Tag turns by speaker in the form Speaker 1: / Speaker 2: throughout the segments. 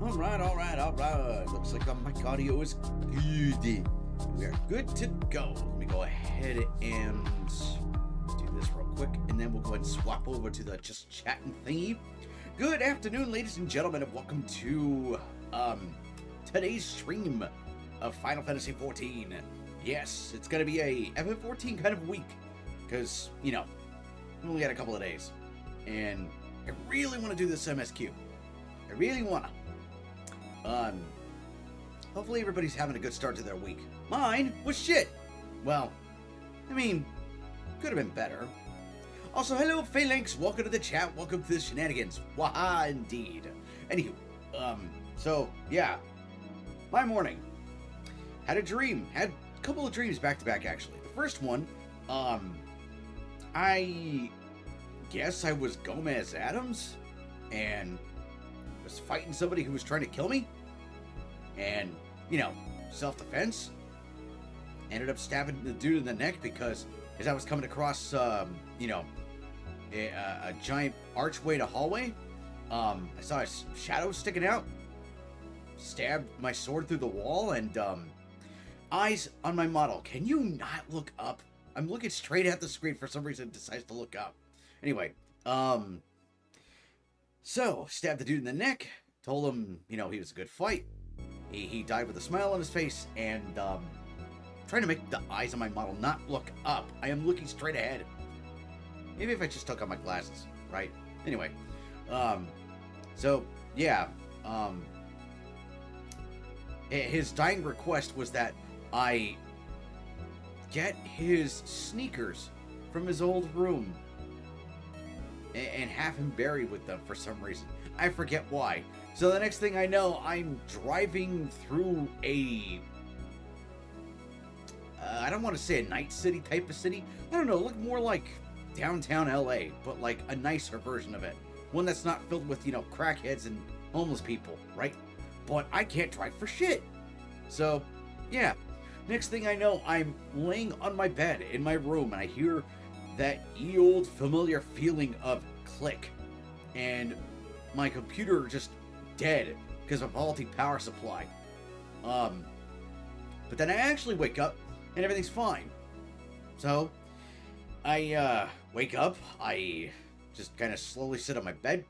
Speaker 1: Alright. Looks like the mic audio is good. We are good to go. Let me go ahead and do this real quick, and then we'll go ahead and swap over to the just chatting thingy. Good afternoon, ladies and gentlemen, and welcome to today's stream of Final Fantasy XIV. Yes, it's gonna be a FF14 kind of week, because, you know, we only got a couple of days, and I really want to do this MSQ. I really want to. Hopefully everybody's having a good start to their week. Mine was shit. Well, I mean, could have been better. Also, hello, Phalanx. Welcome to the chat. Welcome to the shenanigans. Waha, indeed. Anywho, so, yeah. My morning. Had a dream. Had a couple of dreams back to back, actually. The first one, I guess I was Gomez Adams and was fighting somebody who was trying to kill me. And, you know, self-defense. Ended up stabbing the dude in the neck because as I was coming across, you know, a giant archway to hallway, I saw a shadow sticking out. Stabbed my sword through the wall, and eyes on my model. Can you not look up? I'm looking straight at the screen. For some reason, it decides to look up. Anyway, so stabbed the dude in the neck. Told him, you know, he was a good fight. He died with a smile on his face, and trying to make the eyes on my model not look up. I am looking straight ahead. Maybe if I just took out my glasses, right? Anyway, so yeah, his dying request was that I get his sneakers from his old room and have him buried with them for some reason. I forget why. So the next thing I know, I'm driving through a I don't want to say a night city type of city. I don't know, look more like downtown LA, but like a nicer version of it. One that's not filled with, you know, crackheads and homeless people, right? But I can't drive for shit. So, yeah. Next thing I know, I'm laying on my bed in my room, and I hear that ye old familiar feeling of click. And my computer just dead because of a faulty power supply. But then I actually wake up and everything's fine. So I wake up, I just kind of slowly sit on my bed.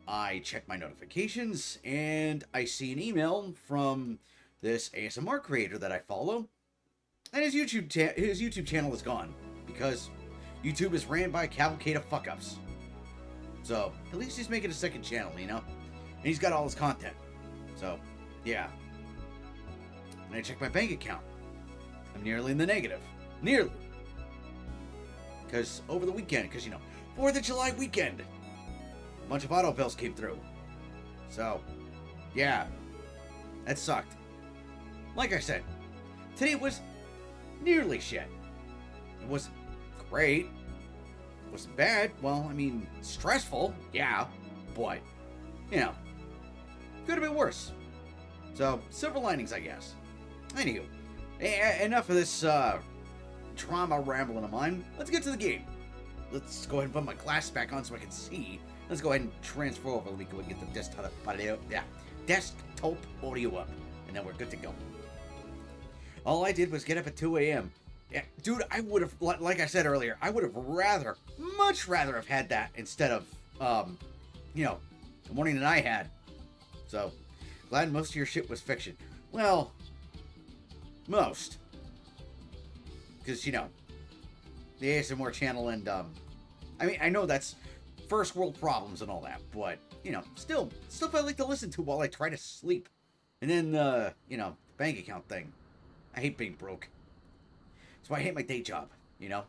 Speaker 1: I check my notifications, and I see an email from this ASMR creator that I follow. And his YouTube channel is gone because YouTube is ran by a cavalcade of fuck-ups. So at least he's making a second channel, you know? And he's got all his content. So, yeah. And I check my bank account. I'm nearly in the negative. Nearly. Because over the weekend, because, you know, 4th of July weekend, a bunch of auto bills came through. So, yeah. That sucked. Like I said, today was nearly shit. It wasn't great. It wasn't bad. Well, I mean, stressful. Yeah. But, you know, could have been worse. So, silver linings, I guess. Anywho, enough of this drama rambling of mine. Let's get to the game. Let's go ahead and put my glasses back on so I can see. Let's go ahead and transfer over. Let me go and get the desktop audio. Yeah, desktop audio up, and then we're good to go. All I did was get up at 2 a.m. Yeah, dude, I would have, like I said earlier, I would have much rather have had that instead of, you know, the morning that I had. So, glad most of your shit was fiction. Well, most. Because, you know, the ASMR channel and, I mean, I know that's first world problems and all that, but, you know, still, stuff I like to listen to while I try to sleep. And then, you know, the bank account thing. I hate being broke. That's why I hate my day job, you know?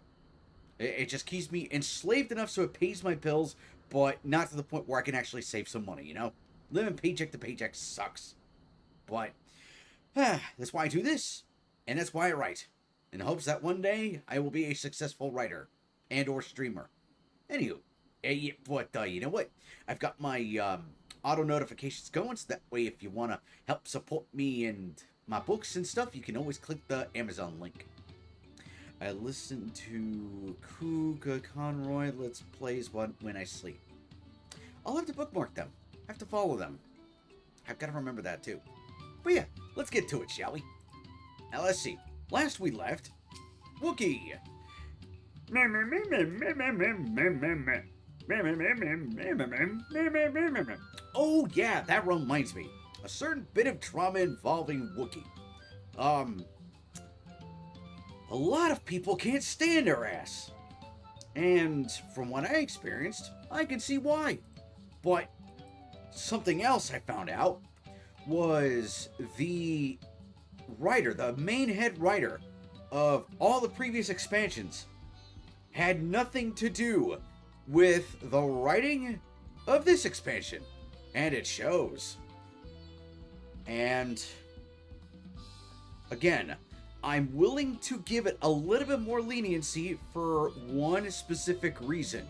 Speaker 1: It just keeps me enslaved enough so it pays my bills, but not to the point where I can actually save some money, you know? Living paycheck to paycheck sucks. But, that's why I do this. And that's why I write. In hopes that one day, I will be a successful writer. And or streamer. Anywho. But, you know what? I've got my, auto notifications going, so that way if you want to help support me and my books and stuff, you can always click the Amazon link. I listen to Kuga Conroy Let's Plays when I sleep. I'll have to bookmark them. I have to follow them. I've got to remember that too. But yeah, let's get to it, shall we? Now let's see. Last we left, Wookiee. Oh yeah, that reminds me. A certain bit of trauma involving Wookiee. A lot of people can't stand her ass. And from what I experienced, I can see why. But something else I found out was the writer, the main head writer of all the previous expansions, had nothing to do with the writing of this expansion. And it shows. And again, I'm willing to give it a little bit more leniency for one specific reason.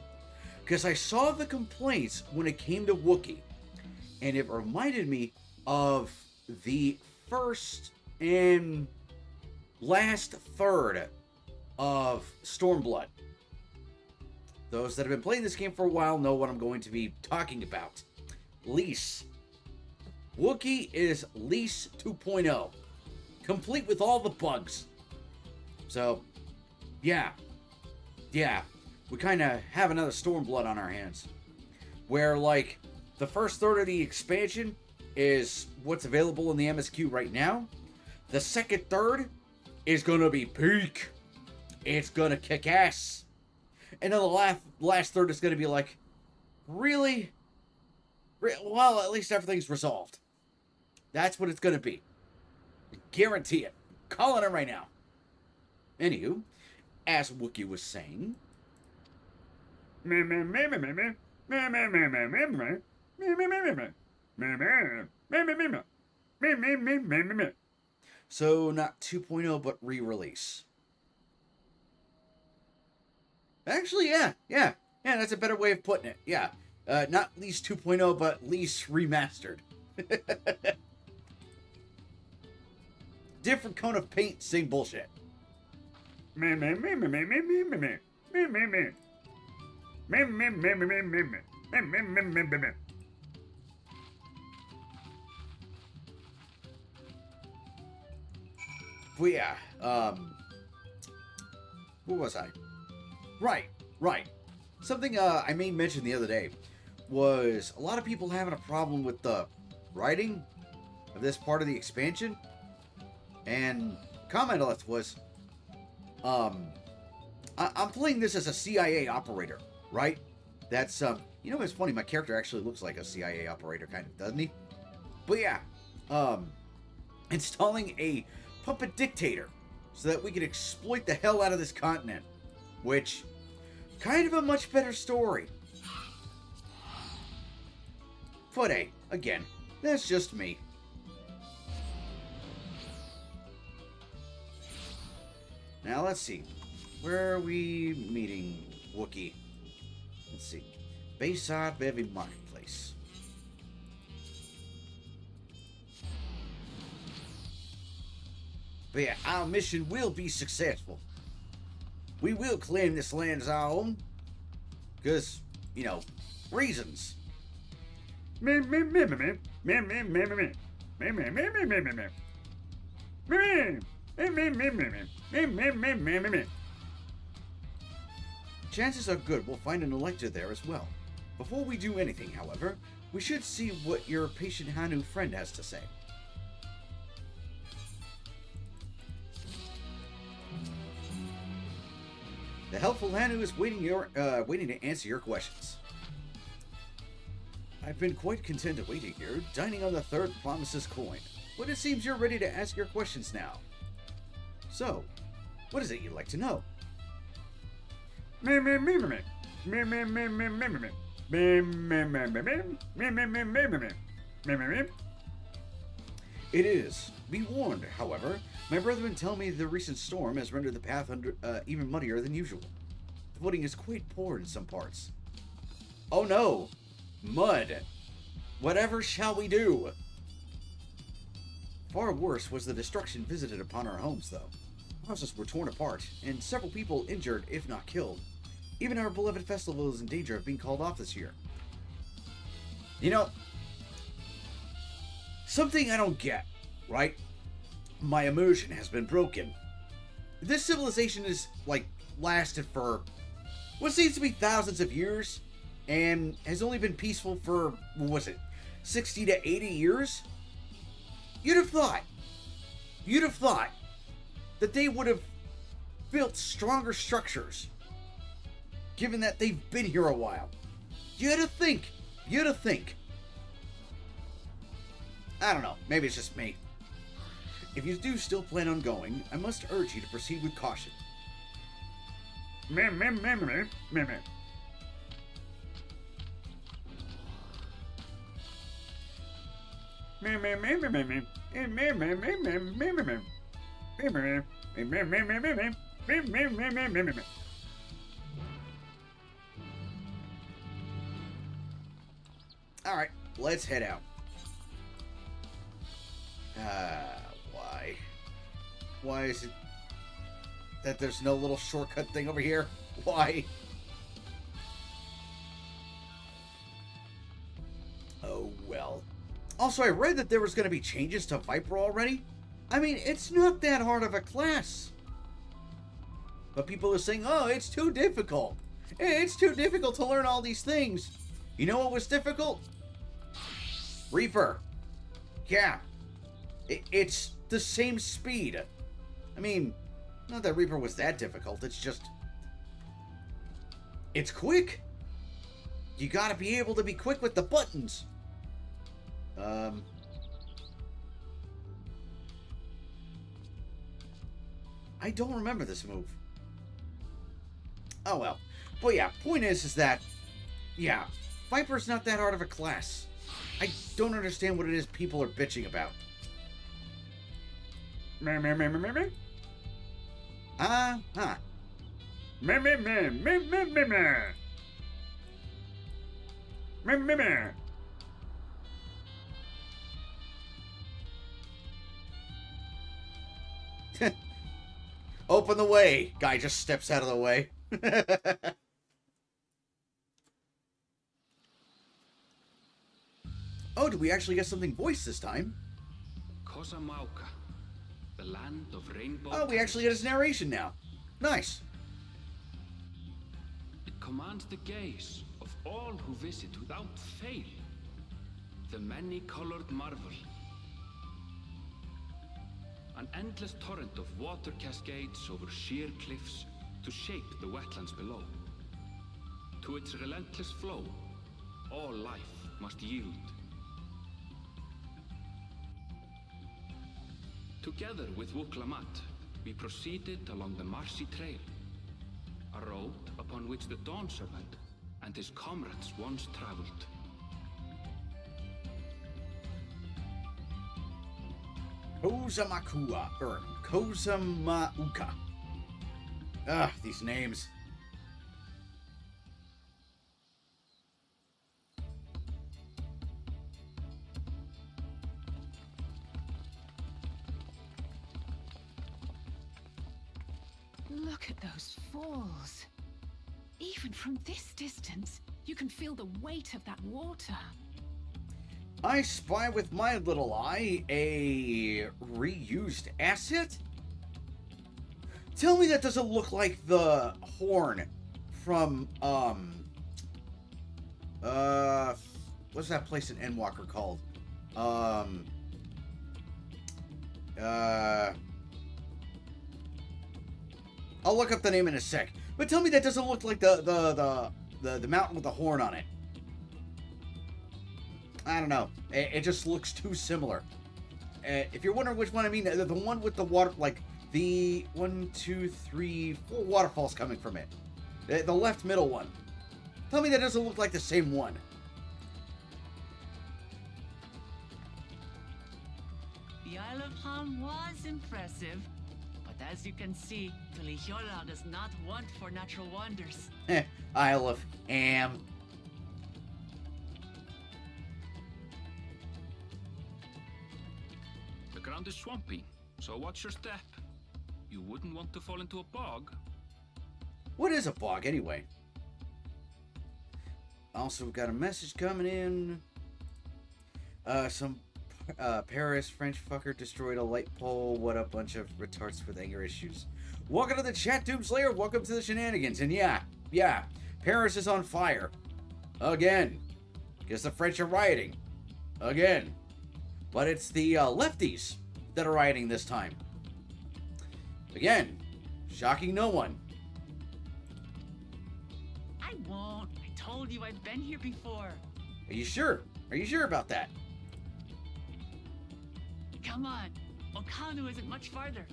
Speaker 1: Because I saw the complaints when it came to Wookiee, and it reminded me of the first and last third of Stormblood. Those that have been playing this game for a while know what I'm going to be talking about. Lease. Wookiee is Lease 2.0. Complete with all the bugs. So, yeah. We kind of have another Stormblood on our hands. Where, like, the first third of the expansion is what's available in the MSQ right now. The second third is going to be peak. It's going to kick ass. And then the last third is going to be like, really? Well, at least everything's resolved. That's what it's going to be. Guarantee it. Calling it right now. Anywho, as Wookiee was saying, so not 2.0 but re-release. Actually, yeah, that's a better way of putting it. Yeah, not Lease 2.0 but Lease remastered. Different coat of paint, same bullshit. But yeah, where was I? Right. Something I made mention the other day was a lot of people having a problem with the writing of this part of the expansion. And comment I left was, I'm playing this as a CIA operator, right? That's, you know, it's funny, my character actually looks like a CIA operator, kind of, doesn't he? But yeah, installing a puppet dictator so that we can exploit the hell out of this continent, which, kind of a much better story. But hey, again, that's just me. Now let's see. Where are we meeting Wookiee? Let's see. Bayside Bevy Marketplace. But yeah, our mission will be successful. We will claim this land as our own. Because, you know, reasons. Chances are good we'll find an elector there as well. Before we do anything, however, we should see what your patient Hanu friend has to say. The helpful Hanu is waiting to answer your questions. I've been quite content waiting here, dining on the third promises coin, but it seems you're ready to ask your questions now. So, what is it you'd like to know? It is. Be warned, however. My brethren tell me the recent storm has rendered the path even muddier than usual. The footing is quite poor in some parts. Oh no! Mud! Whatever shall we do? Far worse was the destruction visited upon our homes, though. Houses were torn apart, and several people injured, if not killed. Even our beloved festival is in danger of being called off this year. You know, Something I don't get, right? My immersion has been broken. This civilization is, like, lasted for what seems to be thousands of years, and has only been peaceful for, what was it, 60 to 80 years? You'd have thought that they would have built stronger structures, given that they've been here a while. You'd have think. I don't know, maybe it's just me. If you do still plan on going, I must urge you to proceed with caution. Alright, let's head out. Why? Why is it that there's no little shortcut thing over here? Why? Oh, well. Also, I read that there was going to be changes to Viper already. I mean, it's not that hard of a class. But people are saying, oh, it's too difficult. It's too difficult to learn all these things. You know what was difficult? Reaper. Yeah. It's the same speed. I mean, not that Reaper was that difficult. It's just... it's quick. You gotta be able to be quick with the buttons. I don't remember this move. Oh well. But yeah, point is that, yeah, Viper's not that hard of a class. I don't understand what it is people are bitching about. Uh-huh. Open the way. Guy just steps out of the way. Oh, did we actually get something voiced this time?
Speaker 2: Kosamauka, the land of rainbow.
Speaker 1: Oh, we actually get his narration now. Nice.
Speaker 2: It commands the gaze of all who visit without fail. The many-colored marvel. An endless torrent of water cascades over sheer cliffs to shape the wetlands below. To its relentless flow, all life must yield. Together with Wuklamat, we proceeded along the marshy trail, a road upon which the Dawn Serpent and his comrades once traveled.
Speaker 1: Kosamauka. Ah, these names.
Speaker 3: Look at those falls. Even from this distance, you can feel the weight of that water.
Speaker 1: I spy with my little eye a reused asset? Tell me that doesn't look like the horn from, what's that place in Endwalker called? I'll look up the name in a sec. But tell me that doesn't look like the mountain with the horn on it. I don't know. It just looks too similar. If you're wondering which one I mean, the one with the water, like the 1, 2, 3, 4 waterfalls coming from it. The left middle one. Tell me that doesn't look like the same one.
Speaker 4: The Isle of Ham was impressive, but as you can see, Tulihiola does not want for natural wonders.
Speaker 1: Isle of Ham.
Speaker 2: The ground is swampy, so watch your step. You wouldn't want to fall into a bog.
Speaker 1: What is a bog, anyway? Also, got a message coming in. Some Paris, French fucker destroyed a light pole. What a bunch of retards with anger issues. Welcome to the chat, Doomslayer. Welcome to the shenanigans. And yeah, Paris is on fire. Again. Because the French are rioting. Again. But it's the lefties that are rioting this time. Again. Shocking no one.
Speaker 4: I won't. I told you I've been here before.
Speaker 1: Are you sure? Are you sure about that?
Speaker 4: Come on. Okanu isn't much farther.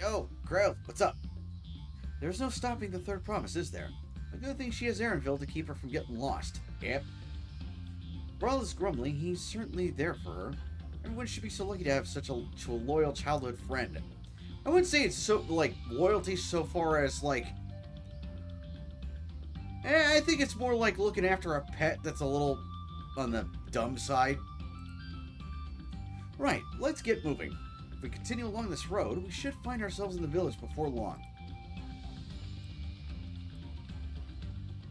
Speaker 1: Oh, Grove, what's up? There's no stopping the third promise, is there? A good thing she has Aaronville to keep her from getting lost. Yep. For all his grumbling, he's certainly there for her. Everyone should be so lucky to have such a loyal childhood friend. I wouldn't say it's so, like, loyalty so far as, like... I think it's more like looking after a pet that's a little on the dumb side. Right, let's get moving. If we continue along this road, we should find ourselves in the village before long.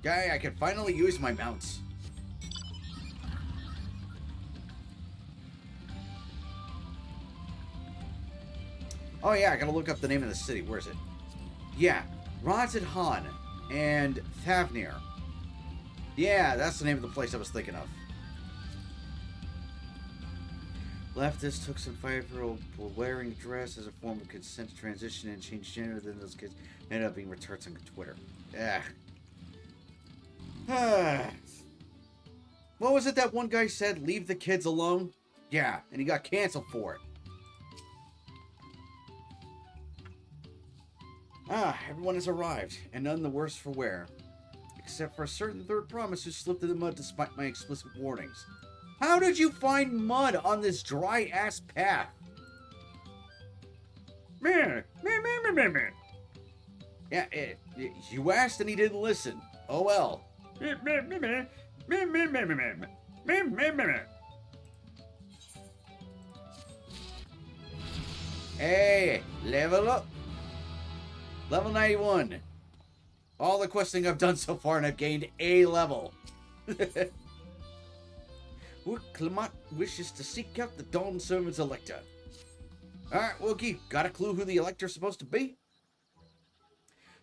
Speaker 1: Guy, I can finally use my mounts. Oh yeah, I gotta look up the name of the city. Where is it? Yeah, Rodzidhan and Thavnir. Yeah, that's the name of the place I was thinking of. Leftists took some 5-year-old wearing dress as a form of consent to transition and change gender. Then those kids ended up being retards on Twitter. What was it that one guy said? Leave the kids alone? Yeah, and he got canceled for it. Everyone has arrived, and none the worse for wear. Except for a certain third promise who slipped in the mud despite my explicit warnings. How did you find mud on this dry-ass path? Yeah, you asked and he didn't listen. Oh well. Hey, level up. Level 91. All the questing I've done so far and I've gained a level. Clement wishes to seek out the Dawn Servant's Elector. Alright, Wookie, got a clue who the Elector's supposed to be?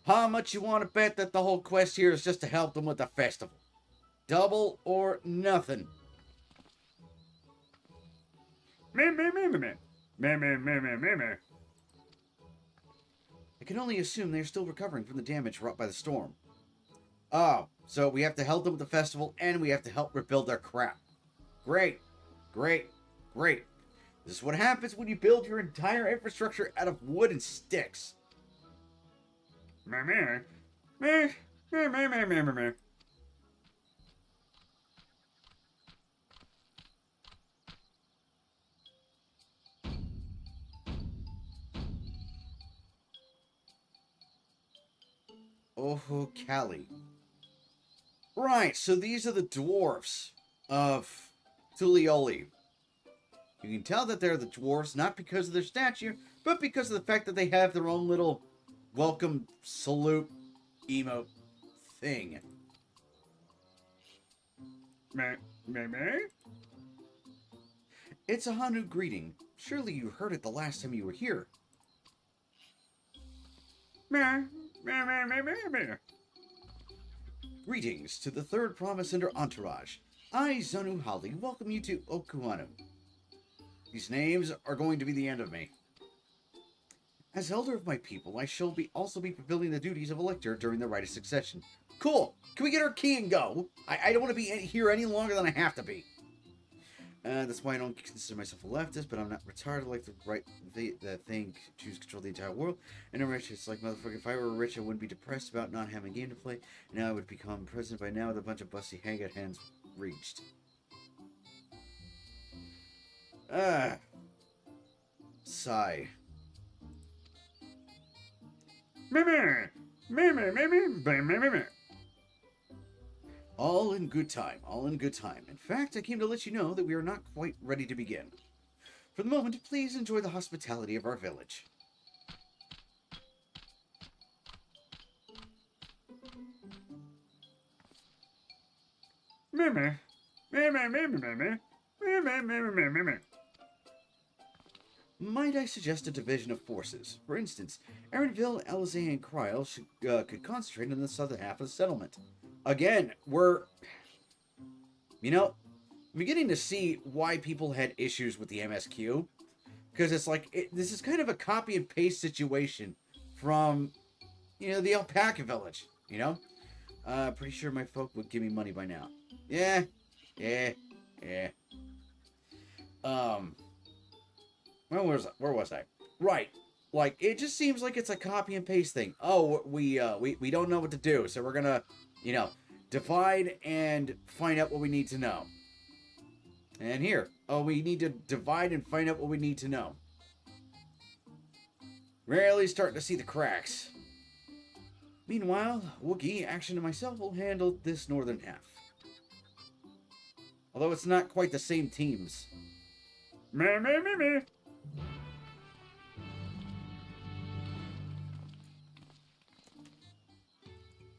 Speaker 1: How much you want to bet that the whole quest here is just to help them with the festival? Double or nothing. I can only assume they're still recovering from the damage wrought by the storm. Oh, so we have to help them with the festival and we have to help rebuild their crap. Great. Great. Great. This is what happens when you build your entire infrastructure out of wood and sticks. Oh, Callie. Right, so these are the dwarfs of Tulioli. You can tell that they're the dwarves not because of their stature, but because of the fact that they have their own little welcome salute emote thing. It's a Hanu greeting. Surely you heard it the last time you were here. Greetings to the third promise under Entourage. I, Zonu Holly, welcome you to Okuhanu. These names are going to be the end of me. As elder of my people, I shall also be fulfilling the duties of elector during the rite of succession. Cool! Can we get our key and go? I don't want to be here any longer than I have to be. That's why I don't consider myself a leftist, but I'm not retarded like the thing choose control the entire world. And I'm rich. It's like, motherfucker, if I were rich, I wouldn't be depressed about not having a game to play. And now I would become president by now with a bunch of busty hangout hands reached. Sigh. All in good time, all in good time. In fact, I came to let you know that we are not quite ready to begin. For the moment, please enjoy the hospitality of our village. Might I suggest a division of forces? For instance, Aaronville, Alizé, and Kryl could concentrate on the southern half of the settlement. Again, I'm beginning to see why people had issues with the MSQ. Because it's like, this is kind of a copy and paste situation from, the Alpaca Village, Pretty sure my folk would give me money by now. Yeah. Where was I? Right. Like, it just seems like it's a copy and paste thing. Oh, we don't know what to do, so we're gonna, divide and find out what we need to know. And here. Oh, we need to divide and find out what we need to know. Rarely starting to see the cracks. Meanwhile, Wookie, Action, and myself will handle this northern half. Although it's not quite the same teams.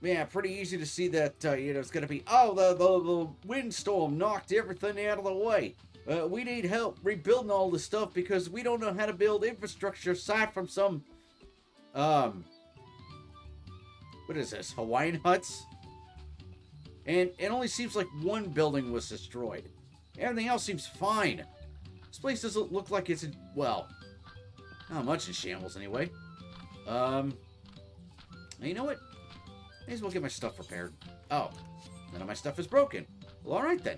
Speaker 1: Yeah, pretty easy to see that, it's going to be, the windstorm knocked everything out of the way. We need help rebuilding all this stuff because we don't know how to build infrastructure aside from some, what is this, Hawaiian huts? And it only seems like one building was destroyed. Everything else seems fine. This place doesn't look like it's not much in shambles anyway. You know what? May as well get my stuff repaired. Oh, none of my stuff is broken. Well, alright then.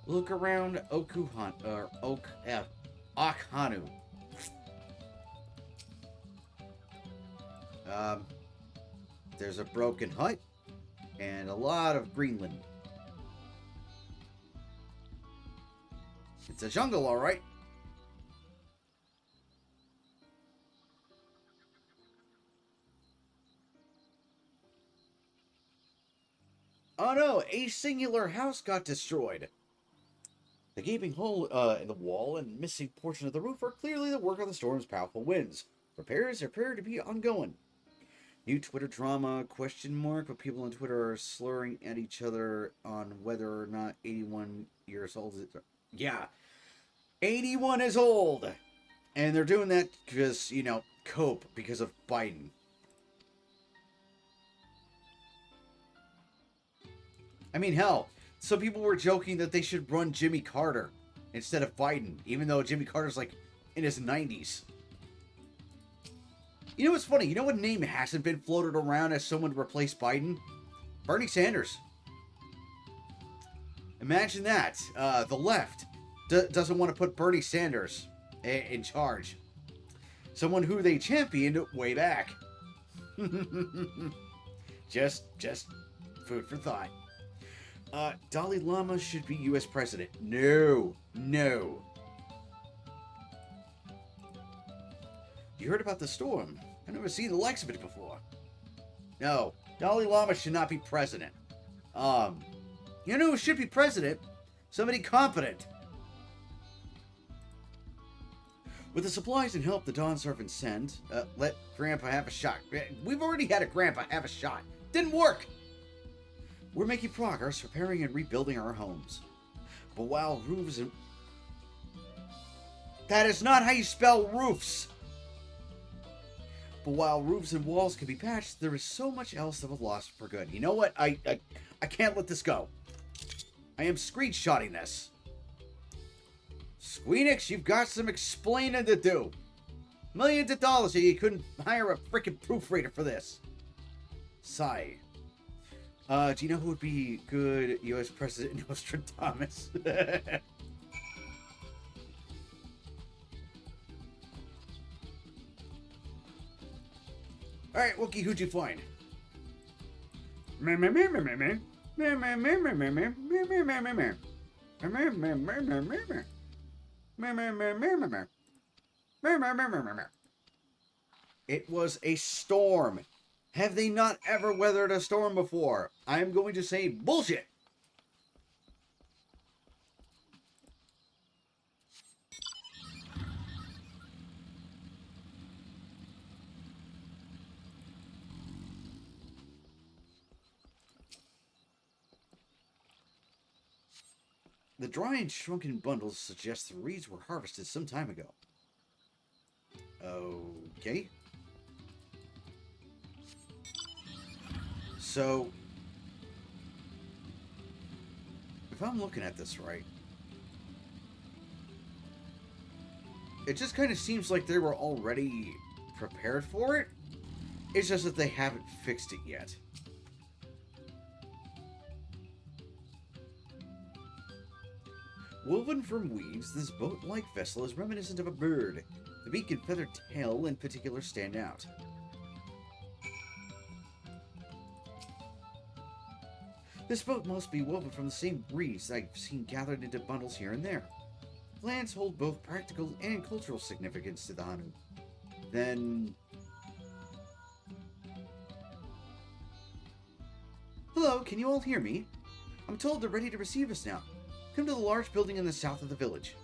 Speaker 1: Look around Okhanu. There's a broken hut and a lot of Greenland. It's a jungle, alright. Oh no, a singular house got destroyed. The gaping hole in the wall and missing portion of the roof are clearly the work of the storm's powerful winds. Repairs appear to be ongoing. New Twitter drama, ? But people on Twitter are slurring at each other on whether or not 81 years old is... Yeah, 81 is old! And they're doing that because, cope because of Biden. I mean, hell, some people were joking that they should run Jimmy Carter instead of Biden, even though Jimmy Carter's like in his 90s. You know what's funny? You know what name hasn't been floated around as someone to replace Biden? Bernie Sanders. Imagine that. The left doesn't want to put Bernie Sanders in charge. Someone who they championed way back. Just food for thought. Dalai Lama should be U.S. president. No. You heard about the storm. I've never seen the likes of it before. No, Dalai Lama should not be president. You know who should be president? Somebody competent. With the supplies and help the Dawn Servants send, let Grandpa have a shot. We've already had a Grandpa have a shot. Didn't work. We're making progress repairing and rebuilding our homes. But while roofs and... That is not how you spell roofs! But while roofs and walls can be patched, there is so much else that was lost for good. You know what? I can't let this go. I am screenshotting this. Squeenix, you've got some explaining to do. Millions of dollars and you couldn't hire a freaking proofreader for this. Sigh. Do you know who would be good U.S. President Nostradamus? Alright, Wookie, who'd you find? It was a storm. Have they not ever weathered a storm before? I am going to say bullshit. The dry and shrunken bundles suggest the reeds were harvested some time ago. Okay. So, if I'm looking at this right, it just kind of seems like they were already prepared for it. It's just that they haven't fixed it yet. Woven from weeds, this boat-like vessel is reminiscent of a bird. The beak and feathered tail in particular stand out. This boat must be woven from the same reeds I've seen gathered into bundles here and there. Plants hold both practical and cultural significance to the Hanu. Then... Hello, can you all hear me? I'm told they're ready to receive us now. Come to the large building in the south of the village.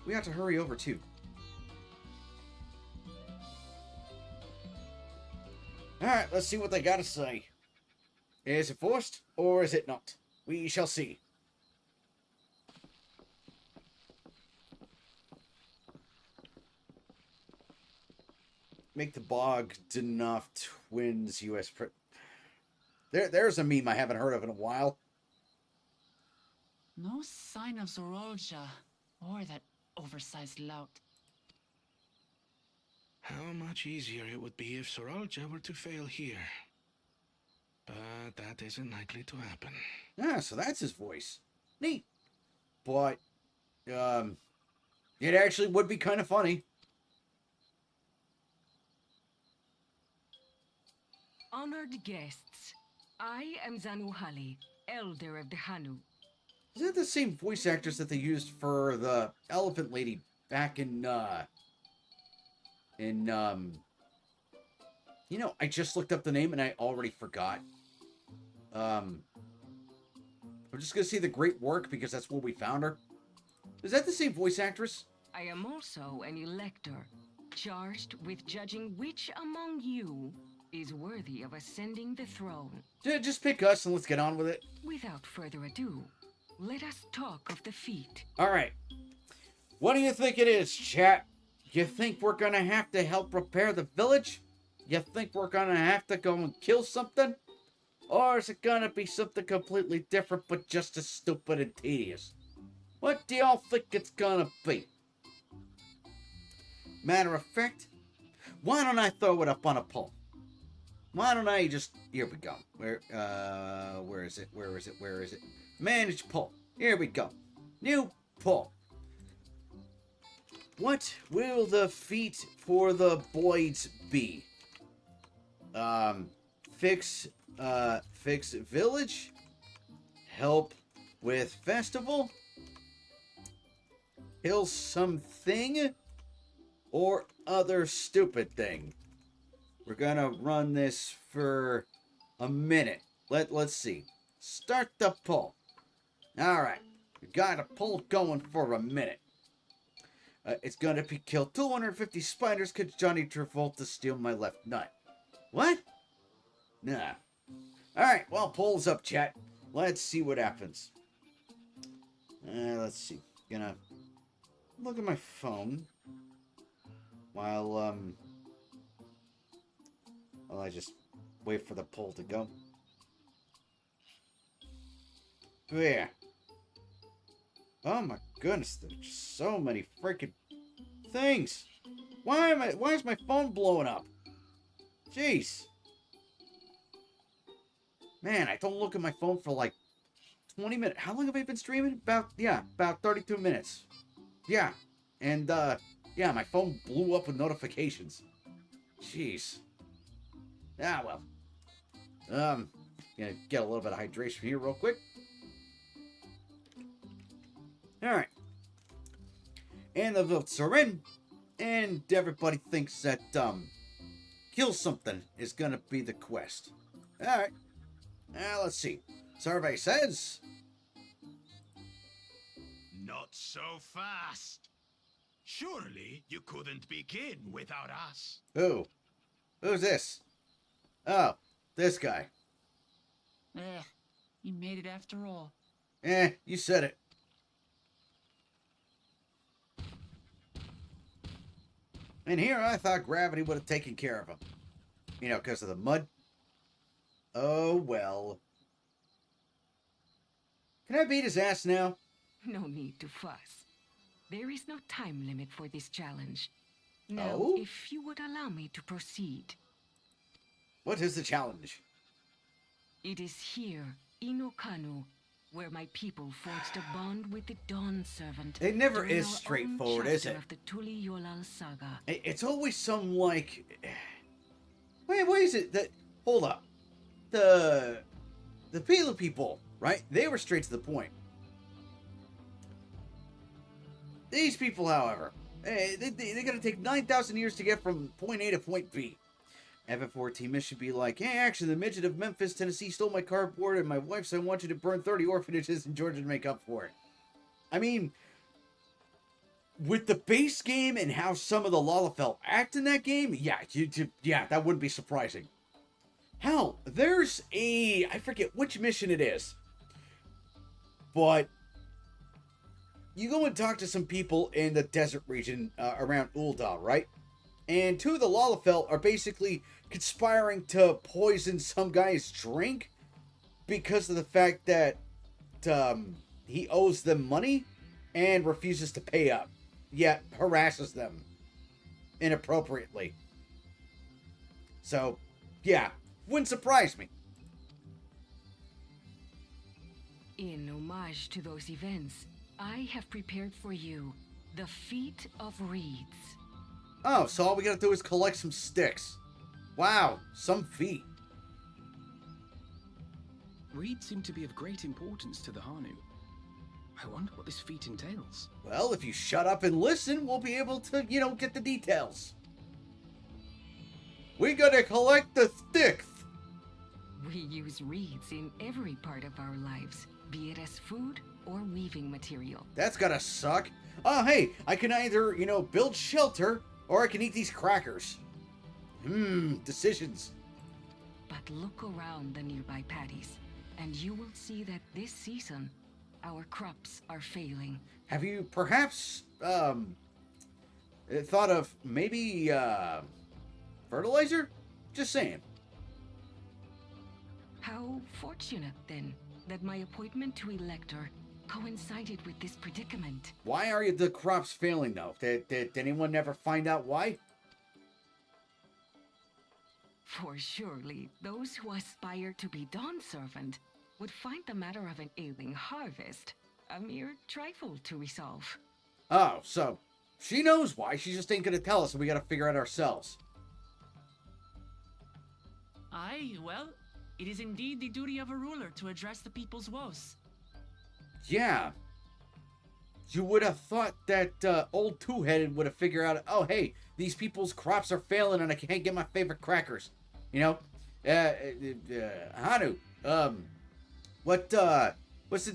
Speaker 1: We have to hurry over, too. Alright, let's see what they gotta say. Is it forced, or is it not? We shall see. Make the bog Danoff Twins U.S. There's a meme I haven't heard of in a while.
Speaker 4: No sign of Zorolja or that oversized lout.
Speaker 5: How much easier it would be if Soralja were to fail here. But that isn't likely to happen.
Speaker 1: Ah, so that's his voice. Neat. But, it actually would be kind of funny.
Speaker 6: Honored guests, I am Zanuhali, Elder of the Hanu.
Speaker 1: Is that the same voice actress that they used for the Elephant Lady back in, you know, I just looked up the name and I already forgot. I'm just gonna say the great work because that's where we found her. Is that the same voice actress?
Speaker 6: I am also an elector, charged with judging which among you is worthy of ascending the throne.
Speaker 1: Just pick us and let's get on with it.
Speaker 6: Without further ado, let us talk of the feat.
Speaker 1: Alright. What do you think it is, chat? You think we're gonna have to help repair the village? You think we're gonna have to go and kill something? Or is it gonna be something completely different but just as stupid and tedious? What do y'all think it's gonna be? Matter of fact, why don't I throw it up on a poll? Why don't I just... Here we go. Where is it? Where is it? Where is it? Manage poll. Here we go. New poll. What will the feat for the Boyds be? Fix village? Help with festival? Kill something? Or other stupid thing? We're gonna run this for a minute. Let's see. Start the poll. Alright. We got a poll going for a minute. It's gonna be kill 250 spiders cause Johnny Travolta steal my left nut. What? Nah. Alright, well, poll's up, chat. Let's see what happens. Let's see. Gonna look at my phone. While I just wait for the poll to go. Yeah. Oh my goodness, there's just so many freaking things. Why is my phone blowing up? Jeez. Man, I don't look at my phone for like 20 minutes. How long have I been streaming? About 32 minutes. Yeah. And yeah, my phone blew up with notifications. Jeez. Ah, well. Gonna get a little bit of hydration here real quick. Alright. And the votes are in. And everybody thinks that, kill something is gonna be the quest. Alright. Now, let's see. Survey says...
Speaker 7: Not so fast. Surely you couldn't begin without us.
Speaker 1: Who? Who's this? Oh, this guy.
Speaker 4: You made it after all.
Speaker 1: You said it. And here I thought gravity would have taken care of him. You know, because of the mud. Oh, well. Can I beat his ass now?
Speaker 6: No need to fuss. There is no time limit for this challenge. Now,
Speaker 1: Oh?
Speaker 6: if you would allow me to proceed.
Speaker 1: What is the challenge?
Speaker 6: It is here, in Okanu, where my people forged a bond with the Dawn Servant.
Speaker 1: It never
Speaker 6: during
Speaker 1: is
Speaker 6: our own
Speaker 1: straightforward, is
Speaker 6: chapter
Speaker 1: it?
Speaker 6: Of the Tuli Yolal saga.
Speaker 1: It's always some, like... Wait, what is it that... Hold up. The Pila people, right? They were straight to the point. These people, however, they're going to take 9,000 years to get from point A to point B. F-14 mission be like, hey, actually, the midget of Memphis, Tennessee stole my cardboard, and my wife said I want you to burn 30 orphanages in Georgia to make up for it. I mean, with the base game and how some of the Lalafell act in that game, yeah, that wouldn't be surprising. Hell, there's I forget which mission it is, but you go and talk to some people in the desert region around Ul'dah, right? And two of the Lalafell are basically conspiring to poison some guy's drink because of the fact that he owes them money and refuses to pay up, yet harasses them inappropriately. So, yeah, wouldn't surprise me.
Speaker 6: In homage to those events, I have prepared for you the Feet of Reeds.
Speaker 1: Oh, so all we gotta do is collect some sticks. Wow, some feet.
Speaker 8: Reeds seem to be of great importance to the Hanu. I wonder what this feat entails.
Speaker 1: Well, if you shut up and listen, we'll be able to, get the details. We gotta collect the sticks.
Speaker 6: We use reeds in every part of our lives, be it as food or weaving material.
Speaker 1: That's gotta suck. Oh, hey, I can either, build shelter, or I can eat these crackers. Decisions.
Speaker 6: But look around the nearby paddies, and you will see that this season, our crops are failing.
Speaker 1: Have you perhaps, thought of maybe, fertilizer? Just saying.
Speaker 6: How fortunate, then, that my appointment to Elector coincided with this predicament.
Speaker 1: Why are the crops failing, though? Did anyone ever find out why?
Speaker 6: For surely, those who aspire to be Dawn Servant would find the matter of an ailing harvest a mere trifle to resolve.
Speaker 1: Oh, so she knows why. She just ain't gonna tell us, and we gotta figure out ourselves.
Speaker 4: Aye, well, it is indeed the duty of a ruler to address the people's woes.
Speaker 1: Yeah. You would have thought that old two-headed would have figured out, oh, hey, these people's crops are failing and I can't get my favorite crackers. Hanu, what's the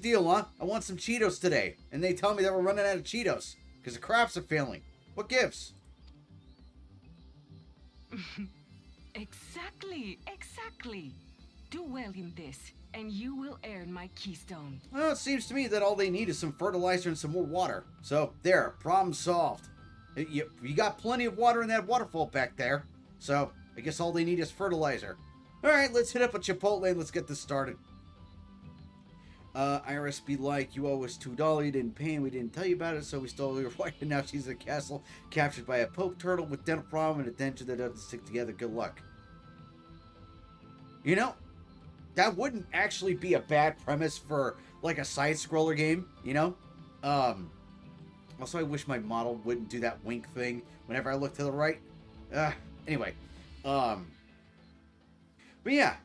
Speaker 1: deal, huh? I want some Cheetos today. And they tell me that we're running out of Cheetos because the crops are failing. What gives?
Speaker 6: Exactly. Do well in this, and you will earn my keystone.
Speaker 1: Well, it seems to me that all they need is some fertilizer and some more water. So, there, problem solved. You got plenty of water in that waterfall back there. So, I guess all they need is fertilizer. Alright, let's hit up a Chipotle and let's get this started. Iris be like, you owe us $2, you didn't pay and we didn't tell you about it, so we stole your wife and now she's in a castle captured by a poke turtle with dental problem and a denture that doesn't stick together. Good luck. That wouldn't actually be a bad premise for, like, a side-scroller game, Also, I wish my model wouldn't do that wink thing whenever I look to the right. Anyway. But yeah,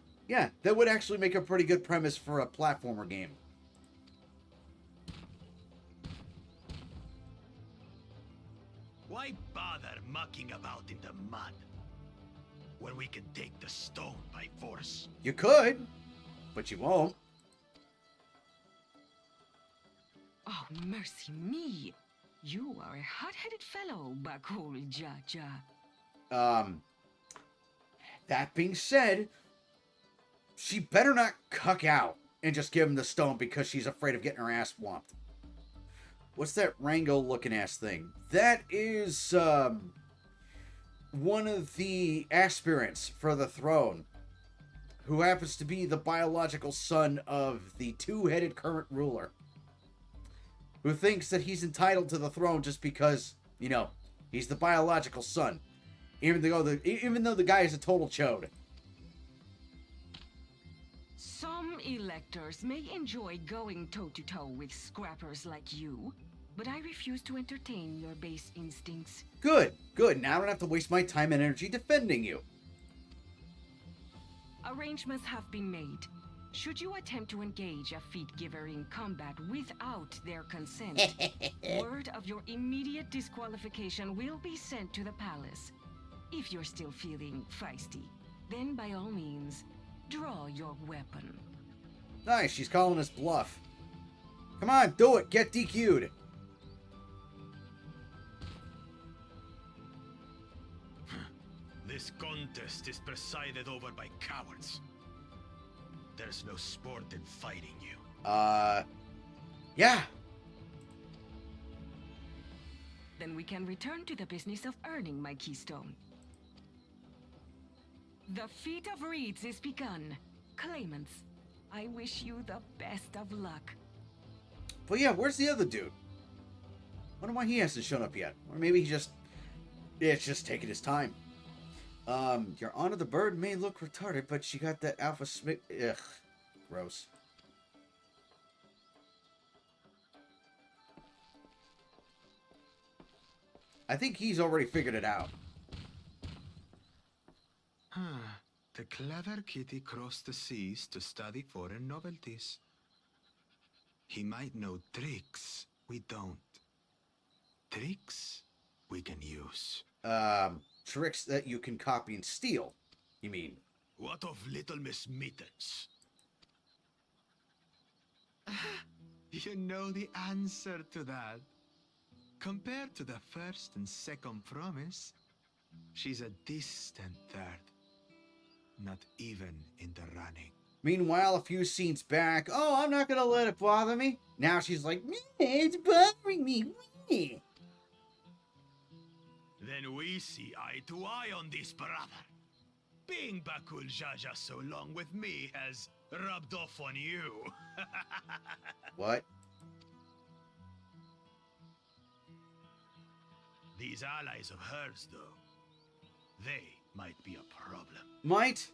Speaker 1: that would actually make a pretty good premise for a platformer game.
Speaker 7: Why bother mucking about in the mud when we can take the stone by force?
Speaker 1: You could, but you won't.
Speaker 6: Oh, mercy me. You are a hot-headed fellow, Bakul Jaja.
Speaker 1: That being said, she better not cuck out and just give him the stone because she's afraid of getting her ass whomped. What's that Rango looking ass thing? That is, one of the aspirants for the throne, who happens to be the biological son of the two-headed current ruler, who thinks that he's entitled to the throne just because, you know, he's the biological son, even though the guy is a total chode.
Speaker 6: Some electors may enjoy going toe-to-toe with scrappers like you, but I refuse to entertain your base instincts.
Speaker 1: Good, good. Now I don't have to waste my time and energy defending you.
Speaker 6: Arrangements have been made. Should you attempt to engage a feat giver in combat without their consent, word of your immediate disqualification will be sent to the palace. If you're still feeling feisty, then by all means, draw your weapon.
Speaker 1: Nice, she's calling us bluff. Come on, do it. Get DQ'd.
Speaker 7: This contest is presided over by cowards. There's no sport in fighting you.
Speaker 1: Yeah.
Speaker 6: Then we can return to the business of earning my keystone. The feat of reeds is begun. Claimants, I wish you the best of luck.
Speaker 1: But yeah, where's the other dude? Wonder why he hasn't shown up yet. Or maybe it's just taking his time. Your Honor the bird may look retarded, but she got that alpha smith. Ugh. Gross. I think he's already figured it out.
Speaker 9: The clever kitty crossed the seas to study foreign novelties. He might know tricks we don't. Tricks we can use.
Speaker 1: Tricks that you can copy and steal, you mean?
Speaker 7: What of Little Miss Mittens?
Speaker 9: You know the answer to that. Compared to the first and second promise, she's a distant third. Not even in the running.
Speaker 1: Meanwhile, a few scenes back, oh, I'm not gonna let it bother me. Now she's like, it's bothering me.
Speaker 7: Then we see eye to eye on this, brother. Being Bakul Jaja so long with me has rubbed off on you.
Speaker 1: What?
Speaker 7: These allies of hers, though, they might be a problem.
Speaker 1: Might?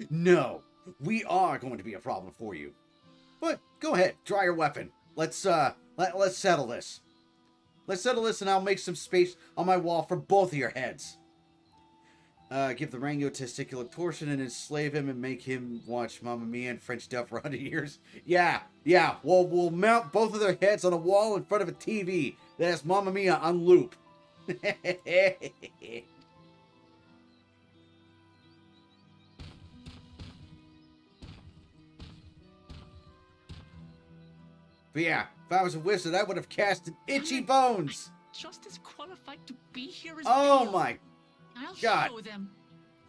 Speaker 1: No. We are going to be a problem for you. But go ahead, draw your weapon. Let's settle this. Let's settle this and I'll make some space on my wall for both of your heads. Give the Rango testicular torsion and enslave him and make him watch Mamma Mia and French Dove for 100 years. Yeah. We'll mount both of their heads on a wall in front of a TV that has Mamma Mia on loop. But yeah, if I was a wizard, I would have casted Itchy Bones.
Speaker 4: Just as qualified to be here as
Speaker 1: Oh
Speaker 4: Bill.
Speaker 1: my
Speaker 4: I'll
Speaker 1: God.
Speaker 4: show them.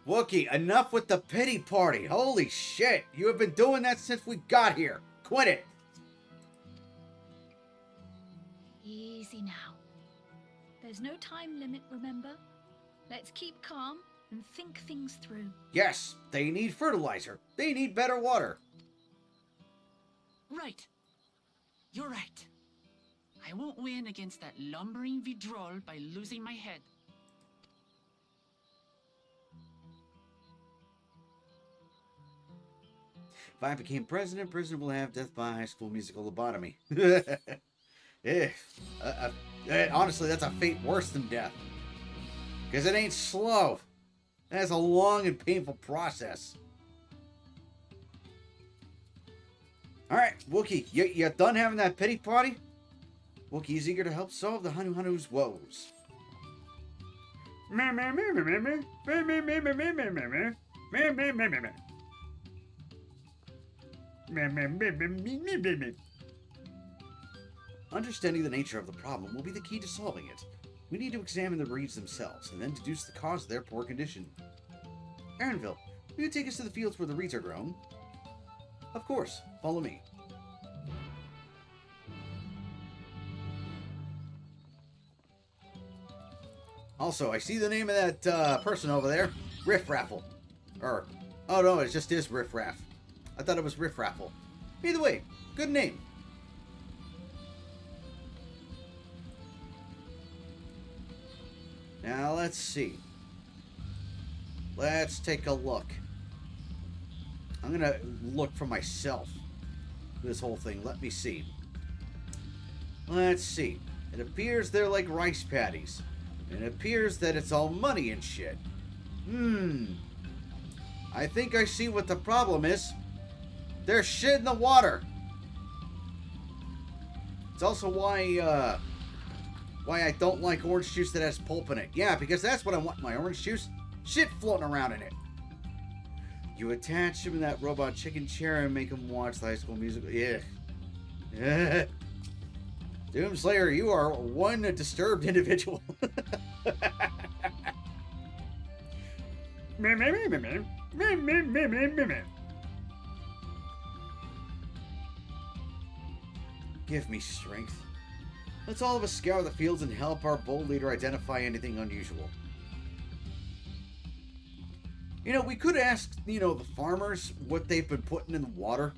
Speaker 1: Wookie, enough with the pity party. Holy shit. You have been doing that since we got here. Quit it.
Speaker 10: Easy now. There's no time limit, remember? Let's keep calm and think things through.
Speaker 1: Yes, they need fertilizer. They need better water.
Speaker 4: Right. You're right. I won't win against that lumbering Vidrol by losing my head.
Speaker 1: If I became president will have death by high school musical lobotomy. Honestly, that's a fate worse than death. Because it ain't slow. That's a long and painful process. Alright, Wookie, you done having that pity party? Wookie's eager to help solve the Hanu Hanu's woes. Understanding the nature of the problem will be the key to solving it. We need to examine the reeds themselves, and then deduce the cause of their poor condition. Aaronville, will you take us to the fields where the reeds are grown? Of course. Follow me. Also, I see the name of that person over there. Riff Raffle. Or, oh no, it just is Riff Raff. I thought it was Riff Raffle. Either way, good name. Now, let's see. Let's take a look. I'm gonna look for myself. This whole thing. Let me see. Let's see. It appears they're like rice patties. It appears that it's all money and shit. I think I see what the problem is. There's shit in the water. It's also why I don't like orange juice that has pulp in it. Yeah, because that's what I want in my orange juice. Shit floating around in it. You attach him in that robot chicken chair and make him watch the High School Musical. Yeah. Doomslayer, you are one disturbed individual. Give me strength. Let's all of us scour the fields and help our bold leader identify anything unusual. You know, we could ask, the farmers what they've been putting in the water.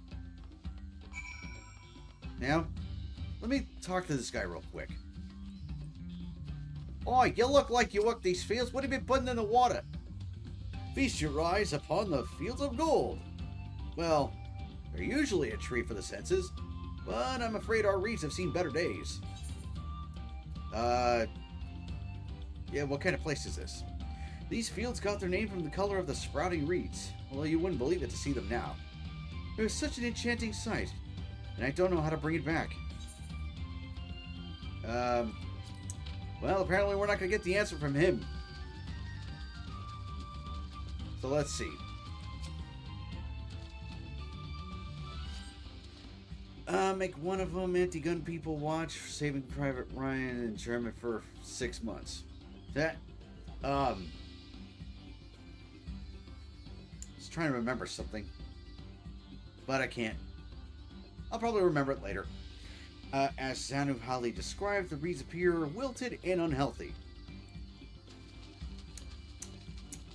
Speaker 1: Now, let me talk to this guy real quick. Oh, you look like you work these fields. What have you been putting in the water? Feast your eyes upon the fields of gold. Well, they're usually a treat for the senses, but I'm afraid our reeds have seen better days. Yeah, what kind of place is this? These fields got their name from the color of the sprouting reeds, although you wouldn't believe it to see them now. It was such an enchanting sight, and I don't know how to bring it back. Well, apparently we're not going to get the answer from him. So let's see. Make one of them anti-gun people watch Saving Private Ryan in German for 6 months. That, just trying to remember something, but I can't. I'll probably remember it later. As Zanu Hali described, the reeds appear wilted and unhealthy.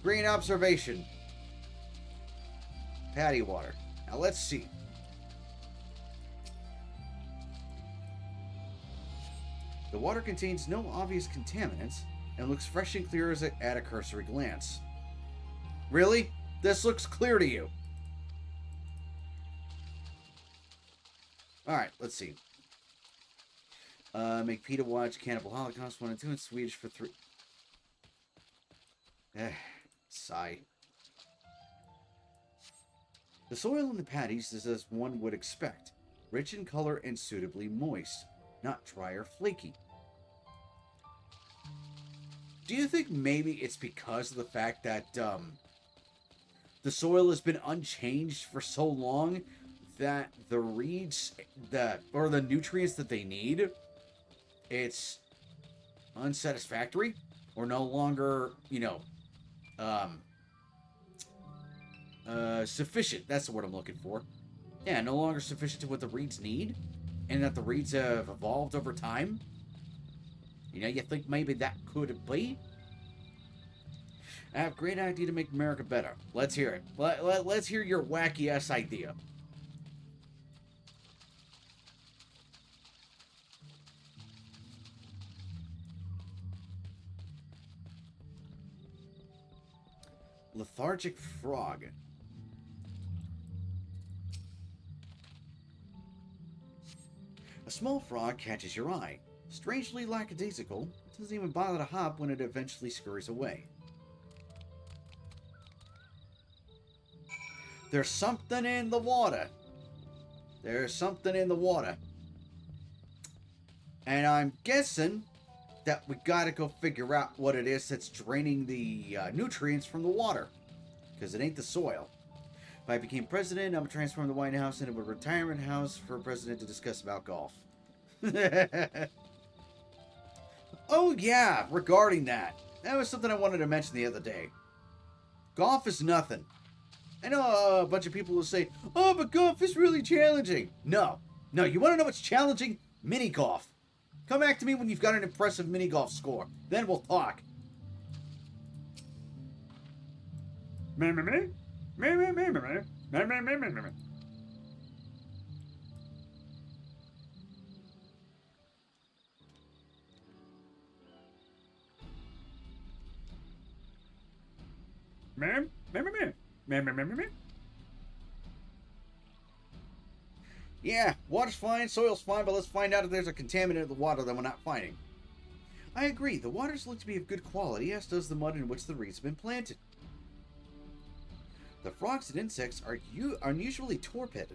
Speaker 1: Great observation. Patty water. Now let's see. The water contains no obvious contaminants and looks fresh and clear at a cursory glance. Really? This looks clear to you? Alright, let's see. Make PETA watch Cannibal Holocaust 1 and 2 in Swedish for 3. Sigh. The soil in the patties is as one would expect. Rich in color and suitably moist. Not dry or flaky. Do you think maybe it's because of the fact that the soil has been unchanged for so long that the reeds or the nutrients that they need, it's unsatisfactory or no longer, sufficient. That's the word I'm looking for. Yeah, no longer sufficient to what the reeds need, and that the reeds have evolved over time. You think maybe that could be? I have a great idea to make America better. Let's hear it. Let's hear your wacky-ass idea. Lethargic frog. A small frog catches your eye. Strangely lackadaisical, it doesn't even bother to hop when it eventually scurries away. There's something in the water. There's something in the water. And I'm guessing that we gotta go figure out what it is that's draining the nutrients from the water. Because it ain't the soil. If I became president, I would transform the White House into a retirement house for a president to discuss about golf. Oh yeah, regarding that. That was something I wanted to mention the other day. Golf is nothing. I know a bunch of people will say, oh, but golf is really challenging. No. No, you want to know what's challenging? Mini golf. Come back to me when you've got an impressive mini golf score. Then we'll talk. Yeah, water's fine, soil's fine, but let's find out if there's a contaminant in the water that we're not finding. I agree, the waters look to be of good quality, as does the mud in which the reeds have been planted. The frogs and insects are unusually torpid.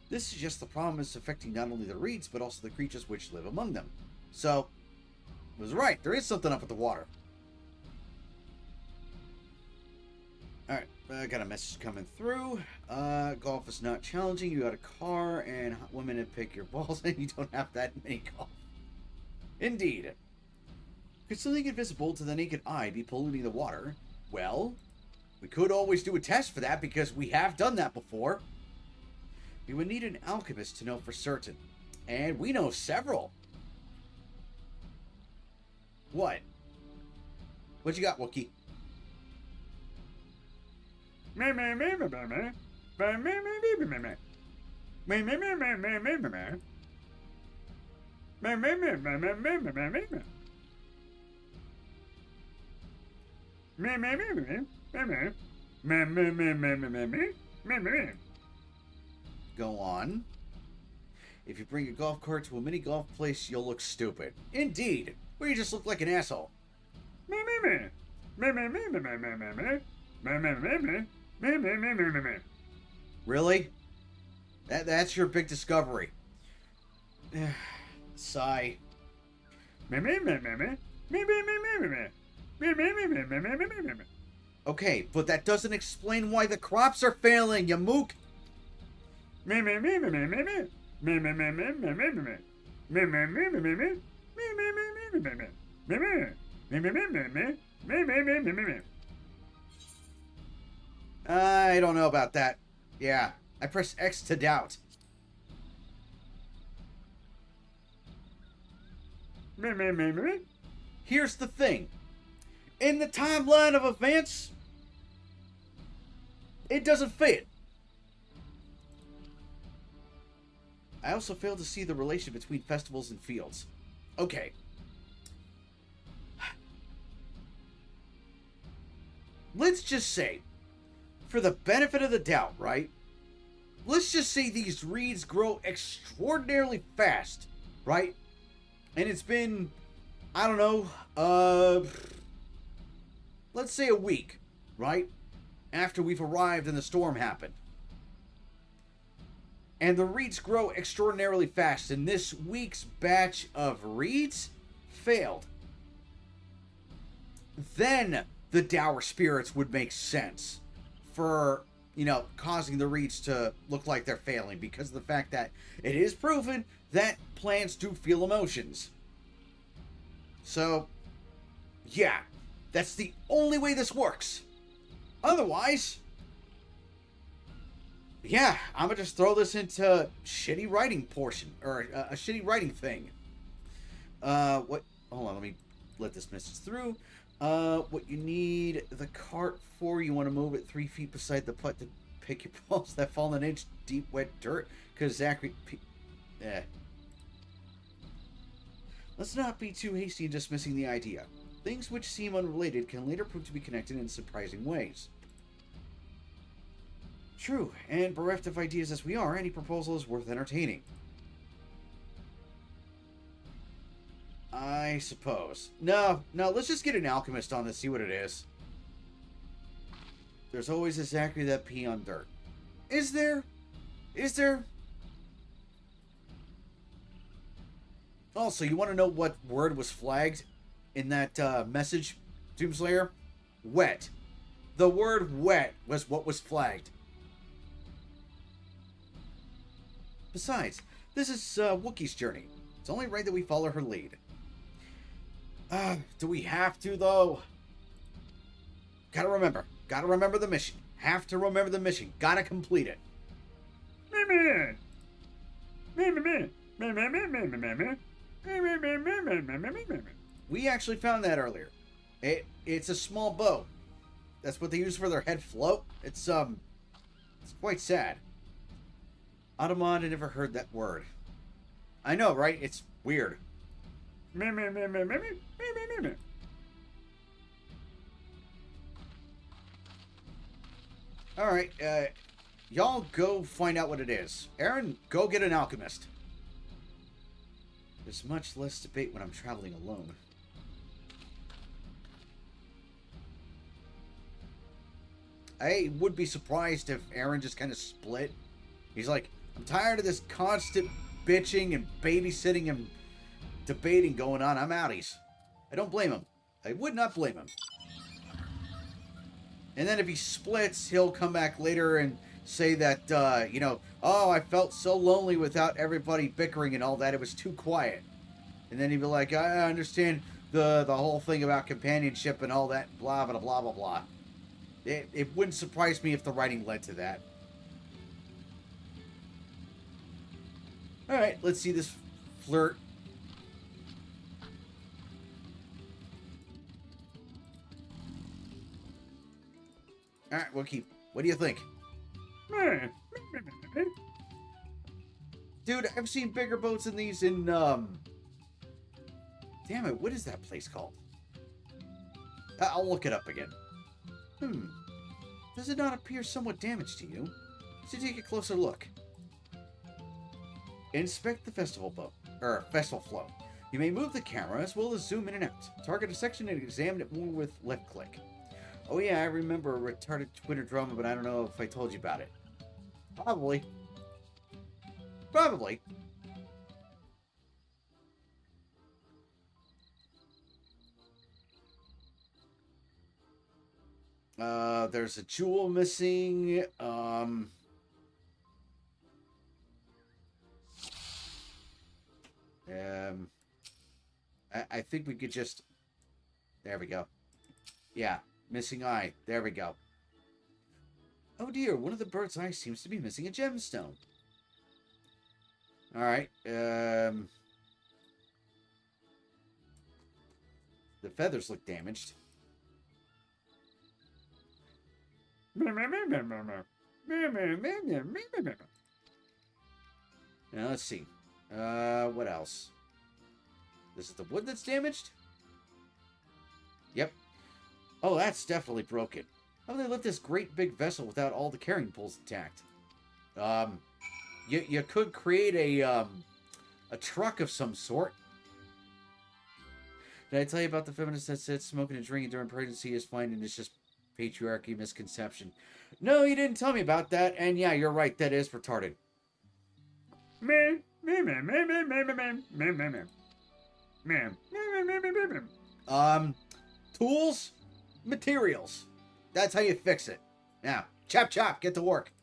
Speaker 1: This suggests the problem is affecting not only the reeds, but also the creatures which live among them. So, I was right, there is something up with the water. Alright, I got a message coming through. Golf is not challenging. You got a car and hot women to pick your balls, and you don't have that many golf. Indeed. Could something invisible to the naked eye be polluting the water? Well, we could always do a test for that because we have done that before. We would need an alchemist to know for certain. And we know several. What? What you got, Wookie? Go on. If you bring a golf cart to a mini golf place, you'll look stupid. Indeed. Or you just look like an asshole. Really? That's your big discovery. Sigh. Okay, but that doesn't explain why the crops are failing, you mook. I don't know about that. Yeah, I press X to doubt. Here's the thing. In the timeline of events, it doesn't fit. I also failed to see the relation between festivals and fields. Okay. Let's just say, for the benefit of the doubt, right? Let's just say these reeds grow extraordinarily fast, right? And it's been, I don't know, let's say a week, right? After we've arrived and the storm happened. And the reeds grow extraordinarily fast, and this week's batch of reeds failed. Then the dour spirits would make sense for, you know, causing the reeds to look like they're failing, because of the fact that it is proven that plants do feel emotions. So, yeah, that's the only way this works. Otherwise, yeah, I'm gonna just throw this into shitty writing portion, or a shitty writing thing. What? Hold on, let me let this message through. What you need the cart for? You want to move it 3 feet beside the putt to pick your balls that fall in an inch deep wet dirt. Because Zachary, let's not be too hasty in dismissing the idea. Things which seem unrelated can later prove to be connected in surprising ways. True, and bereft of ideas as we are, any proposal is worth entertaining. I suppose. No, let's just get an alchemist on this, see what it is. There's always a Zachary that pee on dirt. Is there? Is there? Also, you want to know what word was flagged? in that message, Doomslayer? Wet. The word wet was what was flagged. Besides, this is Wookiee's journey. It's only right that we follow her lead. Do we have to, though? Gotta remember the mission. Have to remember the mission. Gotta complete it. We actually found that earlier. It's a small boat. That's what they use for their head float. It's quite sad. Automod, I never heard that word. I know, right? It's weird. Alright, y'all go find out what it is. Aaron, go get an alchemist. There's much less debate when I'm traveling alone. I would be surprised if Aaron just kind of split. He's like, I'm tired of this constant bitching and babysitting and debating going on. I'm outies. I don't blame him. I would not blame him. And then if he splits, he'll come back later and say that, you know, oh, I felt so lonely without everybody bickering and all that. It was too quiet. And then he'd be like, I understand the whole thing about companionship and all that, blah, blah, blah, blah, blah. It wouldn't surprise me if the writing led to that. Alright, let's see this flirt. Alright, Wookie, what do you think? Dude, I've seen bigger boats than these in, damn it, what is that place called? I'll look it up again. Does it not appear somewhat damaged to you? So take a closer look. Inspect the festival boat, or festival flow. You may move the camera as well as zoom in and out. Target a section and examine it more with left click. Oh yeah, I remember a retarded Twitter drama, but I don't know if I told you about it. Probably. Probably. There's a jewel missing. I think we could just... There we go. Yeah, missing eye. There we go. Oh dear, one of the bird's eyes seems to be missing a gemstone. Alright, the feathers look damaged. Now let's see. What else? This is the wood that's damaged? Yep. Oh, that's definitely broken. How do they lift this great big vessel without all the carrying poles intact? You could create a truck of some sort. Did I tell you about the feminist that said smoking and drinking during pregnancy is fine and it's just patriarchy misconception? No, you didn't tell me about that, and yeah, you're right, that is retarded. Tools, materials. That's how you fix it. Now, chop chop, get to work.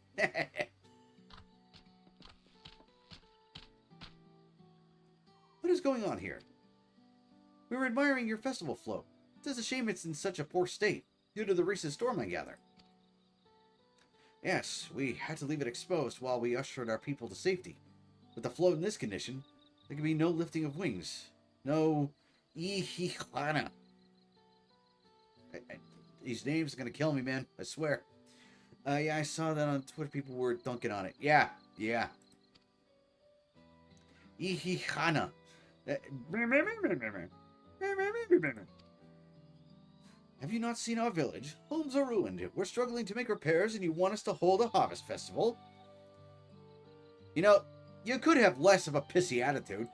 Speaker 1: What is going on here? We were admiring your festival float. It's a shame it's in such a poor state, due to the recent storm, I gather. Yes, we had to leave it exposed while we ushered our people to safety. With the float in this condition, there can be no lifting of wings. No ihihana. These names are gonna kill me, man. I swear. Yeah, I saw that on Twitter. People were dunking on it. Yeah. Ihihana. Have you not seen our village? Homes are ruined. We're struggling to make repairs, and you want us to hold a harvest festival? You know, you could have less of a pissy attitude.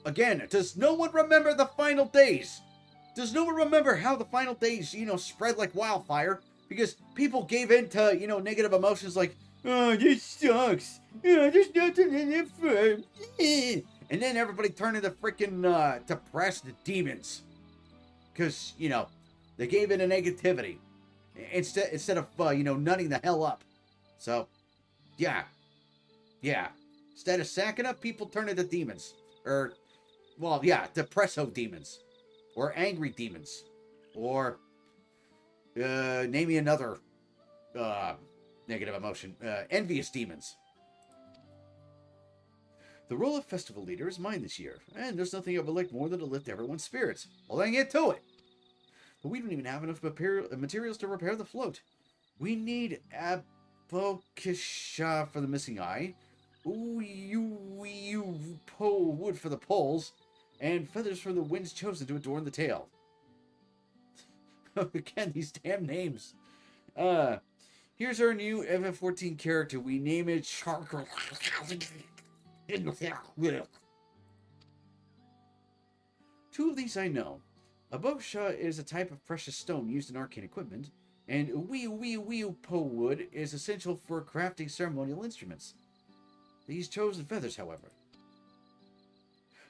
Speaker 1: Again, does no one remember the final days? Does no one remember how the final days, spread like wildfire? Because people gave in to, negative emotions like, Oh, this sucks. There's nothing in it for. And then everybody turned into freaking depressed demons. Because, they gave it a negativity. Instead of, nutting the hell up. So, yeah. Yeah. Instead of sacking up, people turn into demons. Or, well, yeah, depresso demons. Or angry demons. Or, name me another negative emotion. Envious demons. The role of festival leader is mine this year, and there's nothing I would like more than to lift everyone's spirits. Well, then get to it. But we don't even have enough materials to repair the float. We need abokisha for the missing eye, wood for the poles, and feathers for the winds chosen to adorn the tail. Again, these damn names. Here's our new FF14 character. We name it Charcoal. Two of these I know. Abosha is a type of precious stone used in arcane equipment, and po wood is essential for crafting ceremonial instruments. These chosen feathers, however.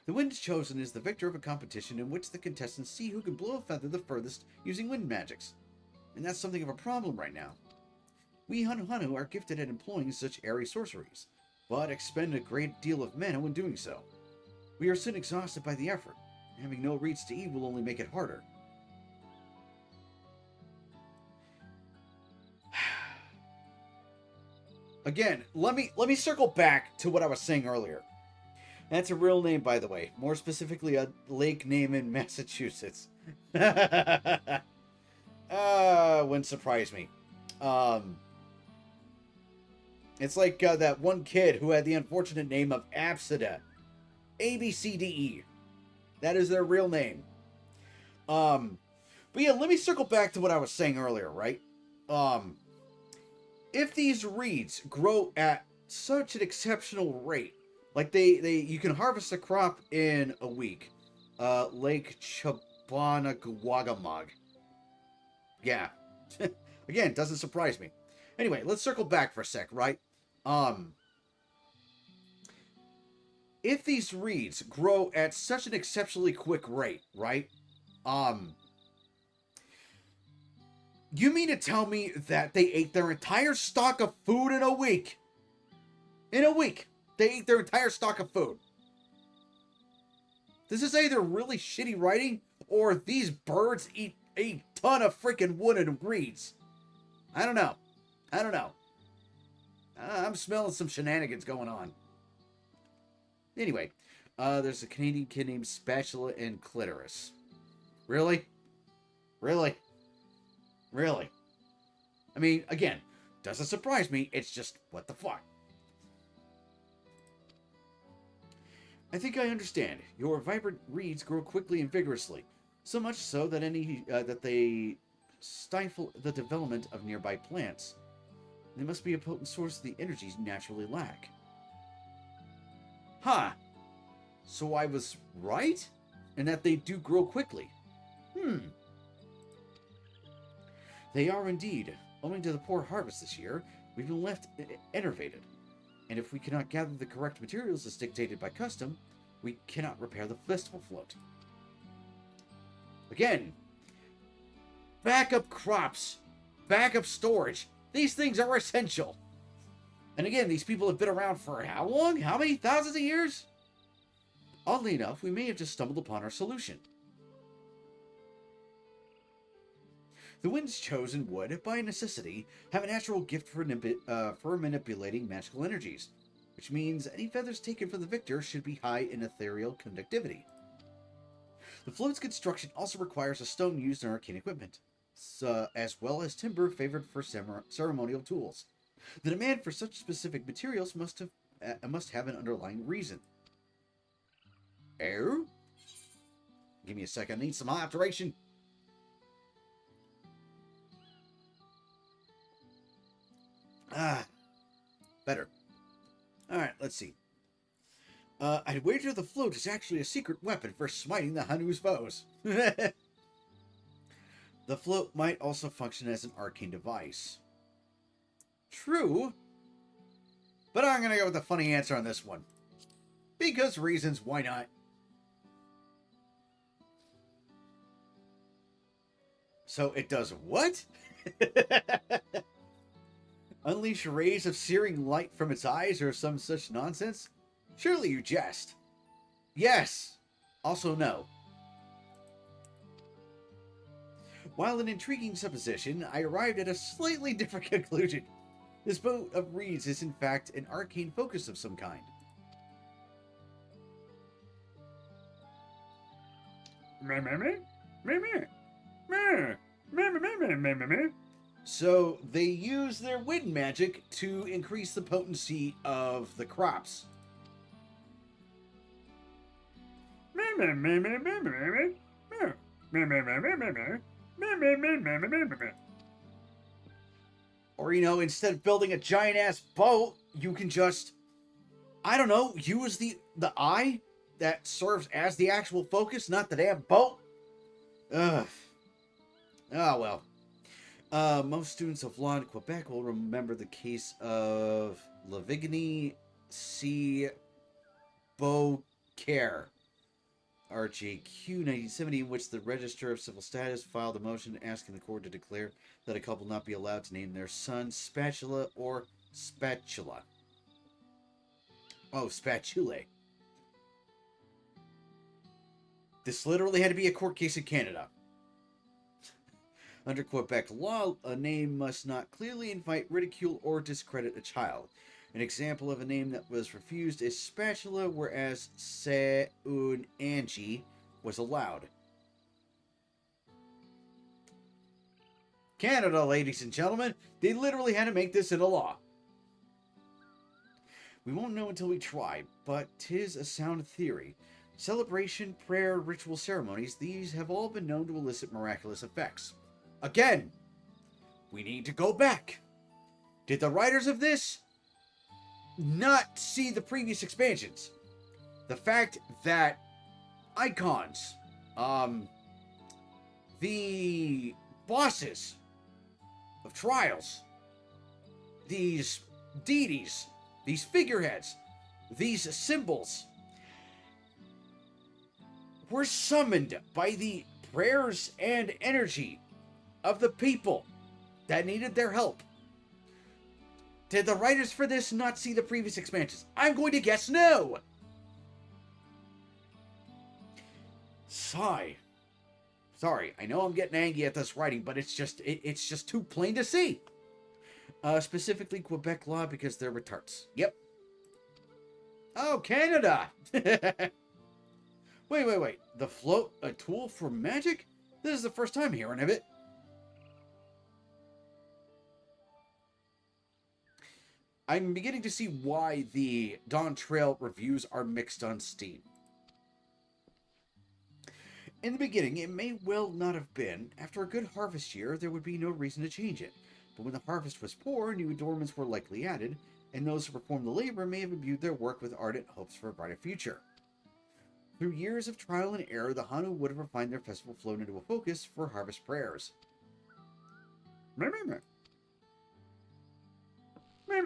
Speaker 1: The wind chosen is the victor of a competition in which the contestants see who can blow a feather the furthest using wind magics. And that's something of a problem right now. We Hanu are gifted at employing such airy sorceries, but expend a great deal of mana when doing so. We are soon exhausted by the effort. Having no reeds to eat will only make it harder. Again, let me circle back to what I was saying earlier. That's a real name, by the way. More specifically, a lake name in Massachusetts. Wouldn't surprise me. It's like that one kid who had the unfortunate name of Absida. ABCDE. That is their real name. But yeah, let me circle back to what I was saying earlier, right? If these reeds grow at such an exceptional rate, like you can harvest a crop in a week. Lake Chabanagwagamog. Yeah. Again, doesn't surprise me. Anyway, let's circle back for a sec, right? If these reeds grow at such an exceptionally quick rate, right? You mean to tell me that they ate their entire stock of food in a week? In a week, they ate their entire stock of food. This is either really shitty writing, or these birds eat a ton of freaking wood and reeds. I don't know. I'm smelling some shenanigans going on. Anyway, there's a Canadian kid named Spatula and Clitoris. Really? I mean, again, doesn't surprise me. It's just, what the fuck? I think I understand. Your vibrant reeds grow quickly and vigorously, so much so that that they stifle the development of nearby plants. They must be a potent source of the energies you naturally lack. Huh. So I was right? And that they do grow quickly. They are indeed. Owing to the poor harvest this year, we've been left enervated. And if we cannot gather the correct materials as dictated by custom, we cannot repair the festival float. Again, backup crops, backup storage. These things are essential. And again, these people have been around for how long? How many thousands of years? Oddly enough, we may have just stumbled upon our solution. The winds chosen would, by necessity, have a natural gift for manipulating magical energies, which means any feathers taken from the victor should be high in ethereal conductivity. The float's construction also requires a stone used in arcane equipment, as well as timber favored for ceremonial tools. The demand for such specific materials must have an underlying reason. Oh? Give me a second, I need some hydration. Better. Alright, let's see. I'd wager the float is actually a secret weapon for smiting the Hanu's foes. The float might also function as an arcane device. True, But I'm going to go with the funny answer on this one. Because reasons, why not? So it does what? Unleash rays of searing light from its eyes or some such nonsense? Surely you jest. Yes. Also no. While an intriguing supposition, I arrived at a slightly different conclusion. This boat of reeds is in fact an arcane focus of some kind. So they use their wind magic to increase the potency of the crops. Or, you know, instead of building a giant-ass boat, you can just, I don't know, use the eye that serves as the actual focus, not the damn boat. Ugh. Oh, well. Most students of law in Quebec will remember the case of Lavigny C. Beaucaire, RJQ 1970, in which the Register of Civil Status filed a motion asking the court to declare that a couple not be allowed to name their son Spatula or Spatula. Oh, Spatule. This literally had to be a court case in Canada. Under Quebec law, a name must not clearly invite ridicule or discredit a child. An example of a name that was refused is Spatula, whereas Seunangi was allowed. Canada, ladies and gentlemen, they literally had to make this into law. We won't know until we try, but 'tis a sound theory. Celebration, prayer, ritual ceremonies, these have all been known to elicit miraculous effects. Again, we need to go back. Did the writers of this not see the previous expansions? The fact that icons, the bosses of trials, these deities, these figureheads, these symbols were summoned by the prayers and energy of the people that needed their help. Did the writers for this not see the previous expansions? I'm going to guess no! Sigh. Sorry, I know I'm getting angry at this writing, but it's just too plain to see. Specifically Quebec law because they're retards. Yep. Oh, Canada! Wait. The float, a tool for magic? This is the first time hearing of it. I'm beginning to see why the Dawntrail reviews are mixed on Steam. In the beginning, it may well not have been. After a good harvest year, there would be no reason to change it. But when the harvest was poor, new adornments were likely added, and those who performed the labor may have imbued their work with ardent hopes for a brighter future. Through years of trial and error, the Hanu would have refined their festival flown into a focus for harvest prayers. I'm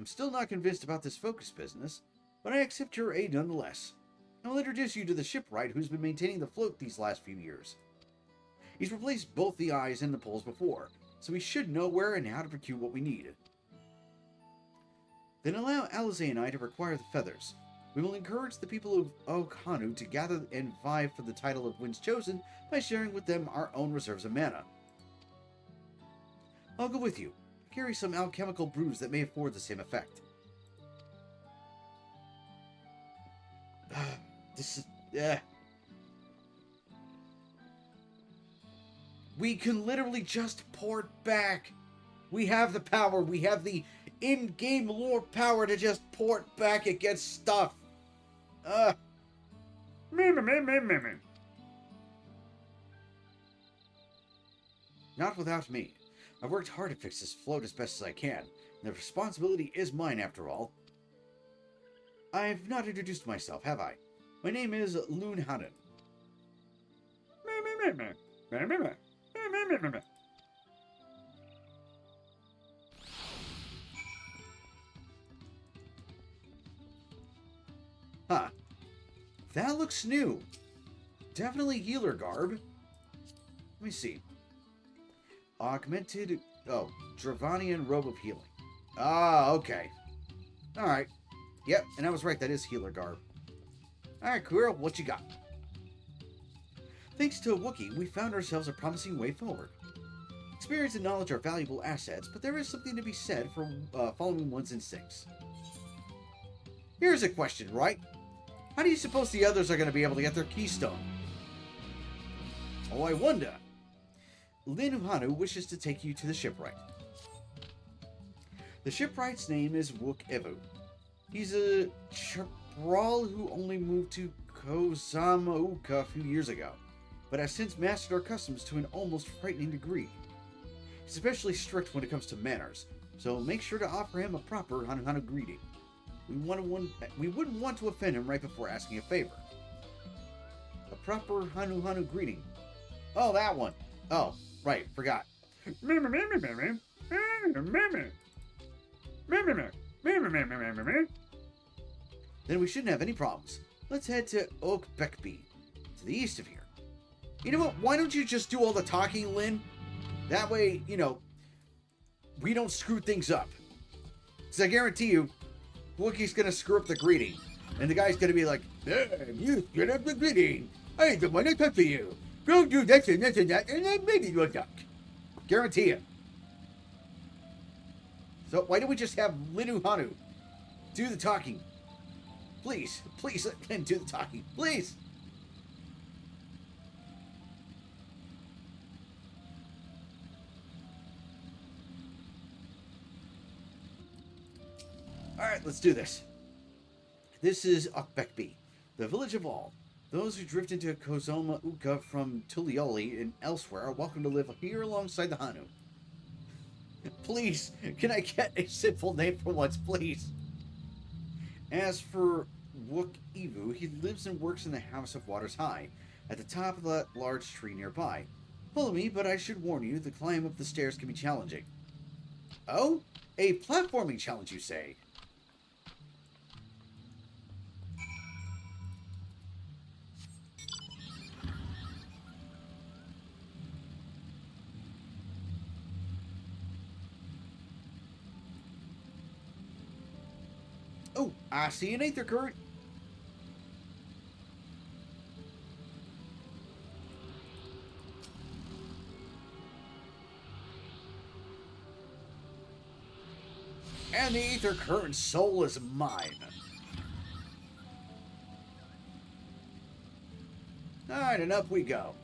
Speaker 1: still not convinced about this focus business, but I accept your aid nonetheless. I'll introduce you to the shipwright who's been maintaining the float these last few years. He's replaced both the eyes and the poles before, so we should know where and how to procure what we need. Then allow Alize and I to require the feathers. We will encourage the people of Okhanu to gather and vie for the title of Winds Chosen by sharing with them our own reserves of mana. I'll go with you. Carry some alchemical brews that may afford the same effect. This is... We can literally just port back. We have the power. We have the in-game lore power to just port back against stuff. Not without me. I've worked hard to fix this float as best as I can, and the responsibility is mine after all. I've not introduced myself, have I? My name is Loon Hannen. Huh. That looks new. Definitely healer garb. Let me see. Augmented... Oh, Dravanian Robe of Healing. Ah, okay. Alright. Yep, and I was right, that is healer garb. Alright, Kuro, what you got? Thanks to a Wookiee, we found ourselves a promising way forward. Experience and knowledge are valuable assets, but there is something to be said for following one's instincts. Here's a question, right? How do you suppose the others are going to be able to get their keystone? Oh, I wonder. Lin Uhanu wishes to take you to the shipwright. The shipwright's name is Wook Evu. He's a Chapral who only moved to Kozamauka a few years ago, but has since mastered our customs to an almost frightening degree. He's especially strict when it comes to manners, so make sure to offer him a proper Hanuhanu greeting. We wouldn't want to offend him right before asking a favor. A proper Hanuhanu greeting. Oh, that one. Oh, right, forgot. Then we shouldn't have any problems. Let's head to Oak Beckby, to the east of here. You know what? Why don't you just do all the talking, Lin? That way, you know, we don't screw things up. Because I guarantee you, Wookiee's going to screw up the greeting. And the guy's going to be like, you screwed up the greeting. I don't want to talk to you. Go do this and this and that, and then maybe you'll talk. Guarantee it. So why don't we just have Lin Uhanu do the talking? Please, please let Lin do the talking. Please. Alright, let's do this. This is Okbekbi, the village of all. Those who drift into Kozoma Uka from Tulioli and elsewhere are welcome to live here alongside the Hanu. Please, can I get a simple name for once, please? As for Wook Evu, he lives and works in the House of Waters High, at the top of that large tree nearby. Follow me, but I should warn you, the climb up the stairs can be challenging. Oh? A platforming challenge, you say? Oh, I see an aether current. And the aether current soul is mine. Alright, and up we go.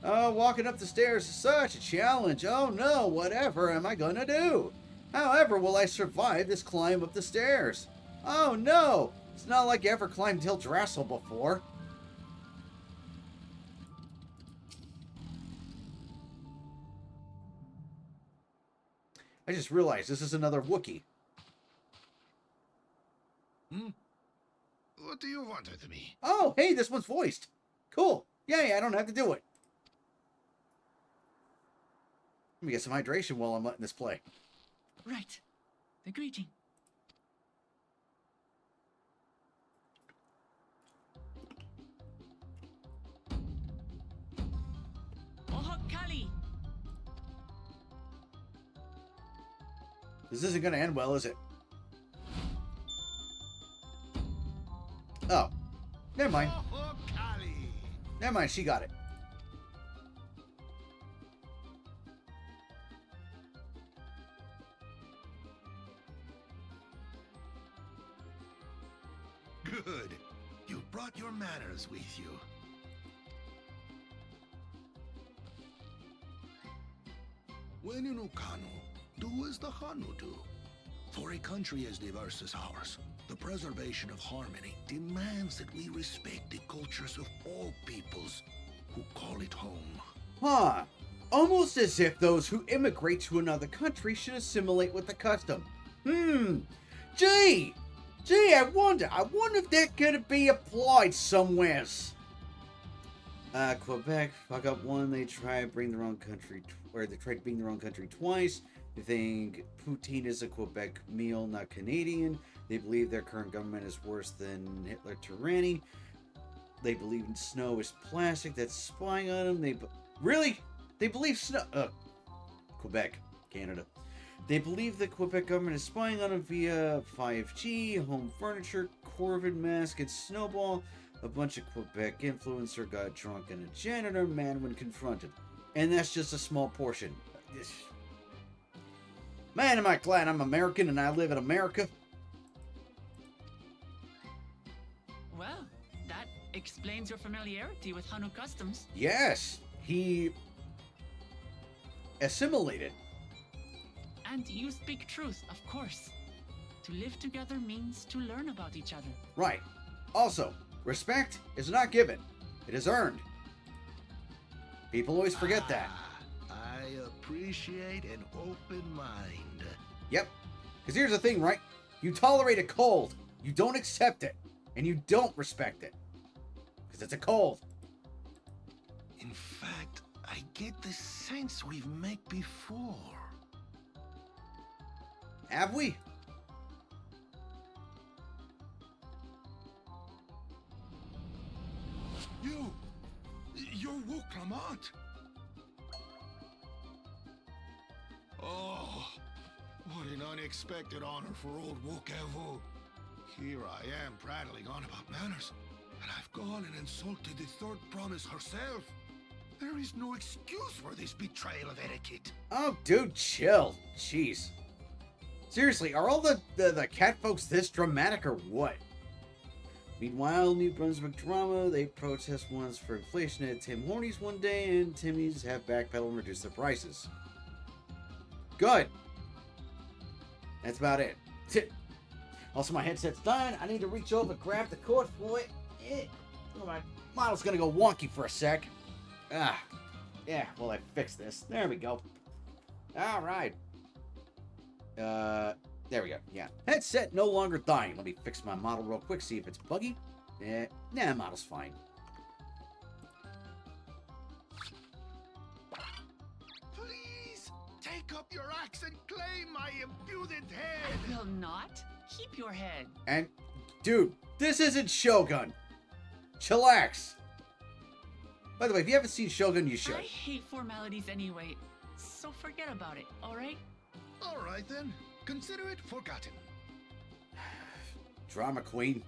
Speaker 1: Oh, walking up the stairs is such a challenge. Oh no, whatever am I gonna do? However will I survive this climb up the stairs? Oh no! It's not like I ever climbed Teldrassil before. I just realized this is another Wookiee.
Speaker 5: What do you want with me?
Speaker 1: Oh, hey, this one's voiced. Cool. Yay, I don't have to do it. Let me get some hydration while I'm letting this play.
Speaker 4: Right. The greeting. Oh, Kali!
Speaker 1: This isn't going to end well, is it? Oh. Never mind.
Speaker 7: Oh, Kali!
Speaker 1: Never mind, she got it.
Speaker 7: Good. You brought your manners with you. When in Ukano, do as the Hanu do. For a country as diverse as ours, the preservation of harmony demands that we respect the cultures of all peoples who call it home.
Speaker 1: Huh. Almost as if those who immigrate to another country should assimilate with the custom. Gee, I wonder if that could be applied somewheres. Quebec, fuck up one. They try to bring their own country, or they tried being their own country twice. They think poutine is a Quebec meal, not Canadian. They believe their current government is worse than Hitler tyranny. They believe snow is plastic that's spying on them. Really? They believe snow. Quebec, Canada. They believe the Quebec government is spying on them via 5G, home furniture, Corvid mask, and Snowball. A bunch of Quebec influencer got drunk and a janitor man when confronted. And that's just a small portion. Man, am I glad I'm American and I live in America.
Speaker 4: Well, that explains your familiarity with Hanu customs.
Speaker 1: Yes, he assimilated.
Speaker 4: And you speak truth, of course. To live together means to learn about each other.
Speaker 1: Right. Also, respect is not given. It is earned. People always forget that.
Speaker 7: I appreciate an open mind.
Speaker 1: Yep. Because here's the thing, right? You tolerate a cold. You don't accept it. And you don't respect it. Because it's a cold.
Speaker 7: In fact, I get the sense we've met before.
Speaker 1: Have we?
Speaker 7: You're Wu Clement. Oh, what an unexpected honor for old Wokevu. Here I am prattling on about manners, and I've gone and insulted the third promise herself. There is no excuse for this betrayal of etiquette.
Speaker 1: Oh, dude, chill. Jeez. Seriously, are all the cat folks this dramatic or what? Meanwhile, New Brunswick drama, they protest once for inflation at Tim Hortons one day, and Timmy's have backpedal and reduce the prices. Good. That's about it. Also, my headset's done. I need to reach over, grab the cord for it. My model's gonna go wonky for a sec. Yeah, well, I fixed this. There we go. All right. There we go. Yeah. Headset no longer dying. Let me fix my model real quick, see if it's buggy. Nah, model's fine.
Speaker 7: Please, take up your axe and claim my impudent head.
Speaker 4: I will not. Keep your head.
Speaker 1: And, dude, this isn't Shogun. Chillax. By the way, if you haven't seen Shogun, you should.
Speaker 4: I hate formalities anyway, so forget about it, alright?
Speaker 7: Alright then. Consider it forgotten.
Speaker 1: Drama queen.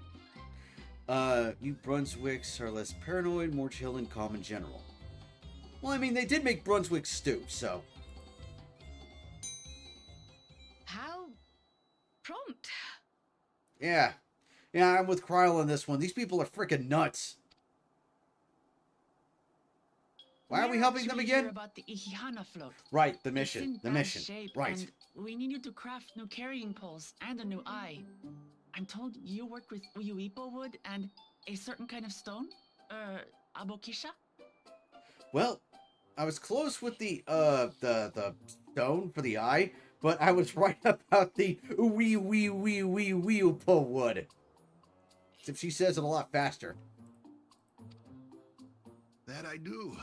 Speaker 1: New Brunswicks are less paranoid, more chill, and calm in general. Well, I mean, they did make Brunswick stew, so.
Speaker 3: How prompt.
Speaker 1: Yeah. Yeah, I'm with Kryl on this one. These people are freaking nuts. Why are we helping them again?
Speaker 4: Hear about the Ihihana float.
Speaker 1: Right, the
Speaker 4: It's
Speaker 1: mission.
Speaker 4: in
Speaker 1: The
Speaker 4: bad
Speaker 1: mission.
Speaker 4: shape,
Speaker 1: Right.
Speaker 4: and we need you to craft new carrying poles and a new eye. I'm told you work with Uyuipo wood and a certain kind of stone? Abokisha?
Speaker 1: Well, I was close with the stone for the eye, but I was right about the wee pull wood. Except she says it a lot faster.
Speaker 7: That I do.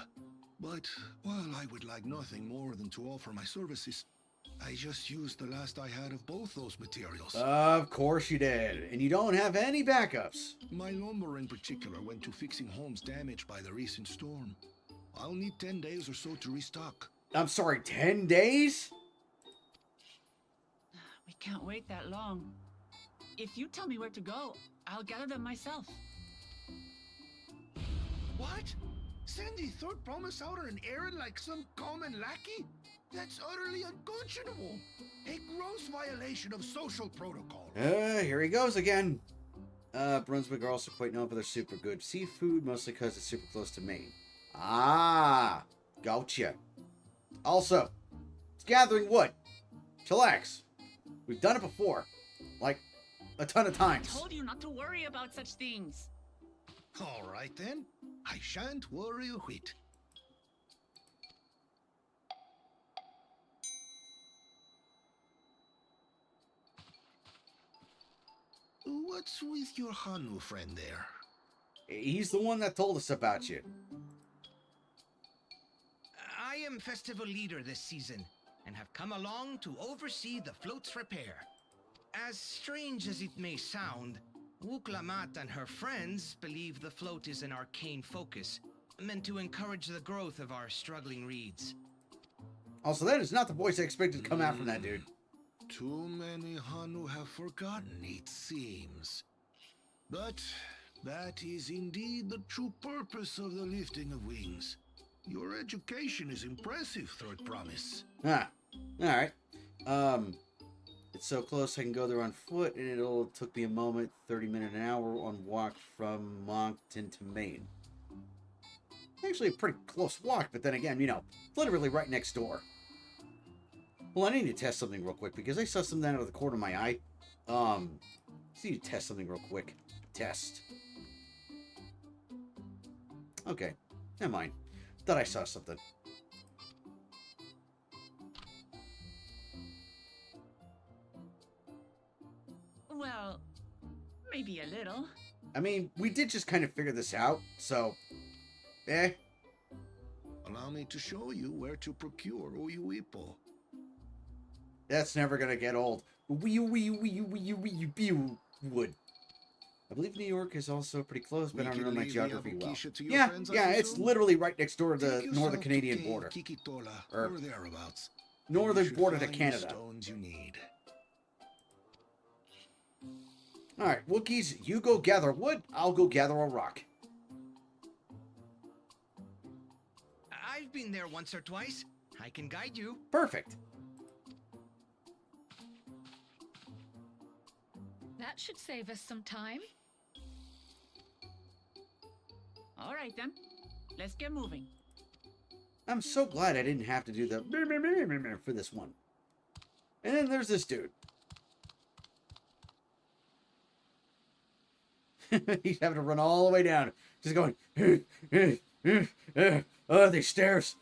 Speaker 7: But while I would like nothing more than to offer my services, I just used the last I had of both those materials.
Speaker 1: Of course you did. And you don't have any backups.
Speaker 7: My lumber in particular went to fixing homes damaged by the recent storm. I'll need 10 days or so to restock.
Speaker 1: I'm sorry, 10 days?
Speaker 4: We can't wait that long. If you tell me where to go, I'll gather them myself.
Speaker 7: What? Send the third promise out on an errand like some common lackey? That's utterly unconscionable. A gross violation of social protocol.
Speaker 1: Here he goes again. Brunswick are also quite known for their super good seafood, mostly because it's super close to Maine. Ah, gotcha. Also, it's gathering wood. Chillax. We've done it before. Like, a ton of times.
Speaker 4: I told you not to worry about such things.
Speaker 7: All right then. I shan't worry a whit. What's with your Hanu friend there?
Speaker 1: He's the one that told us about you.
Speaker 11: am festival leader this season, and have come along to oversee the float's repair. As strange as it may sound, Wuklamat and her friends believe the float is an arcane focus, meant to encourage the growth of our struggling reeds.
Speaker 1: Also, that is not the voice I expected to come out from that dude.
Speaker 7: Too many Hanu have forgotten, it seems. But that is indeed the true purpose of the lifting of wings. Your education is impressive, Third Promise.
Speaker 1: Ah, alright. It's so close I can go there on foot, and it'll took me a moment, 30 minutes an hour on walk from Moncton to Maine. Actually a pretty close walk, but then again, you know, literally right next door. Well, I need to test something real quick, because I saw something out of the corner of my eye. Just need to test something real quick. Test. Okay, never mind. Thought I saw something.
Speaker 4: Well, maybe a little.
Speaker 1: I mean, we did just kind of figure this out, so...
Speaker 7: Allow me to show you where to procure Uyuipo.
Speaker 1: That's never gonna get old. Wood. I believe New York is also pretty close, but I don't know my geography well. Yeah, it's literally right next door to the northern Canadian border. Or
Speaker 7: thereabouts.
Speaker 1: northern border to Canada.
Speaker 7: Stones you need.
Speaker 1: Alright, Wookiees, you go gather wood, I'll go gather a rock.
Speaker 11: I've been there once or twice. I can guide you.
Speaker 1: Perfect.
Speaker 10: That should save us some time.
Speaker 4: All right, then. Let's get moving.
Speaker 1: I'm so glad I didn't have to do the for this one. And then there's this dude. He's having to run all the way down. Just going, oh, these stairs.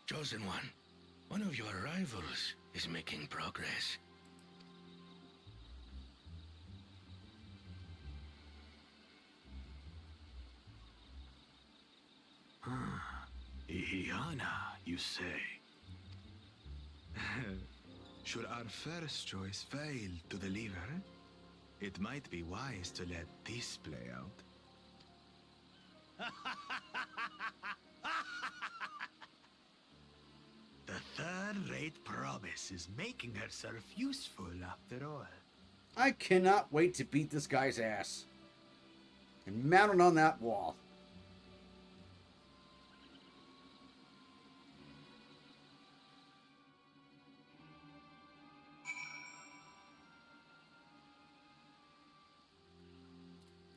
Speaker 7: Chosen one of your rivals is making progress.
Speaker 9: Ihiana, you say? Should our first choice fail to deliver, it might be wise to let this play out. The third-rate promise is making herself useful after all.
Speaker 1: I cannot wait to beat this guy's ass. And mount it on that wall.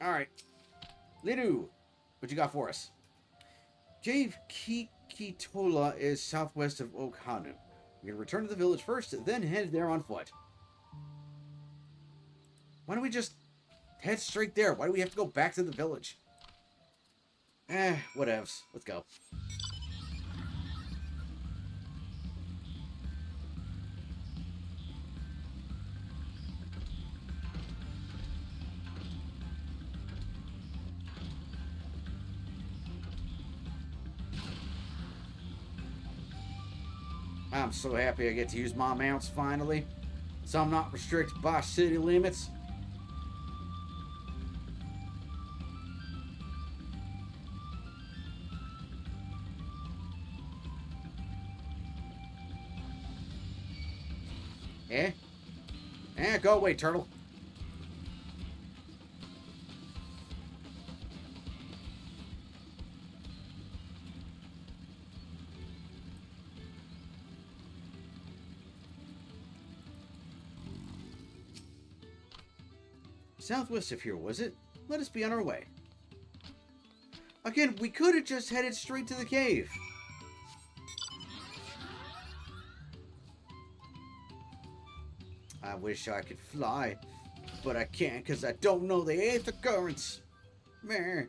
Speaker 1: Alright. Lidu, what you got for us? Jave Kikitola is southwest of Okhanu. We're going to return to the village first, then head there on foot. Why don't we just head straight there? Why do we have to go back to the village? Whatevs. Let's go. I'm so happy I get to use my mounts finally, so I'm not restricted by city limits. Go away, turtle. Southwest of here, was it? Let us be on our way. Again, we could have just headed straight to the cave. I wish I could fly, but I can't because I don't know the 8th occurrence. Meh.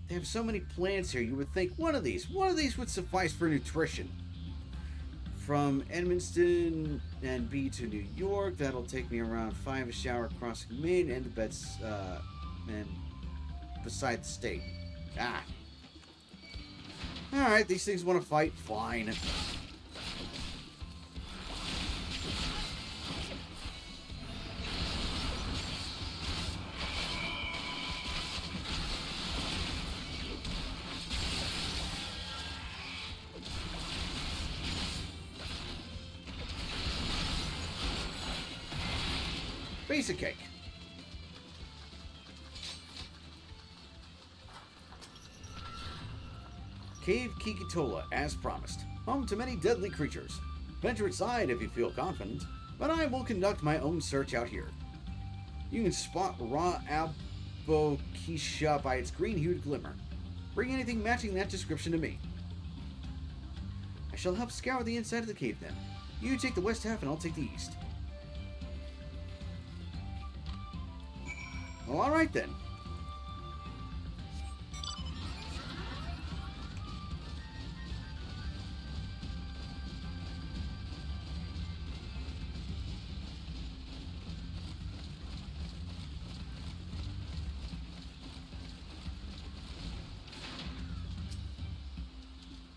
Speaker 1: They have so many plants here, you would think one of these would suffice for nutrition. From Edmundston and B to New York, that'll take me around 5 hours crossing Maine and the beds, and beside the state. Ah. Alright, these things want to fight, fine. Basic cake. Cave Kikitola, as promised. Home to many deadly creatures. Venture inside if you feel confident, but I will conduct my own search out here. You can spot raw albokisha by its green-hued glimmer. Bring anything matching that description to me. I shall help scour the inside of the cave then. You take the west half and I'll take the east. Well, alright then.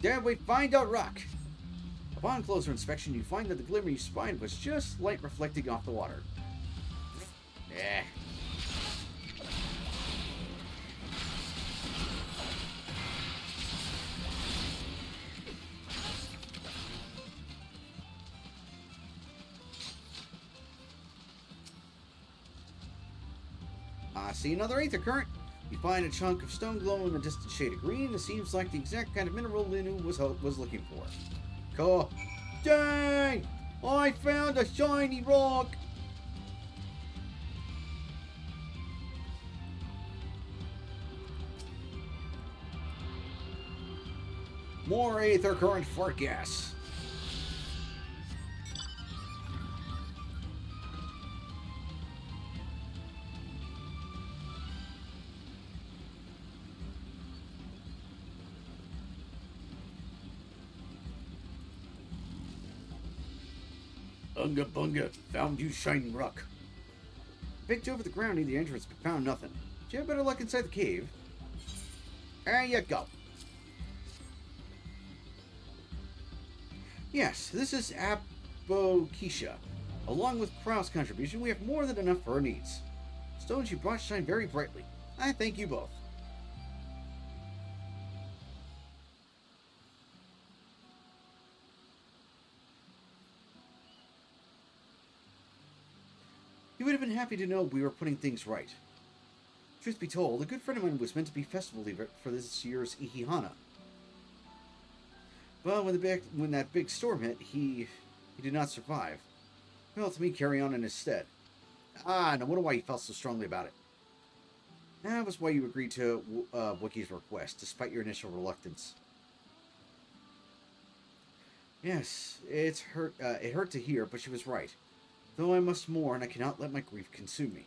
Speaker 1: There we find out rock. Upon closer inspection, you find that the glimmer you spied was just light reflecting off the water. Eh. I see another aether current. You find a chunk of stone glowing a distant shade of green. It seems like the exact kind of mineral Linu was looking for. Cool. Dang! I found a shiny rock! More aether current for gas. Unga bunga, found you shining rock. Picked over the ground near the entrance, but found nothing. Did you have better luck inside the cave? There you go. Yes, this is Abokisha. Along with Krau's contribution, we have more than enough for our needs. Stones you brought shine very brightly. I thank you both. You would have been happy to know we were putting things right. Truth be told, a good friend of mine was meant to be festival leader for this year's Ihihana. But when that big storm hit, he did not survive. He helped me carry on in his stead. Ah, no wonder why he felt so strongly about it. That was why you agreed to Wiki's request, despite your initial reluctance. Yes, it hurt to hear, but she was right. Though I must mourn, I cannot let my grief consume me.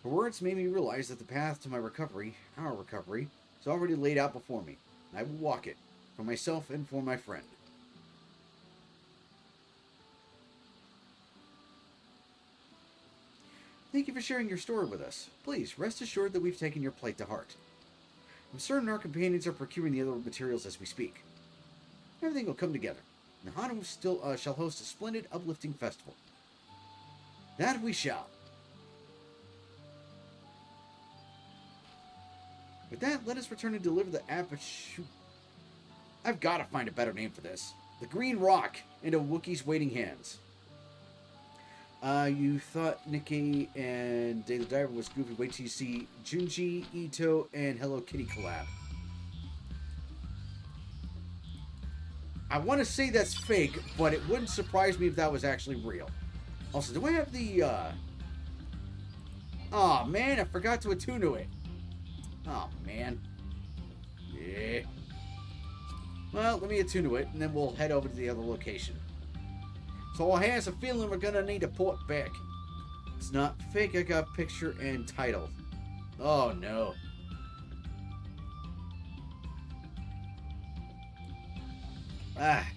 Speaker 1: Her words made me realize that the path to my recovery, our recovery, is already laid out before me, and I will walk it, for myself and for my friend. Thank you for sharing your story with us. Please, rest assured that we've taken your plight to heart. I'm certain our companions are procuring the other materials as we speak. Everything will come together, and the Hanu still shall host a splendid, uplifting festival. That we shall. With that, let us return and deliver the Apachu. I've got to find a better name for this. The Green Rock into Wookiee's waiting hands. You thought Nikki and Day the Diver was goofy. Wait till you see Junji, Ito, and Hello Kitty collab. I want to say that's fake, but it wouldn't surprise me if that was actually real. Also, do I have the, oh, man, I forgot to attune to it. Oh, man. Yeah. Well, let me attune to it, and then we'll head over to the other location. So I has a feeling we're gonna need to port back. It's not fake, I got picture and title. Oh, no. Ah.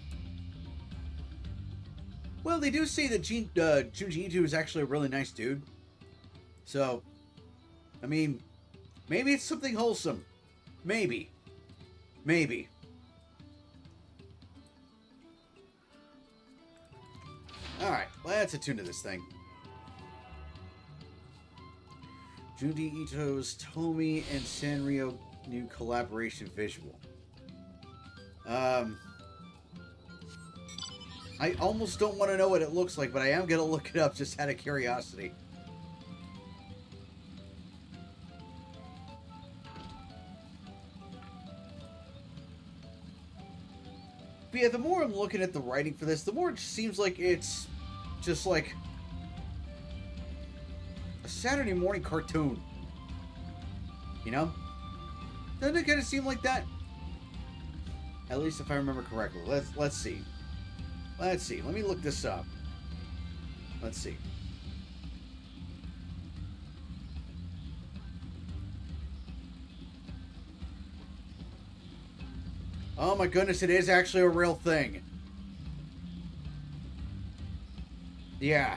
Speaker 1: Well, they do say that Junji Ito is actually a really nice dude. So, I mean, maybe it's something wholesome. Maybe. Maybe. Alright, let's attune to this thing. Junji Ito's Tomy and Sanrio new collaboration visual. I almost don't want to know what it looks like, but I am going to look it up just out of curiosity. But yeah, the more I'm looking at the writing for this, the more it seems like it's just like a Saturday morning cartoon. You know? Doesn't it kind of seem like that? At least if I remember correctly. Let's see. Let's see. Let me look this up. Let's see. Oh my goodness, it is actually a real thing. Yeah.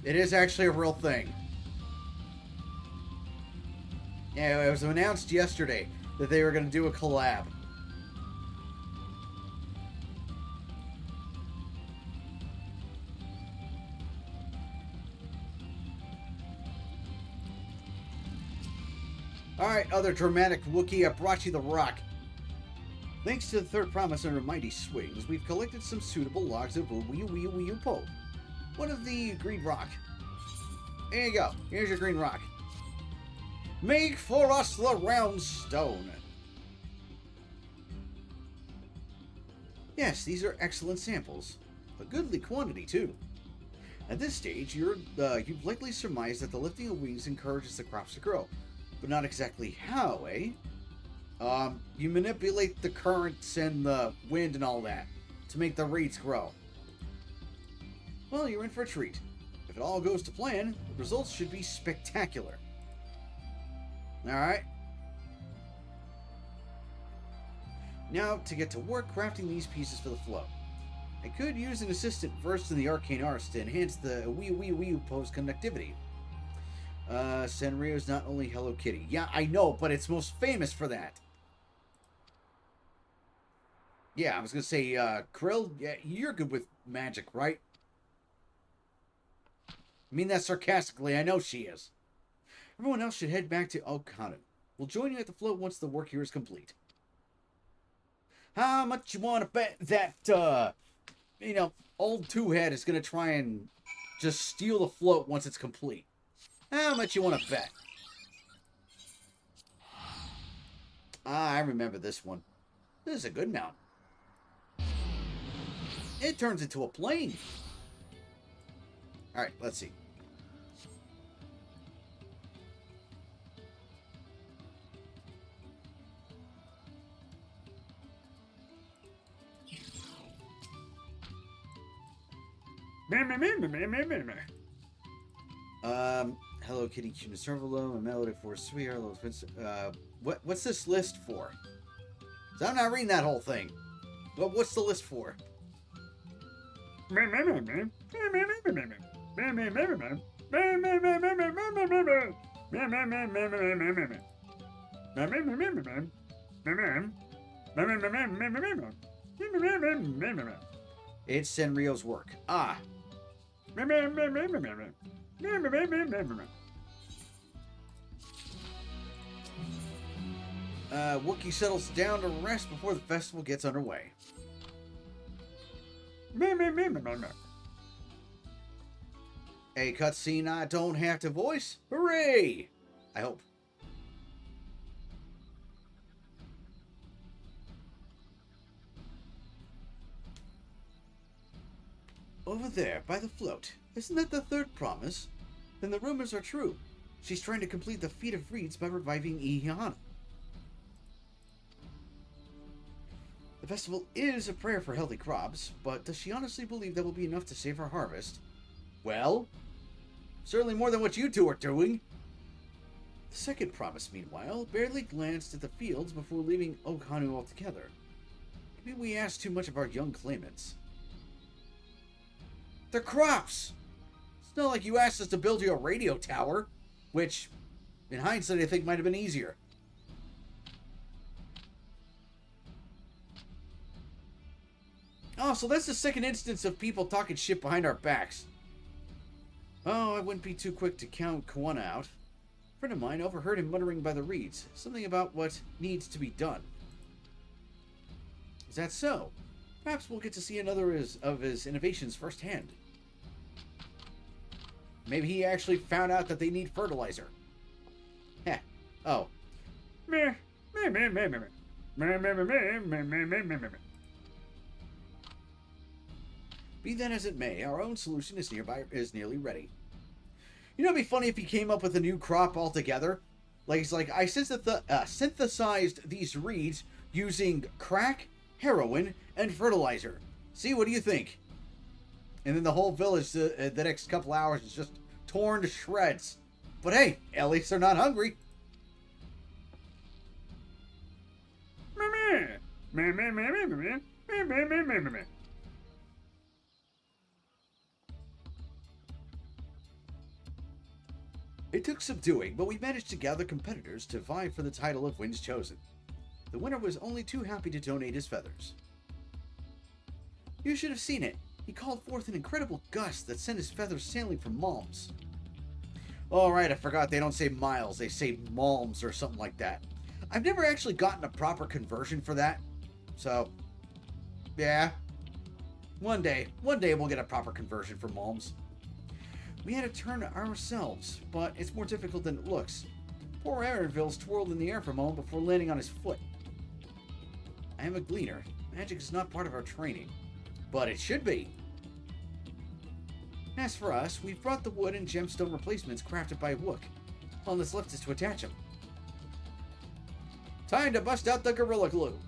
Speaker 1: It is actually a real thing. Yeah, it was announced yesterday that they were going to do a collab. Alright, other dramatic Wookiee, I brought you the rock. Thanks to the third promise under Mighty Swings, we've collected some suitable logs of Wii-U-Po. One of the green rock. There you go. Here's your green rock. Make for us the round stone. Yes, these are excellent samples. A goodly quantity, too. At this stage, you've likely surmised that the lifting of wings encourages the crops to grow. But not exactly how, eh? You manipulate the currents and the wind and all that to make the reeds grow. Well, you're in for a treat. If it all goes to plan, the results should be spectacular. Alright. Now, to get to work crafting these pieces for the float. I could use an assistant versed in the arcane arts to enhance the Wii-U-Po's connectivity. Sanrio's not only Hello Kitty. Yeah, I know, but it's most famous for that. Yeah, I was gonna say, Krill, yeah, you're good with magic, right? I mean that sarcastically, I know she is. Everyone else should head back to Okanu. We'll join you at the float once the work here is complete. How much you want to bet that, old two-head is gonna try and just steal the float once it's complete? How much you want to bet? Ah, I remember this one. This is a good mount. It turns into a plane. Alright, let's see. Hello Kitty, Cuban Servalo, a melody for Sweetheart, what's this list for? 'Cause I'm not reading that whole thing. What's the list for? It's Sanrio's work. Ah. Wookiee settles down to rest before the festival gets underway. A cutscene I don't have to voice? Hooray! I hope. Over there, by the float. Isn't that the third promise? Then the rumors are true. She's trying to complete the feat of reeds by reviving Ihana. The festival is a prayer for healthy crops, but does she honestly believe that will be enough to save her harvest? Well, certainly more than what you two are doing. The second promise, meanwhile, barely glanced at the fields before leaving Okanu altogether. Maybe we ask too much of our young claimants. They're crops! It's not like you asked us to build you a radio tower, which, in hindsight, I think might have been easier. Oh, so that's the second instance of people talking shit behind our backs. Oh, I wouldn't be too quick to count Kawana out. A friend of mine overheard him muttering by the reeds, something about what needs to be done. Is that so? Perhaps we'll get to see another of his innovations firsthand. Maybe he actually found out that they need fertilizer. Heh. Oh. Meh. Meh, meh, meh, meh, meh. Meh, meh, meh, meh, meh, meh, meh, meh, meh. Be that as it may, our own solution is nearly ready. You know, it'd be funny if he came up with a new crop altogether. Like, he's like, I synthesized these reeds using crack, heroin, and fertilizer. See, what do you think? And then the whole village, the next couple hours, is just torn to shreds. But hey, at least they're not hungry. It took some doing, but we managed to gather competitors to vie for the title of Winds Chosen. The winner was only too happy to donate his feathers. You should have seen it. He called forth an incredible gust that sent his feathers sailing from Malms. Alright, I forgot they don't say miles, they say Malms or something like that. I've never actually gotten a proper conversion for that. So, yeah. One day we'll get a proper conversion for Malms. We had to turn ourselves, but it's more difficult than it looks. Poor Aaronville's twirled in the air for a moment before landing on his foot. I am a gleaner. Magic is not part of our training. But it should be. As for us, we've brought the wood and gemstone replacements crafted by Wook. All that's left is to attach them. Time to bust out the Gorilla Glue.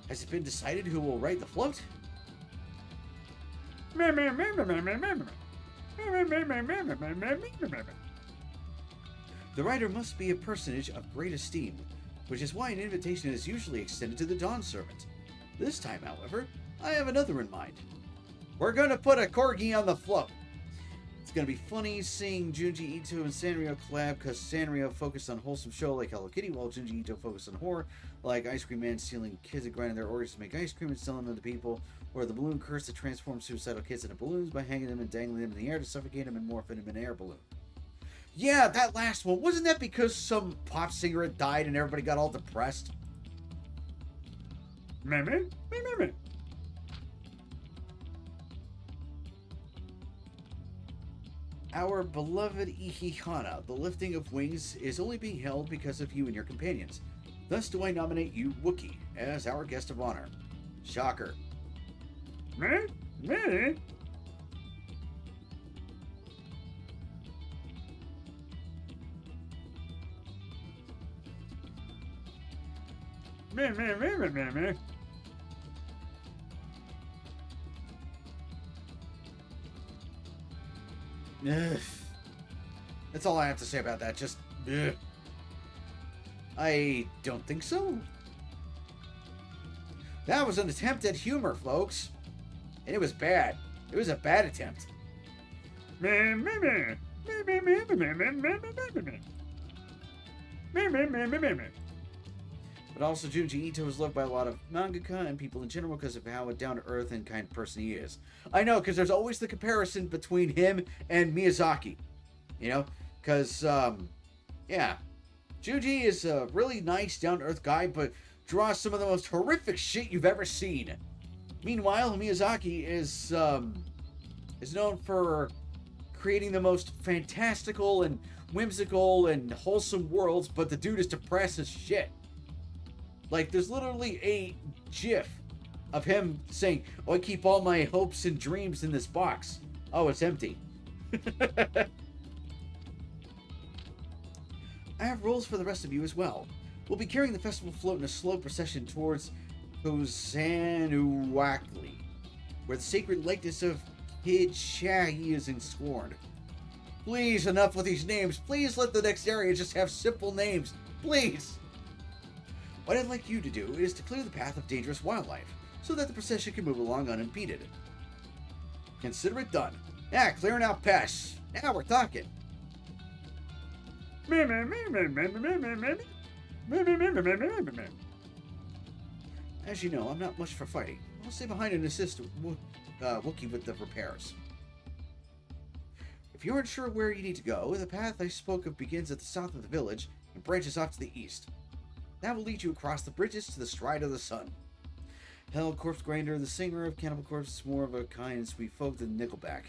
Speaker 1: Has it been decided who will ride the float? The rider must be a personage of great esteem, which is why an invitation is usually extended to the Dawn Servant. This time, however, I have another in mind. We're going to put a corgi on the float. It's going to be funny seeing Junji Ito and Sanrio collab, because Sanrio focused on wholesome show like Hello Kitty, while Junji Ito focused on horror like Ice Cream Man stealing kids and grinding their orders to make ice cream and selling them to people, or the balloon curse that transforms suicidal kids into balloons by hanging them and dangling them in the air to suffocate them and morph them in an air balloon. Yeah, that last one. Wasn't that because some pop singer had died and everybody got all depressed? Our beloved Ihihana, the lifting of wings, is only being held because of you and your companions. Thus do I nominate you, Wookiee, as our guest of honor. Shocker. Ugh. That's all I have to say about that. Just, ugh. I don't think so. That was an attempt at humor, folks. And it was bad. It was a bad attempt. But also, Junji Ito is loved by a lot of mangaka and people in general because of how a down-to-earth and kind person he is. I know, because there's always the comparison between him and Miyazaki. You know? Because, yeah. Junji is a really nice, down-to-earth guy, but draws some of the most horrific shit you've ever seen. Meanwhile, Miyazaki is known for creating the most fantastical and whimsical and wholesome worlds, but the dude is depressed as shit. Like, there's literally a gif of him saying, "Oh, I keep all my hopes and dreams in this box. Oh, it's empty." I have rules for the rest of you as well. We'll be carrying the festival float in a slow procession towards Kozanuwakli, where the sacred likeness of Kid Shaggy is enscored. Please, enough with these names. Please let the next area just have simple names. Please. What I'd like you to do is to clear the path of dangerous wildlife, so that the procession can move along unimpeded. Consider it done. Yeah, clearing out pests. Now we're talking. As you know, I'm not much for fighting. I'll stay behind and assist Wookiee with the repairs. If you aren't sure where you need to go, the path I spoke of begins at the south of the village and branches off to the east. That will lead you across the bridges to the Stride of the Sun. Hell, Corpse Grinder, the singer of Cannibal Corpse, is more of a kind and sweet folk than Nickelback.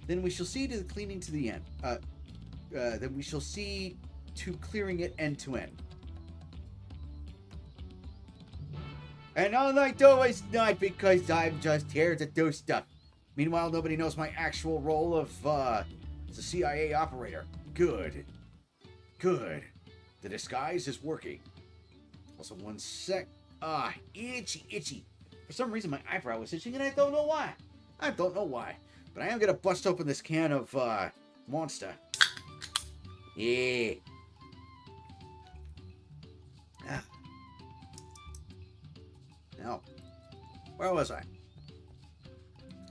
Speaker 1: Then we shall see to the cleaning to the end. Then we shall see to clearing it end to end. And all I do is not because I'm just here to do stuff. Meanwhile, nobody knows my actual role of, as a CIA operator. Good. Good. The disguise is working. Also, one sec. Itchy, itchy. For some reason, my eyebrow was itching, and I don't know why. I don't know why. But I am gonna bust open this can of, Monster. Yeah. Now, where was I?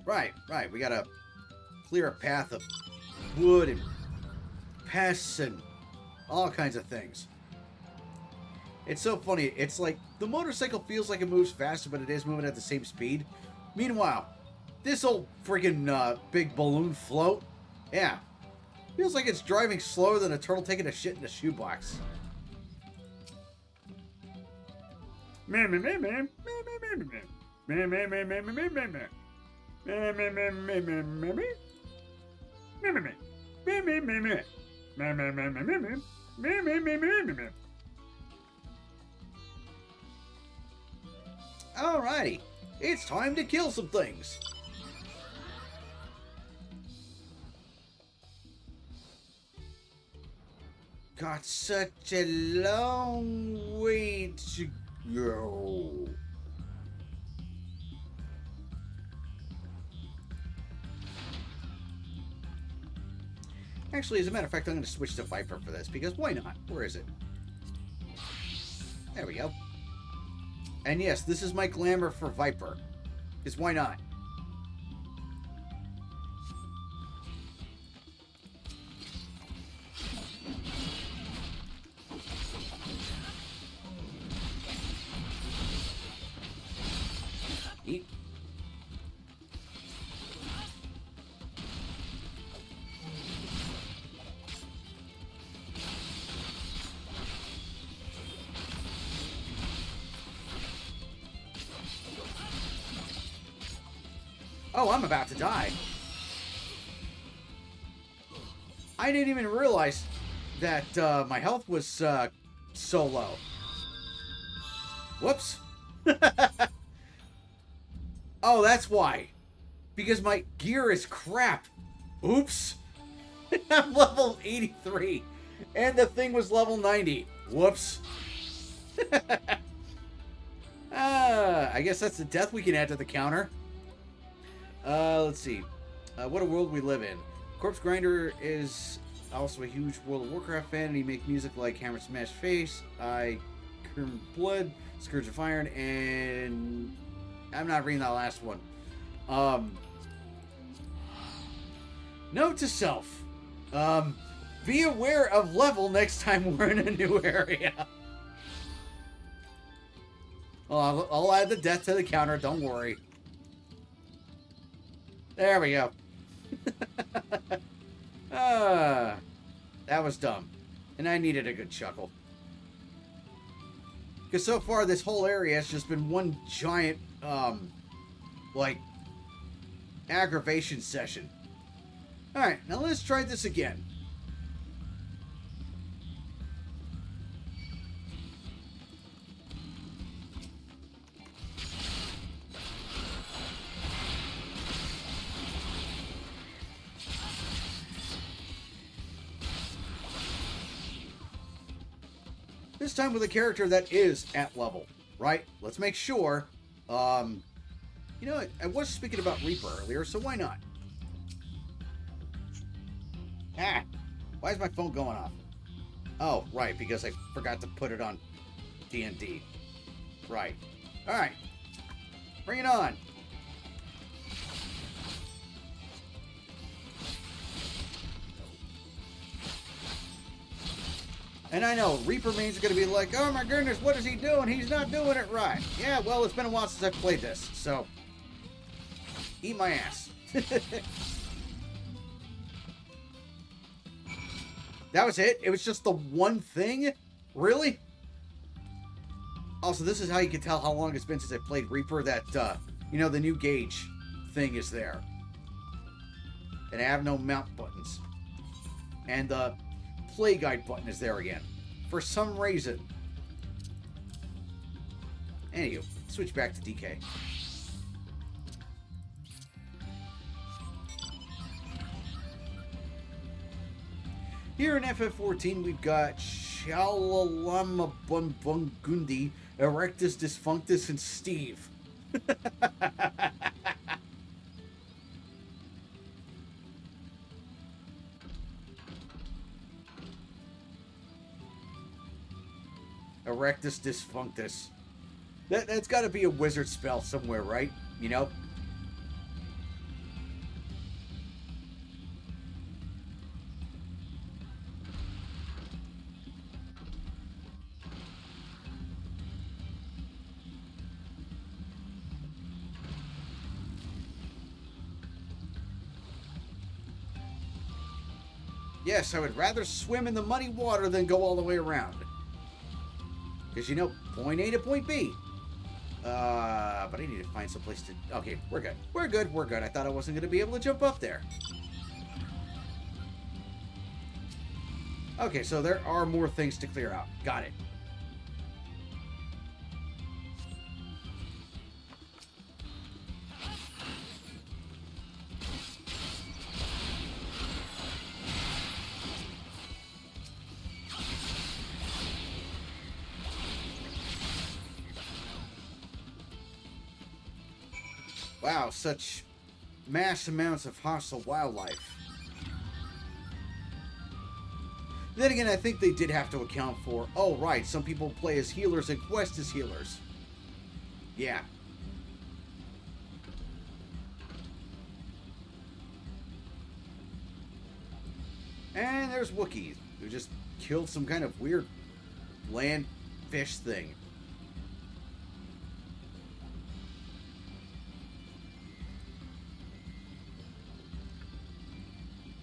Speaker 1: Right. We gotta clear a path of wood and pests and all kinds of things. It's so funny. It's like the motorcycle feels like it moves faster, but it is moving at the same speed. Meanwhile, this old freaking big balloon float, yeah, feels like it's driving slower than a turtle taking a shit in a shoebox. Alrighty, it's time to kill some things. Got such a long way to go. Actually, as a matter of fact, I'm going to switch to Viper for this, because why not? Where is it? There we go. And yes, this is my glamour for Viper. Because why not? Eat. Oh, I'm about to die. I didn't even realize that my health was so low. Whoops. Oh, that's why. Because my gear is crap. Oops. I'm level 83. And the thing was level 90. Whoops. I guess that's the death we can add to the counter. Let's see. What a world we live in. Corpse Grinder is also a huge World of Warcraft fan, and he makes music like Hammer Smash Face, I Curm Blood, Scourge of Iron, and I'm not reading that last one. Note to self. Be aware of level next time we're in a new area. I'll add the death to the counter, don't worry. There we go. That was dumb. And I needed a good chuckle. Because so far, this whole area has just been one giant, like, aggravation session. Alright, now let's try this again. This time with a character that is at level, right? Let's make sure. You know, I was speaking about Reaper earlier, so why not? Why is my phone going off? Oh, right, because I forgot to put it on D&D. Right. Alright. Bring it on. And I know, Reaper mains are going to be like, oh my goodness, what is he doing? He's not doing it right. Yeah, well, it's been a while since I've played this, so... eat my ass. That was it? It was just the one thing? Really? Also, this is how you can tell how long it's been since I played Reaper, that, you know, the new gauge thing is there. And I have no mount buttons. And the play guide button is there again. For some reason. Anywho, switch back to DK. Here in FF14, we've got Shalalamabundi, Erectus Disfunctus, and Steve. Erectus Disfunctus. That's got to be a wizard spell somewhere, right? You know? Yes, I would rather swim in the muddy water than go all the way around. Because, you know, point A to point B. But I need to find some place to... Okay, we're good. We're good, we're good. I thought I wasn't going to be able to jump up there. Okay, so there are more things to clear out. Got it. Wow, such mass amounts of hostile wildlife. Then again, I think they did have to account for, oh right, some people play as healers and quest as healers. Yeah. And there's Wookiees, who just killed some kind of weird land fish thing.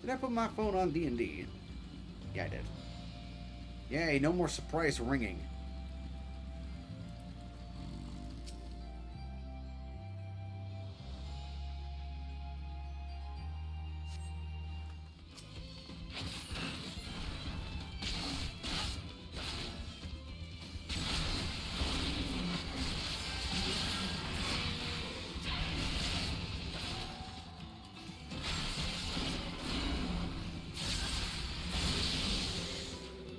Speaker 1: Did I put my phone on D&D? Yeah, I did. Yay, no more surprise ringing.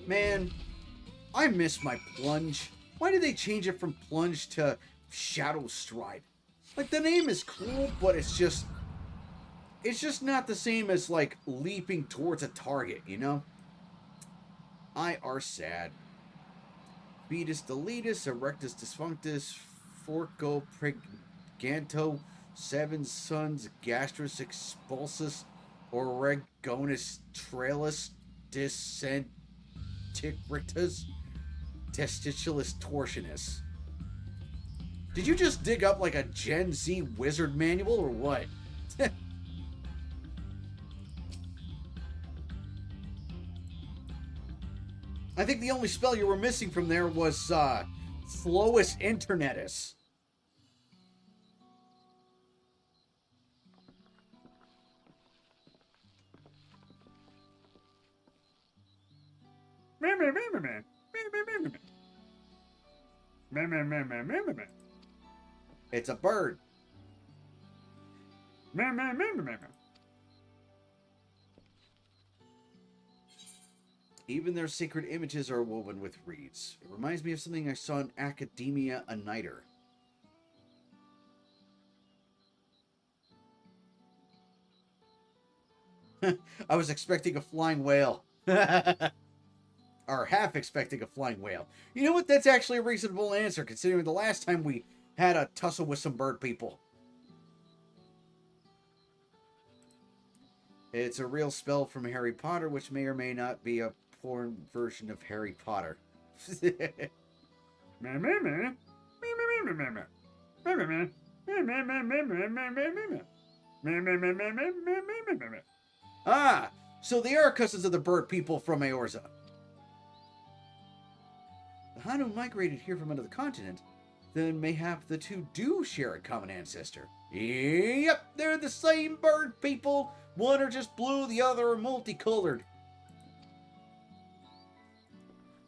Speaker 1: Man, I miss my plunge. Why did they change it from plunge to shadow stride? Like, the name is cool, but it's just not the same as, like, leaping towards a target, you know? I are sad. Beatus deletus, erectus disfunctus, forco preganto, seven sons, gastrus expulsus, oregonus trailis, descent. Ticrictus, testiculus torsionus. Did you just dig up like a Gen Z wizard manual or what? I think the only spell you were missing from there was Flowus internetus. It's a bird. Even their sacred images are woven with reeds. It reminds me of something I saw in Academia a Nighter. I was expecting a flying whale. are half expecting a flying whale. You know what? That's actually a reasonable answer, considering the last time we had a tussle with some bird people. It's a real spell from Harry Potter, which may or may not be a porn version of Harry Potter. Ah, so they are cousins of the bird people from Eorza. The Hanu migrated here from another continent, then mayhap the two do share a common ancestor. Yep, they're the same bird people. One are just blue, the other are multicolored.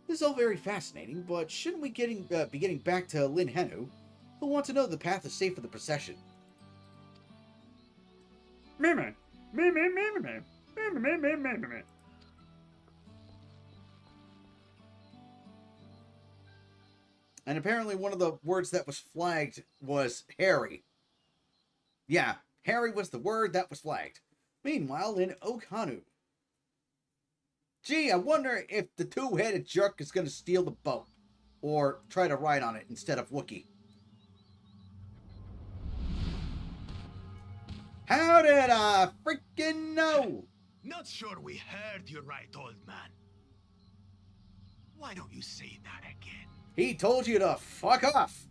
Speaker 1: This is all very fascinating, but shouldn't we be getting back to Lin Henu, who'll want to know the path is safe for the procession? And apparently one of the words that was flagged was Harry. Yeah, Harry was the word that was flagged. Meanwhile, in Okhanu. Gee, I wonder if the two-headed jerk is going to steal the boat. Or try to ride on it instead of Wookiee. How did I freaking know?
Speaker 9: Not sure we heard you right, old man. Why don't you say that again?
Speaker 1: He told you to fuck off.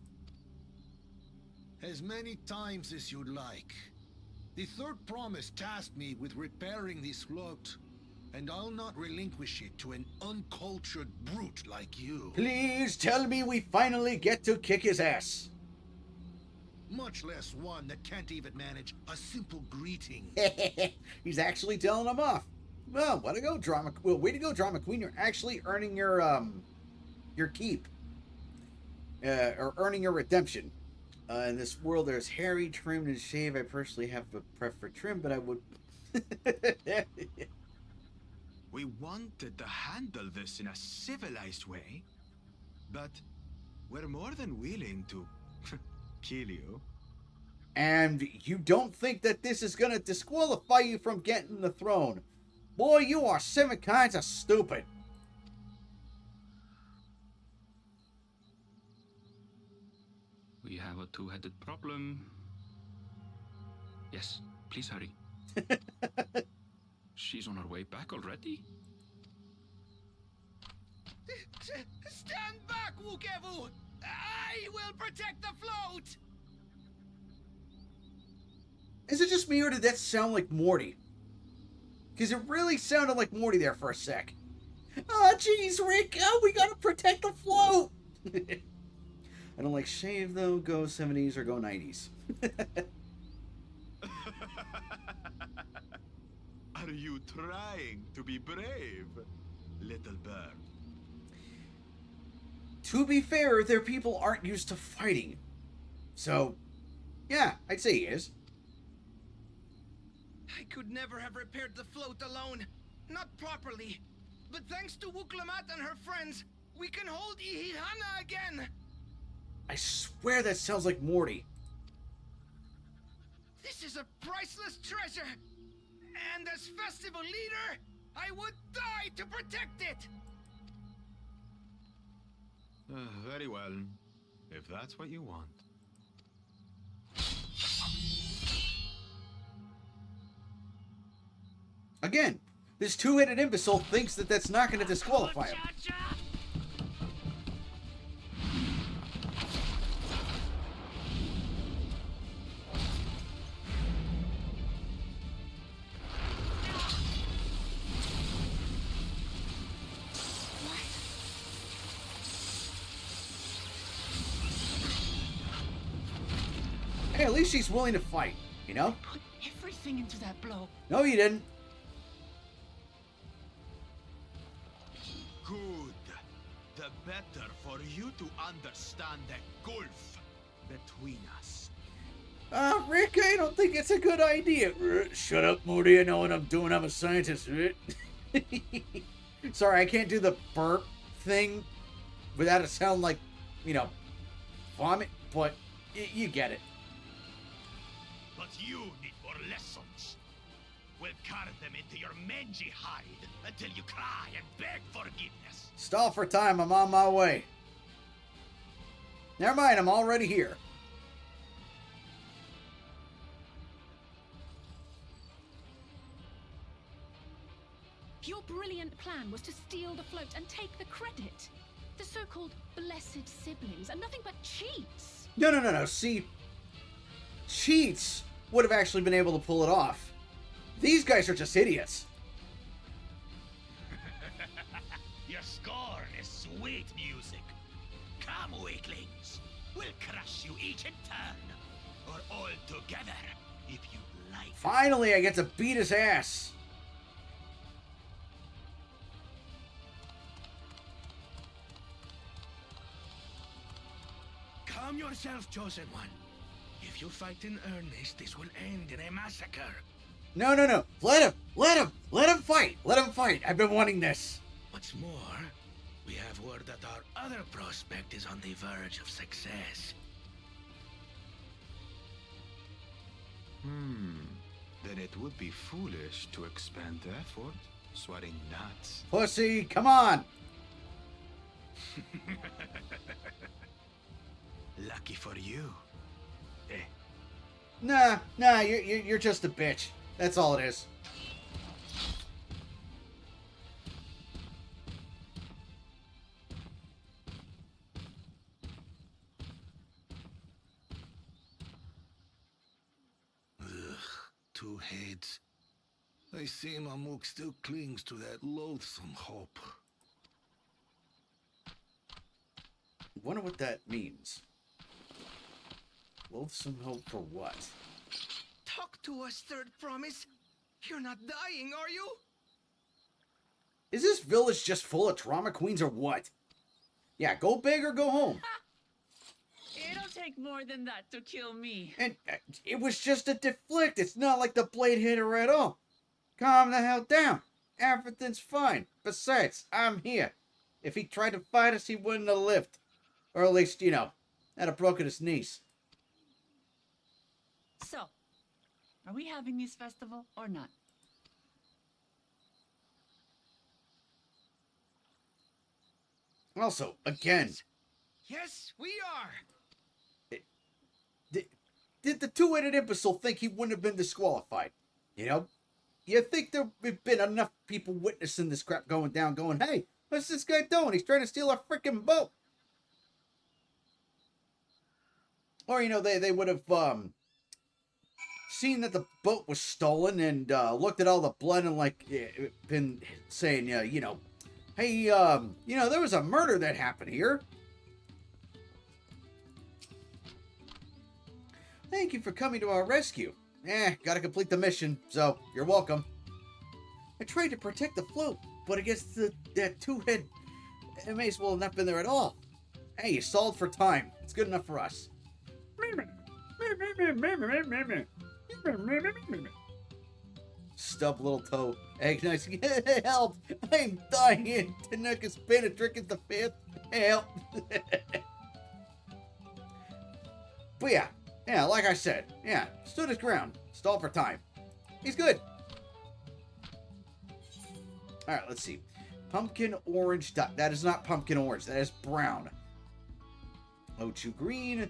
Speaker 7: As many times as you'd like. The third promise tasked me with repairing this float, and I'll not relinquish it to an uncultured brute like you.
Speaker 1: Please tell me we finally get to kick his ass.
Speaker 7: Much less one that can't even manage a simple greeting.
Speaker 1: He's actually telling him off. Well, way to go, drama. Well, way to go, drama queen. You're actually earning your keep, or earning your redemption. In this world, there's hairy, trimmed, and shaved. I personally have a pref for trim, but I would.
Speaker 9: We wanted to handle this in a civilized way, but we're more than willing to kill you.
Speaker 1: And you don't think that this is gonna disqualify you from getting the throne? Boy, you are 7 kinds of stupid.
Speaker 2: We have a two-headed problem. Yes, please hurry. She's on her way back already?
Speaker 11: Stand back, Wukevu! I will protect the float!
Speaker 1: Is it just me, or did that sound like Morty? Because it really sounded like Morty there for a sec. Oh, jeez, Rick! Oh, we gotta protect the float! I don't like shave, though. Go 70s or go 90s.
Speaker 9: Are you trying to be brave, little bird?
Speaker 1: To be fair, their people aren't used to fighting. So, yeah, I'd say he is.
Speaker 11: I could never have repaired the float alone. Not properly. But thanks to Wuklamat and her friends, we can hold Ihihana again.
Speaker 1: I swear that sounds like Morty.
Speaker 11: This is a priceless treasure. And as festival leader, I would die to protect it.
Speaker 9: Very well, if that's what you want.
Speaker 1: Again, this two-headed imbecile thinks that that's not going to disqualify him. Hey, at least she's willing to fight, you know?
Speaker 4: Put everything into that blow.
Speaker 1: No, you didn't.
Speaker 9: Good. The better for you to understand the gulf between us.
Speaker 1: Rick, I don't think it's a good idea. Shut up, Moody. I know what I'm doing. I'm a scientist. Sorry, I can't do the burp thing without it sound like, you know, vomit, but you get it.
Speaker 9: But you need more lessons.
Speaker 12: We'll carve them into your mangy hide until you cry and beg forgiveness.
Speaker 1: Stall for time, I'm on my way. Never mind, I'm already here.
Speaker 3: Your brilliant plan was to steal the float and take the credit. The so-called blessed siblings are nothing but cheats.
Speaker 1: No. See, cheats would have actually been able to pull it off. These guys are just idiots.
Speaker 12: Your scorn is sweet music. Come, weaklings. We'll crush you each in turn, or all together, if you like.
Speaker 1: Finally, I get to beat his ass.
Speaker 5: Calm yourself, chosen one. If you fight in earnest, this will end in a massacre.
Speaker 1: No. Let him fight. Let him fight. I've been wanting this.
Speaker 5: What's more, we have word that our other prospect is on the verge of success.
Speaker 9: Then it would be foolish to expend effort sweating nuts.
Speaker 1: Pussy, come on.
Speaker 9: Lucky for you.
Speaker 1: Nah, you're just a bitch. That's all it is.
Speaker 7: Two heads. I see Mamuk still clings to that loathsome hope.
Speaker 1: Wonder what that means. Loathsome hope for what?
Speaker 11: Talk to us, Third Promise. You're not dying, are you?
Speaker 1: Is this village just full of trauma queens or what? Yeah, go big or go home.
Speaker 4: It'll take more than that to kill me.
Speaker 1: And it was just a deflect. It's not like the blade hit her at all. Calm the hell down. Everything's fine. Besides, I'm here. If he tried to fight us, he wouldn't have lived. Or at least, had have broken his knees.
Speaker 4: So, are we having this festival or not?
Speaker 1: Also, again,
Speaker 11: Yes, we are.
Speaker 1: did the two-headed imbecile think he wouldn't have been disqualified? You think there have been enough people witnessing this crap going down going, hey, what's this guy doing? He's trying to steal our freaking boat. Or, they would have seen that the boat was stolen and looked at all the blood and been saying, hey, there was a murder that happened here. Thank you for coming to our rescue. Gotta complete the mission, so you're welcome. I tried to protect the float, but against that two-head, it may as well have not been there at all. Hey, you stalled for time. It's good enough for us. Stub little toe. Agonize. Help! I'm dying. Tanuka's pain of drinking the fifth. Help! But yeah, like I said, stood his ground. Stalled for time. He's good. Alright, let's see. Pumpkin orange. That is not pumpkin orange. That is brown. O2 green.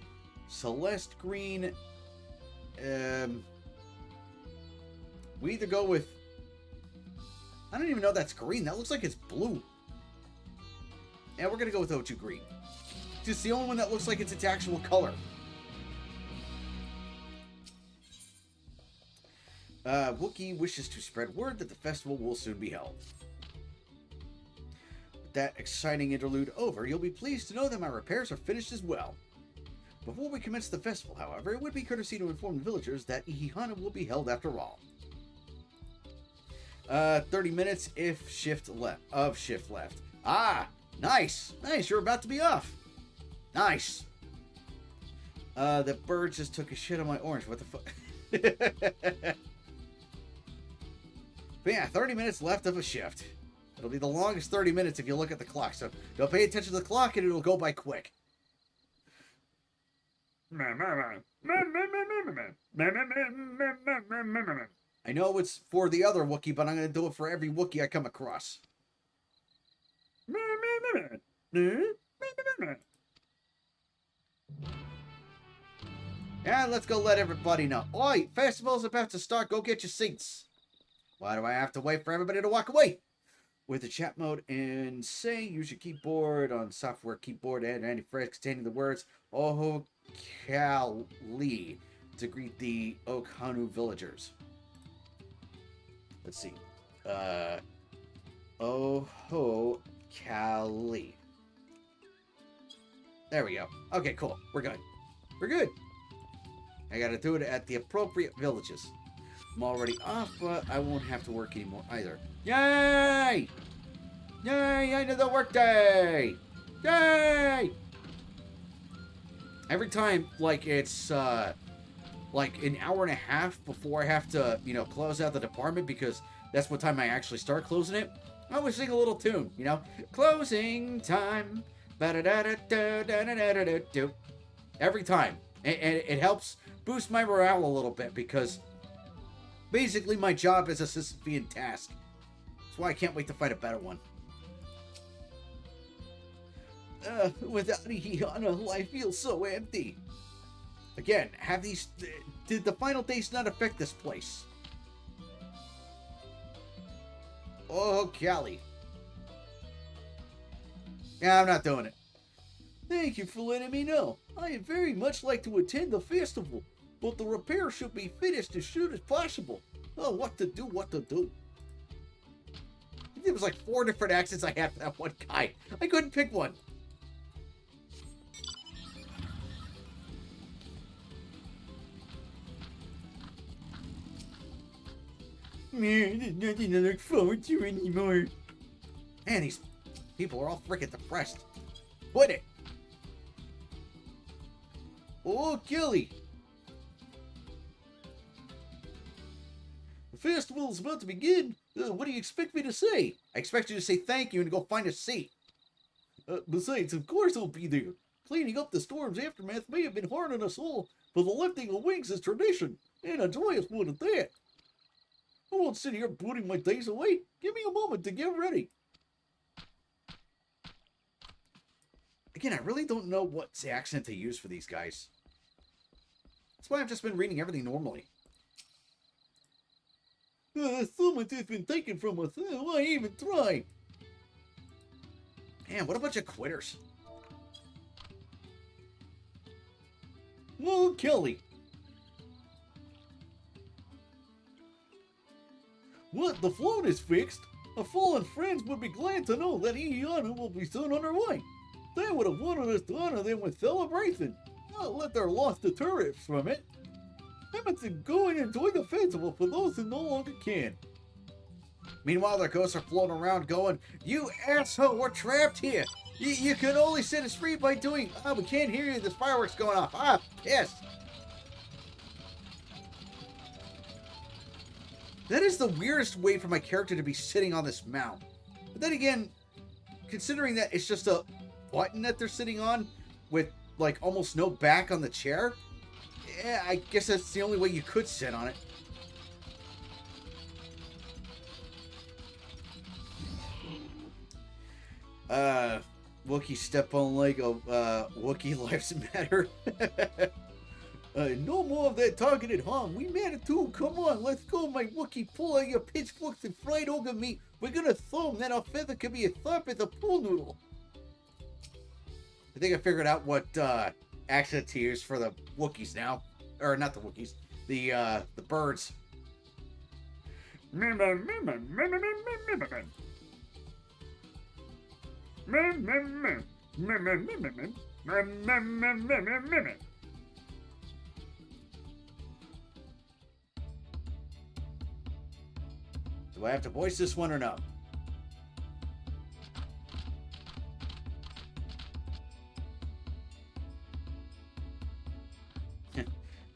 Speaker 1: Celeste green. We either go with... I don't even know that's green. That looks like it's blue. Yeah, we're going to go with O2 green. It's the only one that looks like it's its actual color. Wookiee wishes to spread word that the festival will soon be held. With that exciting interlude over, you'll be pleased to know that my repairs are finished as well. Before we commence the festival, however, it would be courtesy to inform the villagers that Ihihana will be held after all. 30 minutes if shift left. Ah, nice. You're about to be off. Nice. The bird just took a shit on my orange. What the fuck? But yeah, 30 minutes left of a shift. It'll be the longest 30 minutes if you look at the clock, so don't pay attention to the clock and it'll go by quick. I know it's for the other Wookiee, but I'm going to do it for every Wookiee I come across. And let's go let everybody know. Oi, festival's about to start. Go get your seats. Why do I have to wait for everybody to walk away? With the chat mode and say, use your keyboard on software keyboard and any phrase containing the words Oho Kali to greet the Okhanu villagers. Let's see. Oho Kali. There we go. Okay, cool. We're good. We're good. I gotta do it at the appropriate villages. I'm already off, but I won't have to work anymore either. Yay! Yay! End of the workday! Yay! Every time, like, it's, like, an hour and a half before I have to, you know, close out the department, because that's what time I actually start closing it, I always sing a little tune, you know? Closing time. Ba-da-da-da-da-da-da-da-da-do. Every time. And it helps boost my morale a little bit, because basically my job is a Sisyphean task. That's why I can't wait to find a better one. Without Iana, life feels so empty. Again, did the final days not affect this place? Oh, Callie. Yeah, I'm not doing it. Thank you for letting me know. I'd very much like to attend the festival, but the repair should be finished as soon as possible. Oh, what to do. There was like 4 different accents I had for that one guy. I couldn't pick one. Man, there's nothing to look forward to anymore. Man, these people are all freaking depressed. Quit it. Oh, Kelly. The festival's about to begin. What do you expect me to say? I expect you to say thank you and go find a seat. Besides, of course I'll be there. Cleaning up the storm's aftermath may have been hard on us all, but the lifting of wings is tradition, and a joyous one at that. I won't sit here booting my days away. Give me a moment to get ready. Again, I really don't know what accent to use for these guys. That's why I've just been reading everything normally. Someone has been taken from us. Why even try? Man, what a bunch of quitters. Oh, Kelly. What? The float is fixed? Our fallen friends would be glad to know that Iana will be soon on her way. They would have wanted us to honor them with celebration, not let their loss deter us from it. Hamilton, go and enjoy the festival for those who no longer can. Meanwhile, their ghosts are floating around going, you asshole, we're trapped here. You can only set us free by doing, we can't hear you, there's fireworks going off. Pissed. That is the weirdest way for my character to be sitting on this mount. But then again, considering that it's just a button that they're sitting on with like almost no back on the chair, yeah, I guess that's the only way you could sit on it. Wookiee step on leg of Wookiee lives matter. No more of that targeted harm. We matter too. Come on, let's go, my Wookiee. Pull out your pitchforks and fried ogre meat. We're gonna throw them, then our feather can be as sharp as a pool noodle. I think I figured out what accent to use for the Wookiees now. Or not the Wookiees. The birds. Do I have to voice this one or no?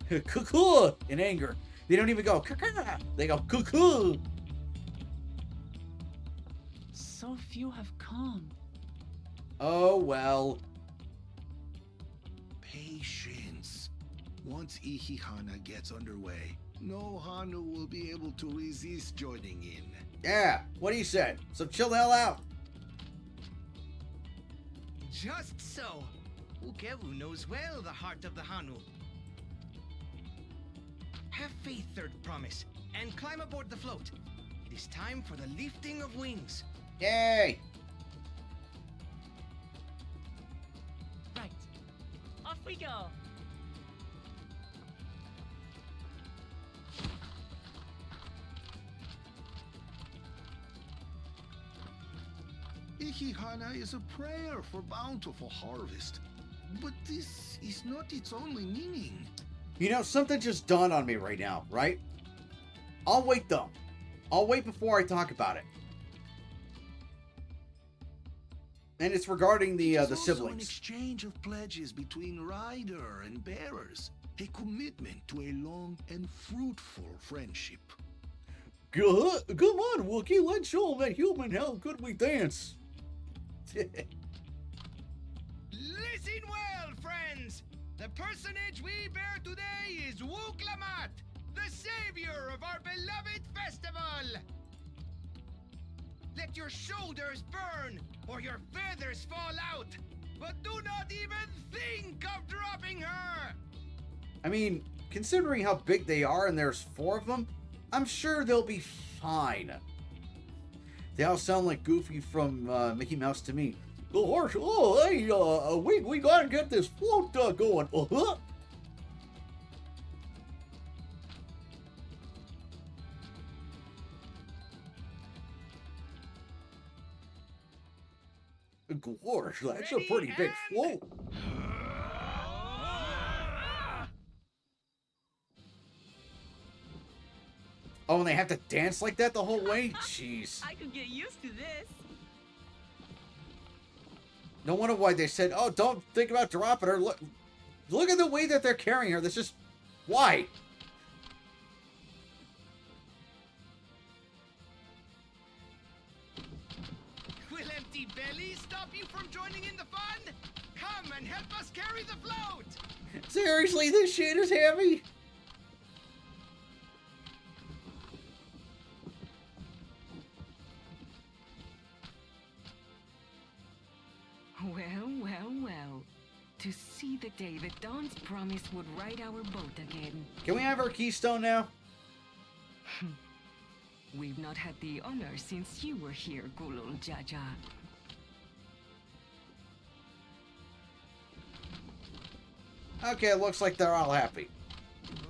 Speaker 1: Cuckoo! In anger. They don't even go caca. They go cuckoo.
Speaker 4: So few have come.
Speaker 1: Oh well.
Speaker 7: Patience. Once Ihihana gets underway, no Hanu will be able to resist joining in.
Speaker 1: Yeah, what he said. So chill the hell out.
Speaker 11: Just so. Ukewu knows well the heart of the Hanu. Have faith, Third Promise, and climb aboard the float. It is time for the lifting of wings.
Speaker 1: Yay!
Speaker 4: Right. Off we go.
Speaker 7: Ihihana is a prayer for bountiful harvest. But this is not its only meaning.
Speaker 1: You know, something just dawned on me right now, right? I'll wait though. I'll wait before I talk about it. And it's regarding the
Speaker 7: Also an
Speaker 1: siblings.
Speaker 7: exchange of pledges between rider and bearers. A commitment to a long and fruitful friendship.
Speaker 1: Come on, Wookie, let's show that human how good we dance.
Speaker 11: Listen well, friends! The personage we bear today is Wuklamat, the savior of our beloved festival! Let your shoulders burn, or your feathers fall out, but do not even think of dropping her!
Speaker 1: I mean, considering how big they are and there's 4 of them, I'm sure they'll be fine. They all sound like Goofy from Mickey Mouse to me. The horse, oh, hey, we gotta get this float going. Uh-huh. Gosh, that's a pretty big float. Oh, and they have to dance like that the whole way? Jeez.
Speaker 4: I could get used to this.
Speaker 1: No wonder why they said, oh, don't think about dropping her. Look at the way that they're carrying her. This is... Why?
Speaker 11: Will empty bellies stop you from joining in the fun? Come and help us carry the float!
Speaker 1: Seriously, this shit is heavy?
Speaker 6: Well, well, well. To see the day that Dawn's promise would ride our boat again.
Speaker 1: Can we have our keystone now?
Speaker 6: We've not had the honor since you were here, Gulul Jaja.
Speaker 1: Okay, it looks like they're all happy.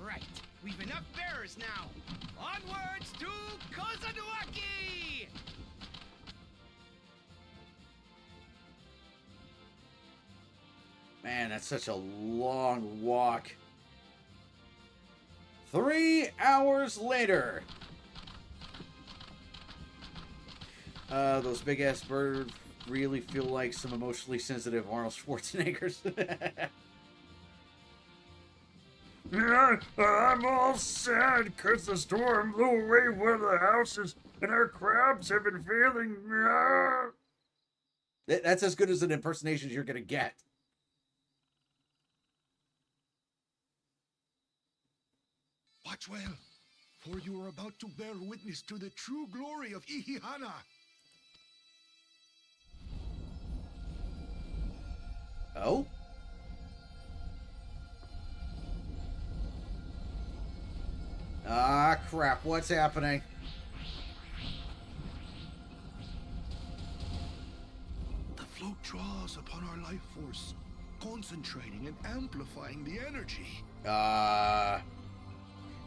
Speaker 11: Right, we've enough bearers now. Onwards to Kozaduaki!
Speaker 1: Man, that's such a long walk. 3 hours later. Those big-ass birds really feel like some emotionally sensitive Arnold Schwarzeneggers.
Speaker 13: Yeah, I'm all sad because the storm blew away one of the houses and our crabs have been failing.
Speaker 1: That's as good as an impersonation as you're going to get.
Speaker 7: Watch well, for you are about to bear witness to the true glory of Ihihana.
Speaker 1: Oh? Ah, crap. What's happening?
Speaker 7: The float draws upon our life force, concentrating and amplifying the energy.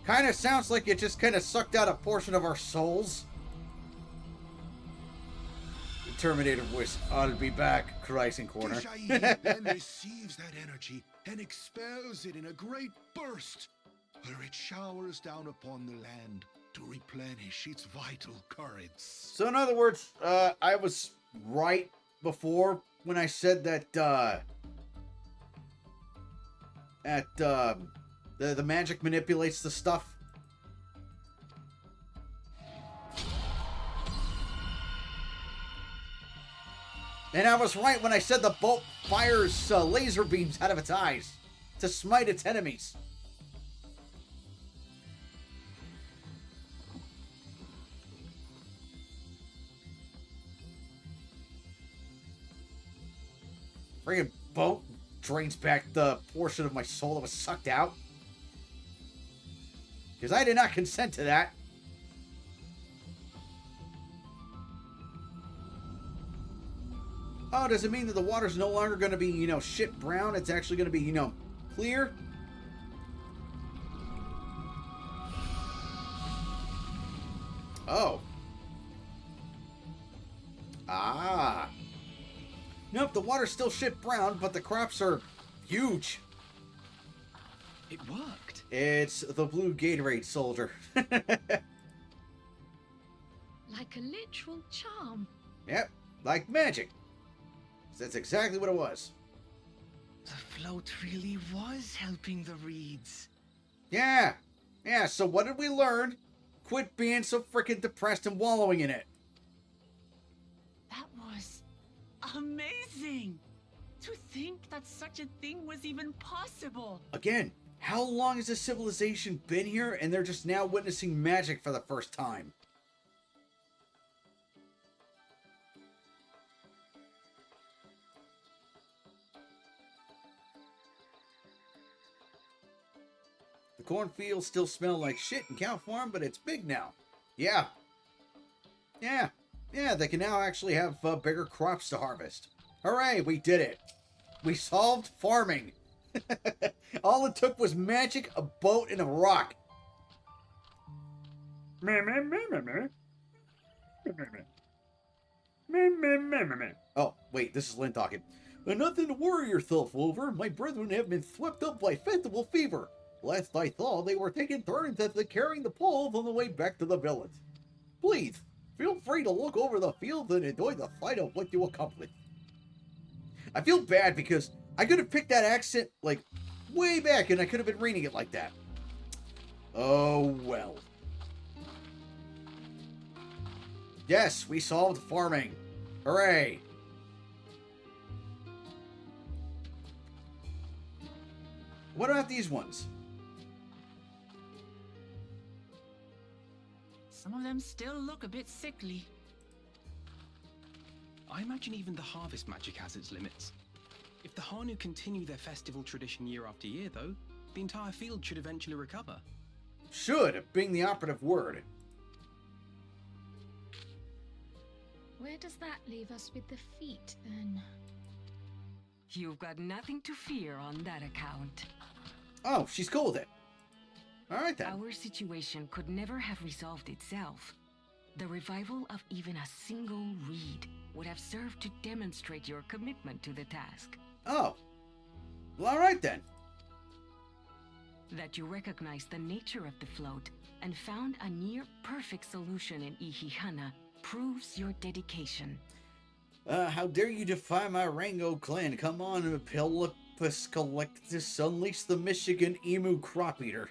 Speaker 1: Kind of sounds like it just kind of sucked out a portion of our souls. The Terminator voice, I'll be back, Chrysing Corner.
Speaker 7: Deshai then receives that energy and expels it in a great burst, where it showers down upon the land to replenish its vital currents.
Speaker 1: So in other words, I was right before when I said that, the magic manipulates the stuff. And I was right when I said the bolt fires laser beams out of its eyes to smite its enemies. Friggin' boat drains back the portion of my soul that was sucked out. Because I did not consent to that. Oh, does it mean that the water's no longer going to be, you know, shit brown? It's actually going to be, you know, clear? Oh. Ah. Nope, the water's still shit brown, but the crops are huge.
Speaker 8: It worked.
Speaker 1: It's the blue Gatorade soldier.
Speaker 10: Like a literal charm.
Speaker 1: Yep, like magic. That's exactly what it was.
Speaker 11: The float really was helping the reeds.
Speaker 1: Yeah. Yeah, so what did we learn? Quit being so freaking depressed and wallowing in it.
Speaker 4: That was amazing. To think that such a thing was even possible.
Speaker 1: Again, how long has this civilization been here and they're just now witnessing magic for the first time? The cornfields still smell like shit in cow farm, but it's big now. Yeah. Yeah. Yeah, they can now actually have bigger crops to harvest. Hooray, we did it. We solved farming. All it took was magic, a boat, and a rock. Oh, wait, this is Lynn talking. Nothing to worry yourself over. My brethren have been swept up by festival fever. Last I saw, they were taking turns at carrying the poles on the way back to the village. Please, feel free to look over the fields and enjoy the sight of what you accomplished. I feel bad because I could have picked that accent, like, way back, and I could have been reading it like that. Oh, well. Yes, we solved farming. Hooray. What about these ones?
Speaker 4: Some of them still look a bit sickly.
Speaker 8: I imagine even the harvest magic has its limits. If the Hanu continue their festival tradition year after year, though, the entire field should eventually recover.
Speaker 1: Should being the operative word.
Speaker 10: Where does that leave us with the feet, then?
Speaker 6: You've got nothing to fear on that account.
Speaker 1: Oh, she's cool with it. All right, then.
Speaker 6: Our situation could never have resolved itself. The revival of even a single reed would have served to demonstrate your commitment to the task.
Speaker 1: Oh. Well, all right, then.
Speaker 6: That you recognize the nature of the float and found a near-perfect solution in Ihihana proves your dedication.
Speaker 1: How dare you defy my Rango clan? Come on, Pelopus Collectus, unleash the Michigan Emu Crop Eater.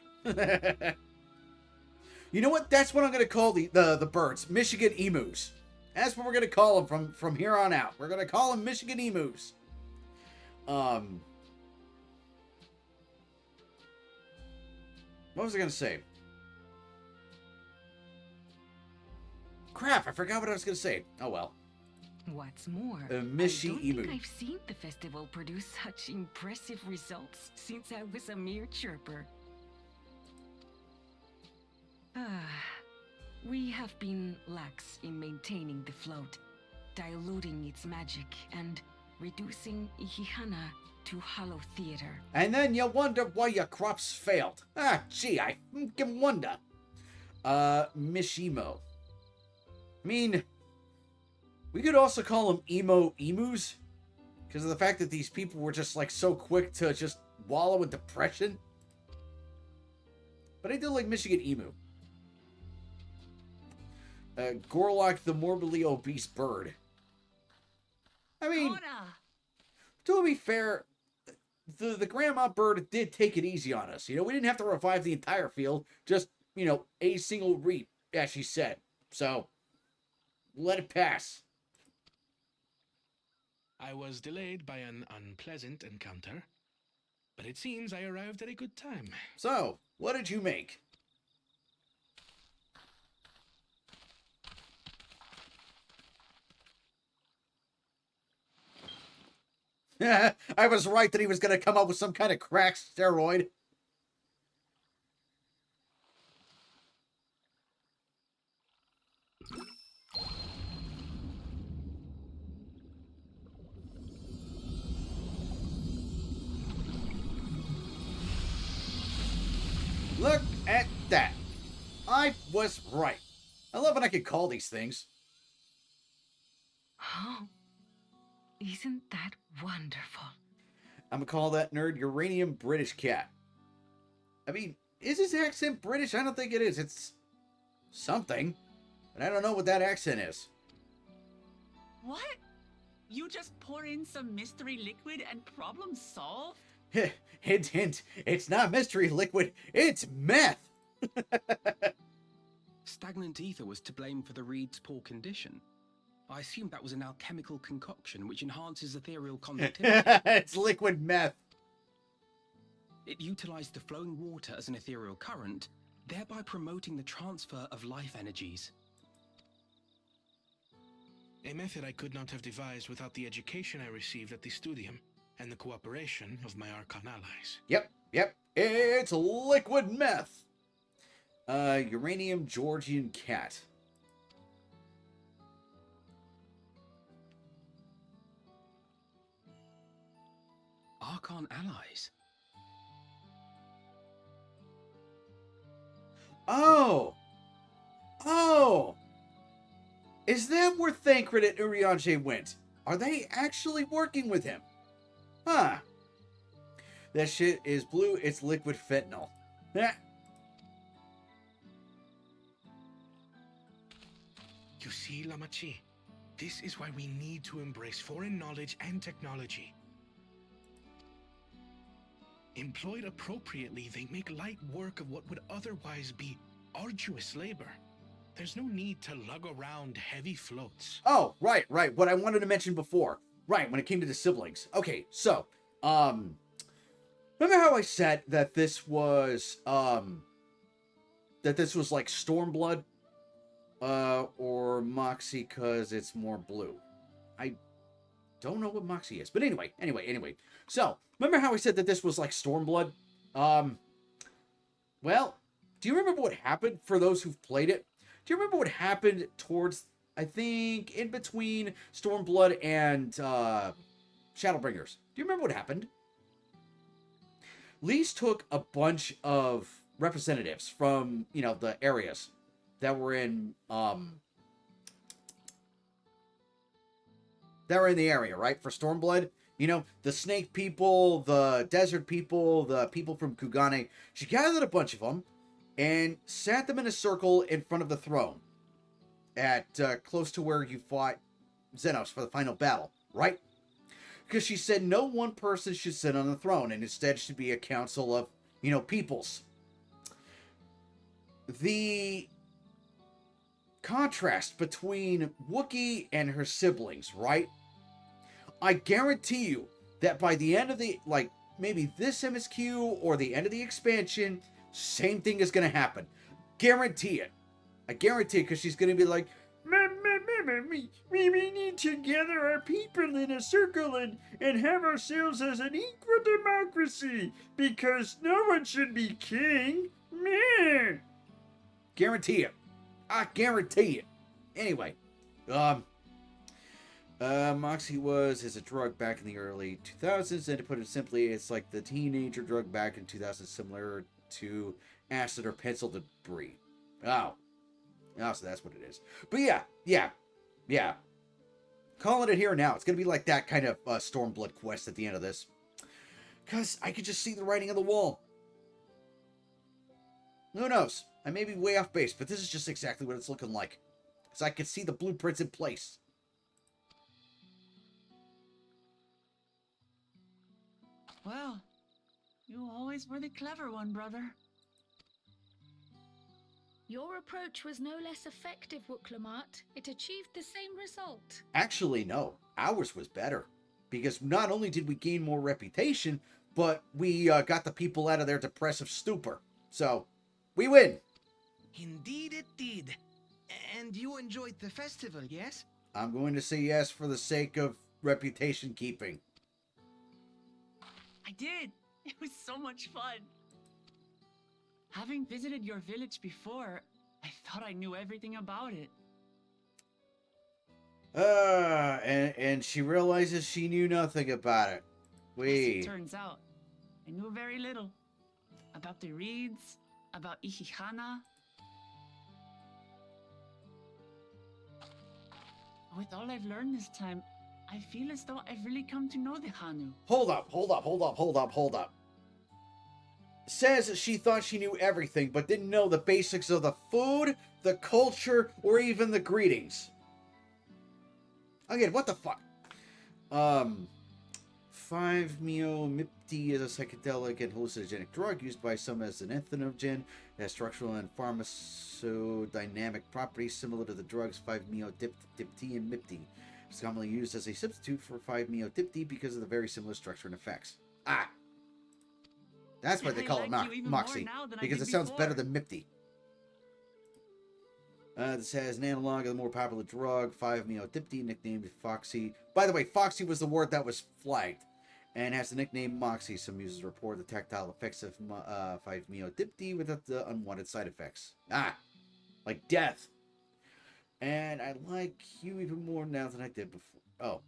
Speaker 1: You know what? That's what I'm going to call the birds. Michigan Emus. That's what we're going to call them from here on out. We're going to call them Michigan Emus. What was I going to say? Crap, I forgot what I was going to say. Oh, well.
Speaker 6: What's more,
Speaker 1: Mishi
Speaker 6: I don't
Speaker 1: Emu.
Speaker 6: think I've seen the festival produce such impressive results since I was a mere chirper. We have been lax in maintaining the float, diluting its magic, and reducing Ihihana to hollow theater.
Speaker 1: And then you wonder why your crops failed. Ah, gee, I can wonder. Mishimo. I mean, we could also call them emo emus, because of the fact that these people were just like so quick to just wallow in depression. But I do like Michigan emu. Gorlock, the morbidly obese bird. I mean, to be fair, the grandma bird did take it easy on us. You know, we didn't have to revive the entire field, just, you know, a single reap, as she said. So, let it pass.
Speaker 5: I was delayed by an unpleasant encounter, but it seems I arrived at a good time.
Speaker 1: So, what did you make? I was right that he was going to come up with some kind of crack steroid. Look at that. I was right. I love when I can call these things.
Speaker 6: Oh, isn't that wonderful?
Speaker 1: I'm gonna call that nerd Uranium British Cat. I mean, is his accent British? I don't think it is. It's something. But I don't know what that accent is.
Speaker 4: What? You just pour in some mystery liquid and problem solved?
Speaker 1: Hint, hint. It's not mystery liquid. It's meth.
Speaker 8: Stagnant ether was to blame for the reed's poor condition. I assumed that was an alchemical concoction which enhances ethereal conductivity.
Speaker 1: It's liquid meth.
Speaker 8: It utilized the flowing water as an ethereal current, thereby promoting the transfer of life energies.
Speaker 5: A method I could not have devised without the education I received at the studium and the cooperation of my Archon allies.
Speaker 1: Yep. It's liquid meth. Uranium Georgian Cat.
Speaker 8: Archon allies?
Speaker 1: Oh! Is that where Thancred and Urianger went? Are they actually working with him? Huh. That shit is blue, it's liquid fentanyl. Yeah.
Speaker 5: You see, Lamachi, this is why we need to embrace foreign knowledge and technology. Employed appropriately, they make light work of what would otherwise be arduous labor. There's no need to lug around heavy floats.
Speaker 1: Oh, right. What I wanted to mention before. Right, when it came to the siblings. Okay, so, remember how I said that this was like Stormblood? Or Moxie because it's more blue. I don't know what Moxie is. But anyway. So, remember how I said that this was like Stormblood? Well, do you remember what happened for those who've played it? Do you remember what happened towards, I think, in between Stormblood and Shadowbringers? Do you remember what happened? Lise took a bunch of representatives from, the areas that were in the area, right? For Stormblood. The snake people, the desert people, the people from Kugane. She gathered a bunch of them and sat them in a circle in front of the throne at close to where you fought Xenos for the final battle, right? Because she said no one person should sit on the throne, and instead should be a council of, peoples. The contrast between Wookiee and her siblings, right? I guarantee you that by the end of maybe this MSQ or the end of the expansion, same thing is going to happen. Guarantee it. I guarantee it, because she's going to be like, we need to gather our people in a circle and have ourselves as an equal democracy, because no one should be king. Meh. Guarantee it. I guarantee it. Anyway, Moxie is a drug back in the early 2000s, and to put it simply, it's like the teenager drug back in 2000, similar to acid or pencil debris. Oh, so that's what it is. But yeah. Calling it here now. It's gonna be like that kind of Stormblood quest at the end of this, because I could just see the writing on the wall. Who knows? I may be way off base, but this is just exactly what it's looking like. Because I can see the blueprints in place.
Speaker 4: Well, you always were the clever one, brother.
Speaker 10: Your approach was no less effective, Wooklamat. It achieved the same result.
Speaker 1: Actually, no. Ours was better. Because not only did we gain more reputation, but we got the people out of their depressive stupor. So, we win.
Speaker 11: Indeed it did. And you enjoyed the festival, yes?
Speaker 1: I'm going to say yes for the sake of reputation keeping.
Speaker 4: I did. It was so much fun. Having visited your village before, I thought I knew everything about it.
Speaker 1: And she realizes she knew nothing about it.
Speaker 4: As it turns out, I knew very little. About the reeds, about Ihihana. With all I've learned this time, I feel as though I've really come to know the Hanu.
Speaker 1: Hold up. Says she thought she knew everything, but didn't know the basics of the food, the culture, or even the greetings. Again, what the fuck? 5-MeO-MIPT is a psychedelic and hallucinogenic drug used by some as an entheogen. It has structural and pharmacodynamic properties similar to the drugs 5-MeO-DIPT and MIPT. It's commonly used as a substitute for 5-MeO-DIPT because of the very similar structure and effects. Ah! That's why they call it Moxie, because it sounds better than MIPT. This has an analog of the more popular drug, 5-MeO-DIPT, nicknamed Foxy. By the way, Foxy was the word that was flagged, and has the nickname Moxie. Some users report the tactile effects of 5-MeO-DIPT without the unwanted side effects. Ah! Like death. And I like you even more now than I did before. Oh.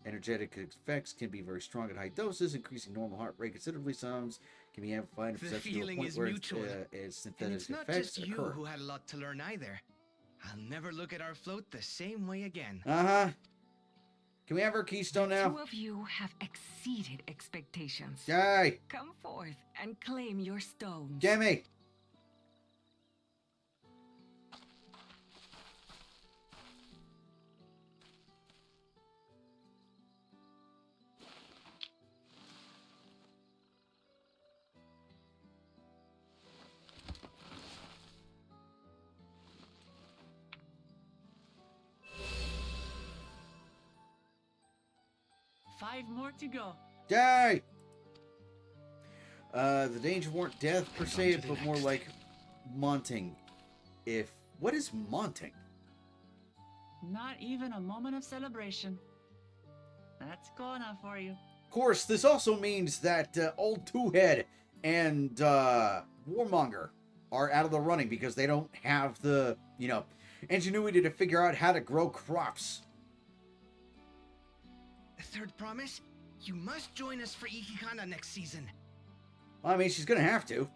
Speaker 1: Energetic effects can be very strong at high doses, increasing normal heart rate considerably. Some can be amplified in
Speaker 11: The
Speaker 1: perception to a
Speaker 11: feeling
Speaker 1: point
Speaker 11: is
Speaker 1: where
Speaker 11: mutual.
Speaker 1: its
Speaker 11: And
Speaker 1: synthetic
Speaker 11: it's not
Speaker 1: effects
Speaker 11: just you
Speaker 1: occur.
Speaker 11: who had a lot to learn either. I'll never look at our float the same way again.
Speaker 1: Uh-huh. Can we have our keystone now?
Speaker 6: Two of you have exceeded expectations.
Speaker 1: Yay!
Speaker 6: Come forth and claim your stones.
Speaker 1: Gimme!
Speaker 4: Five more to go.
Speaker 1: Yay! The danger weren't death per se, but more like maunting. What is maunting?
Speaker 4: Not even a moment of celebration. That's Kona for you.
Speaker 1: Of course, this also means that Old Two-Head and Warmonger are out of the running because they don't have the, ingenuity to figure out how to grow crops.
Speaker 11: Third promise? You must join us for Ihihana next season.
Speaker 1: I mean, she's gonna have to.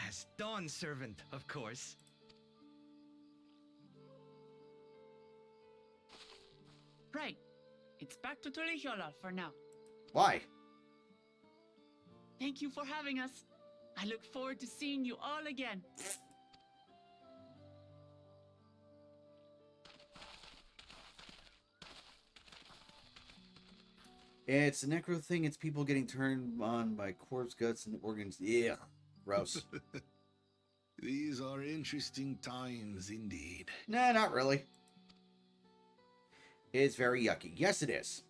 Speaker 11: As Dawn Servant, of course.
Speaker 4: Right. It's back to Tulihiola for now.
Speaker 1: Why?
Speaker 4: Thank you for having us. I look forward to seeing you all again.
Speaker 1: It's a necro thing. It's people getting turned on by corpse guts and organs. Yeah, gross.
Speaker 7: These are interesting times indeed.
Speaker 1: Nah, not really. It's very yucky. Yes, it is.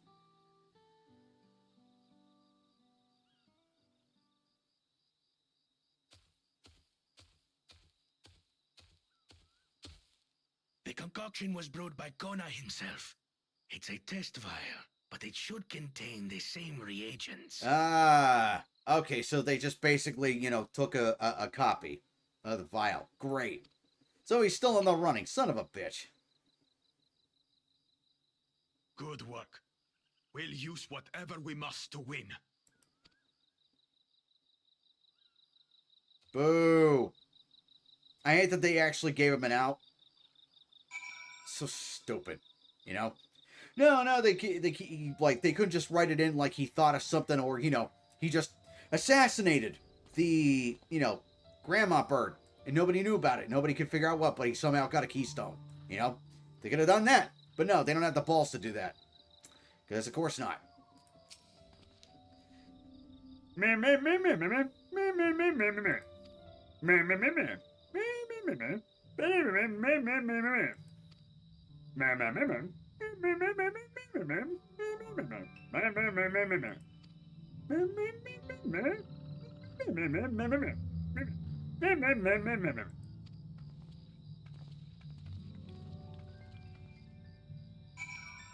Speaker 5: The concoction was brewed by Kona himself. It's a test vial, but it should contain the same reagents.
Speaker 1: Ah, okay, so they just basically, took a copy of the vial. Great. So he's still in the running, son of a bitch.
Speaker 12: Good work. We'll use whatever we must to win.
Speaker 1: Boo. I hate that they actually gave him an out. So stupid, No, they couldn't just write it in like he thought of something, or, he just assassinated the, grandma bird, and nobody knew about it. Nobody could figure out what, but he somehow got a keystone, They could have done that, but no, they don't have the balls to do that. Because, of course not.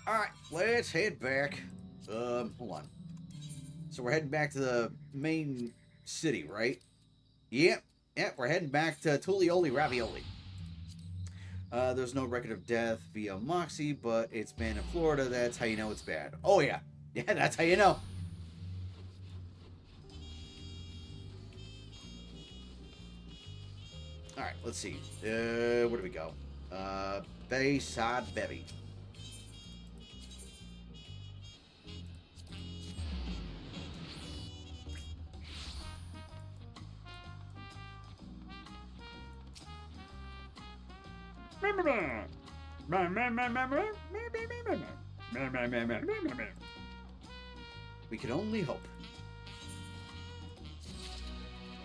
Speaker 1: Alright, let's head back. Hold on. So we're heading back to the main city, right? Yep, we're heading back to Tulioli Ravioli. There's no record of death via Moxie, but it's banned in Florida. That's how you know it's bad. Oh, yeah. Yeah, that's how you know. Alright, let's see. Where do we go? Bayside Bevy. We can only hope.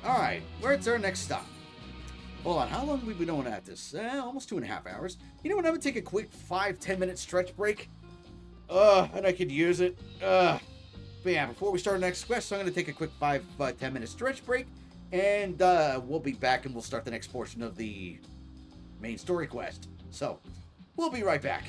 Speaker 1: Alright, where's our next stop? Hold on, how long have we been doing at this? Almost 2.5 hours. You know what, I'm gonna take a quick 5-10 minute stretch break. And I could use it. But yeah, before we start our next quest, I'm gonna take a quick 5-10 minute stretch break. And we'll be back and we'll start the next portion of the main story quest. So, we'll be right back.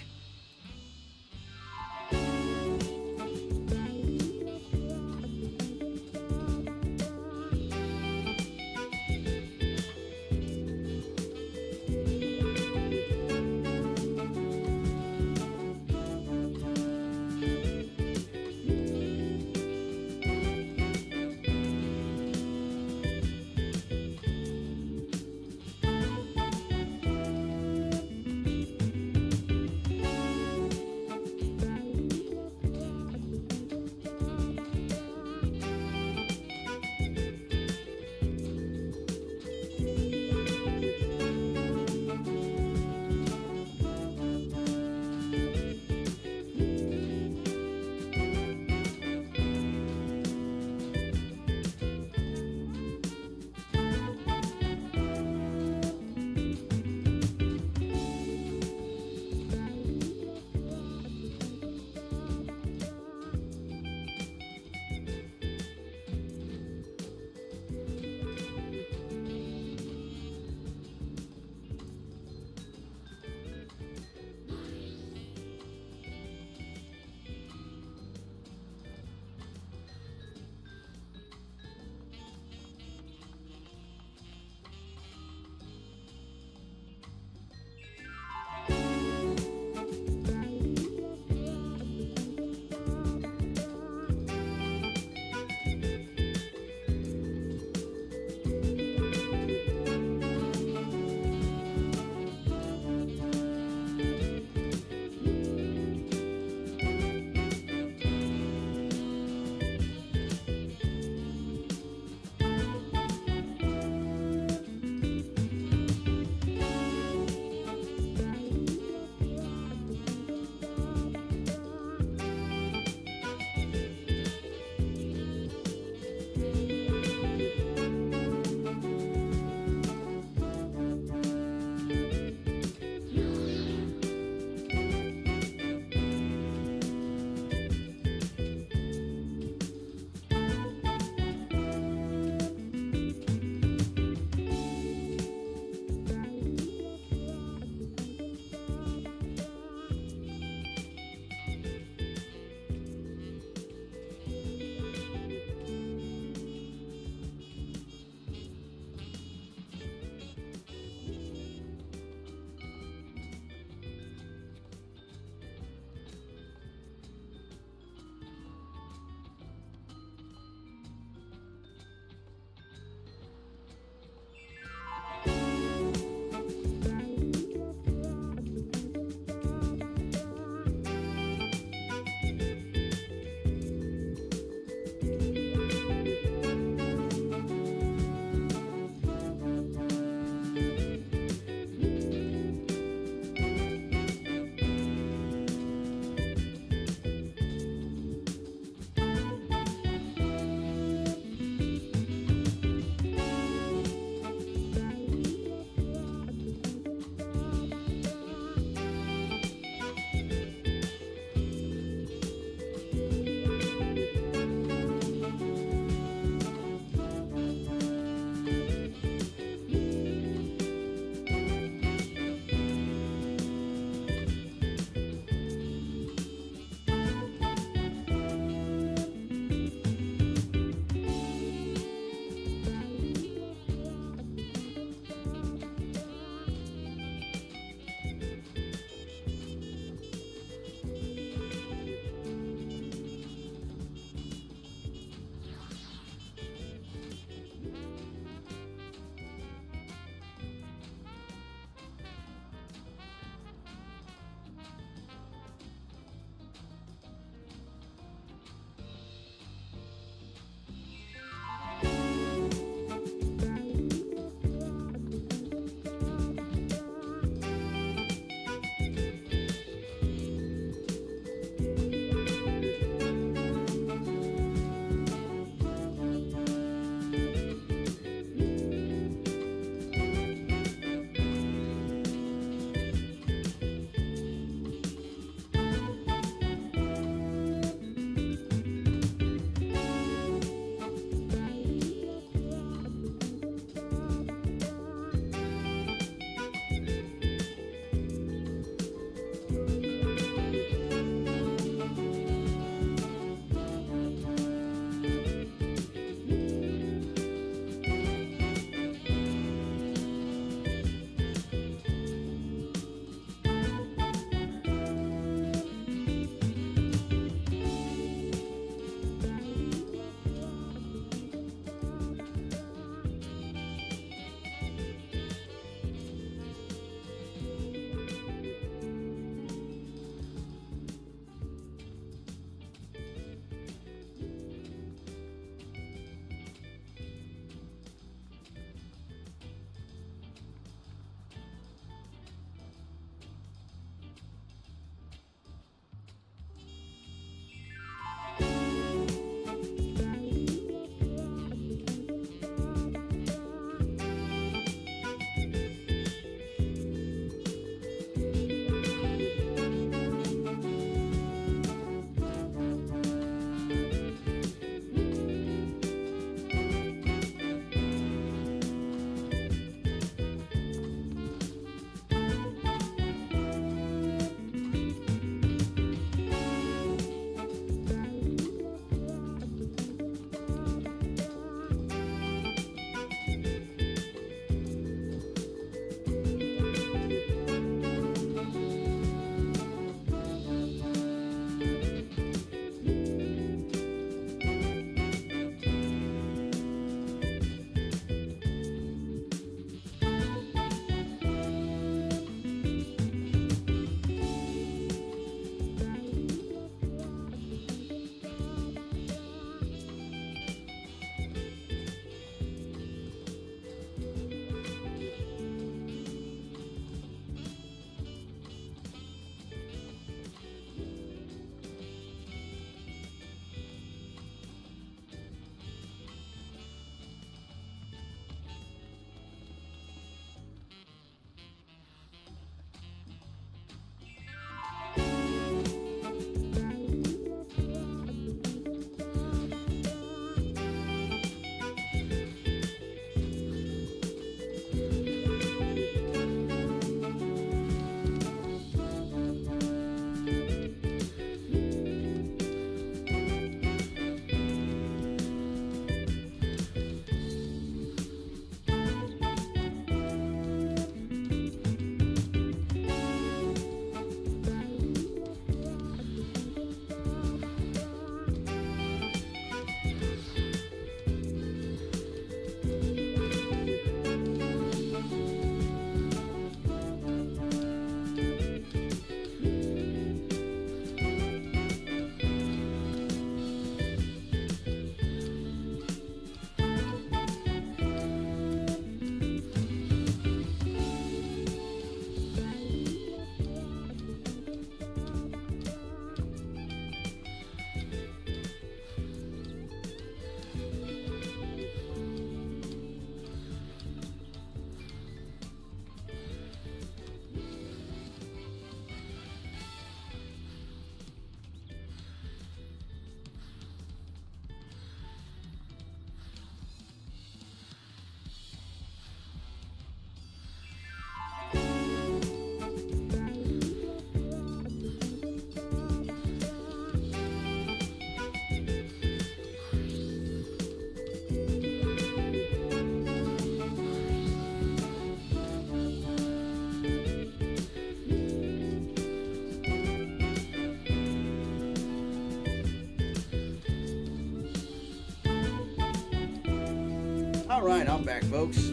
Speaker 1: Alright, I'm back, folks.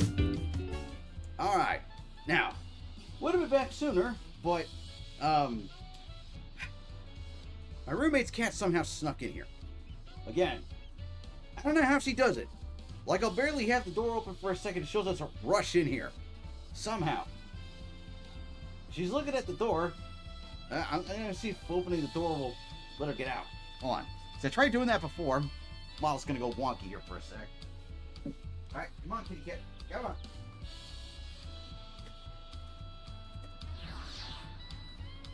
Speaker 1: Alright. Now, would have been back sooner, but, my roommate's cat somehow snuck in here. Again, I don't know how she does it. Like, I'll barely have the door open for a second, she'll just rush in here. Somehow. She's looking at the door. I'm gonna see if opening the door will let her get out. Hold on. So I tried doing that before. Miles gonna go wonky here for a sec. Alright, come on, kitty cat. Come on.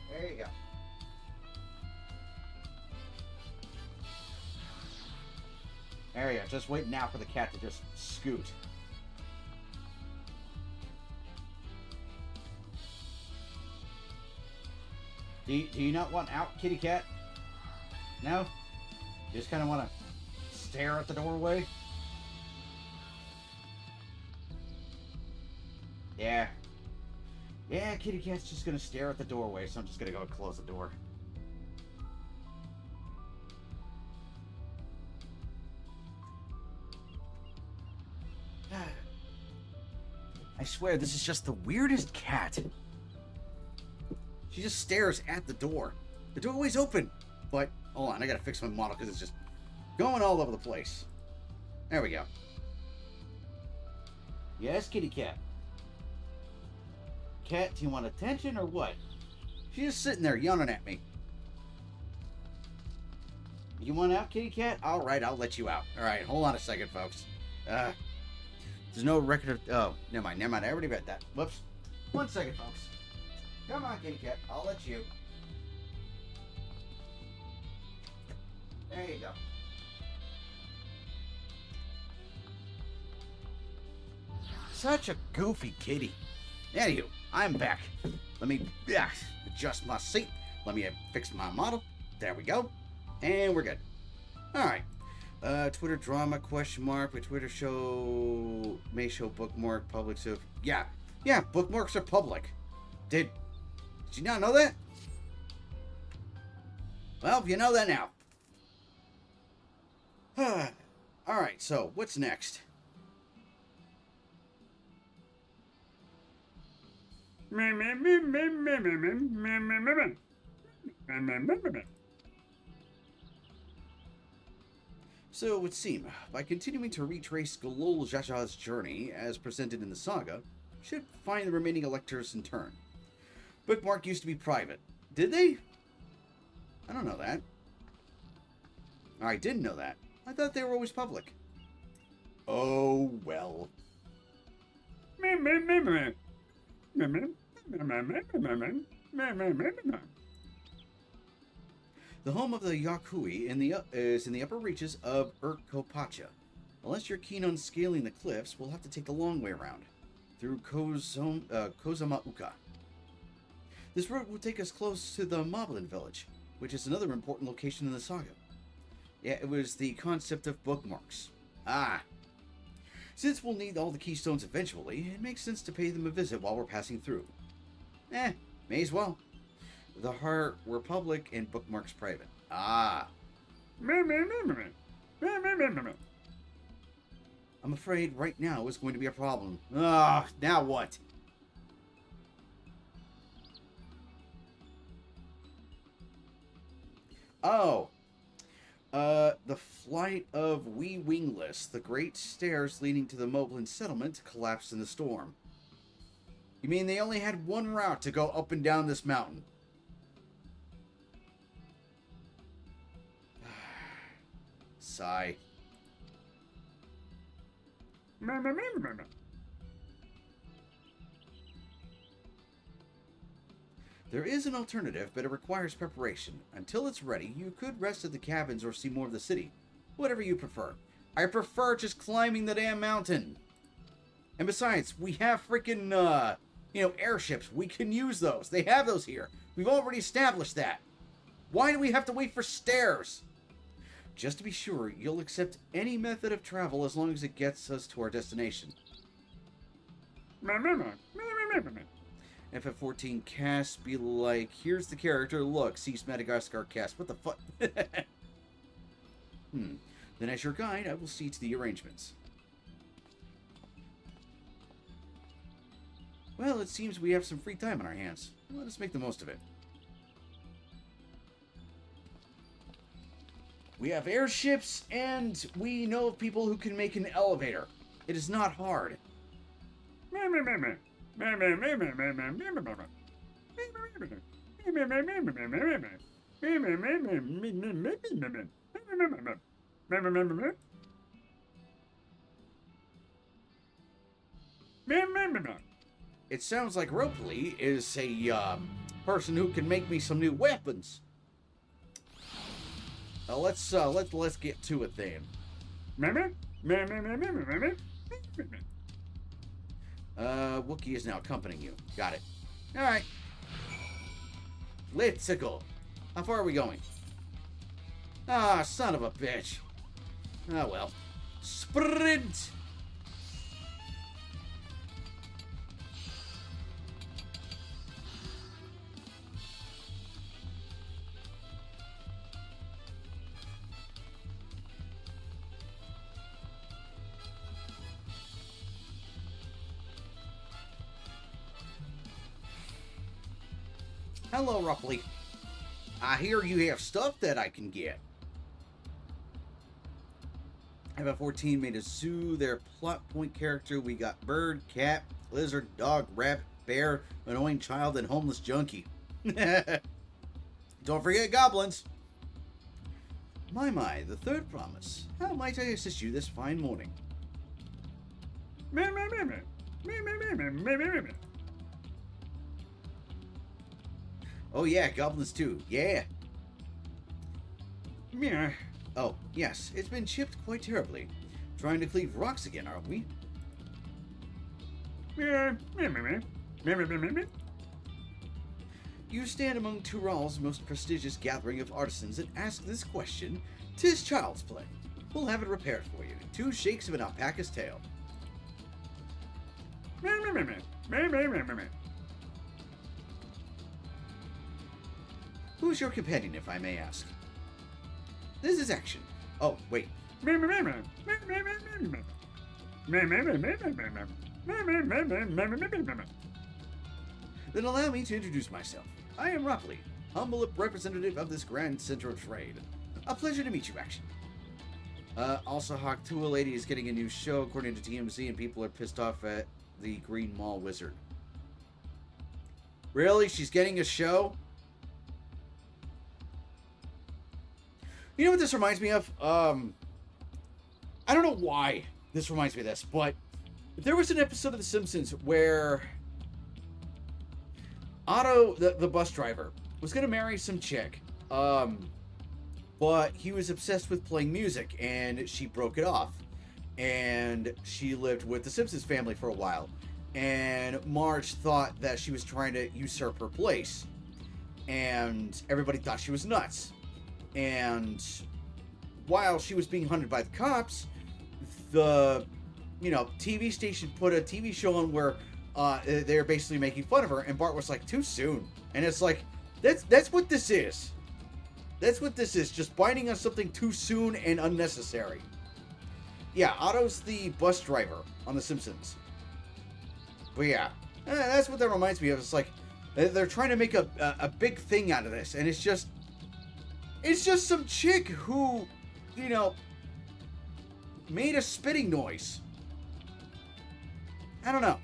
Speaker 1: There you go. There you go. Just waiting now for the cat to just scoot. Do you not want out, kitty cat? No? You just kind of want to stare at the doorway? Yeah. Yeah, kitty cat's just going to stare at the doorway, so I'm just going to go close the door. I swear, this is just the weirdest cat. She just stares at the door. The doorway's open. But, hold on, I gotta fix my model because it's just going all over the place. There we go. Yes, kitty cat. Cat, do you want attention or what? She's just sitting there yawning at me. You want out, kitty cat? Alright, I'll let you out. Alright, hold on a second, folks. There's no record of... Oh, never mind. I already read that. Whoops. 1 second, folks. Come on, kitty cat. I'll let you. There you go. Such a goofy kitty. Anywho, I'm back. Let me adjust my seat. Let me fix my model. There we go. And we're good. Alright. Twitter drama question mark. Twitter show may show bookmark public. So yeah, bookmarks are public. Did you not know that? Well, you know that now. Alright, so what's next? So it would seem, by continuing to retrace Galol Jaja's journey as presented in the saga, should find the remaining electors in turn. Bookmark used to be private. Did they? I don't know that. I didn't know that. I thought they were always public. Oh, well. The home of the Yakui is in the upper reaches of Urkopacha. Unless you're keen on scaling the cliffs, we'll have to take the long way around, through Kozamauka. This road will take us close to the Moblin village, which is another important location in the saga. Yeah, it was the concept of bookmarks. Since we'll need all the keystones eventually, it makes sense to pay them a visit while we're passing through. May as well. The heart were public and bookmarks private. I'm afraid right now is going to be a problem. Now what? The flight of Wee Wingless, the great stairs leading to the Moblin settlement, collapsed in the storm. You mean they only had one route to go up and down this mountain? Sigh. There is an alternative, but it requires preparation. Until it's ready, you could rest at the cabins or see more of the city. Whatever you prefer. I prefer just climbing the damn mountain. And besides, we have freaking, airships. We can use those. They have those here. We've already established that. Why do we have to wait for stairs? Just to be sure, you'll accept any method of travel as long as it gets us to our destination. FF14 cast be like, here's the character, look, cease Madagascar cast. What the fuck? Then as your guide, I will see to the arrangements. Well, it seems we have some free time on our hands. Let us make the most of it. We have airships, and we know of people who can make an elevator. It is not hard. It sounds like Ropley is a person who can make me some new weapons. Let's get to it then. Wookiee is now accompanying you. Got it. All right. Let's go. How far are we going? Ah, son of a bitch. Ah, well. Sprint! Hello, Rupley. I hear you have stuff that I can get. FF14 made a zoo, their plot point character. We got bird, cat, lizard, dog, rabbit, bear, annoying child, and homeless junkie. Don't forget goblins. My, the third promise. How might I assist you this fine morning? Oh yeah, goblins too. Yeah. Oh, yes, it's been chipped quite terribly. Trying to cleave rocks again, aren't we? You stand among Tural's most prestigious gathering of artisans and ask this question. 'Tis child's play. We'll have it repaired for you. 2 shakes of an alpaca's tail. Who's your companion, if I may ask? This is action. Oh, wait. Then allow me to introduce myself. I am Rupley, humble representative of this grand center of trade. A pleasure to meet you, Action. Also, Hawk Tua Lady is getting a new show, according to TMZ, and people are pissed off at the Green Mall Wizard. Really? She's getting a show? You know what this reminds me of? I don't know why this reminds me of this, but there was an episode of The Simpsons where Otto, the bus driver, was going to marry some chick, but he was obsessed with playing music, and she broke it off, and she lived with the Simpsons family for a while, and Marge thought that she was trying to usurp her place, and everybody thought she was nuts. And while she was being hunted by the cops, the TV station put a TV show on where they're basically making fun of her, and Bart was like, too soon. And it's like, that's what this is. That's what this is, just biting on something too soon and unnecessary. Yeah, Otto's the bus driver on The Simpsons. But yeah, that's what that reminds me of. It's like, they're trying to make a big thing out of this, and it's just some chick who, made a spitting noise. I don't know.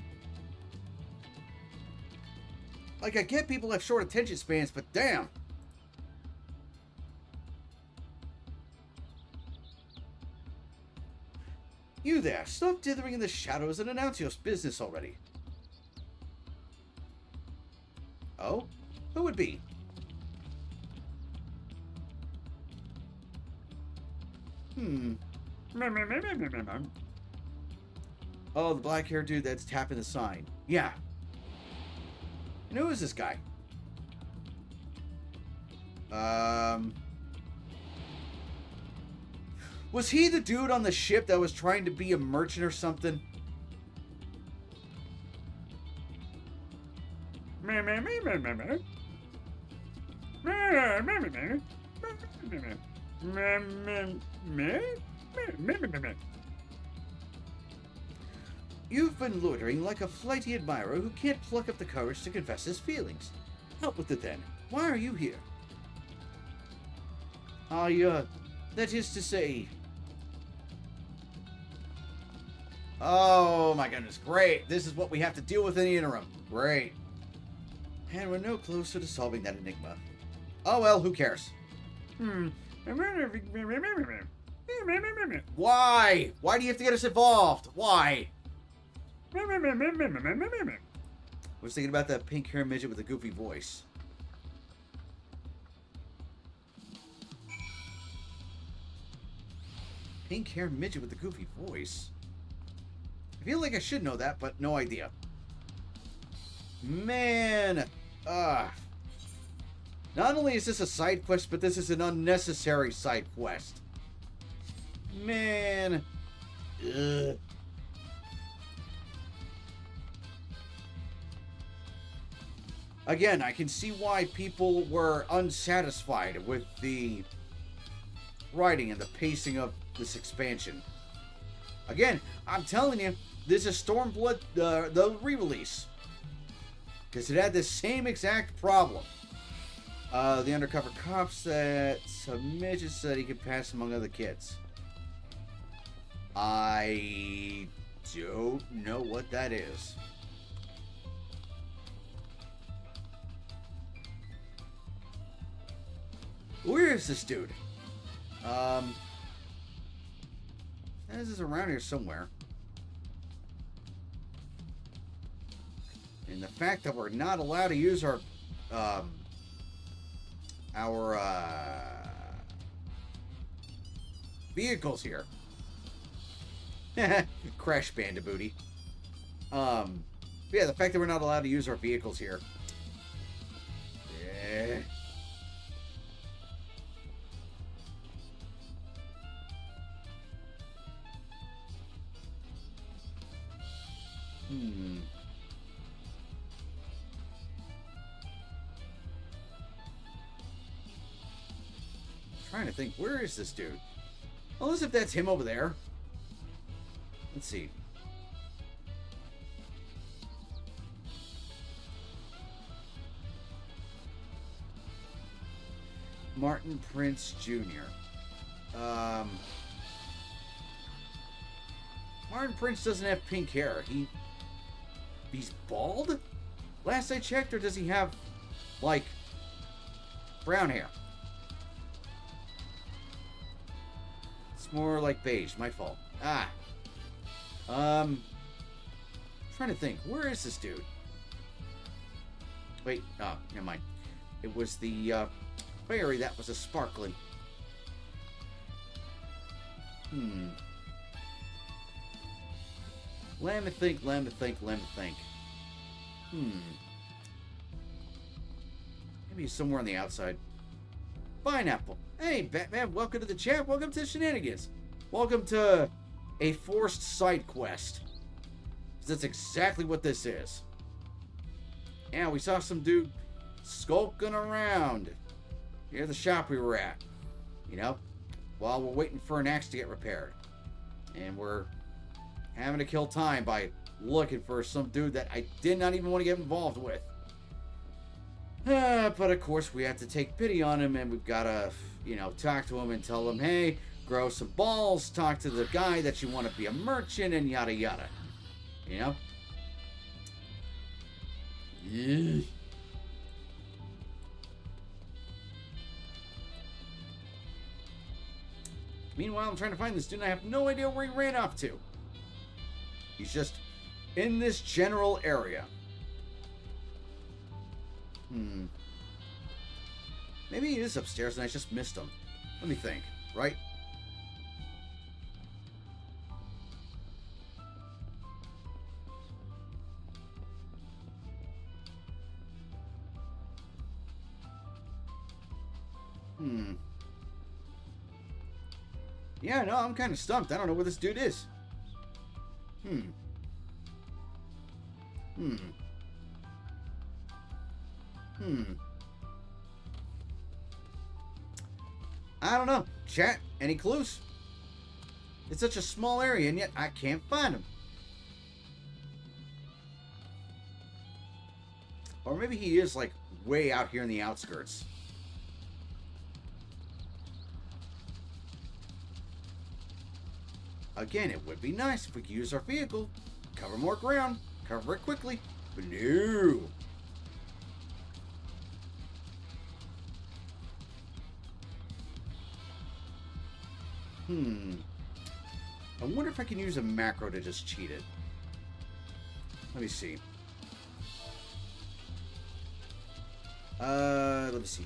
Speaker 1: Like, I get people have short attention spans, but damn. You there, stop dithering in the shadows and announce your business already. Oh? Who would be? Oh, the black-haired dude that's tapping the sign. Yeah. And who is this guy? Was he the dude on the ship that was trying to be a merchant or something? You've been loitering like a flighty admirer who can't pluck up the courage to confess his feelings. Out with it then. Why are you here? That is to say... Oh my goodness, great. This is what we have to deal with in the interim. Great. And we're no closer to solving that enigma. Oh well, who cares? Why? Why do you have to get us involved? Why? I was thinking about that pink-haired midget with a goofy voice. Pink-haired midget with a goofy voice? I feel like I should know that, but no idea. Man! Not only is this a side quest, but this is an unnecessary side quest. Man! Ugh. Again, I can see why people were unsatisfied with the writing and the pacing of this expansion. Again, I'm telling you, this is Stormblood, the re-release. Because it had the same exact problem. The undercover cop said some midget said he could pass among other kids. I don't know what that is. Where is this dude? This is around here somewhere. And the fact that we're not allowed to use our vehicles here. Crash Bandabooty. Yeah, the fact that we're not allowed to use our vehicles here. Yeah. Trying to think, where is this dude? Well, as if that's him over there. Let's see. Martin Prince Jr. Martin Prince doesn't have pink hair. He's bald? Last I checked, or does he have, like, brown hair? It's more like beige. My fault. Trying to think. Where is this dude? Wait. Oh, never mind. It was the fairy that was a sparkling. Let me think. Maybe he's somewhere on the outside. Pineapple. Hey, Batman, welcome to the chat. Welcome to Shenanigans. Welcome to a forced side quest. That's exactly what this is. Yeah, we saw some dude skulking around near the shop we were at. You know, while we're waiting for an axe to get repaired. And we're having to kill time by looking for some dude that I did not even want to get involved with. But of course we have to take pity on him, and we've got to, you know, talk to him and tell him, hey, grow some balls, talk to the guy that you want to be a merchant, and yada yada. You know? Yeah. Meanwhile, I'm trying to find this dude, and I have no idea where he ran off to. He's just in this general area. Maybe he is upstairs and I just missed him. Let me think, right? Yeah, no, I'm kind of stumped. I don't know where this dude is. I don't know. Chat, any clues? It's such a small area and yet I can't find him. Or maybe he is, like, way out here in the outskirts. Again, it would be nice if we could use our vehicle, cover more ground, cover it quickly, but no. I wonder if I can use a macro to just cheat it. Let me see. Let me see.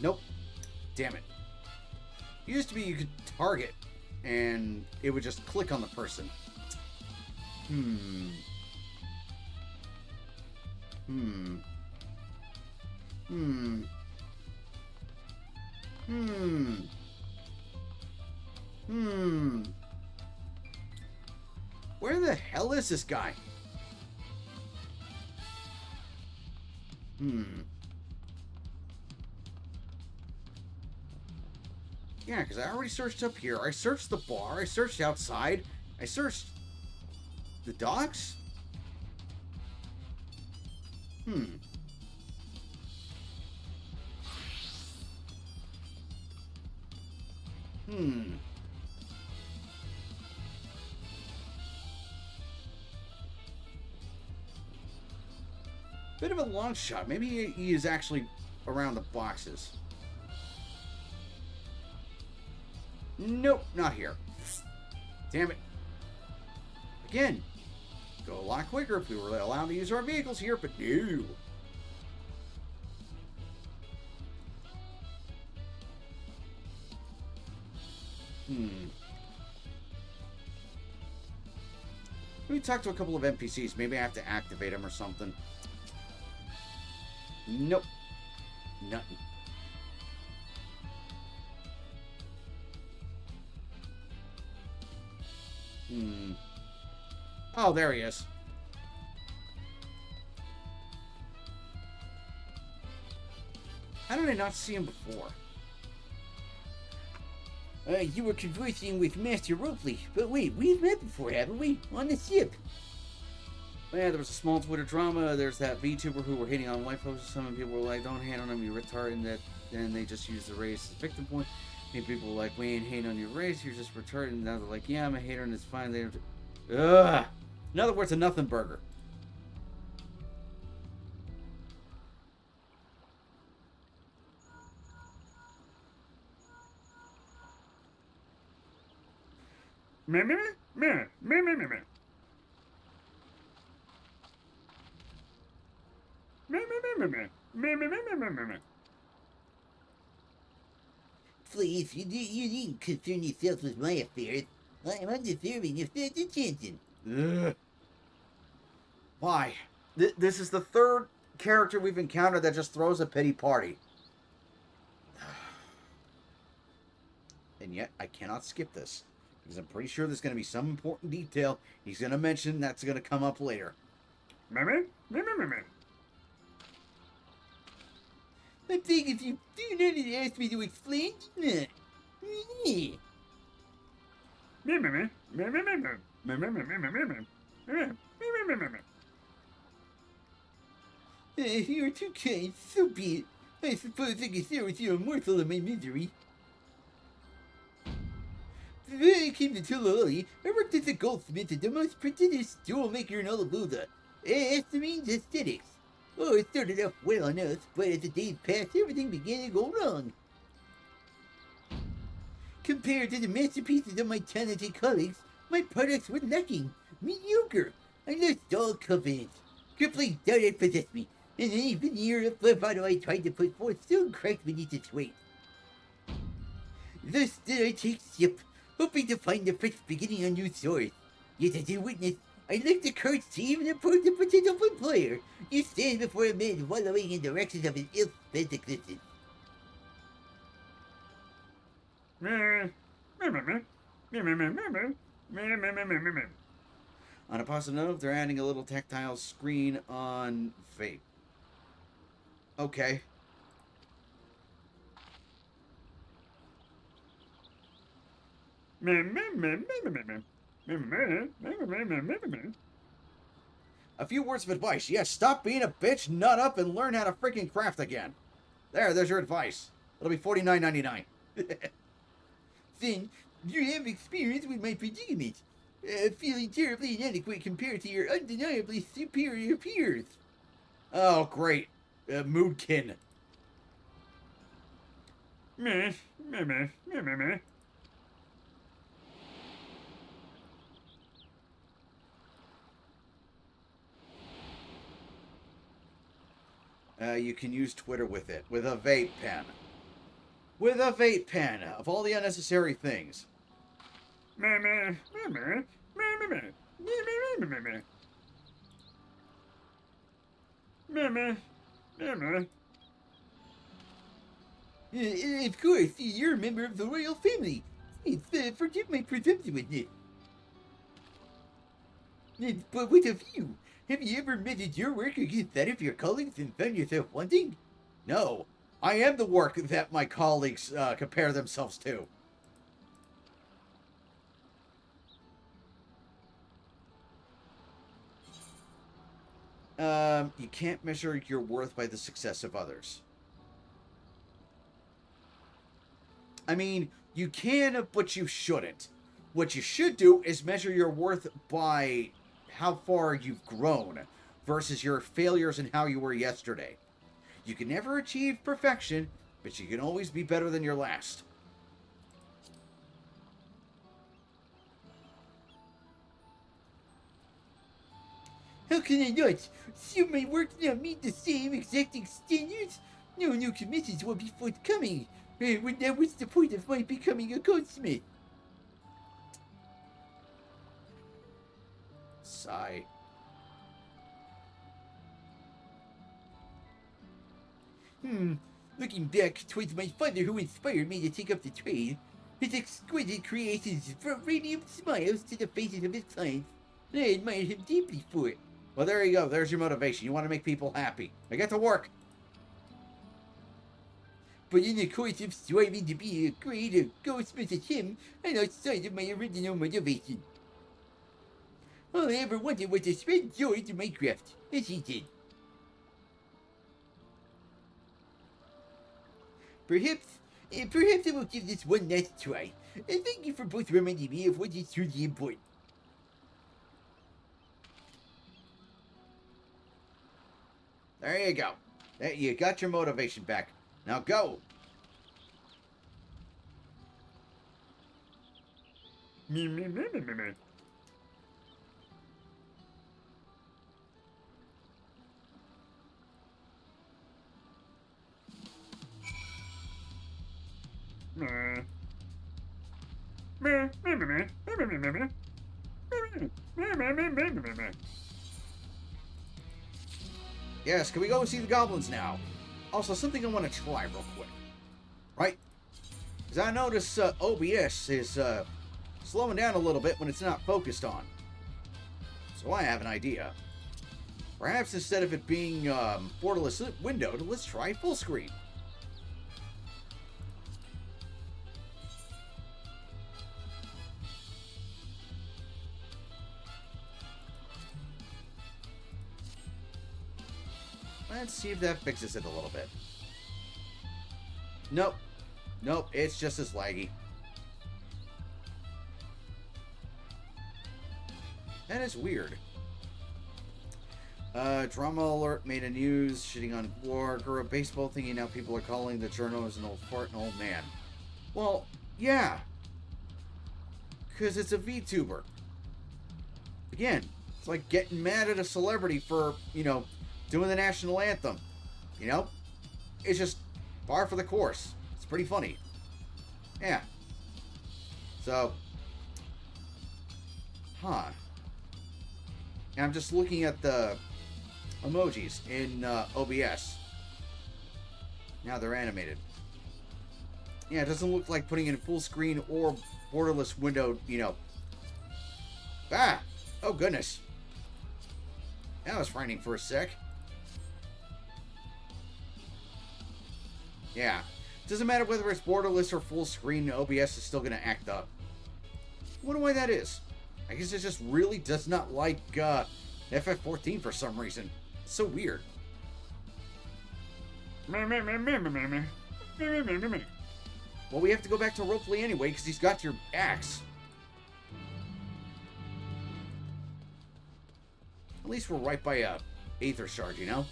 Speaker 1: Nope. Damn it. It used to be you could target and it would just click on the person. Where the hell is this guy? Yeah, because I already searched up here. I searched the bar. I searched outside. I searched the docks. Bit of a long shot. Maybe he is actually around the boxes. Nope, not here. Damn it. Again, go a lot quicker if we were allowed to use our vehicles here, but no. Let me talk to a couple of NPCs. Maybe I have to activate them or something. Nope. Nothing. Oh, there he is. How did I not see him before?
Speaker 14: You were conversing with Master Ropley, but wait, we've met before, haven't we? On the ship.
Speaker 1: Yeah, there was a small Twitter drama. There's that VTuber who were hitting on white folks. Some people were like, don't hate on them, you retarded, and that then they just use the race as a victim point. And people were like, we ain't hating on your race, you're just retarded. And now they're like, yeah, I'm a hater and it's fine. They don't. Ugh. In other words, a nothing burger.
Speaker 14: Please, you needn't concern yourself with my affairs. I'm undeserving of that attention.
Speaker 1: Ugh. Why? This is the third character we've encountered that just throws a pity party. And yet, I cannot skip this. Because I'm pretty sure there's going to be some important detail he's going to mention that's going to come up later.
Speaker 14: I think if you do not ask me to explain, you're too kind, so be it. I suppose I can share with you a morsel of my misery. Before I came to Tulali, I worked as a goldsmith at the most prestigious jewel maker in Olaluda. Estamines Aesthetics. Oh, it started off well enough, but as the days passed, everything began to go wrong. Compared to the masterpieces of my talented colleagues, my products were lacking, mediocre. I lost all confidence. Crippling doubt had possessed me, and even the year of bravado I tried to put forth soon cracked beneath its weight. Thus did I take ship, hoping to find a fresh beginning on new source. Yet as you witness, I lacked the courage to even approach a potential employer. You stand before a man wallowing in the wreckage of an ill-spent existence.
Speaker 1: On a positive note, they're adding a little tactile screen on Vape. Okay. A few words of advice. Yes, stop being a bitch, nut up, and learn how to freaking craft again. There's your advice. It'll be $49.99.
Speaker 14: Then, you have experience with my predicament, feeling terribly inadequate compared to your undeniably superior peers.
Speaker 1: Oh, great. Moodkin.
Speaker 13: Meh, meh, meh, meh, meh, meh.
Speaker 1: You can use Twitter with it, with a vape pen. With a vape pen, of all the unnecessary things.
Speaker 13: Meh, meh, meh, meh, meh, meh, meh, meh, meh, meh, meh, meh, meh, meh, meh.
Speaker 14: Of course, you're a member of the royal family. Forgive my presumptuousness. But what of you? Have you ever measured your work against that of your colleagues and found yourself wanting?
Speaker 1: No. I am the work that my colleagues compare themselves to. You can't measure your worth by the success of others. I mean, you can, but you shouldn't. What you should do is measure your worth by how far you've grown versus your failures and how you were yesterday. You can never achieve perfection, but you can always be better than your last.
Speaker 14: How can I not? So my work not meet the same exacting standards? No new commissions will be forthcoming. When that was the point of my becoming a goldsmith.
Speaker 1: Sigh.
Speaker 14: Looking back, 'twas my father who inspired me to take up the trade. His exquisite creations brought radiant smiles to the faces of his clients. I admired him deeply for it.
Speaker 1: Well, there you go. There's your motivation. You want to make people happy. Now get to work.
Speaker 14: But in the course of striving to be a great goldsmith as him, I lost sight of my original motivation. All I ever wanted was to spread joy to my craft, as he did. Perhaps I will give this one last try. Thank you for both reminding me of what is truly important.
Speaker 1: There you go. You got your motivation back. Now go.
Speaker 13: Me, me, me, me, me, me. Meh. Meh, meh, meh, meh, meh, meh, meh, meh. Meh, meh, meh, meh, meh, meh.
Speaker 1: Yes, can we go see the goblins now? Also, something I want to try real quick. Right? Because I notice OBS is slowing down a little bit when it's not focused on. So I have an idea. Perhaps instead of it being borderless windowed, let's try full screen. Let's see if that fixes it a little bit. Nope. Nope, it's just as laggy. That is weird. Drama alert made a news shitting on war. Grew a baseball thingy. Now people are calling the journalist an old fart and old man. Well, yeah. Because it's a VTuber. Again, it's like getting mad at a celebrity for, you know, doing the national anthem. You know? It's just par for the course. It's pretty funny. Yeah. So. Huh. And I'm just looking at the emojis in OBS. Now they're animated. Yeah, it doesn't look like putting it in full screen or borderless windowed, you know. Ah! Oh, goodness. That was frightening for a sec. Yeah. Doesn't matter whether it's borderless or full screen, OBS is still going to act up. I wonder why that is. I guess it just really does not like FF14 for some reason. It's so weird. Well, we have to go back to Ropley anyway, because he's got your axe. At least we're right by a Aether Shard, you know?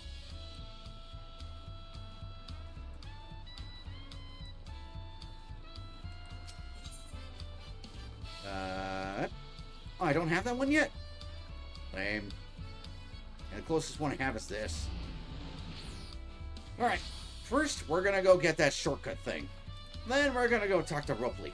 Speaker 1: Oh, I don't have that one yet? Lame. And the closest one I have is this. Alright, first we're gonna go get that shortcut thing. Then we're gonna go talk to Ropley.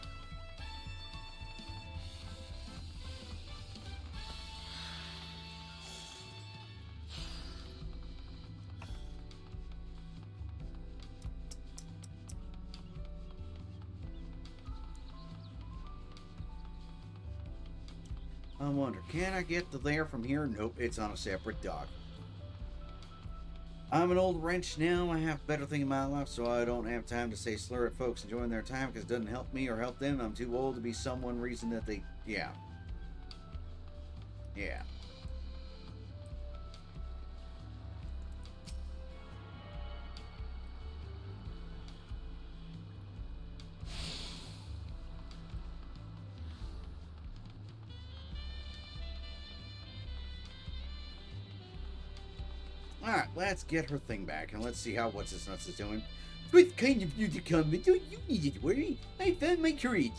Speaker 1: I wonder, can I get to there from here? Nope, it's on a separate dock. I'm an old wrench now. I have a better thing in my life, so I don't have time to say slur at folks enjoying their time because it doesn't help me or help them. I'm too old to be someone reason that they... Yeah. Yeah. Alright, let's get her thing back, and let's see how What's-His-Nuts is doing.
Speaker 14: What kind of news to come? Don't you need to worry. I found my courage.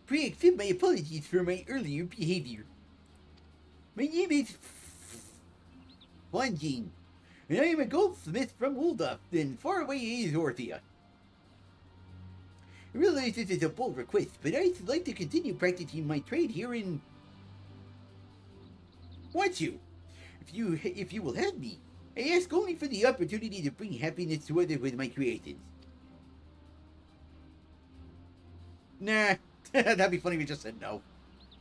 Speaker 14: Pray accept my apologies for my earlier behavior. My name is Wanjin, and I am a goldsmith from Uldaf, in faraway Azorthia. I realize this is a bold request, but I'd like to continue practicing my trade here in... Want you? If you will have me, I ask only for the opportunity to bring happiness to others with my creations.
Speaker 1: Nah, that'd be funny if you just said no.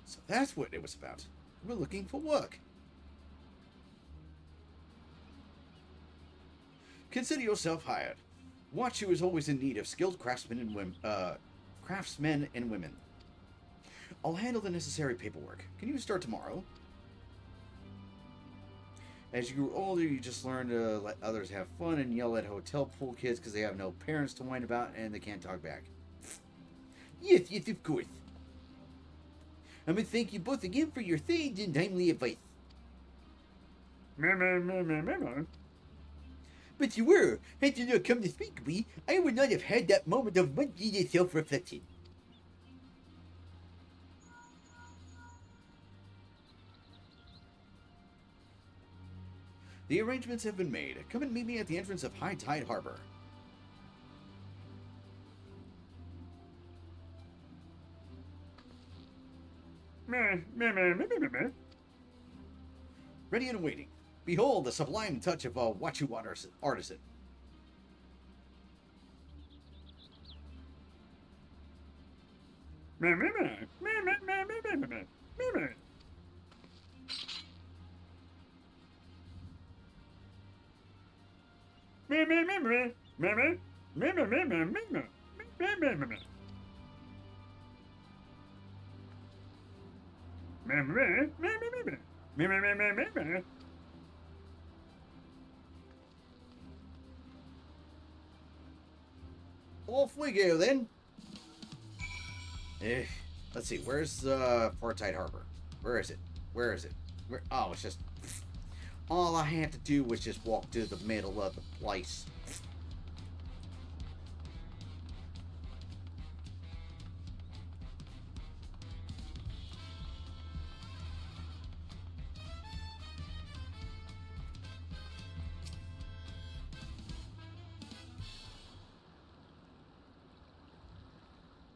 Speaker 1: So that's what it was about. We're looking for work. Consider yourself hired. Watchu is always in need of skilled craftsmen and women. I'll handle the necessary paperwork. Can you start tomorrow? As you grow older, you just learn to let others have fun and yell at hotel pool kids because they have no parents to whine about and they can't talk back.
Speaker 14: Yes, of course. I must thank you both again for your sage and timely advice. But you were. Had you not come to speak to me, I would not have had that moment of much needed self-reflection.
Speaker 1: The arrangements have been made. Come and meet me at the entrance of High Tide Harbor. Ready and waiting. Behold the sublime touch of a Watchu artisan. Off we go then. Let's see, where's Port Tide Harbor? Where is it? Where is it? Where? Oh, it's just... All I had to do was just walk to the middle of the place.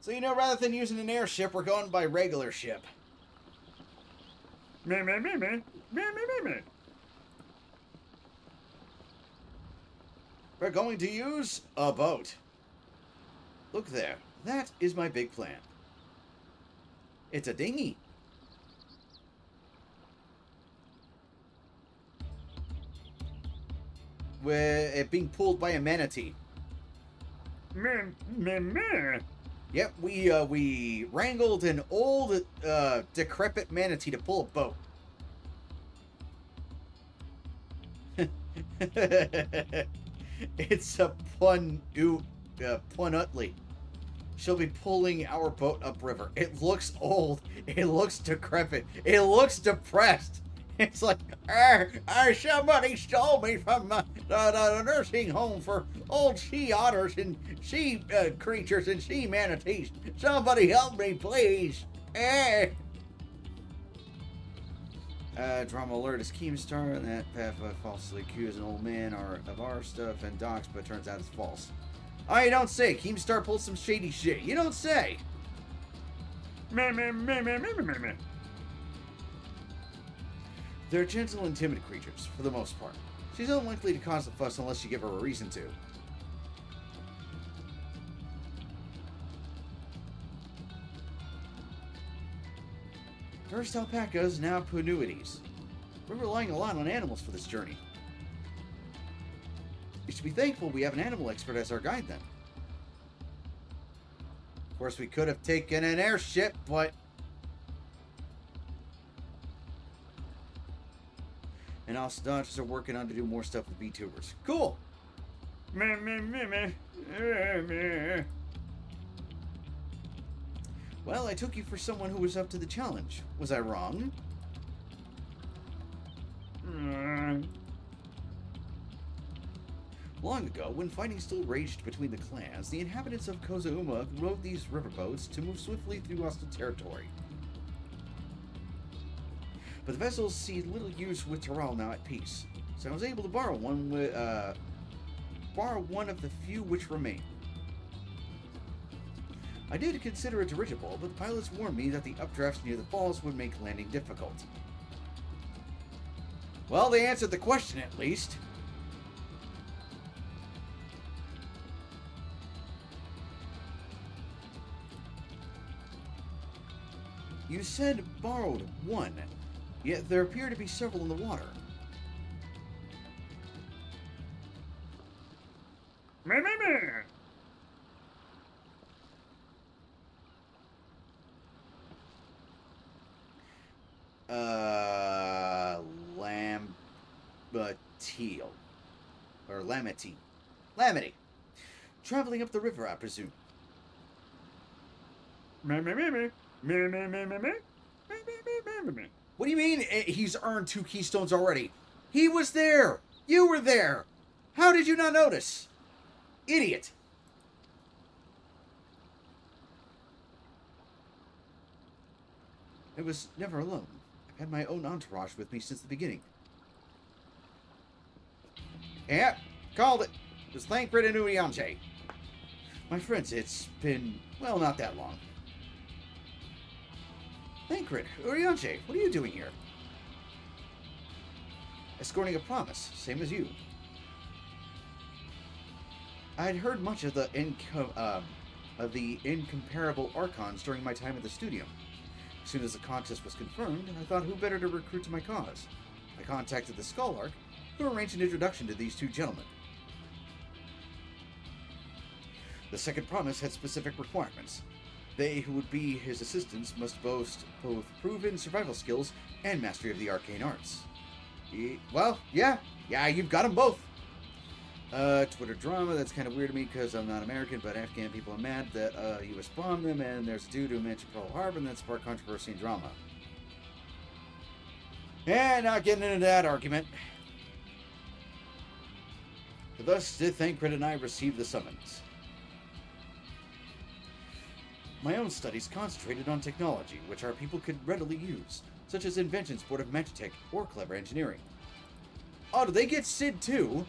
Speaker 1: So, you know, rather than using an airship, we're going by regular ship. We're going to use a boat. Look there. That is my big plan. It's a dinghy. with it being pulled by a manatee.
Speaker 13: Meh.
Speaker 1: Yep, we wrangled an old, decrepit manatee to pull a boat. It's a Punutli. She'll be pulling our boat upriver. It looks old. It looks decrepit. It looks depressed. It's like, somebody stole me from the nursing home for old sea otters and sea creatures and sea manatees. Somebody help me, please. Drama alert is Keemstar, and that Pathfinder falsely accused an old man of our stuff and docs, but turns out it's false. Oh, you don't say. Keemstar pulled some shady shit. You don't say.
Speaker 13: Meh.
Speaker 1: They're gentle and timid creatures, for the most part. She's unlikely to cause a fuss unless you give her a reason to. First alpacas, now Punuities. We're relying a lot on animals for this journey. You should be thankful we have an animal expert as our guide then. Of course, we could have taken an airship, but... And our Dodgers are working on to do more stuff with VTubers. Cool!
Speaker 13: Meh.
Speaker 1: Well, I took you for someone who was up to the challenge. Was I wrong? Long ago, when fighting still raged between the clans, the inhabitants of Kozauma rode these riverboats to move swiftly through hostile territory. But the vessels see little use with Terral now at peace, so I was able to borrow one of the few which remain. I did consider a dirigible, but the pilots warned me that the updrafts near the falls would make landing difficult. Well, they answered the question at least. You said borrowed one, yet there appear to be several in the water.
Speaker 13: Meh.
Speaker 1: Lambateel. Or Lamity. Lamity. Traveling up the river, I presume.
Speaker 13: Meh.
Speaker 1: What do you mean he's earned 2 keystones already? He was there! You were there! How did you not notice? Idiot! I was never alone. I've had my own entourage with me since the beginning. Yeah, called it. It was Thancred and Urianche. My friends, it's been, well, not that long. Thancred, Urianche, what are you doing here? Escorting a promise, same as you. I'd heard much of the incomparable Archons during my time at the studio. As soon as the contest was confirmed, I thought who better to recruit to my cause. I contacted the Skull Arc, who arranged an introduction to these 2 gentlemen. The second promise had specific requirements. They who would be his assistants must boast both proven survival skills and mastery of the arcane arts. Well, yeah, you've got them both. Twitter drama, that's kind of weird to me because I'm not American, but Afghan people are mad that US bombed them, and there's a dude who mentioned Pearl Harbor, and that sparked controversy and drama. And not getting into that argument. Thus did Thancred and I receive the summons. My own studies concentrated on technology, which our people could readily use, such as inventions born of Magitech or clever engineering. Oh, do they get Sid too?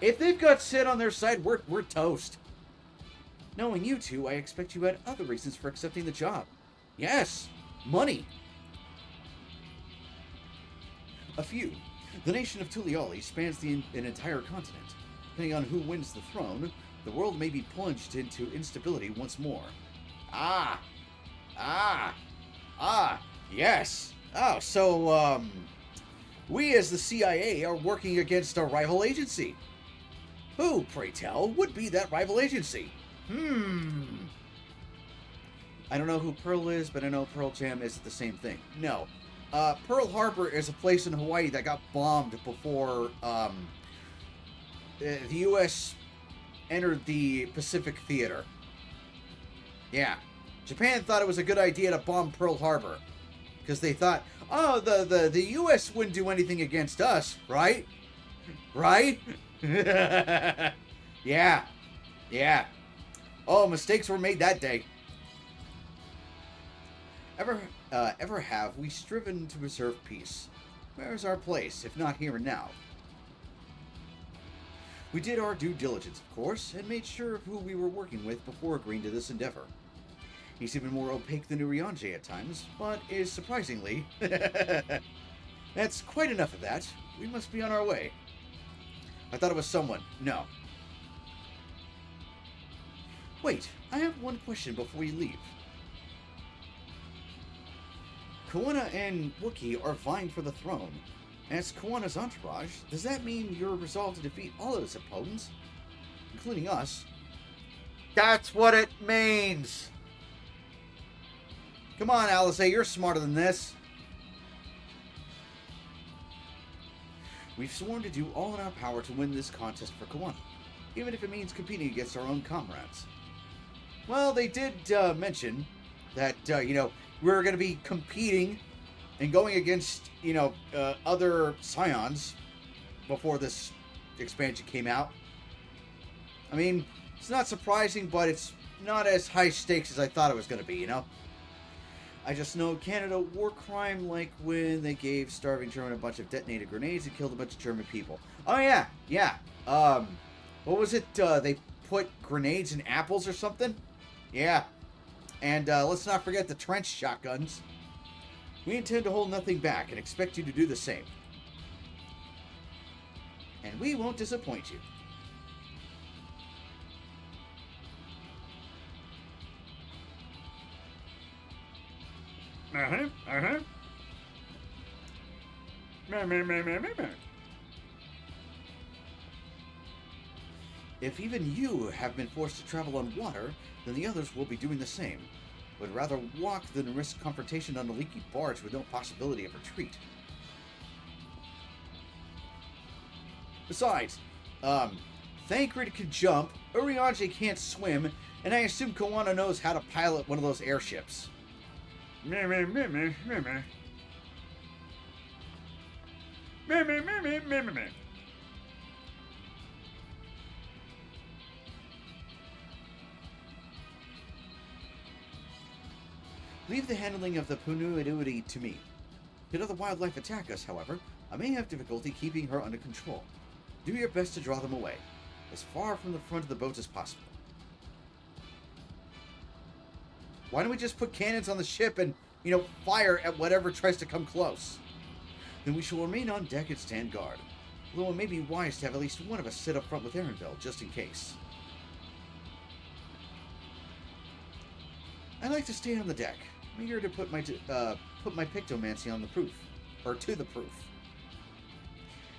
Speaker 1: If they've got Sid on their side, we're toast. Knowing you two, I expect you had other reasons for accepting the job. Yes, money. A few. The nation of Tuliali spans an entire continent. Depending on who wins the throne, the world may be plunged into instability once more. Yes. Oh, so, We as the CIA are working against a rival agency. Who, pray tell, would be that rival agency? I don't know who Pearl is, but I know Pearl Jam is the same thing. No. Pearl Harbor is a place in Hawaii that got bombed before the U.S. entered the Pacific Theater. Yeah. Japan thought it was a good idea to bomb Pearl Harbor. Because they thought, oh, the U.S. wouldn't do anything against us, right? Right? Yeah. Yeah. Oh, mistakes were made that day. Ever have we striven to preserve peace? Where is our place, if not here and now? We did our due diligence, of course, and made sure of who we were working with before agreeing to this endeavor. He's even more opaque than Urianger at times, but is surprisingly... That's quite enough of that. We must be on our way. I thought it was someone. No. Wait, I have one question before you leave. Koana and Wookiee are vying for the throne. As Koana's entourage, does that mean you're resolved to defeat all of his opponents, including us? That's what it means! Come on, Alice, you're smarter than this. We've sworn to do all in our power to win this contest for Koana, even if it means competing against our own comrades. Well, they did mention that, we're going to be competing and going against, other Scions before this expansion came out. I mean, it's not surprising, but it's not as high stakes as I thought it was going to be, I just know Canada war crime like when they gave starving German a bunch of detonated grenades and killed a bunch of German people. Oh, yeah. What was it? They put grenades in apples or something? Yeah. And let's not forget the trench shotguns. We intend to hold nothing back and expect you to do the same. And we won't disappoint you. If even you have been forced to travel on water, then the others will be doing the same. Would rather walk than risk confrontation on a leaky barge with no possibility of retreat. Besides, Thancred can jump, Urianger can't swim, and I assume Koana knows how to pilot one of those airships. Leave the handling of the Punuiduity to me. Should other wildlife attack us, however, I may have difficulty keeping her under control. Do your best to draw them away, as far from the front of the boat as possible. Why don't we just put cannons on the ship and, fire at whatever tries to come close? Then we shall remain on deck and stand guard, although it may be wise to have at least one of us sit up front with Erenville, just in case. I like to stay on the deck. I'm eager to put my pictomancy on the proof, or to the proof.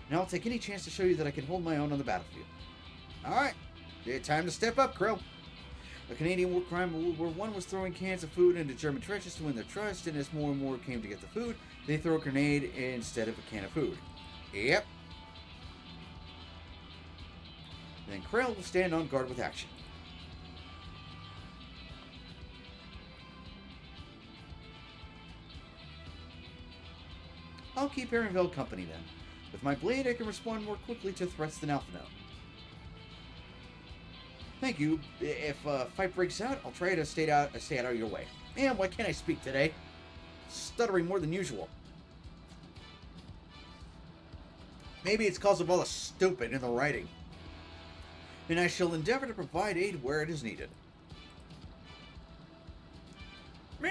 Speaker 1: And I'll take any chance to show you that I can hold my own on the battlefield. Alright, time to step up, crew. A Canadian war crime in World War I was throwing cans of food into German trenches to win their trust, and as more and more came to get the food, they throw a grenade instead of a can of food. Yep. Then Krail will stand on guard with action. I'll keep Erenville company then. With my blade, I can respond more quickly to threats than Alphinaud. Thank you. If a fight breaks out, I'll try to stay out of your way. Man, why can't I speak today? Stuttering more than usual. Maybe it's because of all the stupid in the writing. And I shall endeavor to provide aid where it is needed. Me.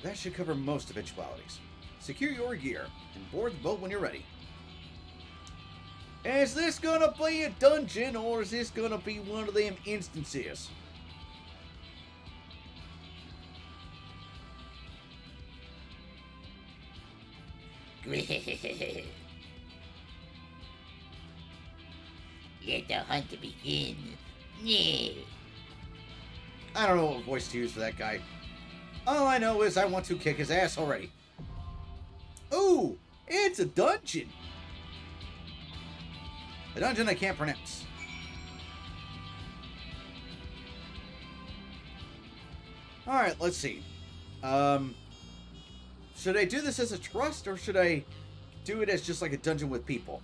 Speaker 1: That should cover most eventualities. Secure your gear and board the boat when you're ready. Is this gonna be a dungeon or is this gonna be one of them instances?
Speaker 14: Let the hunt begin. Yeah.
Speaker 1: I don't know what voice to use for that guy. All I know is I want to kick his ass already. Ooh, it's a dungeon. A dungeon I can't pronounce. Alright, let's see. Should I do this as a trust, or should I do it as just like a dungeon with people?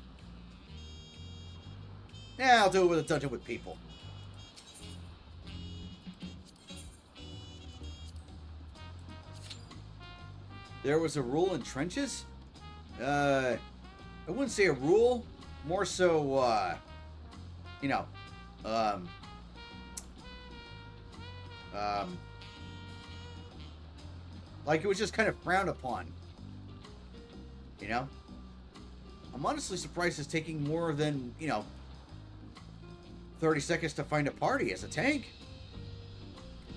Speaker 1: Yeah, I'll do it with a dungeon with people. There was a rule in trenches? I wouldn't say a rule. More so, you know, like it was just kind of frowned upon. You know? I'm honestly surprised it's taking more than, 30 seconds to find a party as a tank.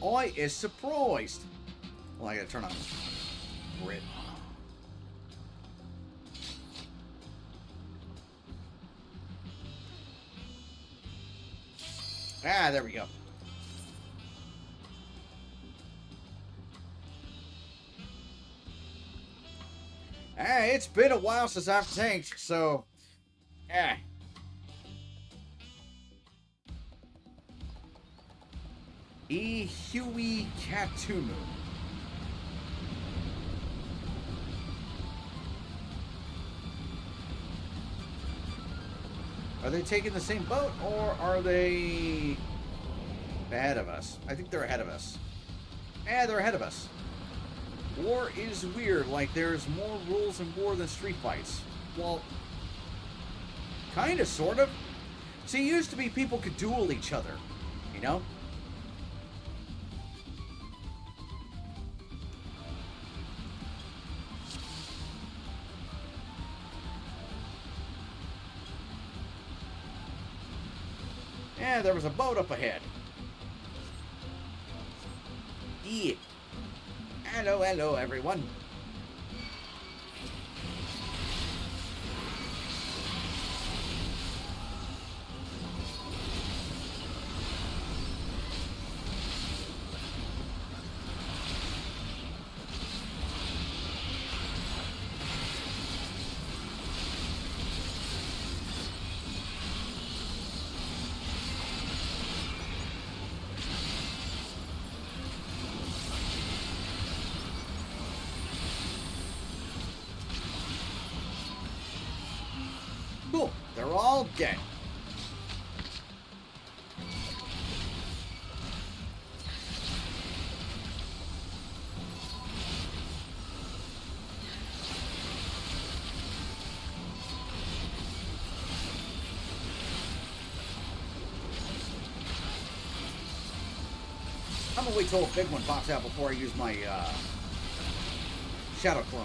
Speaker 1: I is surprised. Well, I gotta turn on grid. Ah, there we go. Ah, it's been a while since I've tanked, so... Huey Katumu. Are they taking the same boat, or are they ahead of us? I think they're ahead of us. They're ahead of us. War is weird, like there's more rules in war than street fights. Well, kinda, sort of. See, it used to be people could duel each other, you know? Yeah, there was a boat up ahead. Yeah. Hello, everyone. Cool, they're all dead. I'm gonna wait till a big one pops out before I use my shadow clone.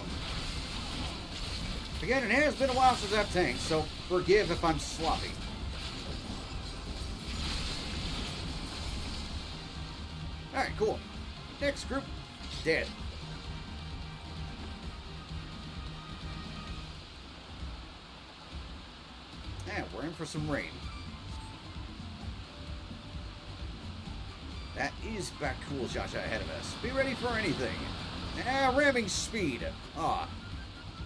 Speaker 1: Again, it has been a while since I've tanked, so forgive if I'm sloppy. Alright, cool. Next group, dead. And we're in for some rain. That is back cool, Jaja ahead of us. Be ready for anything. Ramming speed.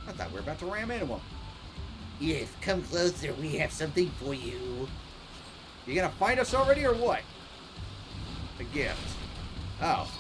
Speaker 1: I thought we were about to ram into him.
Speaker 14: Yes, come closer. We have something for you.
Speaker 1: You gonna fight us already or what? A gift. Oh.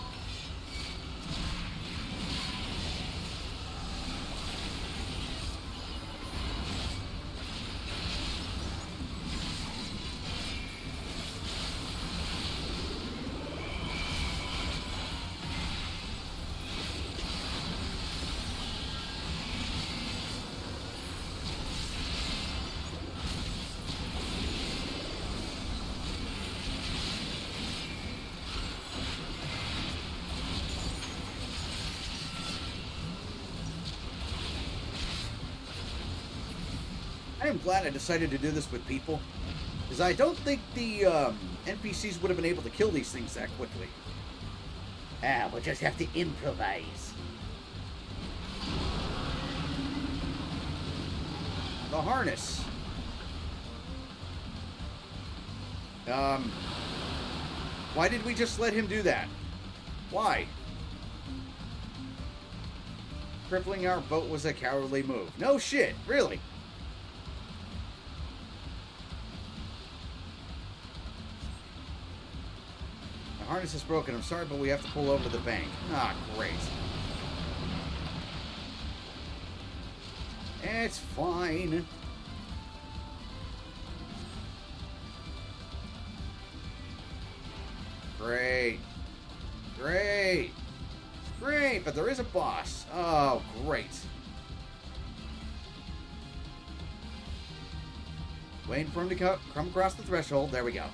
Speaker 1: I am glad I decided to do this with people, because I don't think the NPCs would have been able to kill these things that quickly.
Speaker 14: We'll just have to improvise.
Speaker 1: the harness. Why did we just let him do that? Why? Crippling our boat was a cowardly move. No shit, really? The harness is broken. I'm sorry, but we have to pull over to the bank. Ah, great. It's fine. Great. Great. Great, but there is a boss. Oh, great. Waiting for him to come across the threshold. There we go.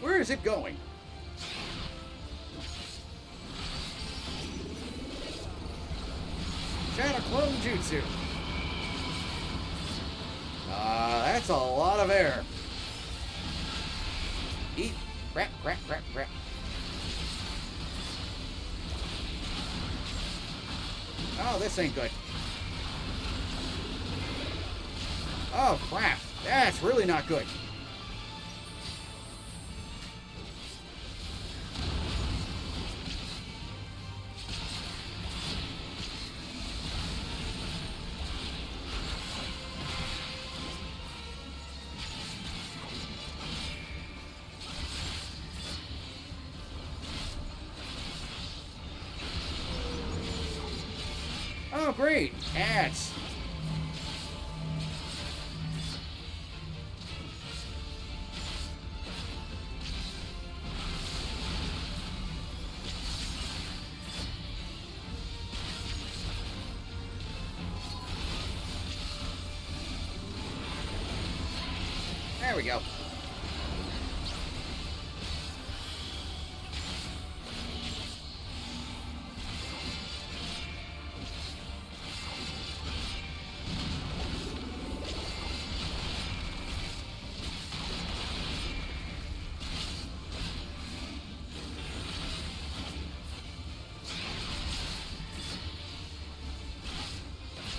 Speaker 1: Where is it going? Shadow Clone Jutsu. That's a lot of air. Eat. Crap, crap, crap, crap. Oh, this ain't good. Oh, crap. That's really not good. Oh, great. Ads. There we go.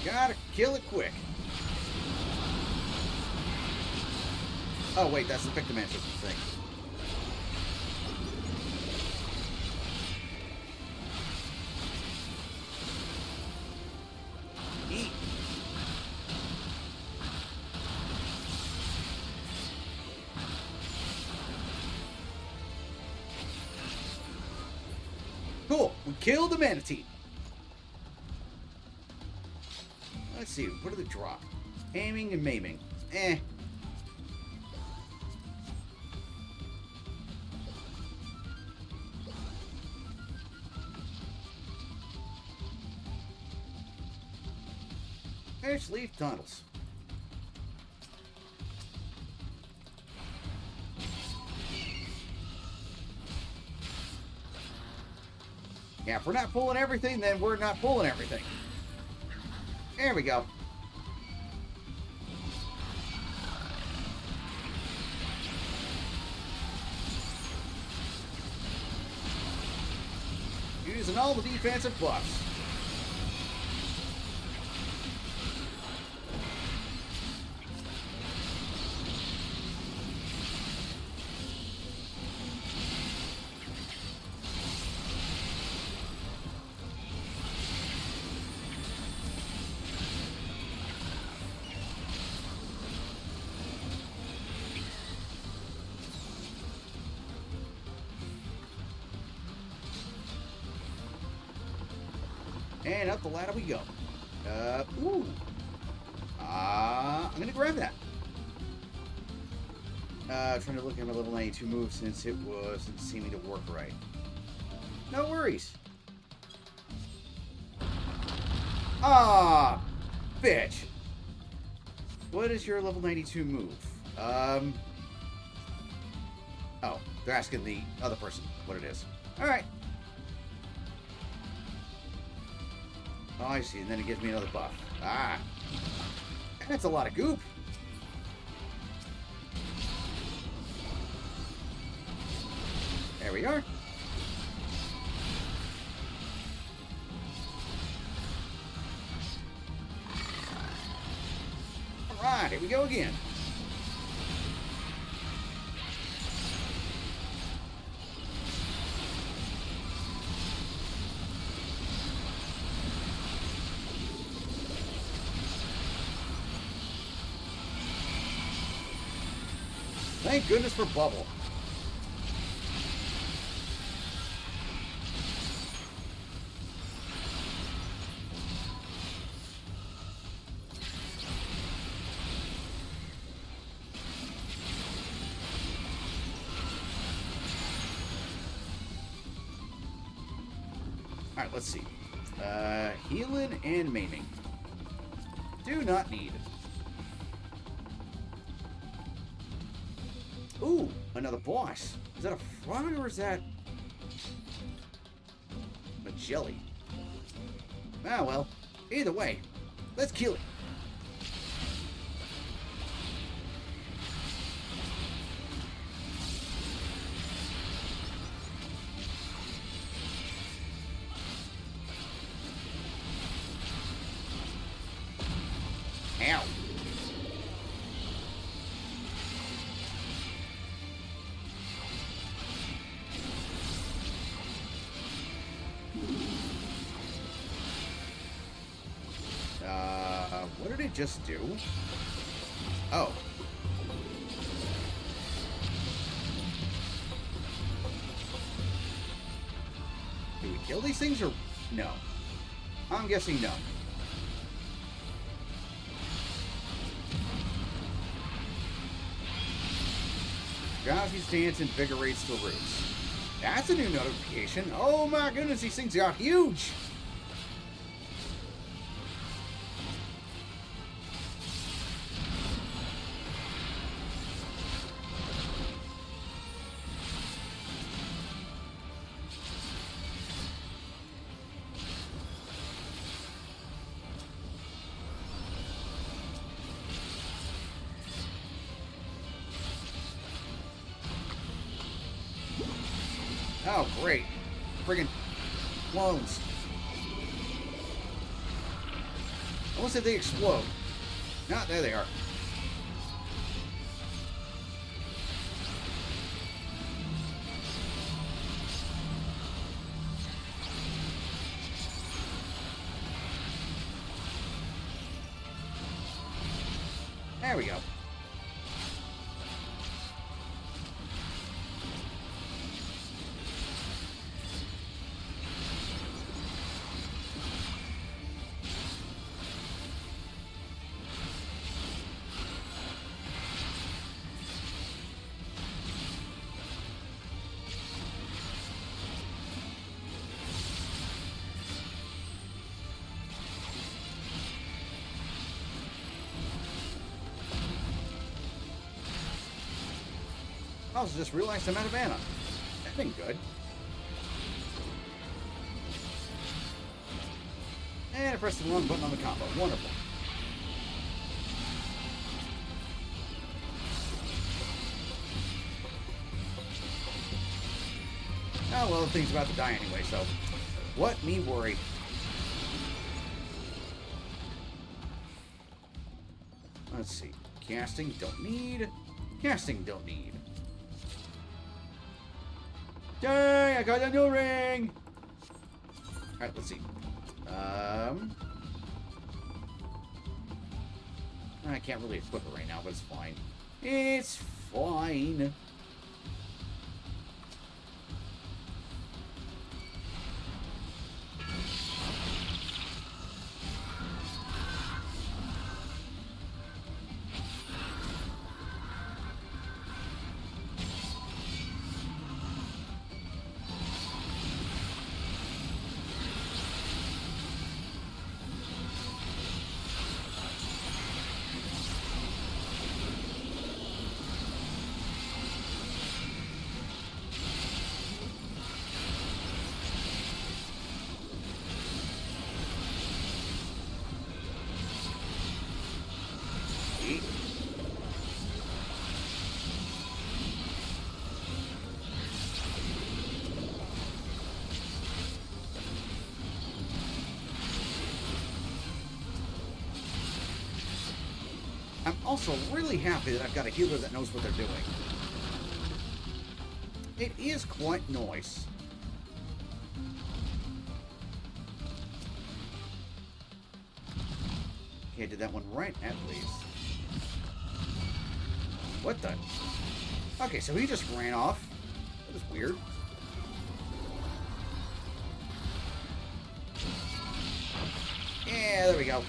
Speaker 1: Gotta kill it quick. Oh, wait, that's the Victim Answer thing. Eat. Cool. We killed the manatee. Let's see. What do they drop? Aiming and maiming. Eh. Fish leaf tunnels. Yeah, if we're not pulling everything, then we're not pulling everything. There we go. Using all the defensive buffs. And up the ladder we go. Ooh. I'm gonna grab that. Trying to look at my level 92 move since it wasn't seeming to work right. No worries. Ah, bitch. What is your level 92 move? Oh, they're asking the other person what it is. Alright. Oh, I see. And then it gives me another buff. Ah. That's a lot of goop. There we are. Alright, here we go again. Thank goodness for Bubble. Alright, let's see. Healing and maiming. Do not need. Ooh, another boss. Is that a frog or is that a jelly? Ah, well. Either way, let's kill it. Ow. What did it just do? Oh. Do we kill these things or no? I'm guessing no. Drowsy's stance invigorates the roots. That's a new notification. Oh my goodness, these things got huge! Oh, great. Friggin' clones. Almost if they explode. Ah, there they are. There we go. I also just realized I'm out of mana. That ain't good. And I pressed the wrong button on the combo. Wonderful. Oh well, the thing's about to die anyway, so what me worry. Let's see. Casting, don't need. Casting, don't need. Yay! I got a new ring! Alright, let's see. I can't really equip it right now, but it's fine. It's fine. I'm also really happy that I've got a healer that knows what they're doing. It is quite nice. Okay, I did that one right at least. What the? Okay, so he just ran off. That was weird. Yeah, there we go.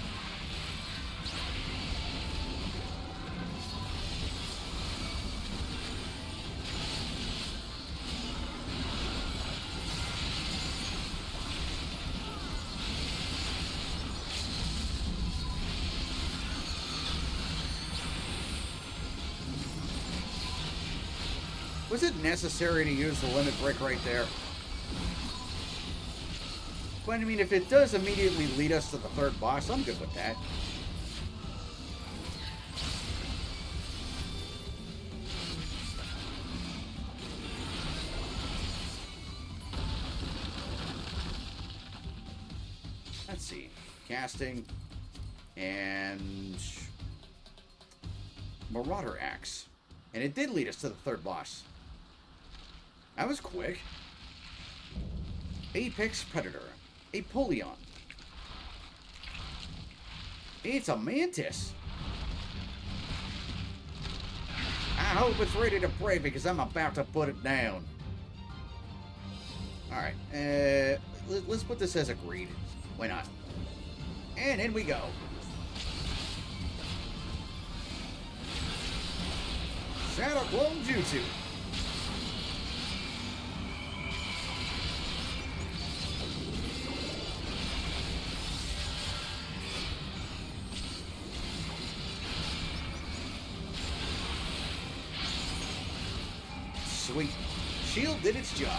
Speaker 1: Was it necessary to use the limit break right there? But I mean, if it does immediately lead us to the third boss, I'm good with that. Let's see. Casting and Marauder Axe. And it did lead us to the third boss. That was quick. Apex Predator. Apollyon. It's a mantis. I hope it's ready to prey because I'm about to put it down. Alright, let's put this as agreed. Why not? And in we go. Shadow Clone Jutsu. Sweet. Shield did its job.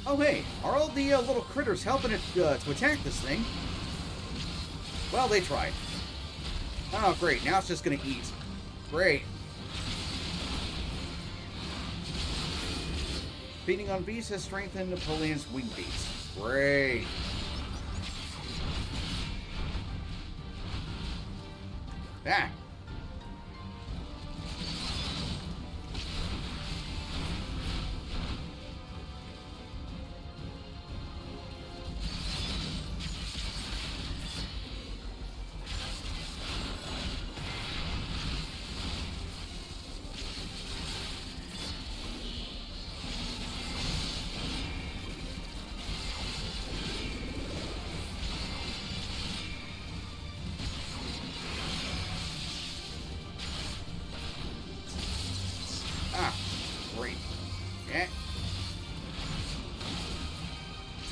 Speaker 1: Oh hey, are all the little critters helping it to attack this thing? Well, they tried. Oh great, now it's just gonna eat. Great. Feeding on beasts has strengthened Napoleon's wing beats. Great. Ah.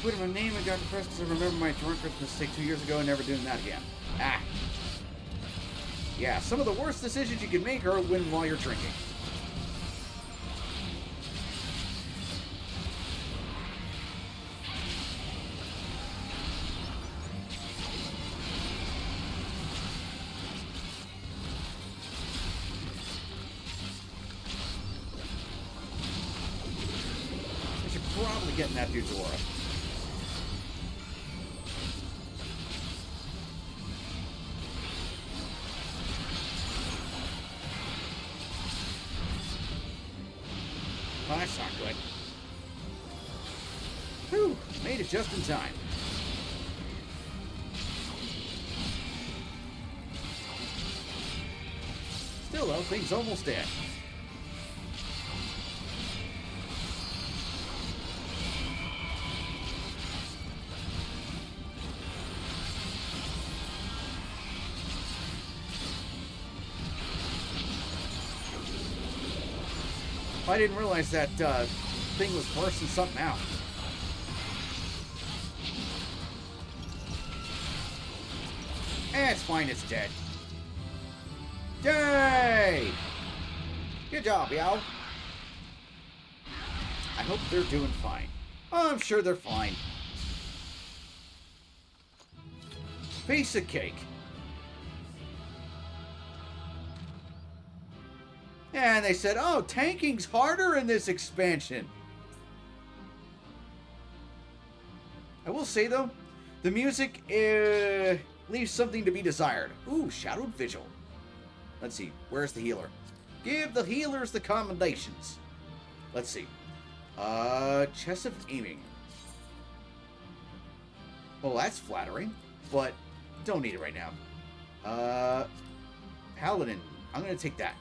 Speaker 1: Twitter my name and got depressed because I remember my drunkard's mistake 2 years ago and never doing that again. Ah. Yeah, some of the worst decisions you can make are while you're drinking. I should probably get in that dude's aura. Well, that's not good. Whew, made it just in time. Still though, thing's almost dead. I didn't realize that thing was bursting something out. It's fine, it's dead. Yay! Good job, y'all. I hope they're doing fine. I'm sure they're fine. Piece of cake. And they said, oh, tanking's harder in this expansion. I will say, though, the music leaves something to be desired. Ooh, Shadowed Vigil. Let's see, where's the healer? Give the healers the commendations. Let's see. Chest of Aiming. Well, that's flattering, but don't need it right now. Paladin. I'm going to take that.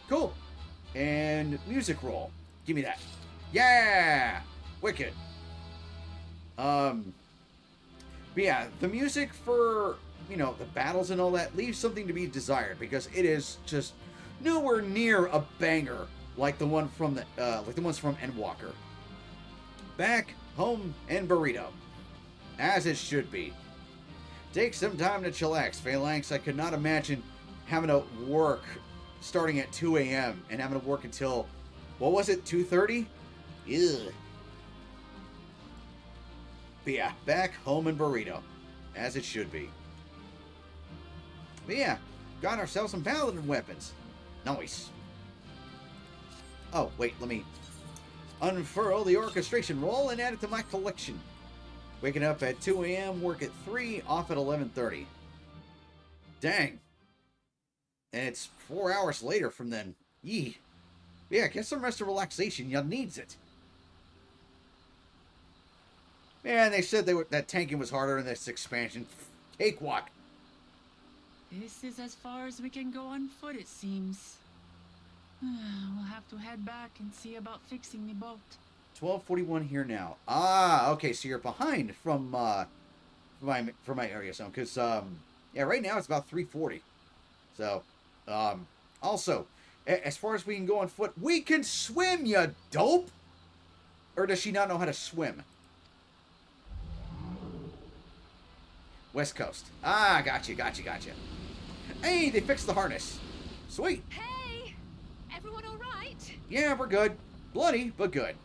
Speaker 1: Cool. And music roll. Give me that. Yeah! Wicked. But yeah, the music for, you know, the battles and all that leaves something to be desired because it is just nowhere near a banger like the one from the like the ones from Endwalker. Back, home, and burrito, as it should be. Take some time to chillax, Phalanx. I could not imagine having to work starting at 2 a.m. and having to work until, what was it, 2:30? Ugh. But yeah, back, home, and burrito, as it should be. But yeah, got ourselves some paladin weapons. Nice. Oh, wait, let me unfurl the orchestration roll and add it to my collection. Waking up at 2 a.m., work at 3, off at 11:30. Dang. And it's 4 hours later from then. Yee. Yeah, get some rest and relaxation. You needs it. Man, they said that tanking was harder in this expansion. Cakewalk.
Speaker 4: This is as far as we can go on foot, it seems. We'll have to head back and see about fixing the boat.
Speaker 1: 12:41 here now. Ah, okay, so you're behind from my area zone, because yeah, right now it's about 3:40. So, also, as far as we can go on foot, we can swim, you dope. Or does she not know how to swim? West Coast. Ah, gotcha. Hey, they fixed the harness. Sweet.
Speaker 3: Hey! Everyone alright?
Speaker 1: Yeah, we're good. Bloody, but good.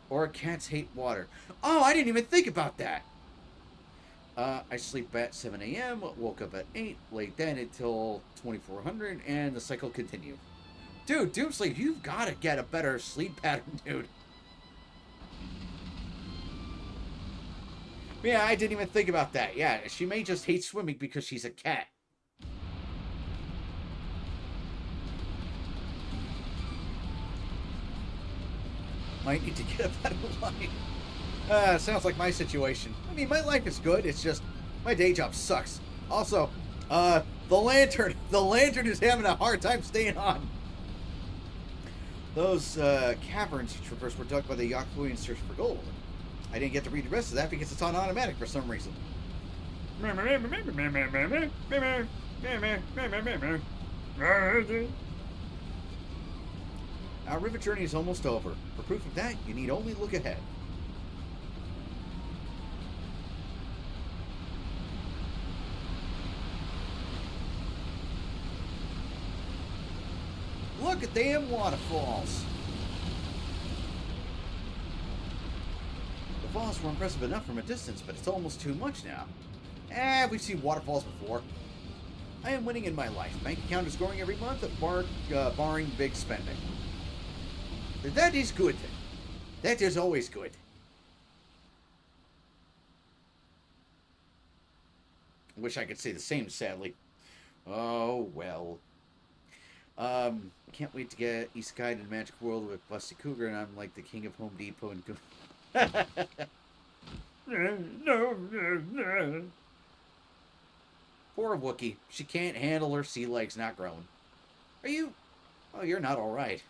Speaker 1: Or cats hate water. Oh, I didn't even think about that. I sleep at 7 a.m., woke up at 8, laid then until 2400, and the cycle continued. Dude, Doomsleep, you've got to get a better sleep pattern, dude. Yeah, I didn't even think about that. Yeah, she may just hate swimming because she's a cat. Might need to get a better life. Sounds like my situation. I mean, my life is good. It's just my day job sucks. Also, the lantern is having a hard time staying on. Those caverns you traverse were dug by the Yakuza in search for gold. I didn't get to read the rest of that because it's on automatic for some reason. Our river journey is almost over. For proof of that, you need only look ahead. Look at them waterfalls. The falls were impressive enough from a distance, but it's almost too much now. We've seen waterfalls before. I am winning in my life. Bank account is growing every month, barring big spending. That is good. That is always good. I wish I could say the same, sadly. Oh, well. Can't wait to get Isekai to the Magic World with Busty Cougar, and I'm like the king of Home Depot and... No. Poor Wookie. She can't handle her sea legs not growing. Are you... Oh, you're not alright.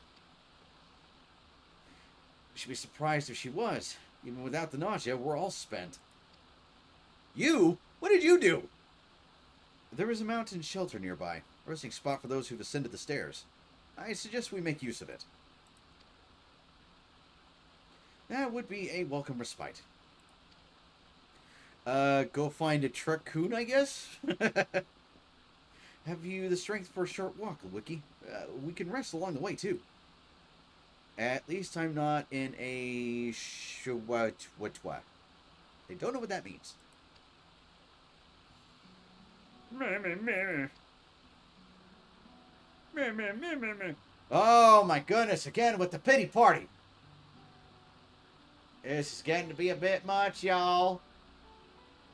Speaker 1: She'd be surprised if she was. Even without the nausea, we're all spent. You? What did you do? There is a mountain shelter nearby. A resting spot for those who've ascended the stairs. I suggest we make use of it. That would be a welcome respite. Go find a Truck-kun, I guess? Have you the strength for a short walk, Wiki? We can rest along the way, too. At least I'm not in a shwatwa. They don't know what that means. Oh my goodness, again with the pity party. This is getting to be a bit much, y'all.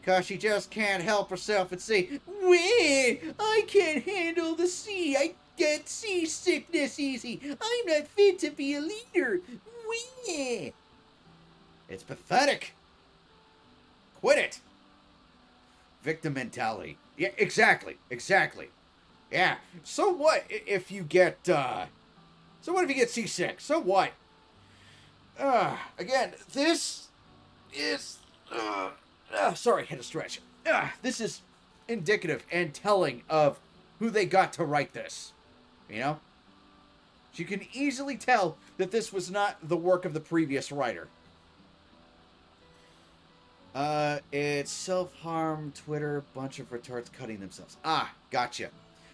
Speaker 1: Cause she just can't help herself and say, "Weh, I can't handle the sea. I get seasickness easy. I'm not fit to be a leader. Weh." It's pathetic. Quit it. Victim mentality. Yeah, exactly. Yeah. So what if you get, so what if you get seasick? So what? Again, this is, sorry, had to stretch. This is indicative and telling of who they got to write this. You know? You can easily tell that this was not the work of the previous writer. It's self-harm, Twitter, bunch of retards cutting themselves. Ah, gotcha.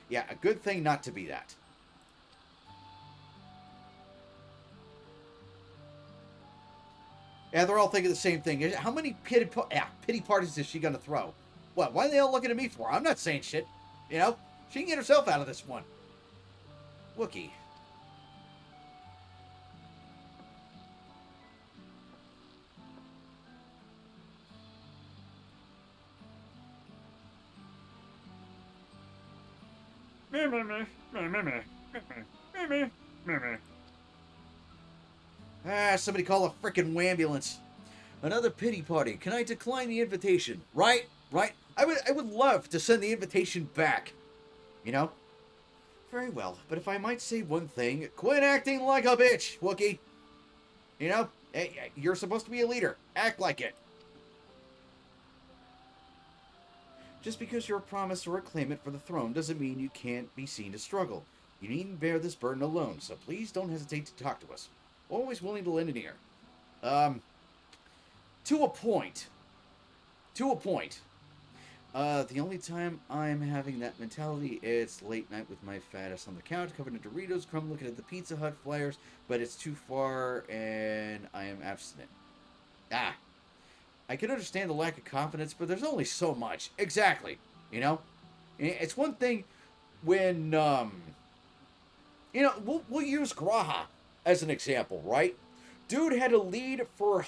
Speaker 1: Yeah, a good thing not to be that. Yeah, they're all thinking the same thing. How many pity parties is she gonna throw? What? Why are they all looking at me for? I'm not saying shit. You know? She can get herself out of this one. Wookie. Somebody call a frickin' ambulance. Another pity party. Can I decline the invitation? Right? I would love to send the invitation back. You know? Very well, but if I might say one thing, quit acting like a bitch, Wookie. You know? Hey, you're supposed to be a leader. Act like it. Just because you're a promise or a claimant for the throne doesn't mean you can't be seen to struggle. You needn't bear this burden alone, so please don't hesitate to talk to us. Always willing to lend an ear. To a point. The only time I'm having that mentality, it's late night with my fat ass on the couch, covered in Doritos, crumb looking at the Pizza Hut flyers, but it's too far and I am abstinent. I can understand the lack of confidence, but there's only so much. Exactly. You know? It's one thing when, you know, we'll use Graha as an example, right? Dude had to lead for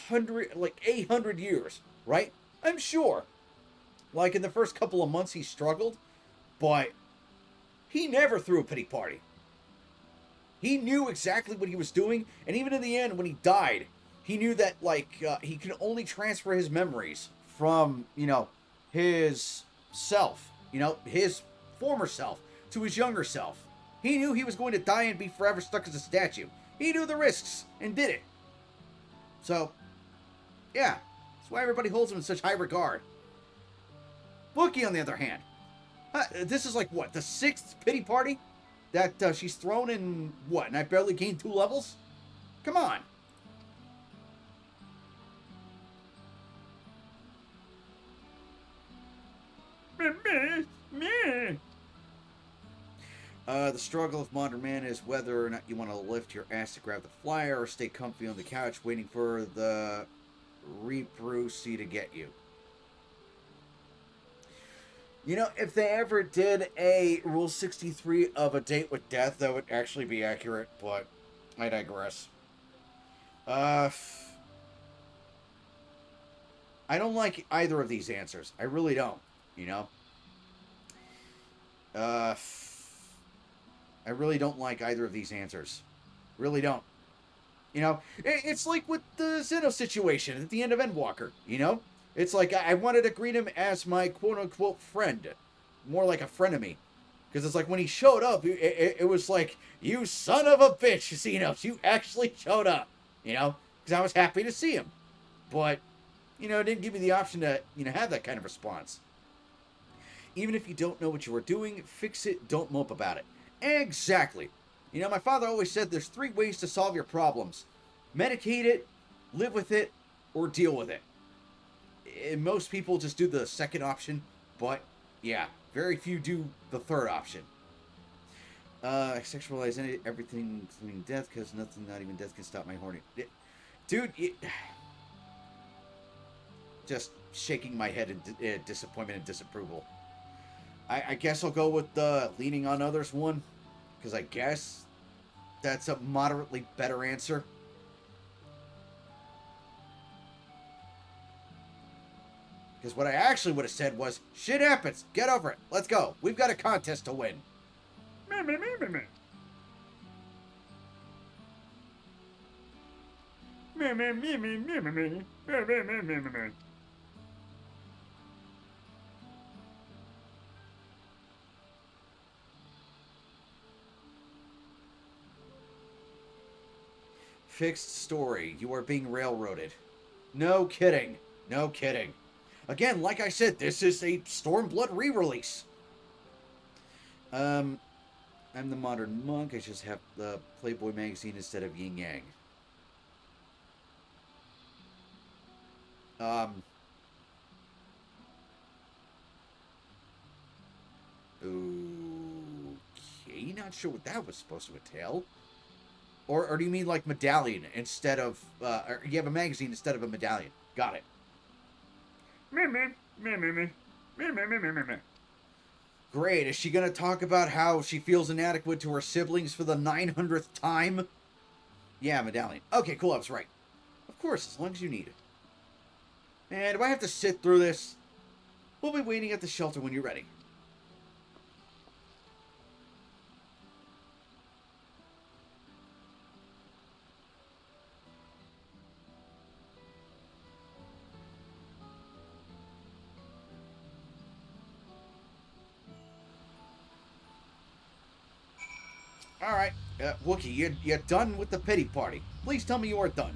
Speaker 1: 800 years, right? I'm sure. Like, in the first couple of months, he struggled, but he never threw a pity party. He knew exactly what he was doing, and even in the end, when he died, he knew that, he could only transfer his memories from, you know, his self, you know, his former self, to his younger self. He knew he was going to die and be forever stuck as a statue. He knew the risks, and did it. So, yeah, that's why everybody holds him in such high regard. Wookie, on the other hand, this is like, what, the 6th pity party that she's thrown in, what, and I barely gained 2 levels? Come on. The struggle of modern man is whether or not you want to lift your ass to grab the flyer or stay comfy on the couch waiting for the Rebrucey to get you. You know, if they ever did a Rule 63 of a date with death, that would actually be accurate, but I digress. I don't like either of these answers. I really don't, you know? I really don't like either of these answers. Really don't. You know, it's like with the Zeno situation at the end of Endwalker, you know? It's like I wanted to greet him as my quote-unquote friend. More like a frenemy. Because it's like when he showed up, it was like, you son of a bitch, Zeno, you actually showed up. You know? Because I was happy to see him. But, you know, it didn't give me the option to, you know, have that kind of response. Even if you don't know what you are doing, fix it, don't mope about it. Exactly. You know, my father always said there's 3 ways to solve your problems. Medicate it, live with it, or deal with it. And most people just do the second option, but yeah, very few do the third option. I sexualize everything including death because nothing, not even death, can stop my horny. Dude, just shaking my head in disappointment and disapproval. I guess I'll go with the leaning on others one. Because I guess that's a moderately better answer. Because what I actually would have said was, shit happens. Get over it. Let's go. We've got a contest to win.
Speaker 13: Me, me, me, me, me. Me, me, me, me, me, me, me. Me, me, me, me, me, me.
Speaker 1: Fixed story. You are being railroaded. No kidding. No kidding. Again, like I said, this is a Stormblood re-release. I'm the modern monk. I just have the Playboy magazine instead of Yin Yang. Okay, not sure what that was supposed to entail. Or do you mean like medallion instead of, or you have a magazine instead of a medallion? Got it.
Speaker 13: Me, me, me, me, me. Me, me, me, me, me, me.
Speaker 1: Great. Is she going to talk about how she feels inadequate to her siblings for the 900th time? Yeah, medallion. Okay, cool. I was right. Of course, as long as you need it. And do I have to sit through this? We'll be waiting at the shelter when you're ready. Alright, Wookie, you're done with the pity party. Please tell me you are done.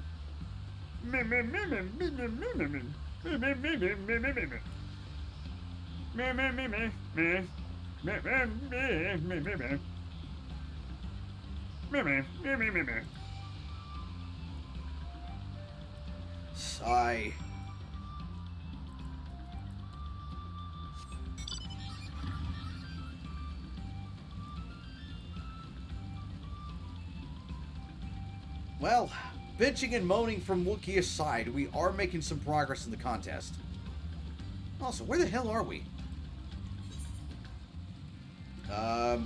Speaker 13: Me, me, me, me, me, me, me, me, me. Me, me, me, me, me, me, me, me. Me, me, me, me, me. Me, me, me, me, me, me. Me, me, me, me, me, me.
Speaker 1: Sigh. Well, bitching and moaning from Wookiee aside, we are making some progress in the contest. Also, where the hell are we? Huh.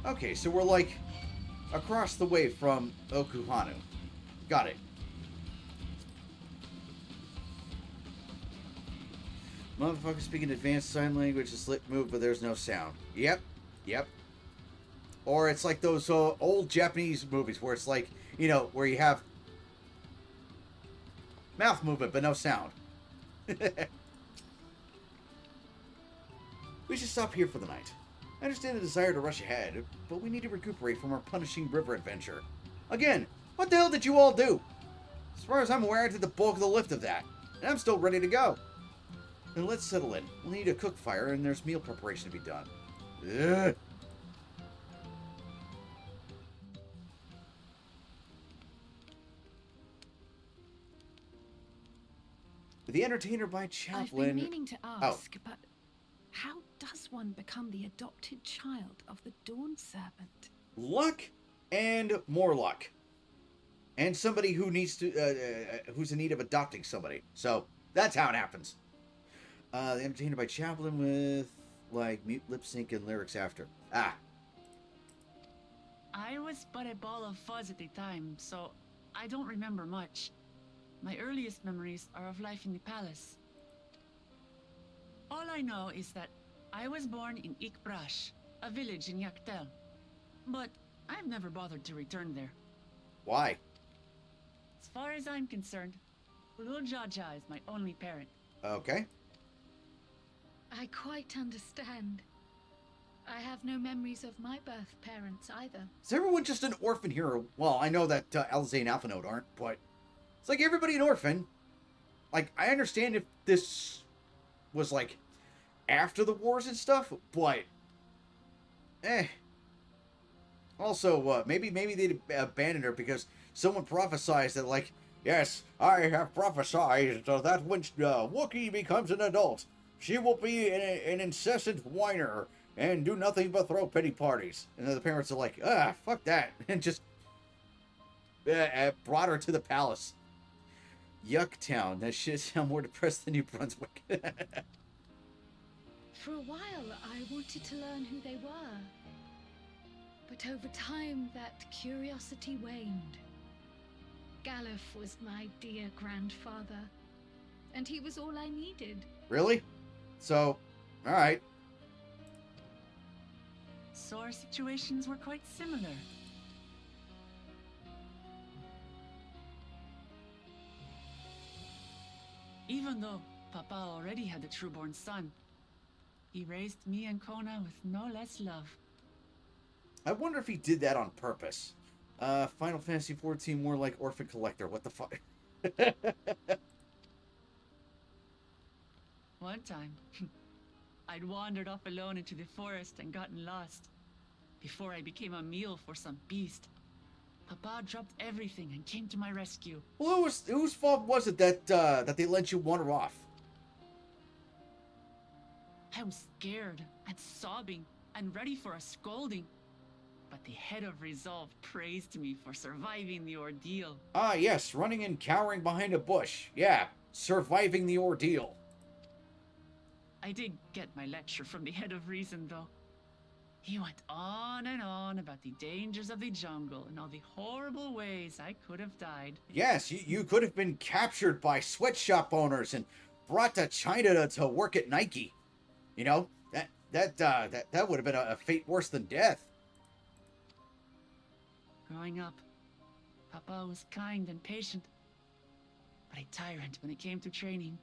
Speaker 1: Okay, so we're like across the way from Okuhanu. Got it. Motherfucker speaking advanced sign language, a slick move, but there's no sound. Yep. Yep. Or it's like those old Japanese movies where it's like, you know, where you have mouth movement but no sound. We should stop here for the night. I understand the desire to rush ahead, but we need to recuperate from our punishing river adventure. Again, what the hell did you all do? As far as I'm aware, I did the bulk of the lift of that, and I'm still ready to go. Then let's settle in. We'll need a cook fire, and there's meal preparation to be done. Ugh. The entertainer by Chaplin.
Speaker 3: I've been meaning to ask, but how does one become the adopted child of the Dawn Serpent?
Speaker 1: Luck and more luck. And somebody who needs to, who's in need of adopting somebody. So, that's how it happens. The entertainer by Chaplin with, like, mute lip sync and lyrics after. Ah.
Speaker 4: I was but a ball of fuzz at the time, so I don't remember much. My earliest memories are of life in the palace. All I know is that I was born in Ikbrash, a village in Yaktel. But I've never bothered to return there.
Speaker 1: Why?
Speaker 4: As far as I'm concerned, Ulul Jaja is my only parent.
Speaker 1: Okay.
Speaker 10: I quite understand. I have no memories of my birth parents either.
Speaker 1: Is everyone just an orphan here? Well, I know that Alizé and Alphinaud aren't, but it's like everybody an orphan. Like, I understand if this was, like, after the wars and stuff, but Also, maybe they abandoned her because someone prophesied that, like, yes, I have prophesied that when Wookiee becomes an adult, she will be an incessant whiner and do nothing but throw pity parties. And then the parents are like, fuck that, and just brought her to the palace. Yucktown. That shit sound more depressed than New Brunswick.
Speaker 10: For a while, I wanted to learn who they were. But over time, that curiosity waned. Galuf was my dear grandfather, and he was all I needed.
Speaker 1: Really? So, alright.
Speaker 4: So our situations were quite similar. Even though Papa already had a trueborn son, he raised me and Kona with no less love.
Speaker 1: I wonder if he did that on purpose. Final Fantasy XIV more like Orphan Collector. What the fuck?
Speaker 4: One time, I'd wandered off alone into the forest and gotten lost. Before I became a meal for some beast, Papa dropped everything and came to my rescue.
Speaker 1: Well, whose fault was it that they let you wander off?
Speaker 4: I was scared and sobbing and ready for a scolding. But the head of resolve praised me for surviving the ordeal.
Speaker 1: Ah, yes, running and cowering behind a bush. Yeah, surviving the ordeal.
Speaker 4: I did get my lecture from the head of reason, though. He went on and on about the dangers of the jungle and all the horrible ways I could have died.
Speaker 1: Yes, you could have been captured by sweatshop owners and brought to China to work at Nike. You know, that would have been a fate worse than death.
Speaker 4: Growing up, Papa was kind and patient, but a tyrant when it came to training.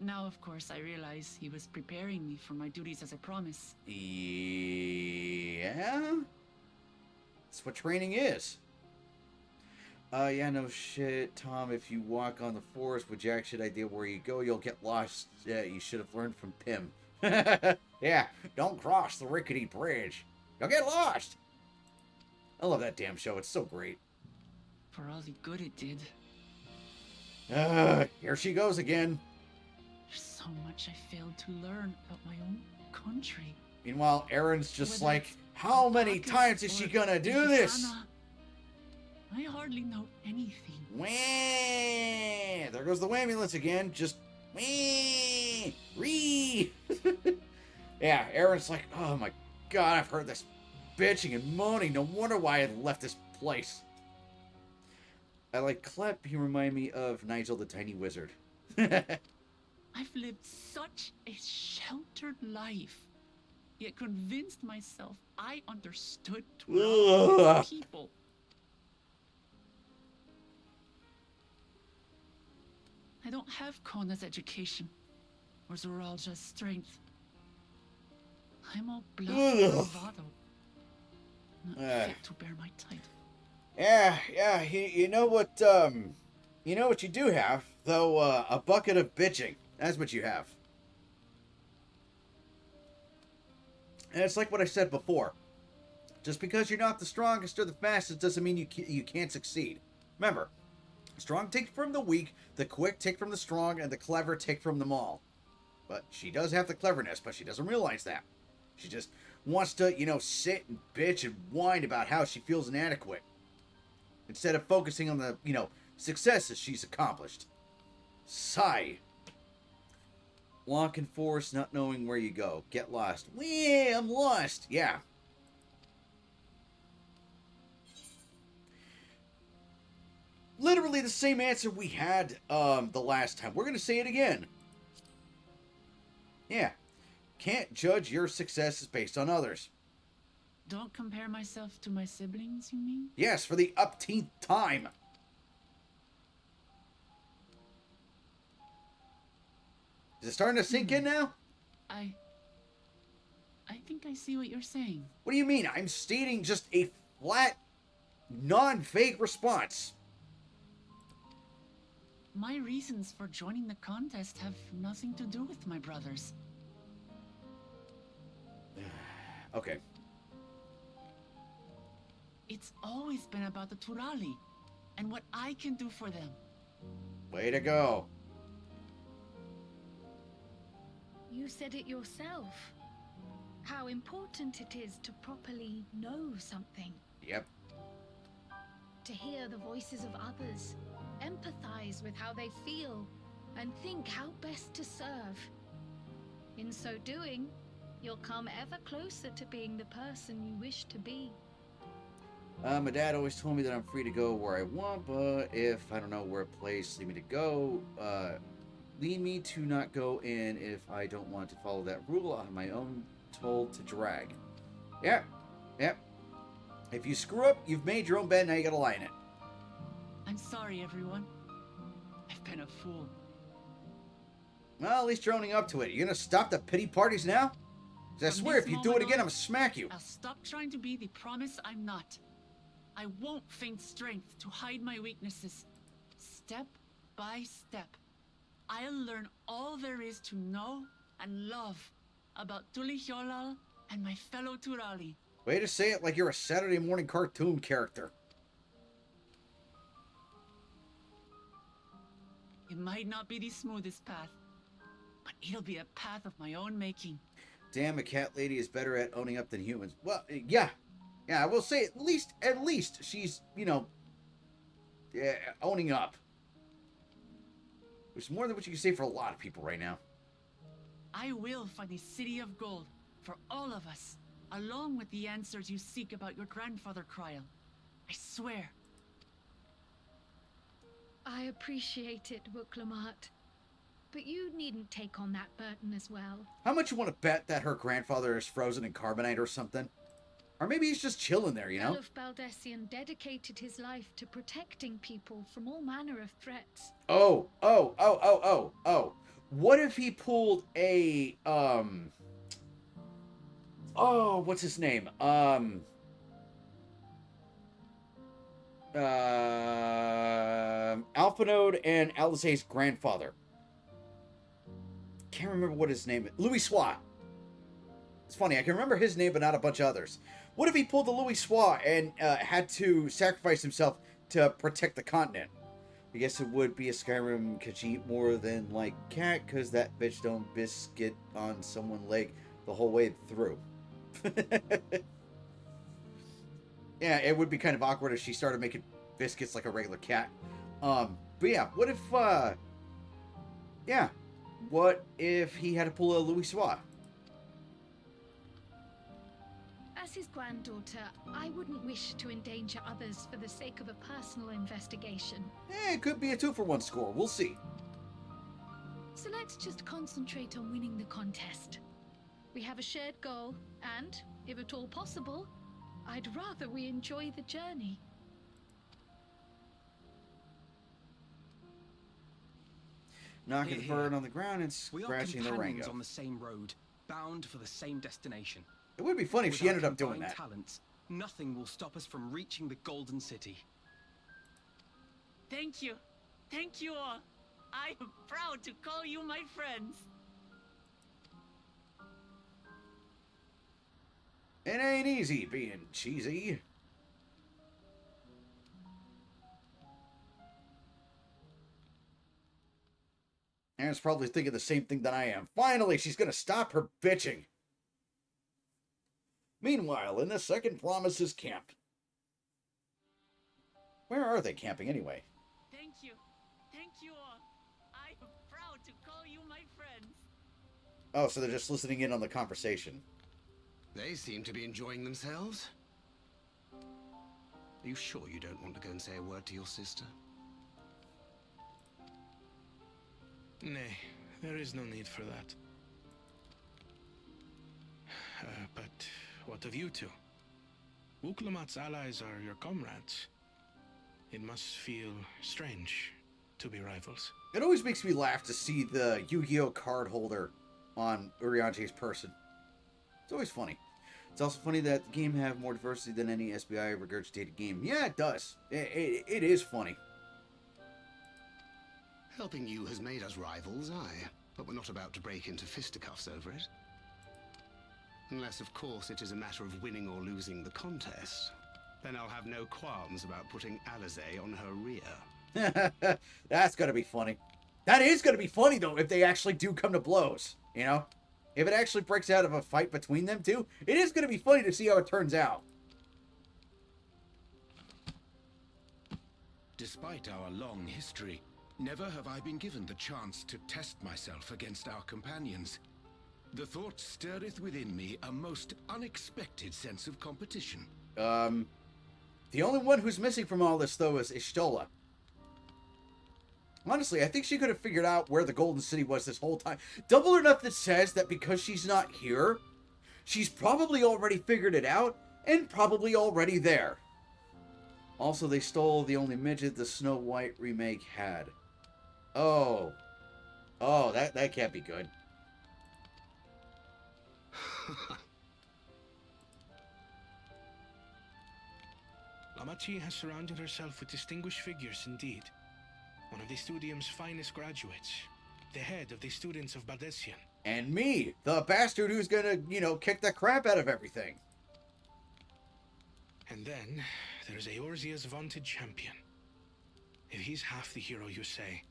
Speaker 4: Now, of course, I realize he was preparing me for my duties as a promise.
Speaker 1: Yeah? That's what training is. Yeah, no shit, Tom. If you walk on the forest with jack shit idea where you go, you'll get lost. Yeah, you should have learned from Pim. Yeah, don't cross the rickety bridge. You'll get lost. I love that damn show. It's so great.
Speaker 4: For all the good it did.
Speaker 1: Here she goes again.
Speaker 4: There's so much I failed to learn about my own country.
Speaker 1: Meanwhile, Aaron's just
Speaker 4: Whether
Speaker 1: like,
Speaker 4: it's
Speaker 1: how many
Speaker 4: Alpacas
Speaker 1: times is she
Speaker 4: or
Speaker 1: gonna do this?
Speaker 4: Iguana, I hardly know anything.
Speaker 1: Wah! There goes the wambulance again. Just wah! Ree! Yeah, Aaron's like, oh my god, I've heard this bitching and moaning. No wonder why I left this place. I like Clep. He remind me of Nigel the Tiny Wizard.
Speaker 4: I've lived such a sheltered life, yet convinced myself I understood
Speaker 1: Ugh.
Speaker 4: people. I don't have Kona's education or Zoralja's strength. I'm all bluff and
Speaker 1: Ugh.
Speaker 4: bravado, not fit to bear my title.
Speaker 1: Yeah. You know what? You know what you do have, though. A bucket of bitching. That's what you have. And it's like what I said before. Just because you're not the strongest or the fastest doesn't mean you can't succeed. Remember, strong take from the weak, the quick take from the strong, and the clever take from them all. But she does have the cleverness, but she doesn't realize that. She just wants to, sit and bitch and whine about how she feels inadequate. Instead of focusing on the, successes she's accomplished. Sigh. Walk in forest, not knowing where you go. Get lost. Wee, I'm lost. Yeah. Literally the same answer we had the last time. We're going to say it again. Yeah. Can't judge your successes based on others.
Speaker 4: Don't compare myself to my siblings, you mean?
Speaker 1: Yes, for the upteenth time. Is it starting to sink in now?
Speaker 4: I think I see what you're saying.
Speaker 1: What do you mean? I'm stating just a flat, non-fake response.
Speaker 4: My reasons for joining the contest have nothing to do with my brothers.
Speaker 1: Okay.
Speaker 4: It's always been about the Turali and what I can do for them.
Speaker 1: Way to go.
Speaker 10: You said it yourself. How important it is to properly know something.
Speaker 1: Yep.
Speaker 10: To hear the voices of others, empathize with how they feel, and think how best to serve. In so doing, you'll come ever closer to being the person you wish to be.
Speaker 1: My dad always told me that I'm free to go where I want, but if I don't know where a place lead me to go, lead me to not go in if I don't want to follow that rule. I'll have my own toll to drag. Yep. If you screw up, you've made your own bed, now you gotta lie in it.
Speaker 4: I'm sorry, everyone. I've been a fool.
Speaker 1: Well, at least you're owning up to it. You gonna stop the pity parties now? 'Cause I
Speaker 4: From
Speaker 1: swear,
Speaker 4: this
Speaker 1: if you do it
Speaker 4: moment
Speaker 1: again,
Speaker 4: on,
Speaker 1: I'm gonna smack you.
Speaker 4: I'll stop trying to be the promise I'm not. I won't feign strength to hide my weaknesses. Step by step, I'll learn all there is to know and love about Tulihyolal and my fellow Turali.
Speaker 1: Way to say it like you're a Saturday morning cartoon character.
Speaker 4: It might not be the smoothest path, but it'll be a path of my own making.
Speaker 1: Damn, a cat lady is better at owning up than humans. Well, yeah. Yeah, I will say at least she's, owning up. Which is more than what you can say for a lot of people right now.
Speaker 4: I will find a city of gold for all of us, along with the answers you seek about your grandfather, Kryl. I swear.
Speaker 10: I appreciate it, Wuklamat. But you needn't take on that burden as well.
Speaker 1: How much you want to bet that her grandfather is frozen in carbonite or something? Or maybe he's just chilling there, you know?
Speaker 10: Elf Baldessian dedicated his life to protecting people from all manner of threats.
Speaker 1: Oh. What if he pulled a, what's his name? Alphanode and Alisaie's grandfather. Can't remember what his name is. Louis Swat. It's funny, I can remember his name, but not a bunch of others. What if he pulled the Louis Swat and had to sacrifice himself to protect the continent? I guess it would be a Skyrim Khajiit more than like cat, because that bitch don't biscuit on someone's leg the whole way through. Yeah, it would be kind of awkward if she started making biscuits like a regular cat. But yeah, what if he had to pull a Louis Swat?
Speaker 10: As his granddaughter, I wouldn't wish to endanger others for the sake of a personal investigation.
Speaker 1: It could be a 2-for-1 score. We'll see.
Speaker 10: So let's just concentrate on winning the contest. We have a shared goal, and, if at all possible, I'd rather we enjoy the journey.
Speaker 1: Knocking the bird on the ground and
Speaker 8: We are
Speaker 1: scratching the
Speaker 8: companions
Speaker 1: Rango.
Speaker 8: on the same road, bound for the same destination.
Speaker 1: It would be funny if
Speaker 8: With
Speaker 1: she
Speaker 8: our
Speaker 1: ended up doing
Speaker 8: combined
Speaker 1: that.
Speaker 8: Talents, nothing will stop us from reaching the Golden City.
Speaker 4: Thank you. Thank you all. I am proud to call you my friends.
Speaker 1: It ain't easy being cheesy. Aaron's probably thinking the same thing that I am. Finally, she's gonna stop her bitching. Meanwhile, in the Second Promises camp. Where are they camping anyway?
Speaker 4: Thank you. Thank you all. I am proud to call you my friends.
Speaker 1: Oh, so they're just listening in on the conversation.
Speaker 7: They seem to be enjoying themselves. Are you sure you don't want to go and say a word to your sister?
Speaker 5: Nay, there is no need for that. But what of you two? Wuklamat's allies are your comrades. It must feel strange to be rivals.
Speaker 1: It always makes me laugh to see the Yu-Gi-Oh card holder on Uriante's person. It's always funny. It's also funny that the game have more diversity than any SBI regurgitated game. Yeah, it does. It is funny.
Speaker 7: Helping you has made us rivals, aye, but we're not about to break into fisticuffs over it. Unless, of course, it is a matter of winning or losing the contest. Then I'll have no qualms about putting Alisaie on her rear.
Speaker 1: That's gonna be funny. That is gonna be funny, though, if they actually do come to blows, you know? If it actually breaks out of a fight between them two, it is gonna be funny to see how it turns out.
Speaker 15: Despite our long history, never have I been given the chance to test myself against our companions. The thought stirreth within me a most unexpected sense of competition.
Speaker 1: The only one who's missing from all this, though, is Ishtola. Honestly, I think she could have figured out where the Golden City was this whole time. Double or Nothing says that because she's not here, she's probably already figured it out and probably already there. Also, they stole the only midget the Snow White remake had. Oh. Oh, that can't be good.
Speaker 5: Lamachi has surrounded herself with distinguished figures indeed. One of the Studium's finest graduates. The head of the students of Bardessian.
Speaker 1: And me, the bastard who's gonna, kick the crap out of everything.
Speaker 5: And then, there's Eorzea's vaunted champion. If he's half the hero you say,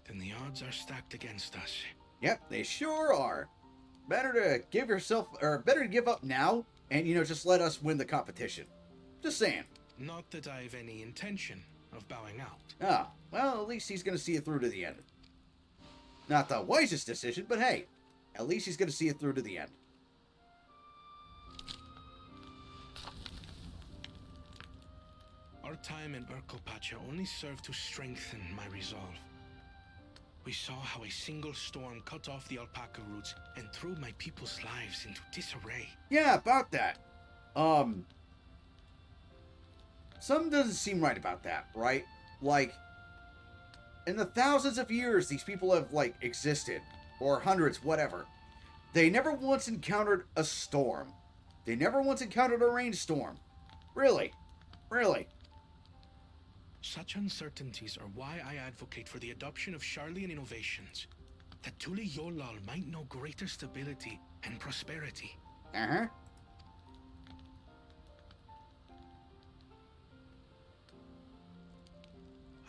Speaker 5: then the odds are stacked against us.
Speaker 1: Yep, they sure are. Better to give up now and, just let us win the competition. Just saying.
Speaker 5: Not that I have any intention of bowing out.
Speaker 1: Ah, well, at least he's going to see it through to the end. Not the wisest decision, but hey, at least he's going to see it through to the end.
Speaker 5: Our time in Urkopacha only served to strengthen my resolve. We saw how a single storm cut off the alpaca roots and threw my people's lives into disarray.
Speaker 1: Yeah, about that. Something doesn't seem right about that, right? Like, in the thousands of years these people have, existed, or hundreds, whatever, they never once encountered a storm. They never once encountered a rainstorm. Really? Really?
Speaker 5: Such uncertainties are why I advocate for the adoption of Sharlayan innovations, that Tuli Yolal might know greater stability and prosperity.
Speaker 1: Uh-huh.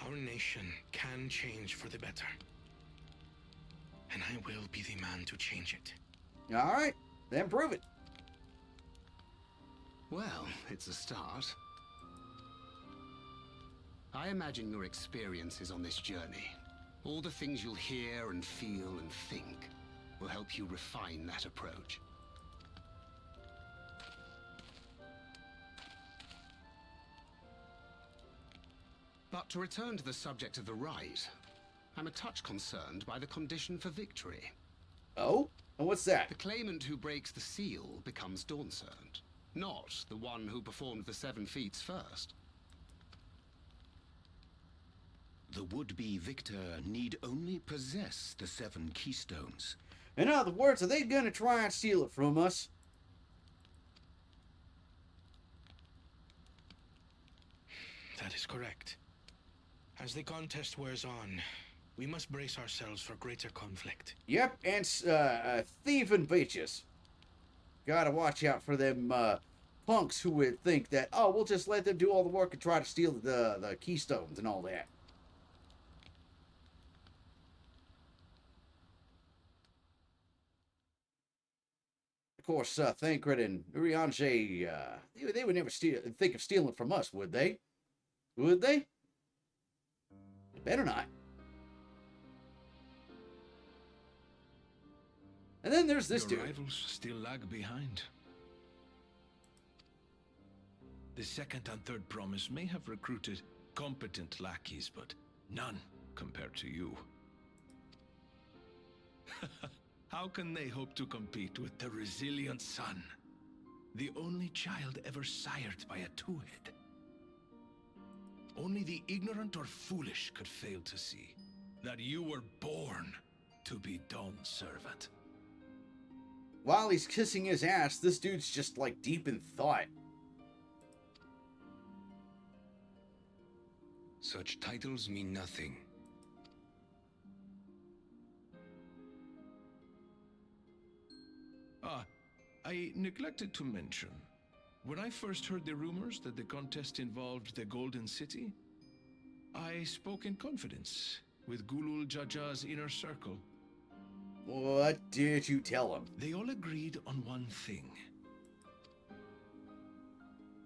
Speaker 5: Our nation can change for the better. And I will be the man to change it.
Speaker 1: Alright, then prove it.
Speaker 16: Well, it's a start. I imagine your experiences on this journey, all the things you'll hear and feel and think, will help you refine that approach. But to return to the subject of the rite, I'm a touch concerned by the condition for victory.
Speaker 1: Oh? And what's that?
Speaker 16: The claimant who breaks the seal becomes Dawntrail, not the one who performed the 7 feats first.
Speaker 15: The would-be victor need only possess the 7 keystones.
Speaker 1: In other words, are they gonna try and steal it from us?
Speaker 5: That is correct. As the contest wears on, we must brace ourselves for greater conflict.
Speaker 1: Yep, and thieving bitches. Gotta watch out for them punks who would think that, oh, we'll just let them do all the work and try to steal the keystones and all that. Of course, Thancred and Urianger, they would never think of stealing from us, would they? Would they? Better not. And then there's this dude.
Speaker 15: Your rivals still lag behind. The second and third promise may have recruited competent lackeys, but none compared to you. How can they hope to compete with the resilient sun, the only child ever sired by a two-head? Only the ignorant or foolish could fail to see that you were born to be Dawn's servant.
Speaker 1: While he's kissing his ass, this dude's just deep in thought.
Speaker 15: Such titles mean nothing. I neglected to mention, when I first heard the rumors that the contest involved the Golden City, I spoke in confidence with Gulul Jaja's inner circle.
Speaker 1: What did you tell him?
Speaker 15: They all agreed on one thing.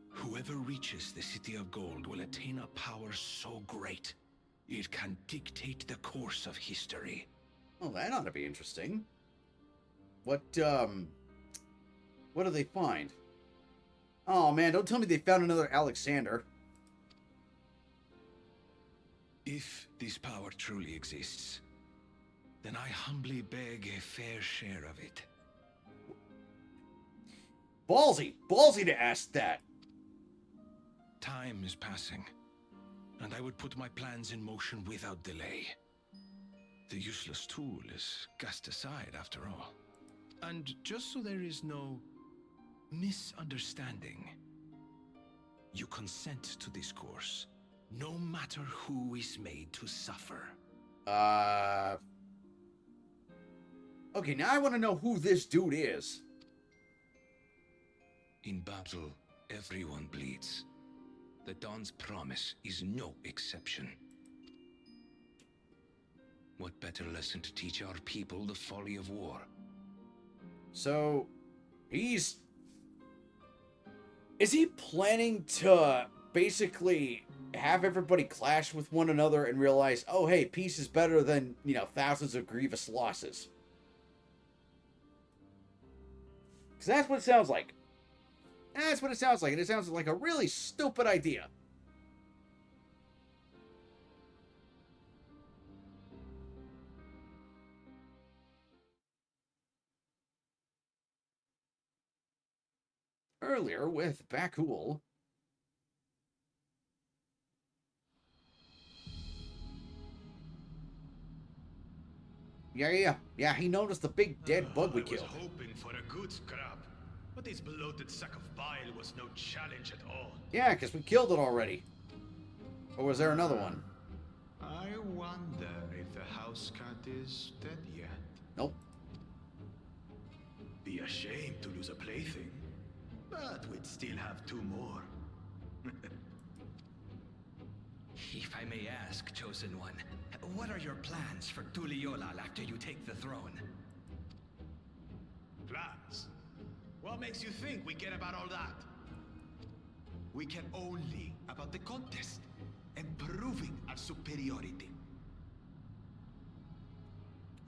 Speaker 15: Whoever reaches the City of Gold will attain a power so great, it can dictate the course of history.
Speaker 1: Well, that ought to be interesting. What do they find? Oh man, don't tell me they found another Alexander.
Speaker 15: If this power truly exists, then I humbly beg a fair share of it.
Speaker 1: Ballsy! Ballsy to ask that!
Speaker 15: Time is passing, and I would put my plans in motion without delay. The useless tool is cast aside after all. And just so there is no misunderstanding, you consent to this course, no matter who is made to suffer.
Speaker 1: Okay, now I want to know who this dude is.
Speaker 15: In battle, everyone bleeds. The Dawn's promise is no exception. What better lesson to teach our people the folly of war?
Speaker 1: So, is he planning to basically have everybody clash with one another and realize, oh hey, peace is better than, you know, thousands of grievous losses? Because that's what it sounds like. That's what it sounds like, and it sounds like a really stupid idea. Earlier with Bakul. Yeah, he noticed the big dead bug we killed.
Speaker 12: I was hoping for a good scrap, but this bloated sack of bile was no challenge at all.
Speaker 1: Yeah, because we killed it already. Or was there another one?
Speaker 9: I wonder if the house cat is dead yet.
Speaker 1: Nope.
Speaker 12: Be ashamed to lose a plaything, but we'd still have 2 more.
Speaker 11: If I may ask, Chosen One, what are your plans for Tuliolal after you take the throne?
Speaker 12: Plans? What makes you think we care about all that? We care only about the contest and proving our superiority.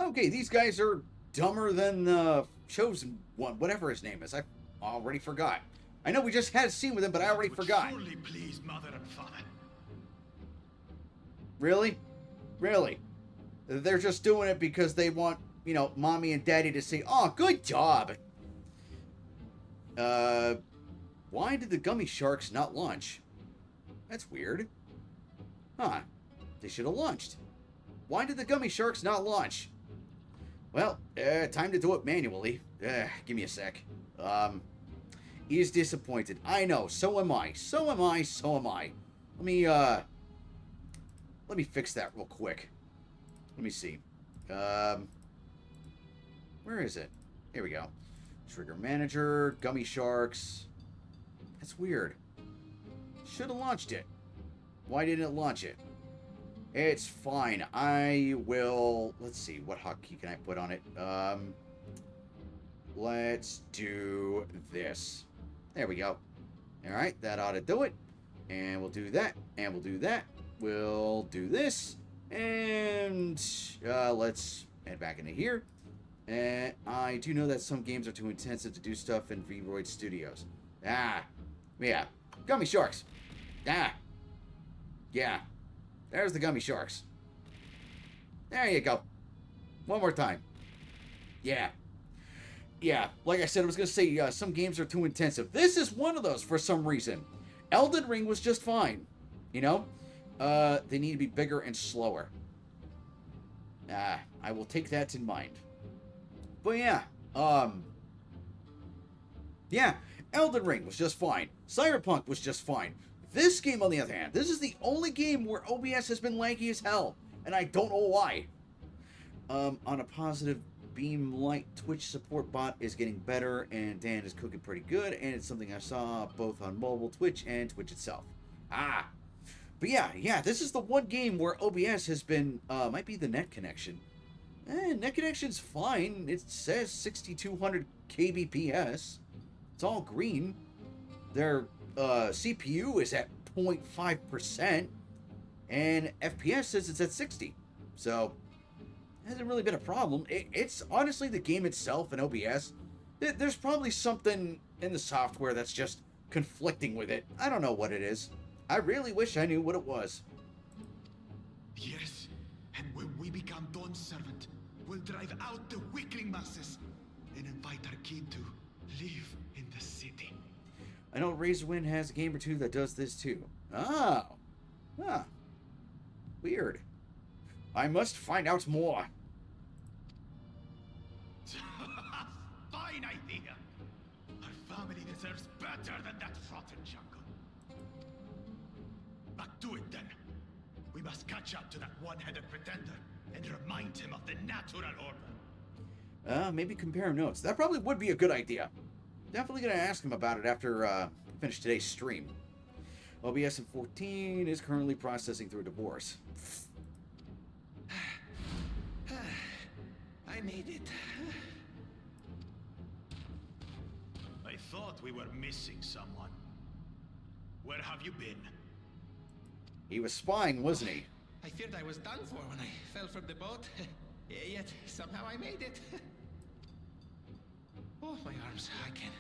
Speaker 1: Okay, these guys are dumber than the Chosen One, whatever his name is. I already forgot. I know we just had a scene with him, but I already forgot.
Speaker 12: Surely please mother and father.
Speaker 1: Really? Really? They're just doing it because they want, you know, mommy and daddy to say, oh, good job. Why did the gummy sharks not launch? That's weird. Huh. They should have launched. Why did the gummy sharks not launch? Well, time to do it manually. Give me a sec. He's disappointed. I know. So am I. So am I. So am I. Let me fix that real quick. Let me see. Where is it? Here we go. Trigger manager, gummy sharks. That's weird. Should have launched it. Why didn't it launch it? It's fine. I will... Let's see. What hotkey can I put on it? Let's do this. There we go. Alright, that ought to do it. And we'll do that. And we'll do that. We'll do this. And let's head back into here. And I do know that some games are too intensive to do stuff in Vroid Studios. Ah. Yeah. Gummy sharks. Ah. Yeah. There's the gummy sharks. There you go. One more time. Yeah. Yeah. Like I said, I was going to say some games are too intensive. This is one of those for some reason. Elden Ring was just fine. You know? They need to be bigger and slower. I will take that in mind. But yeah. Yeah. Elden Ring was just fine. Cyberpunk was just fine. This game, on the other hand, this is the only game where OBS has been laggy as hell, and I don't know why. On a positive, Beamlight Twitch support bot is getting better, and Dan is cooking pretty good, and it's something I saw both on mobile Twitch and Twitch itself. But yeah, this is the one game where OBS has been, might be the net connection. Net connection's fine. It says 6200 kbps. It's all green. Their CPU is at 0.5%, and FPS says it's at 60. So, hasn't really been a problem. It's honestly the game itself and OBS. There's probably something in the software that's just conflicting with it. I don't know what it is. I really wish I knew what it was.
Speaker 9: Yes, and when we become Dawn's servant, we'll drive out the weakling masses and invite our kin to live in the city.
Speaker 1: I know Razorwind has a game or two that does this too. Oh. Huh. Weird. I must find out more.
Speaker 12: Fine idea. Our family deserves better than that rotten jungle. But do it then. We must catch up to that one-headed pretender and remind him of the natural order.
Speaker 1: Maybe compare notes. That probably would be a good idea. Definitely gonna ask him about it after I finish today's stream. OBS in 14 is currently processing through a divorce.
Speaker 12: I made it. I thought we were missing someone. Where have you been?
Speaker 1: He was spying, wasn't he?
Speaker 11: I feared I was done for when I fell from the boat. Yet somehow I made it. Oh, my arms. I can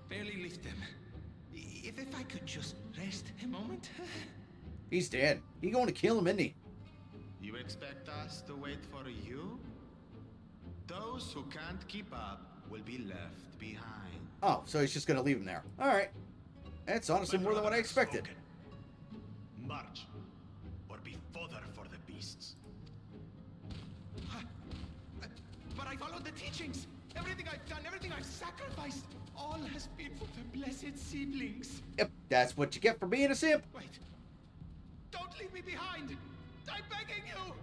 Speaker 11: barely lift them. If I could just rest a moment.
Speaker 1: He's dead. He going to kill him, isn't he?
Speaker 9: You expect us to wait for you? Those who can't keep up will be left behind.
Speaker 1: Oh, so he's just going to leave him there. All right. That's honestly more than what I expected.
Speaker 12: March, or be fodder for the beasts.
Speaker 11: But I followed the teachings. Everything I've done, everything I've sacrificed, all has been for the blessed siblings.
Speaker 1: Yep, that's what you get for being a simp.
Speaker 11: Wait. Don't leave me behind. I'm begging you.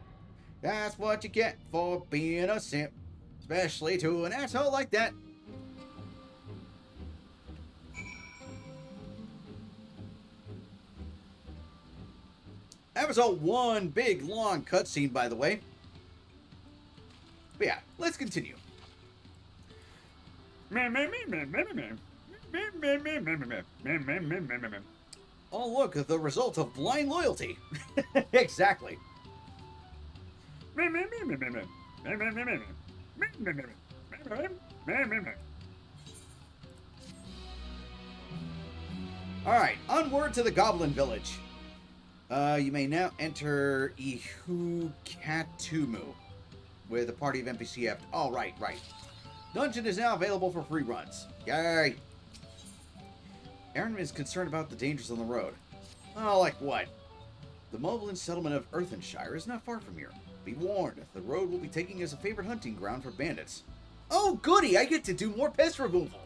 Speaker 1: That's what you get for being a simp. Especially to an asshole like that. That was all one big long cutscene, by the way. But yeah, let's continue. Oh look, the result of blind loyalty. Exactly. Alright, onward to the Goblin Village. You may now enter Ihukatumu with a party of NPC after. Oh, right. Dungeon is now available for free runs. Yay! Aaron is concerned about the dangers on the road. Oh, like what? The Moblin settlement of Earthenshire is not far from here. Be warned, the road will be taken as a favorite hunting ground for bandits. Oh, goody! I get to do more pest removal!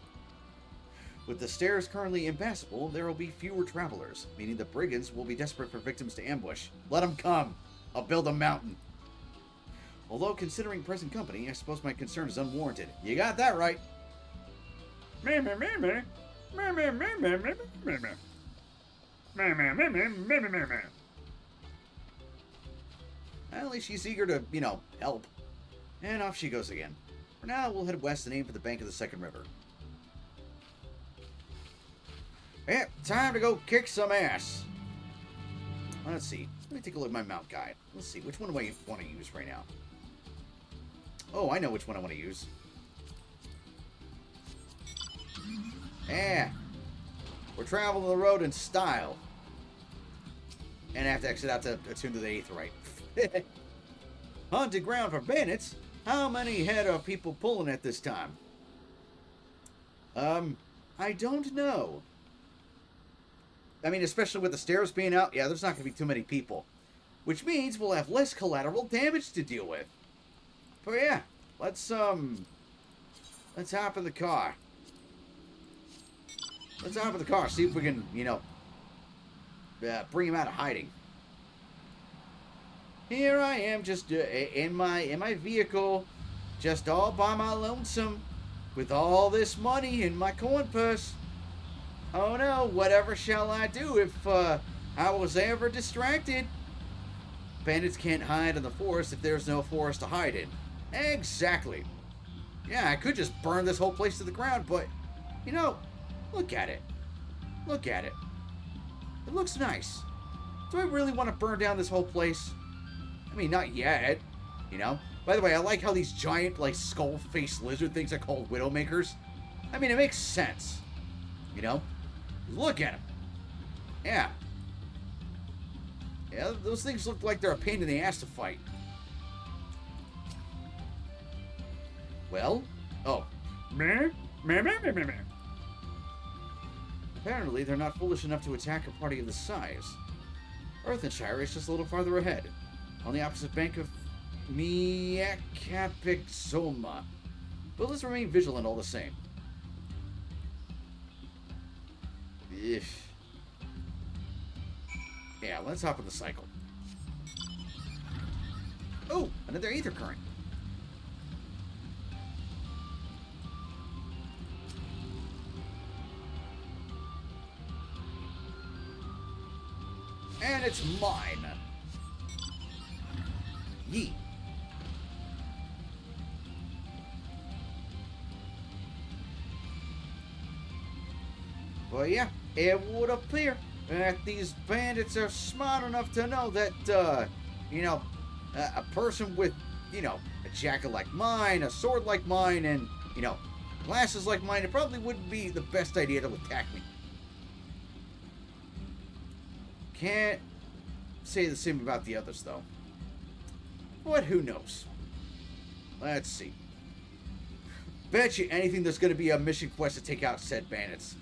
Speaker 1: With the stairs currently impassable, there will be fewer travelers, meaning the brigands will be desperate for victims to ambush. Let them come! I'll build a mountain. Although, considering present company, I suppose my concern is unwarranted. You got that right. At least she's eager to, help. And off she goes again. For now, we'll head west and aim for the bank of the second river. Yep, time to go kick some ass. Let's see. Let me take a look at my mount guide. Let's see. Which one do I want to use right now? Oh, I know which one I want to use. Yeah. We're traveling the road in style. And I have to exit out to attune to the 8th right. Haunted ground for bandits? How many head are people pulling at this time? I don't know. I mean, especially with the stairs being out, yeah, there's not going to be too many people. Which means we'll have less collateral damage to deal with. But yeah, let's hop in the car. Let's hop in the car, see if we can, bring him out of hiding. Here I am, just in my vehicle, just all by my lonesome, with all this money in my coin purse. Oh no, whatever shall I do if I was ever distracted? Bandits can't hide in the forest if there's no forest to hide in. Exactly. Yeah, I could just burn this whole place to the ground, but, look at it. Look at it. It looks nice. Do I really want to burn down this whole place? I mean, not yet. By the way, I like how these giant, like, skull-faced lizard things are called Widowmakers. I mean, it makes sense. You know? Look at them. Yeah. Yeah, those things look like they're a pain in the ass to fight. Well? Oh.
Speaker 13: Meh? Meh, meh, meh, meh, meh.
Speaker 1: Apparently, they're not foolish enough to attack a party of this size. Earthenshire is just a little farther ahead, on the opposite bank of Miakapixoma. But let's remain vigilant all the same. If. Yeah, let's hop in the cycle. Oh, another ether current. And it's mine. Yee. Well, yeah, it would appear that these bandits are smart enough to know that, you know, a person with, you know, a jacket like mine, a sword like mine, and, you know, glasses like mine, it probably wouldn't be the best idea to attack me. Can't say the same about the others, though. But who knows? Let's see. Bet you anything there's going to be a mission quest to take out said bandits.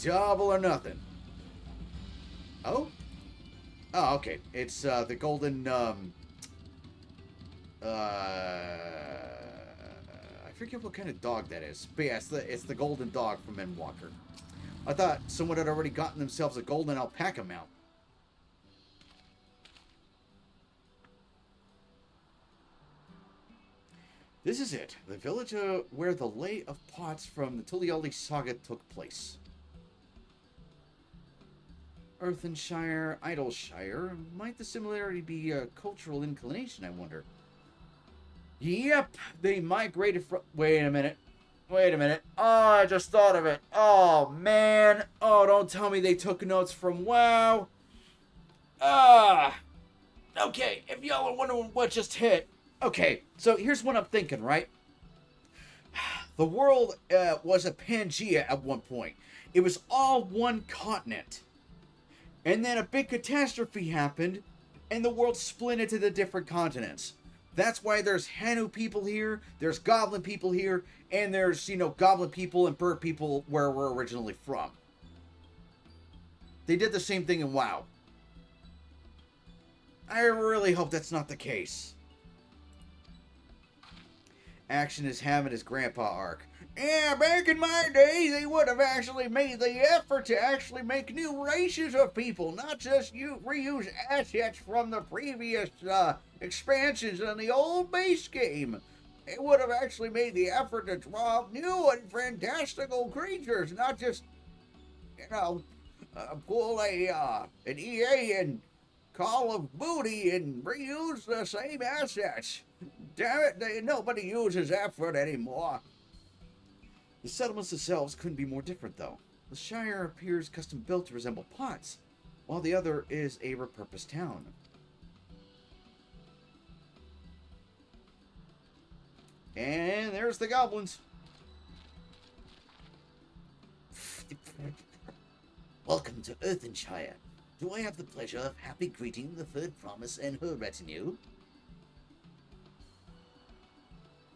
Speaker 1: Double or nothing. Oh? Oh, okay. It's the golden, I forget what kind of dog that is. But yeah, it's the golden dog from Endwalker. I thought someone had already gotten themselves a golden alpaca mount. This is it. The village where the Lay of Pots from the Tuliali saga took place. Earthenshire, Idleshire. Might the similarity be a cultural inclination, I wonder? Yep, they migrated from... Wait a minute. Oh, I just thought of it. Oh, man. Oh, don't tell me they took notes from WoW. Okay, if y'all are wondering what just hit... Okay, so here's what I'm thinking, right? The world was a Pangea at one point. It was all one continent. And then a big catastrophe happened, and the world split into the different continents. That's why there's Hanu people here, there's Goblin people here, and there's, you know, Goblin people and Bird people where we're originally from. They did the same thing in WoW. I really hope that's not the case. Action is having his grandpa arc. Yeah, back in my day, they would have actually made the effort to actually make new races of people, not just reuse assets from the previous expansions in the old base game. They would have actually made the effort to draw up new and fantastical creatures, not just, you know, pull an EA and Call of Booty and reuse the same assets. Damn it, nobody uses effort anymore. The settlements themselves couldn't be more different, though. The Shire appears custom-built to resemble Potts, while the other is a repurposed town. And there's the goblins.
Speaker 14: Welcome to Earthenshire. Do I have the pleasure of happy greeting the Third Promise and her retinue?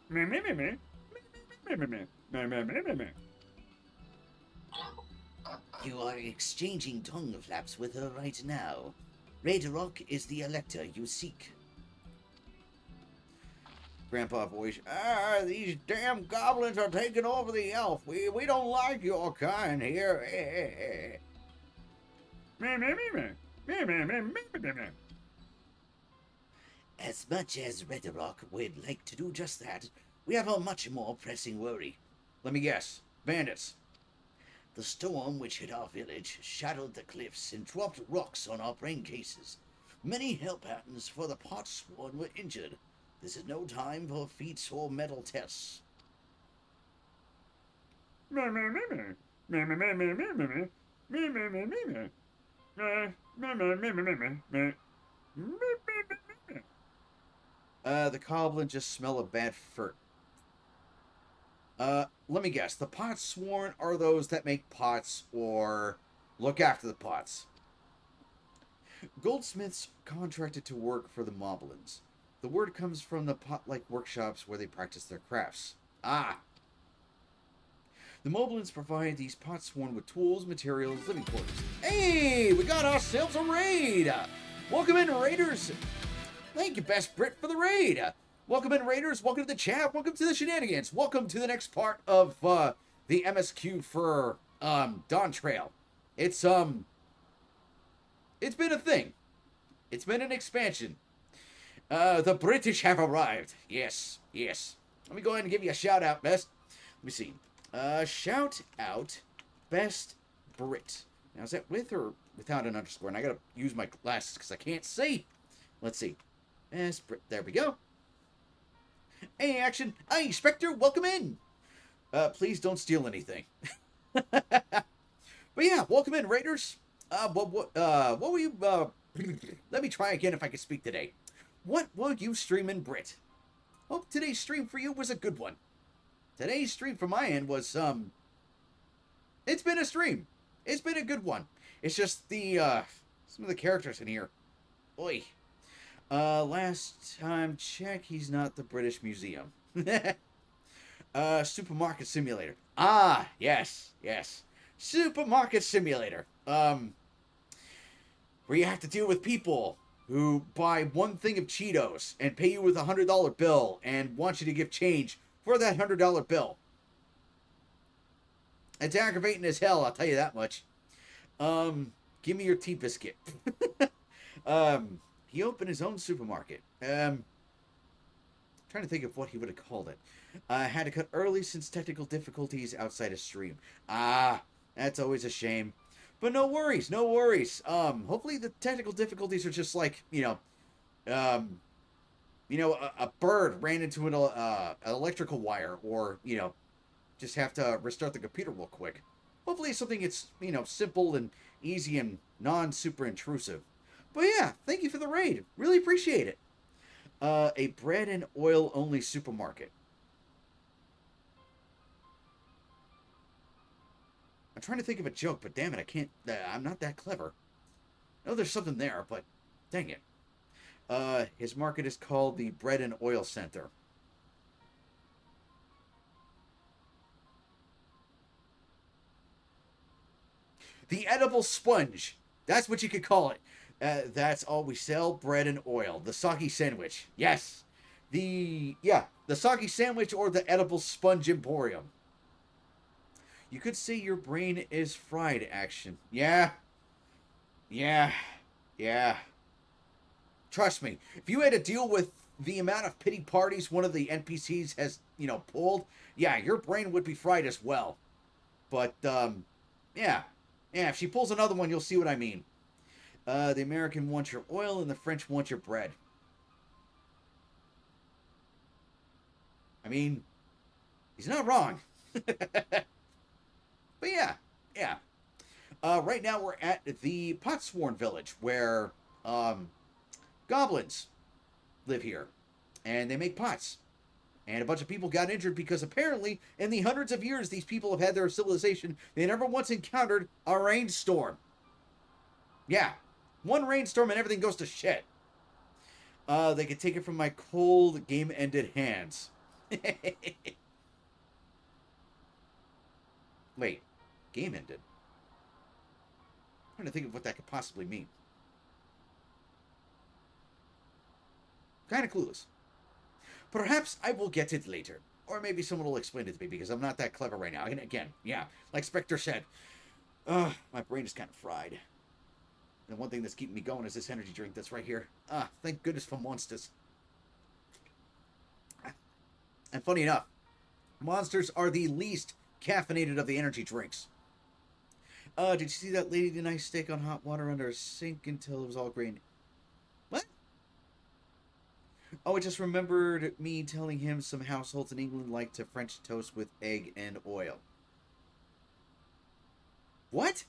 Speaker 13: Me, me, me, me. Me, me, me. Me, me, me, me, me.
Speaker 14: You are exchanging tongue flaps with her right now. Raidrock is the elector you seek.
Speaker 1: Grandpa voice. These damn goblins are taking over the elf. We don't like your kind here.
Speaker 13: Me, me, me, me. Me, me, me, me, me, me.
Speaker 14: As much as Raidrock would like to do just that, we have a much more pressing worry.
Speaker 1: Let me guess. Bandits.
Speaker 14: The storm which hit our village shattered the cliffs and dropped rocks on our brain cases. Many hell patterns for the Potsworn were injured. This is no time for feats or metal tests.
Speaker 13: Me, me, me, me. Me, me, me, me, me, me, me. Me, me, me, me, me. Me, me, me, me, me, me, me. Me, me, me, me, me.
Speaker 1: The goblin just smell a bad fur. Let me guess. The pots sworn are those that make pots or look after the pots. Goldsmiths contracted to work for the moblins. The word comes from the pot-like workshops where they practice their crafts. Ah! The moblins provide these pots sworn with tools, materials, living quarters. Hey! We got ourselves a raid! Welcome in, raiders! Thank you, Best Brit, for the raid! Welcome in, raiders! Welcome to the chat! Welcome to the shenanigans! Welcome to the next part of, the MSQ for, Dawntrail. It's been a thing. It's been an expansion. The British have arrived. Yes, yes. Let me go ahead and give you a shout out, Best. Let me see. Shout out Best Brit. Now, is that with or without an underscore? And I gotta use my glasses because I can't see. Let's see. Best Brit. There we go. Hey, action. Hey, Spectre, welcome in. Please don't steal anything. But yeah, welcome in, Raiders. What were you, let me try again if I can speak today. What will you stream in Brit? Hope today's stream for you was a good one. Today's stream from my end was, it's been a stream. It's been a good one. It's just the, some of the characters in here. Oi. Last time check, he's not the British Museum. Supermarket Simulator. Ah, yes, yes. Supermarket Simulator. Where you have to deal with people who buy one thing of Cheetos and pay you with a $100 bill and want you to give change for that $100 bill. It's aggravating as hell, I'll tell you that much. Give me your tea biscuit. He opened his own supermarket. Trying to think of what he would have called it. Had to cut early since technical difficulties outside of stream. Ah, that's always a shame. But no worries, no worries. Hopefully the technical difficulties are just like, a bird ran into an electrical wire, or, just have to restart the computer real quick. Hopefully it's something it's, simple and easy and non-super intrusive. But yeah, thank you for the raid. Really appreciate it. A bread and oil only supermarket. I'm trying to think of a joke, but damn it, I can't. I'm not that clever. I know there's something there, but dang it. His market is called the Bread and Oil Center. The edible sponge. That's what you could call it. That's all we sell, bread and oil. The sake sandwich. Yes. The sake sandwich or the edible sponge emporium. You could say your brain is fried, action. Yeah. Yeah. Yeah. Trust me, if you had to deal with the amount of pity parties one of the NPCs has, pulled, yeah, your brain would be fried as well. But, yeah. Yeah, if she pulls another one, you'll see what I mean. The American wants your oil and the French want your bread. I mean, he's not wrong. But yeah. Right now we're at the Potsworn village where goblins live here. And they make pots. And a bunch of people got injured because apparently in the hundreds of years these people have had their civilization, they never once encountered a rainstorm. Yeah. One rainstorm and everything goes to shit. They could take it from my cold, game-ended hands. Wait. Game ended? I'm trying to think of what that could possibly mean. Kind of clueless. Perhaps I will get it later. Or maybe someone will explain it to me because I'm not that clever right now. And again, yeah, like Spectre said, my brain is kind of fried. And one thing that's keeping me going is this energy drink that's right here. Thank goodness for Monsters. And funny enough, Monsters are the least caffeinated of the energy drinks. Did you see that lady tonight steak on hot water under a sink until it was all green? What? Oh, I just remembered me telling him some households in England like to French toast with egg and oil. What?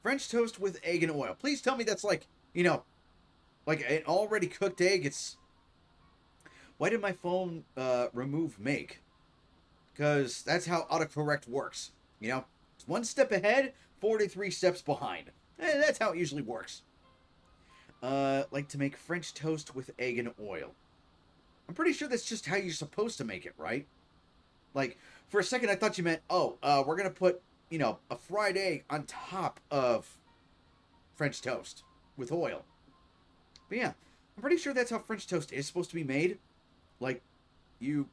Speaker 1: French toast with egg and oil. Please tell me that's like, like an already cooked egg. It's why did my phone remove make? Because that's how autocorrect works. You know, it's 1 step ahead, 43 steps behind. That's how it usually works. Like to make French toast with egg and oil. I'm pretty sure that's just how you're supposed to make it, right? Like, for a second I thought you meant, oh, we're going to put, you know, a fried egg on top of French toast with oil. But yeah, I'm pretty sure that's how French toast is supposed to be made. Like, you,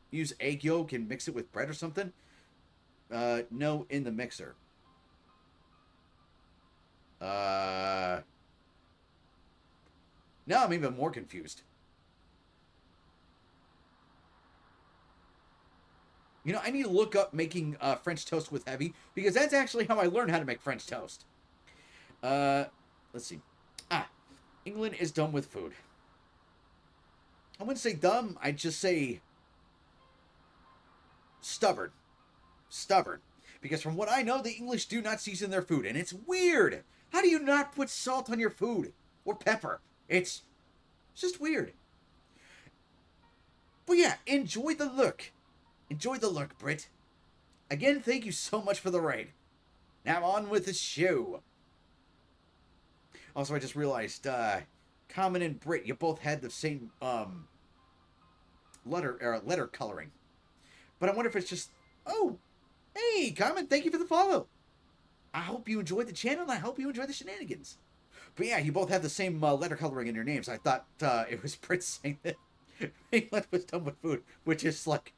Speaker 1: use egg yolk and mix it with bread or something. No, in the mixer. Now I'm even more confused. You know, I need to look up making French toast with heavy, because that's actually how I learned how to make French toast. Let's see. England is dumb with food. I wouldn't say dumb, I'd just say stubborn. Stubborn. Because from what I know, the English do not season their food, and it's weird. How do you not put salt on your food? Or pepper? It's just weird. But yeah, enjoy the look. Enjoy the look, Brit. Again, thank you so much for the raid. Now on with the show. Also, I just realized, Common and Brit, you both had the same, letter coloring. But I wonder if it's just, oh, hey, Common, thank you for the follow. I hope you enjoyed the channel, and I hope you enjoyed the shenanigans. But yeah, you both have the same letter coloring in your names. I thought it was Brit saying that England was done with food, which is like,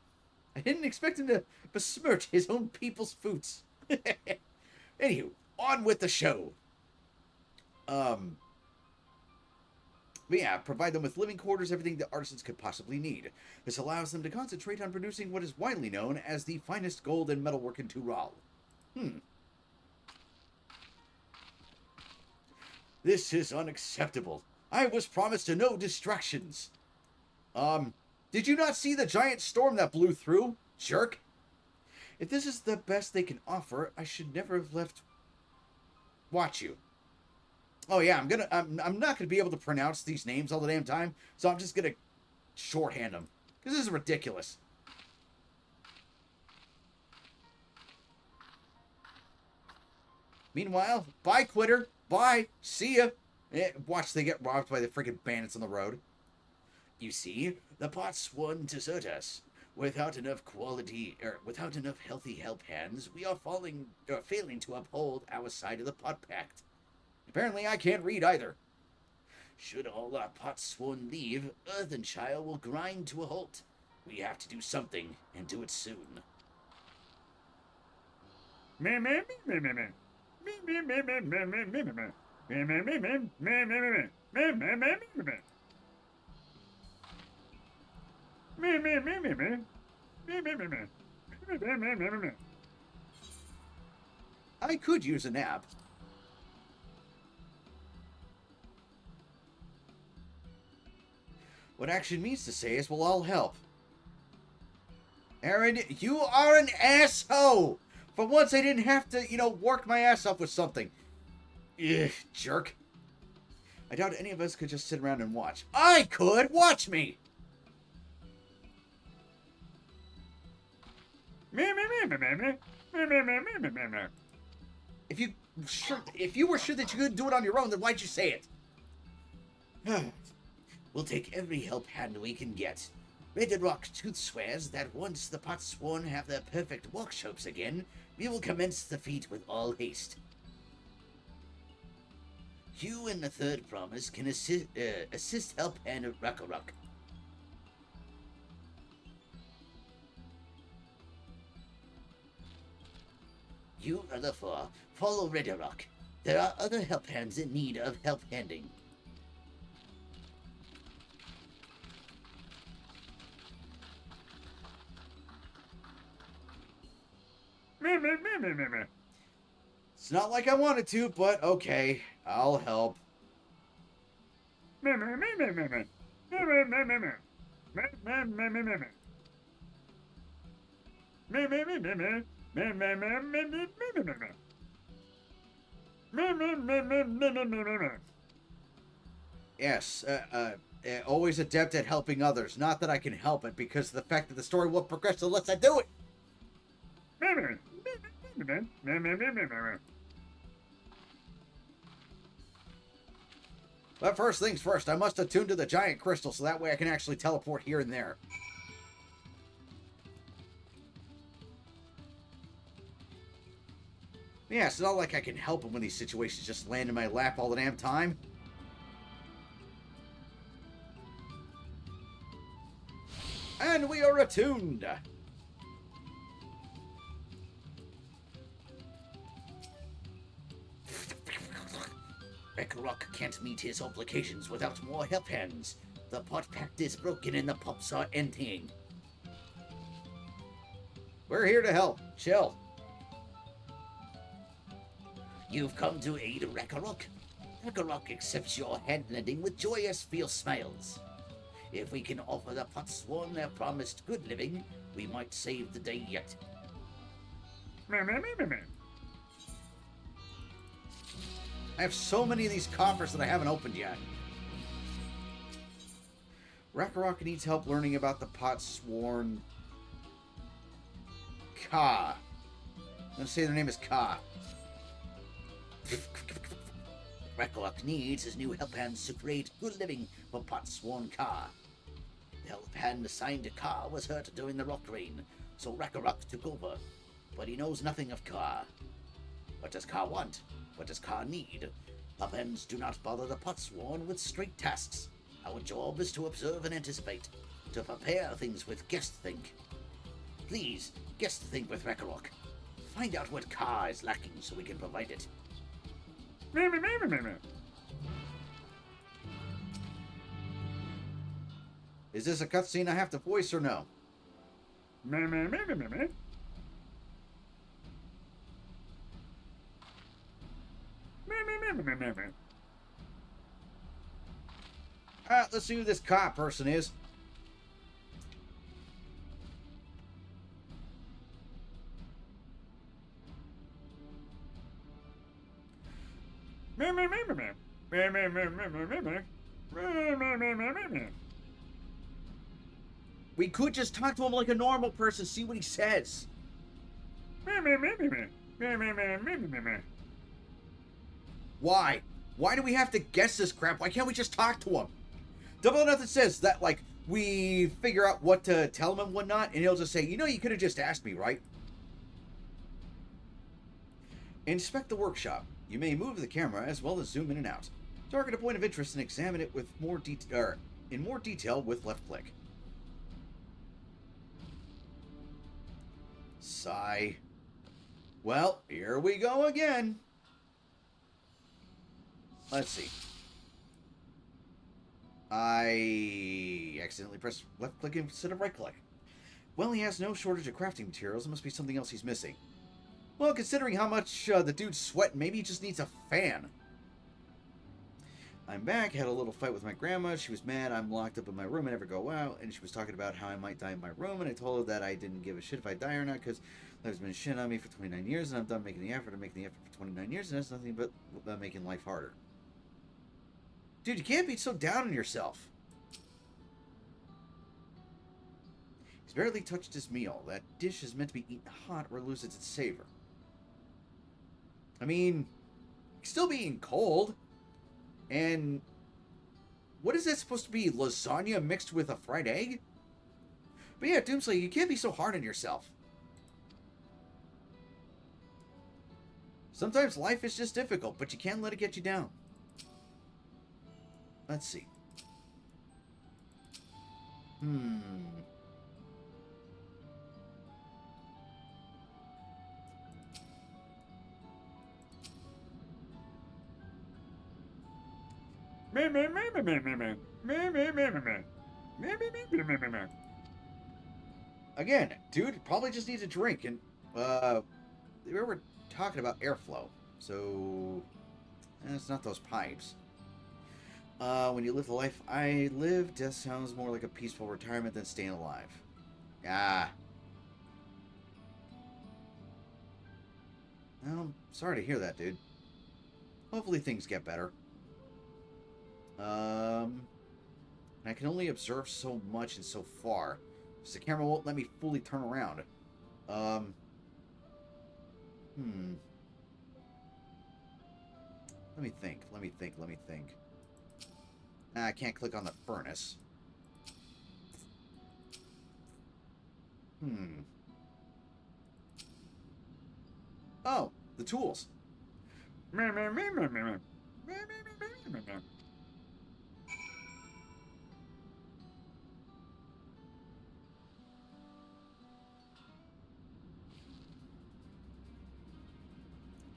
Speaker 1: I didn't expect him to besmirch his own people's foods. Anywho, on with the show. But yeah, provide them with living quarters, everything that artisans could possibly need. This allows them to concentrate on producing what is widely known as the finest gold and metalwork in Tural. This is unacceptable. I was promised no distractions. Did you not see the giant storm that blew through, jerk? If this is the best they can offer, I should never have left. Watch you. Oh yeah, I'm not gonna be able to pronounce these names all the damn time, so I'm just gonna shorthand them because this is ridiculous. Meanwhile, bye, quitter. Bye. See ya. Watch they get robbed by the freaking bandits on the road. You see, the pots won desert us. Without enough healthy help hands, we are failing to uphold our side of the pot pact. Apparently, I can't read either. Should all our pots sworn leave, Earthenshire will grind to a halt. We have to do something, and do it soon. I could use a nap. What action means to say is we'll all help. Aaron, you are an asshole! For once I didn't have to, work my ass off with something. Ugh, jerk. I doubt any of us could just sit around and watch. I could! Watch me! If you were sure that you could do it on your own, then why'd you say it? We'll take every help hand we can get. Red Rock Tooth swears that once the Potsworn have their perfect workshops again, we will commence the feat with all haste. You and the third promise can assist help hand at Rakarok. You other four, follow Red Rock. There are other help hands in need of help handing. It's not like I wanted to, but okay, I'll help. Yes, always adept at helping others. Not that I can help it, because of the fact that the story won't progress unless I do it. But first things first, I must attune to the giant crystal so that way I can actually teleport here and there. Yeah, it's not like I can help him when these situations just land in my lap all the damn time. And we are attuned. Rekarok can't meet his obligations without more help hands. The pot pact is broken and the pups are emptying. We're here to help. Chill. You've come to aid Rekarok. Rekarok accepts your hand-lending with joyous, fierce smiles. If we can offer the Potsworn their promised good living, we might save the day yet. I have so many of these coffers that I haven't opened yet. Rekarok needs help learning about the Potsworn Ka. I'm going to say their name is Ka. Rekarok needs his new help hands to create good living for Potsworn Ka. The help hand assigned to Ka was hurt during the rock rain, so Rekarok took over. But he knows nothing of Ka. What does Ka want? What does Ka need? Help hands do not bother the Potsworn with straight tasks. Our job is to observe and anticipate, to prepare things with guest think. Please, guest think with Rekarok. Find out what Ka is lacking so we can provide it. Is this a cutscene I have to voice or no? Alright, let's see who this cop person is. We could just talk to him like a normal person, see what he says. Why? Why do we have to guess this crap? Why can't we just talk to him? Double or Nothing says that, like, we figure out what to tell him and whatnot, and he'll just say, you know, you could have just asked me, right? Inspect the workshop. You may move the camera as well as zoom in and out. Target a point of interest and examine it with in more detail with left click. Sigh. Well, here we go again. Let's see. I accidentally pressed left click instead of right click. Well, he has no shortage of crafting materials. It must be something else he's missing. Well, considering how much the dude's sweating, maybe he just needs a fan. I'm back. Had a little fight with my grandma. She was mad I'm locked up in my room and never go out. And she was talking about how I might die in my room. And I told her that I didn't give a shit if I die or not because there's been shit on me for 29 years. And I'm done making the effort. I'm making the effort for 29 years. And that's nothing but making life harder. Dude, you can't be so down on yourself. He's barely touched his meal. That dish is meant to be eaten hot or loses its savor. I mean, still being cold. And what is that supposed to be? Lasagna mixed with a fried egg? But yeah, Doomsley, you can't be so hard on yourself. Sometimes life is just difficult, but you can't let it get you down. Let's see. Again, dude probably just needs a drink, and we were talking about airflow, so it's not those pipes. When you live the life I live, death sounds more like a peaceful retirement than staying alive. Ah. Well, I'm sorry to hear that, dude. Hopefully things get better. I can only observe so much and so far, because the camera won't let me fully turn around. Let me think. I can't click on the furnace. Oh, the tools.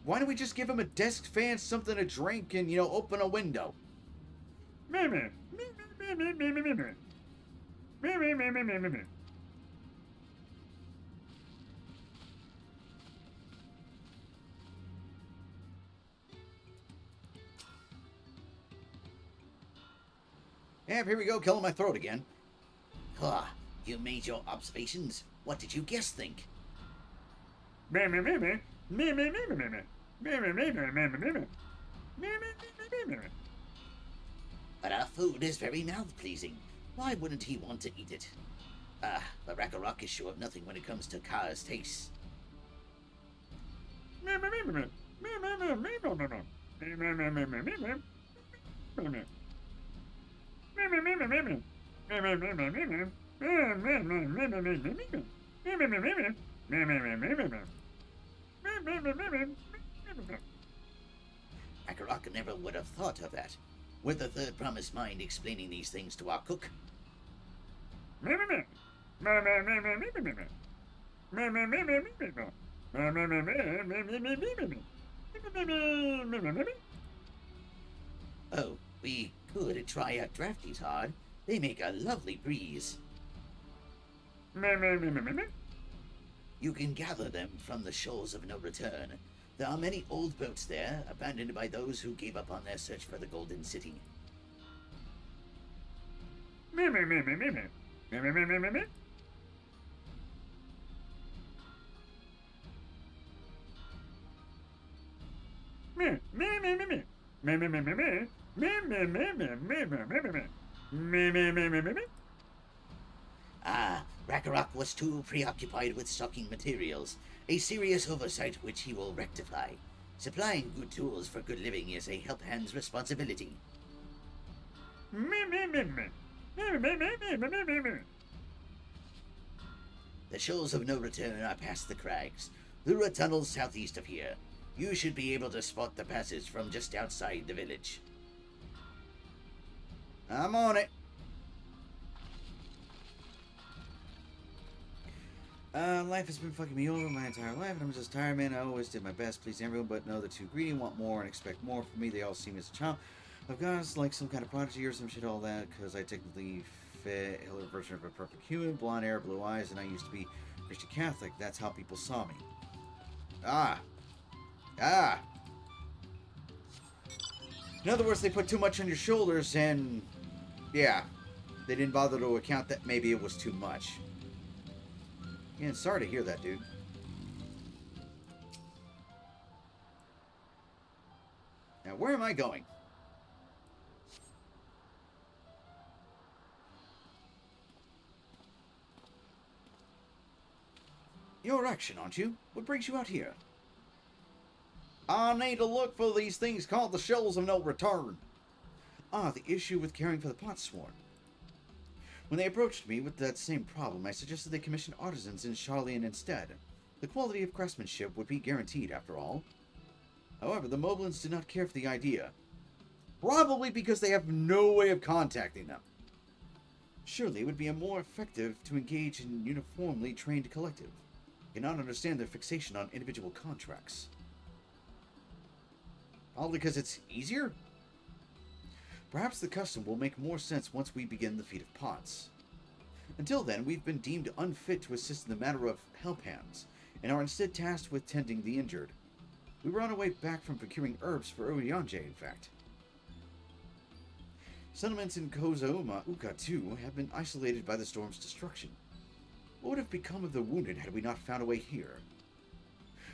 Speaker 1: Why don't we just give him a desk fan, something to drink, and, you know, open a window? Yeah, here we go, killing my throat again.
Speaker 14: Ah, you made your observations. What did you guess think? But our food is very mouth-pleasing. Why wouldn't he want to eat it? Ah, but Rakarok is sure of nothing when it comes to Kara's taste. Rakarok never would have thought of that. With the third promised mind explaining these things to our cook. Oh, we could try out drafties hard. They make a lovely breeze. You can gather them from the shores of no return. There are many old boats there, abandoned by those who gave up on their search for the Golden City. Ah, Rakarok was too preoccupied with stocking materials, a serious oversight which he will rectify. Supplying good tools for good living is a help hand's responsibility. The shores of no return are past the crags, through a tunnel southeast of here. You should be able to spot the passage from just outside the village. I'm on it. Life has been fucking me over my entire life, and I'm just tired, man. I always did my best, please everyone, but no, they're too greedy, want more, and expect more from me. They all see me as a child. I've got like some kind of prodigy or some shit, all that, because I technically fit a version of a perfect human, blonde hair, blue eyes, and I used to be Christian Catholic. That's how people saw me. In other words, they put too much on your shoulders, and yeah, they didn't bother to account that maybe it was too much. Yeah, sorry to hear that, dude. Now, where am I going? You're action, aren't you? What brings you out here? I need to look for these things called the Shells of No Return. Ah, the issue with caring for the pot sworn. When they approached me with that same problem, I suggested they commission artisans in Charlian instead. The quality of craftsmanship would be guaranteed, after all. However, the Moblins did not care for the idea. Probably because they have no way of contacting them. Surely it would be more effective to engage in uniformly trained collective. I cannot understand their fixation on individual contracts. Probably because it's easier? Perhaps the custom will make more sense once we begin the feat of pots. Until then, we've been deemed unfit to assist in the matter of help hands, and are instead tasked with tending the injured. We were on our way back from procuring herbs for Oyanje, in fact. Settlements in Kozauma Uka, too, have been isolated by the storm's destruction. What would have become of the wounded had we not found a way here?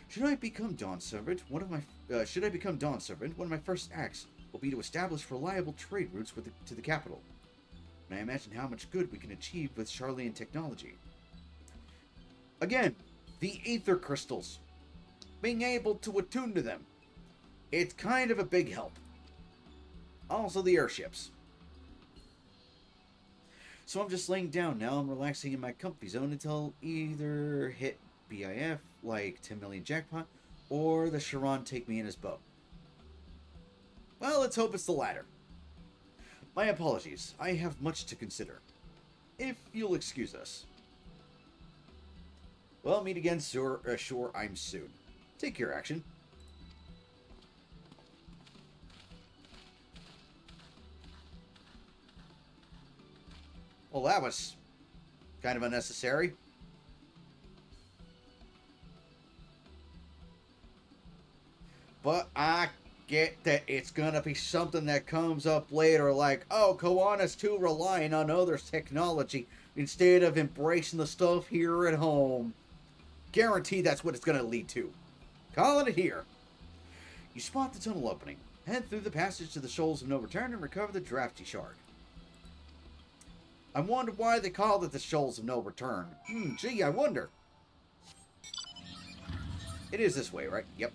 Speaker 14: Should I become Dawn Servant, one of my first acts
Speaker 1: will be to establish reliable trade routes to the capital. And I imagine how much good we can achieve with Charlian technology. Again, the ether crystals. Being able to attune to them. It's kind of a big help. Also the airships. So I'm just laying down now. I'm relaxing in my comfy zone until either hit BIF, like 10 million jackpot, or the Charon take me in his boat. Well, let's hope it's the latter. My apologies. I have much to consider. If you'll excuse us. Well, meet again, sure I'm soon. Take care, action. Well, that was kind of unnecessary. But I get that it's gonna be something that comes up later, like, oh, Koana's too reliant on others' technology instead of embracing the stuff here at home. Guarantee that's what it's gonna lead to. Calling it here. You spot the tunnel opening, head through the passage to the Shoals of No Return, and recover the drafty shard. I wonder why they called it the Shoals of No Return. Gee, I wonder. It is this way, right? Yep.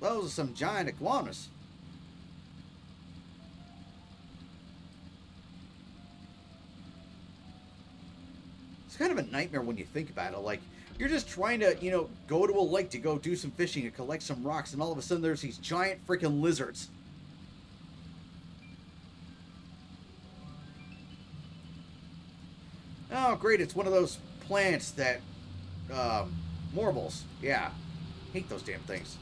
Speaker 1: Those are some giant iguanas. It's kind of a nightmare when you think about it. Like, you're just trying to, go to a lake to go do some fishing and collect some rocks, and all of a sudden there's these giant freaking lizards. Oh, great, it's one of those plants that, morbles. Yeah. Hate those damn things.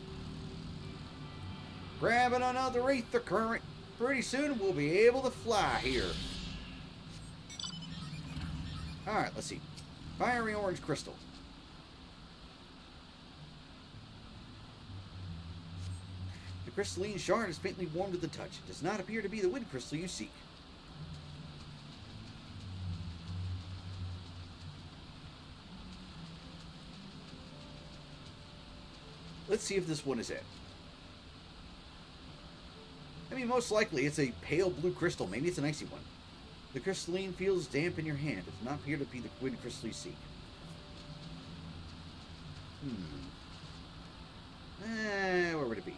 Speaker 1: Grabbing another ether current. Pretty soon we'll be able to fly here. Alright, let's see. Fiery orange crystal. The crystalline shard is faintly warm to the touch. It does not appear to be the wind crystal you seek. Let's see if this one is it. I mean, most likely it's a pale blue crystal. Maybe it's an icy one. The crystalline feels damp in your hand. It does not appear to be the wind crystal you seek. Where would it be?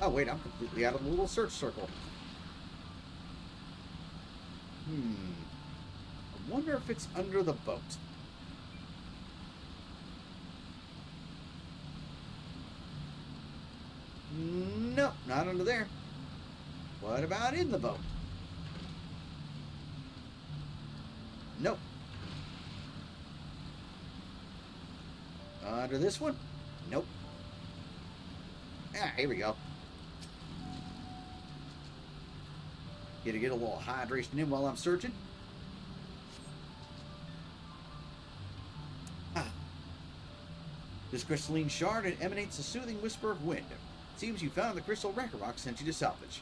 Speaker 1: Oh, wait, I'm completely out of the little search circle. I wonder if it's under the boat. Nope, not under there. What about in the boat? Nope. Under this one? Nope. Ah, here we go. Get a little hydration in while I'm searching. This crystalline shard emanates a soothing whisper of wind. It seems you found the crystal Rakarok sent you to salvage.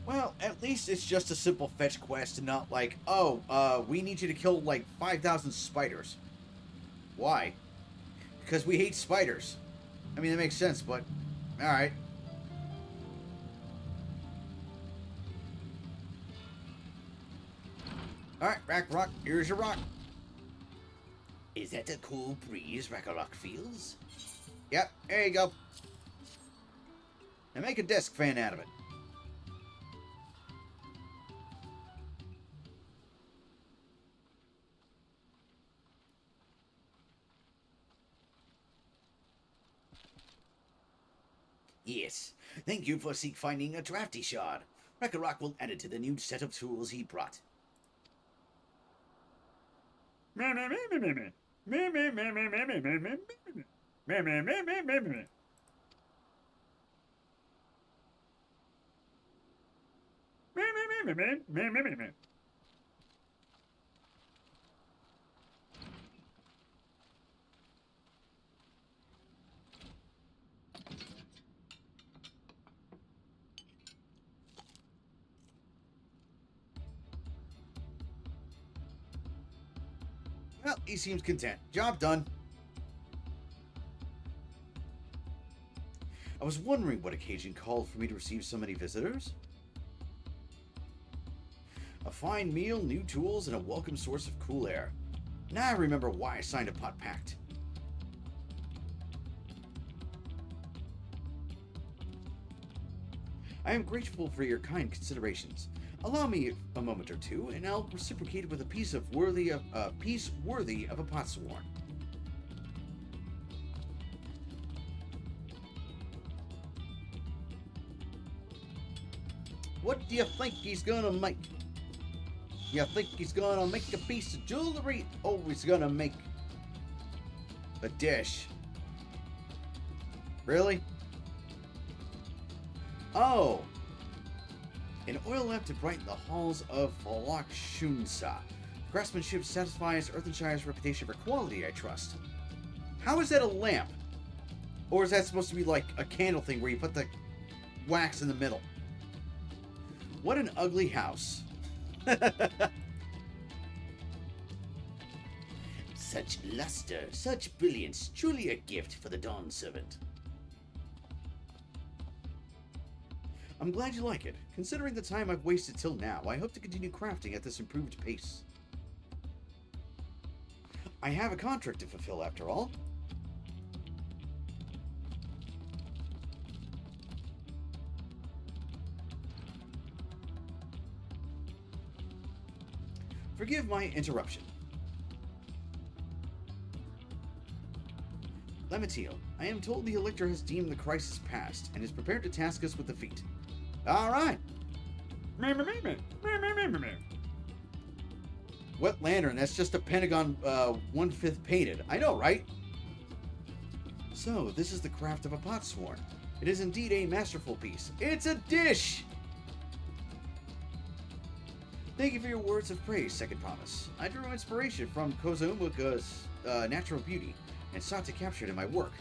Speaker 1: Well, at least it's just a simple fetch quest and not like, oh, we need you to kill like 5,000 spiders. Why? Because we hate spiders. I mean, that makes sense, but alright. Alright, Rakarok, here's your rock.
Speaker 14: Is that a cool breeze Rakarok feels?
Speaker 1: Yep, there you go. Now make a desk fan out of it.
Speaker 14: Yes. Thank you for finding a drafty shard. Rakarok will add it to the new set of tools he brought.
Speaker 1: Well, he seems content. Job done. I was wondering what occasion called for me to receive so many visitors. A fine meal, new tools, and a welcome source of cool air. Now I remember why I signed a pot pact. I am grateful for your kind considerations. Allow me a moment or two, and I'll reciprocate with a piece worthy of a potsworn. What do you think he's gonna make? You think he's gonna make a piece of jewelry, or he's gonna make a dish? Really? Oh! An oil lamp to brighten the halls of Valakshunsa. Craftsmanship satisfies Earthenshire's reputation for quality, I trust. How is that a lamp? Or is that supposed to be like a candle thing where you put the wax in the middle? What an ugly house. Such luster, such brilliance, truly a gift for the Dawn Servant. I'm glad you like it. Considering the time I've wasted till now, I hope to continue crafting at this improved pace. I have a contract to fulfill after all. Forgive my interruption. Lematio, I am told the Elector has deemed the crisis past and is prepared to task us with the feat. All right. Wet lantern, that's just a pentagon 1/5 painted. I know, right? So, this is the craft of a potsworn. It is indeed a masterful piece. It's a dish! Thank you for your words of praise, Second Promise. I drew inspiration from Kozumuga's natural beauty and sought to capture it in my work.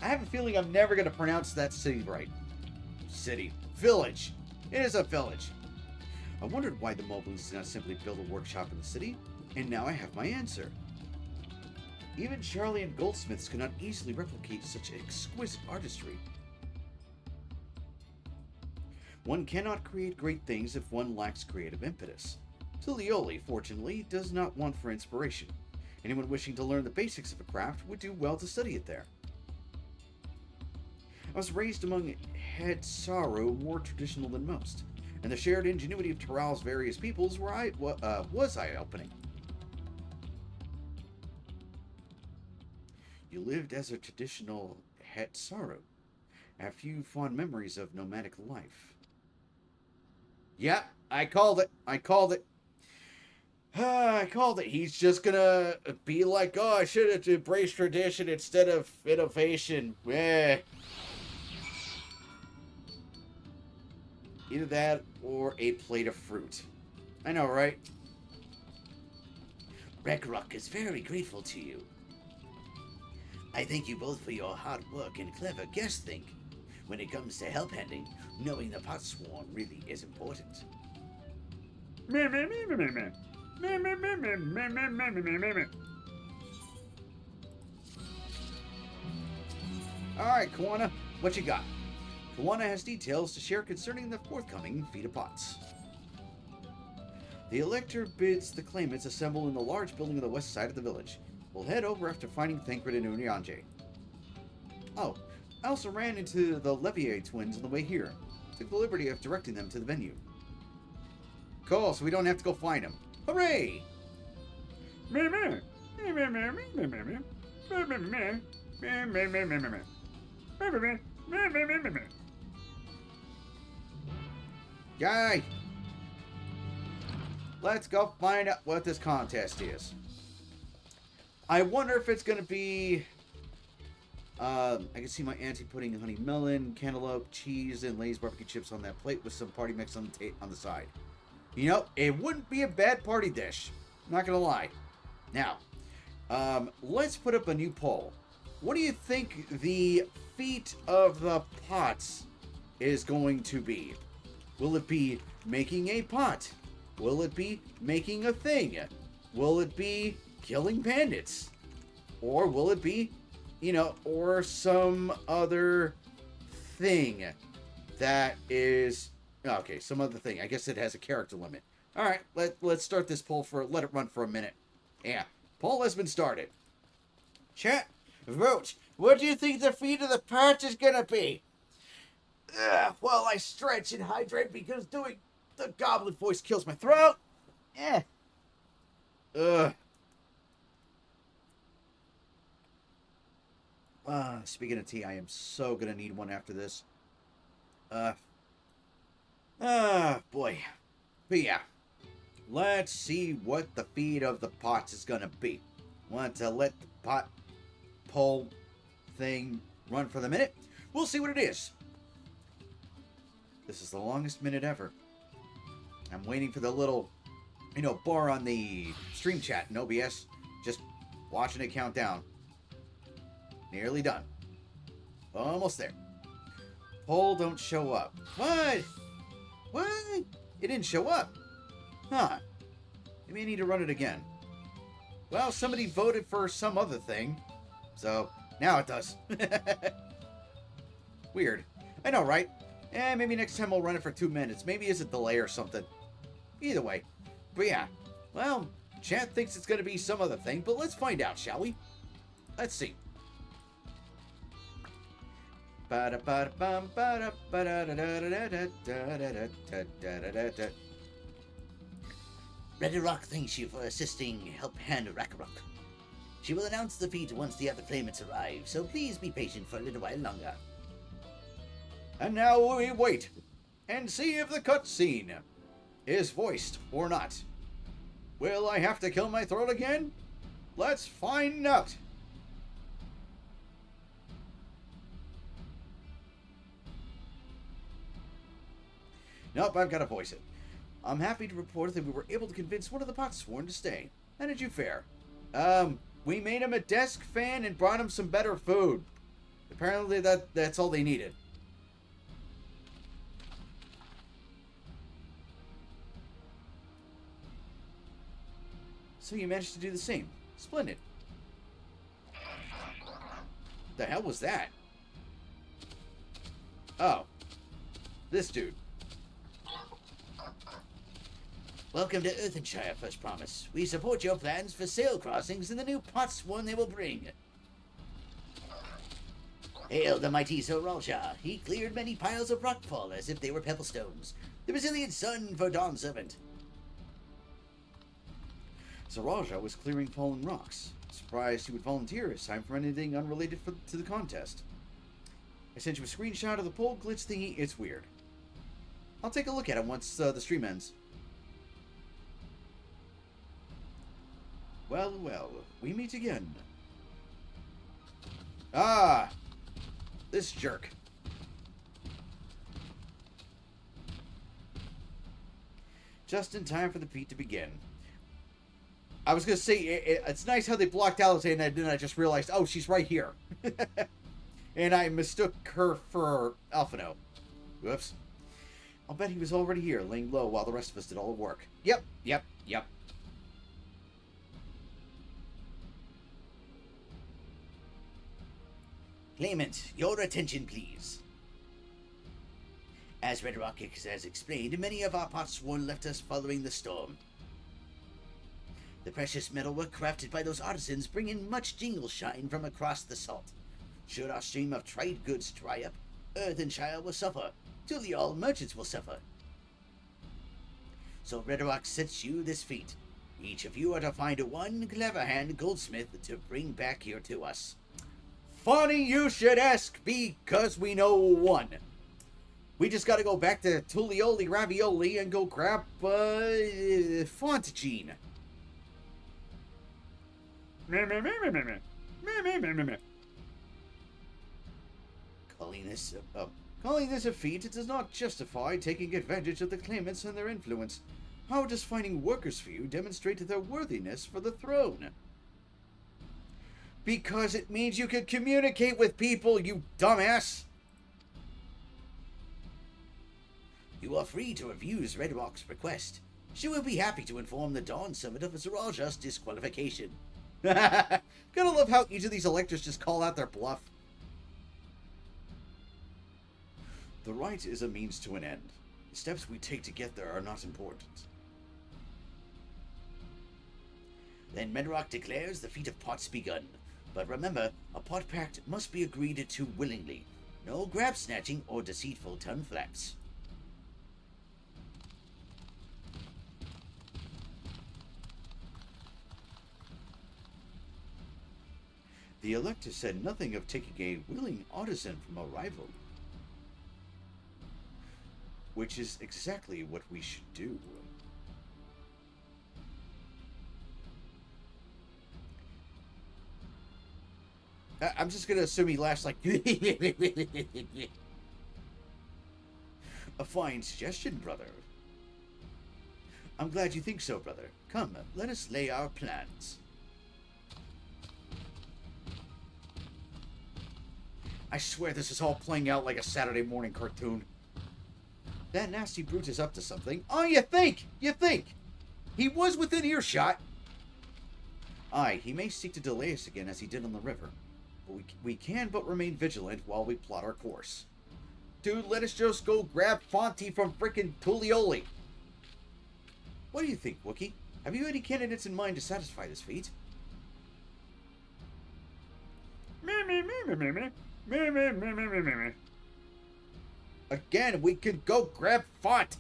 Speaker 1: I have a feeling I'm never going to pronounce that city right. City. Village. It is a village. I wondered why the Moblins did not simply build a workshop in the city, and now I have my answer. Even Charlie goldsmiths could not easily replicate such exquisite artistry. One cannot create great things if one lacks creative impetus. Tulioli, fortunately, does not want for inspiration. Anyone wishing to learn the basics of a craft would do well to study it there. I was raised among head sorrow more traditional than most, and the shared ingenuity of Terral's various peoples was eye-opening. You lived as a traditional het sorrow. I have few fond memories of nomadic life. Yeah, I called it. I called it. He's just gonna be like, oh, I should have embraced tradition instead of innovation. Eh. Either that or a plate of fruit. I know, right? Ragnarok is very grateful to you. I thank you both for your hard work and clever guess think. When it comes to help handing, knowing the potsworn really is important. Alright, Kawana, what you got? Kawana has details to share concerning the forthcoming Feet of Pots. The Elector bids the claimants assemble in the large building on the west side of the village. We'll head over after finding Thancred and Unyanje. Oh, I also ran into the Levier twins on the way here. Took the liberty of directing them to the venue. Cool, so we don't have to go find them. Hooray! Yay! let's go find out what this contest is. I wonder if it's going to be... I can see my auntie putting honey melon, cantaloupe, cheese, and Lay's barbecue chips on that plate with some party mix on the side. You know, it wouldn't be a bad party dish. Not going to lie. Now, let's put up a new poll. What do you think the feat of the pots is going to be? Will it be making a pot? Will it be making a thing? Will it be killing bandits? Or will it be, you know, or some other thing that is... Okay, some other thing. I guess it has a character limit. Alright, let's start this poll let it run for a minute. Yeah, poll has been started. Chat, vote. What do you think the feat of the parts is gonna be? Well, I stretch and hydrate because doing the goblin voice kills my throat. Speaking of tea, I am so gonna need one after this. Boy. But yeah. Let's see what the feat of the pots is gonna be. Want to let the pot poll thing run for the minute? We'll see what it is. This is the longest minute ever. I'm waiting for the little, you know, bar on the stream chat in OBS. Just watching it count down. Nearly done. Almost there. Poll don't show up. What? What? It didn't show up. Huh. Maybe I need to run it again. Well, somebody voted for some other thing. So, now it does. Weird. I know, right? Maybe next time we'll run it for 2 minutes. Maybe it's a delay or something. Either way. But yeah. Well, chat thinks it's going to be some other thing, but let's find out, shall we? Let's see.
Speaker 14: Red Rock thanks you for assisting Help Hand Rakarok. She will announce the feat once the other claimants arrive, so please be patient for a little while longer.
Speaker 1: And now we wait and see if the cutscene is voiced or not. Will I have to kill my throat again? Let's find out. Nope, I've got to voice it. I'm happy to report that we were able to convince one of the pots sworn to stay. How did you fare? We made him a desk fan and brought him some better food. Apparently that's all they needed. So you managed to do the same. Splendid. The hell was that? Oh. This dude.
Speaker 14: Welcome to Earthenshire, First Promise. We support your plans for sail crossings and the new pots sworn they will bring. Hail the mighty Sir Ralsha. He cleared many piles of rockfall as if they were pebblestones. The resilient sun for Dawn Servant.
Speaker 1: Sir Ralsha was clearing fallen rocks. Surprised he would volunteer his time for anything unrelated to the contest. I sent you a screenshot of the poll glitch thingy. It's weird. I'll take a look at it once the stream ends. Well, well, we meet again. Ah! This jerk. Just in time for the feat to begin. I was going to say, it's nice how they blocked Alice, and then I just realized, oh, she's right here. And I mistook her for Alphino. Whoops. I'll bet he was already here, laying low while the rest of us did all the work. Yep.
Speaker 14: Claimant, your attention, please. As Red Rock has explained, many of our pots sworn left us following the storm. The precious metal were crafted by those artisans, bringing much jingle shine from across the salt. Should our stream of trade goods dry up, Earthenshire will suffer. Truly all merchants will suffer. So Red Rock sets you this feat. Each of you are to find one clever hand goldsmith to bring back here to us.
Speaker 1: Funny you should ask, because we know one. We just gotta go back to Tulioli Ravioli and go grab 5 the font gene. Calling this a feat, it does not justify taking advantage of the claimants and their influence. How does finding workers for you demonstrate their worthiness for the throne? Because it means you can communicate with people, you dumbass! You are free to refuse Red Rock's request. She will be happy to inform the Dawn Summit of Zaraja's disqualification. Gotta love how each of these electors just call out their bluff. The right is a means to an end. The steps we take to get there are not important. Then Medrock declares the feat of pots begun. But remember, a pot pact must be agreed to willingly. No grab snatching or deceitful tongue flaps. The elector said nothing of taking a willing artisan from a rival. Which is exactly what we should do. I'm just gonna assume he laughs like... A fine suggestion, brother. I'm glad you think so, brother. Come, let us lay our plans. I swear this is all playing out like a Saturday morning cartoon. That nasty brute is up to something. Oh, you think? You think? He was within earshot. Aye, he may seek to delay us again as he did on the river. But we can but remain vigilant while we plot our course. Dude, let us just go grab Fonty from frickin' Tulioli. What do you think, Wookie? Have you any candidates in mind to satisfy this feat? Again, we can go grab Font.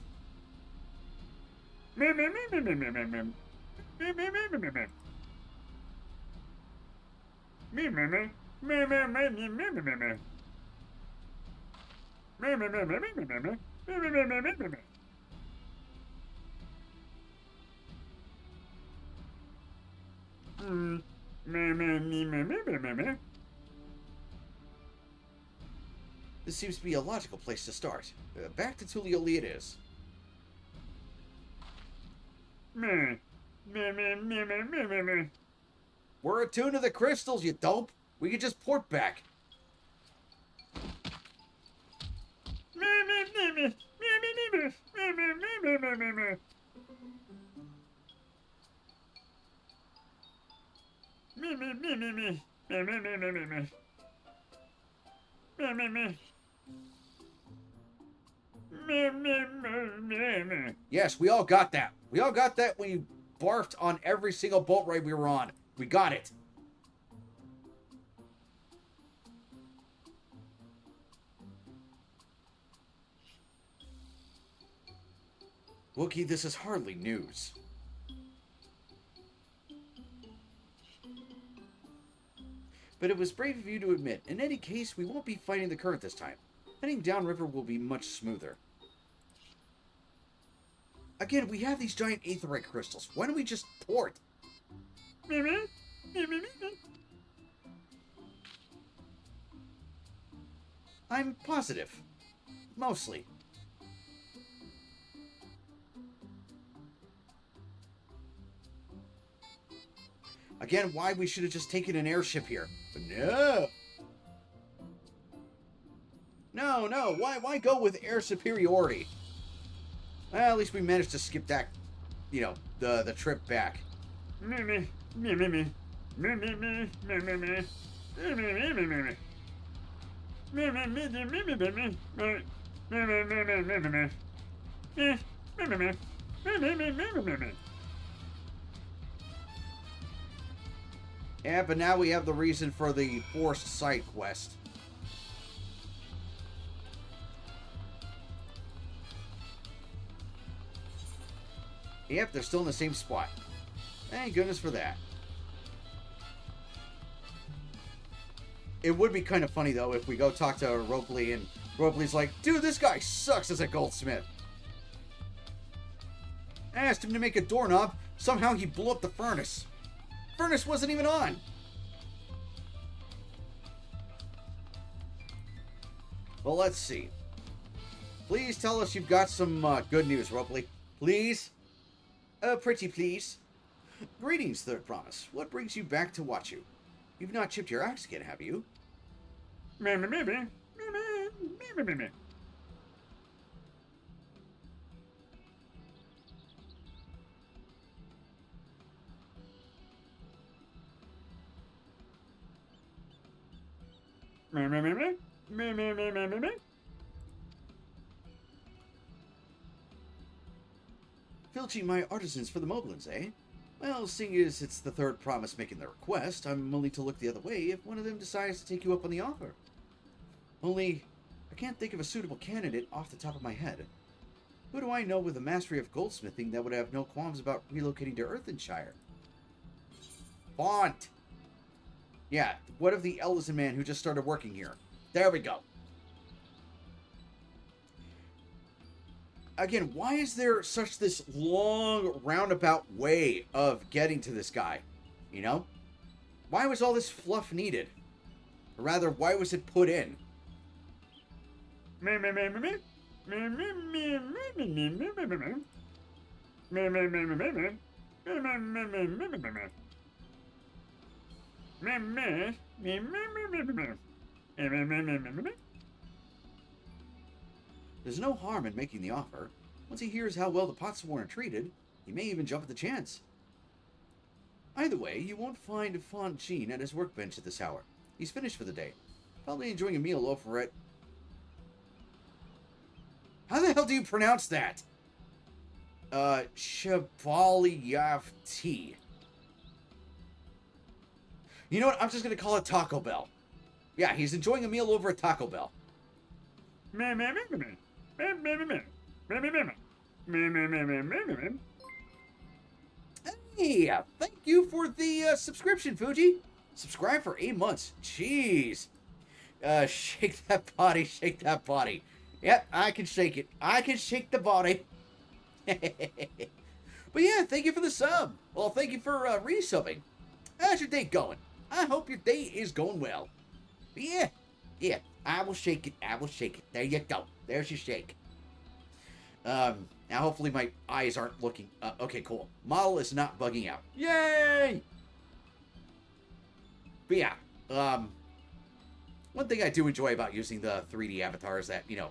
Speaker 1: This seems to be a logical place to start. Back to Tulioli it is. We're attuned to the crystals, you dope. We can just port back. Yes, we all got that. We all got that when you barfed on every single boat ride we were on. We got it. Wookie, this is hardly news. But it was brave of you to admit. In any case, we won't be fighting the current this time. Heading downriver will be much smoother. Again, we have these giant aetheryte crystals. Why don't we just port? I'm positive. Mostly. Again, why we should have just taken an airship here. But no. No. Why go with air superiority? Well, at least we managed to skip that, you know, the trip back. Yeah, but now we have the reason for the forced side quest. Yep, they're still in the same spot. Thank goodness for that. It would be kind of funny, though, if we go talk to Robley and Robley's like, dude, this guy sucks as a goldsmith. I asked him to make a doorknob. Somehow he blew up the furnace. Furnace wasn't even on. Well, let's see. Please tell us you've got some good news, Ropley. Please? Pretty please. Greetings, Third Promise. What brings you back to Watchu? You've not chipped your axe again, have you?
Speaker 13: Me.
Speaker 1: Filching my artisans for the Moblins, eh? Well, seeing as it's the Third Promise making the request, I'm willing to look the other way if one of them decides to take you up on the offer. Only, I can't think of a suitable candidate off the top of my head. Who do I know with a mastery of goldsmithing that would have no qualms about relocating to Earthenshire? Font! Yeah, what of the Ellison man who just started working here? There we go. Again, why is there such this long roundabout way of getting to this guy? You know? Why was all this fluff needed? Or rather, why was it put in? There's no harm in making the offer. Once he hears how well the Potsworn are treated, he may even jump at the chance. Either way, you won't find Font Jean at his workbench at this hour. He's finished for the day. Probably enjoying a meal over at... How the hell do you pronounce that? Shabaliyav Tea. You know what? I'm just going to call it Taco Bell. Yeah, he's enjoying a meal over at Taco Bell. Hey, thank you for the subscription, Fuji. Subscribe for 8 months. Jeez. Shake that body, shake that body. Yep, I can shake it. I can shake the body. But yeah, thank you for the sub. Well, thank you for resubbing. How's your day going? I hope your day is going well. But yeah, I will shake it. I will shake it. There you go. There's your shake. Now hopefully my eyes aren't looking... okay, cool. Model is not bugging out. Yay! But yeah, one thing I do enjoy about using the 3D avatar is that, you know,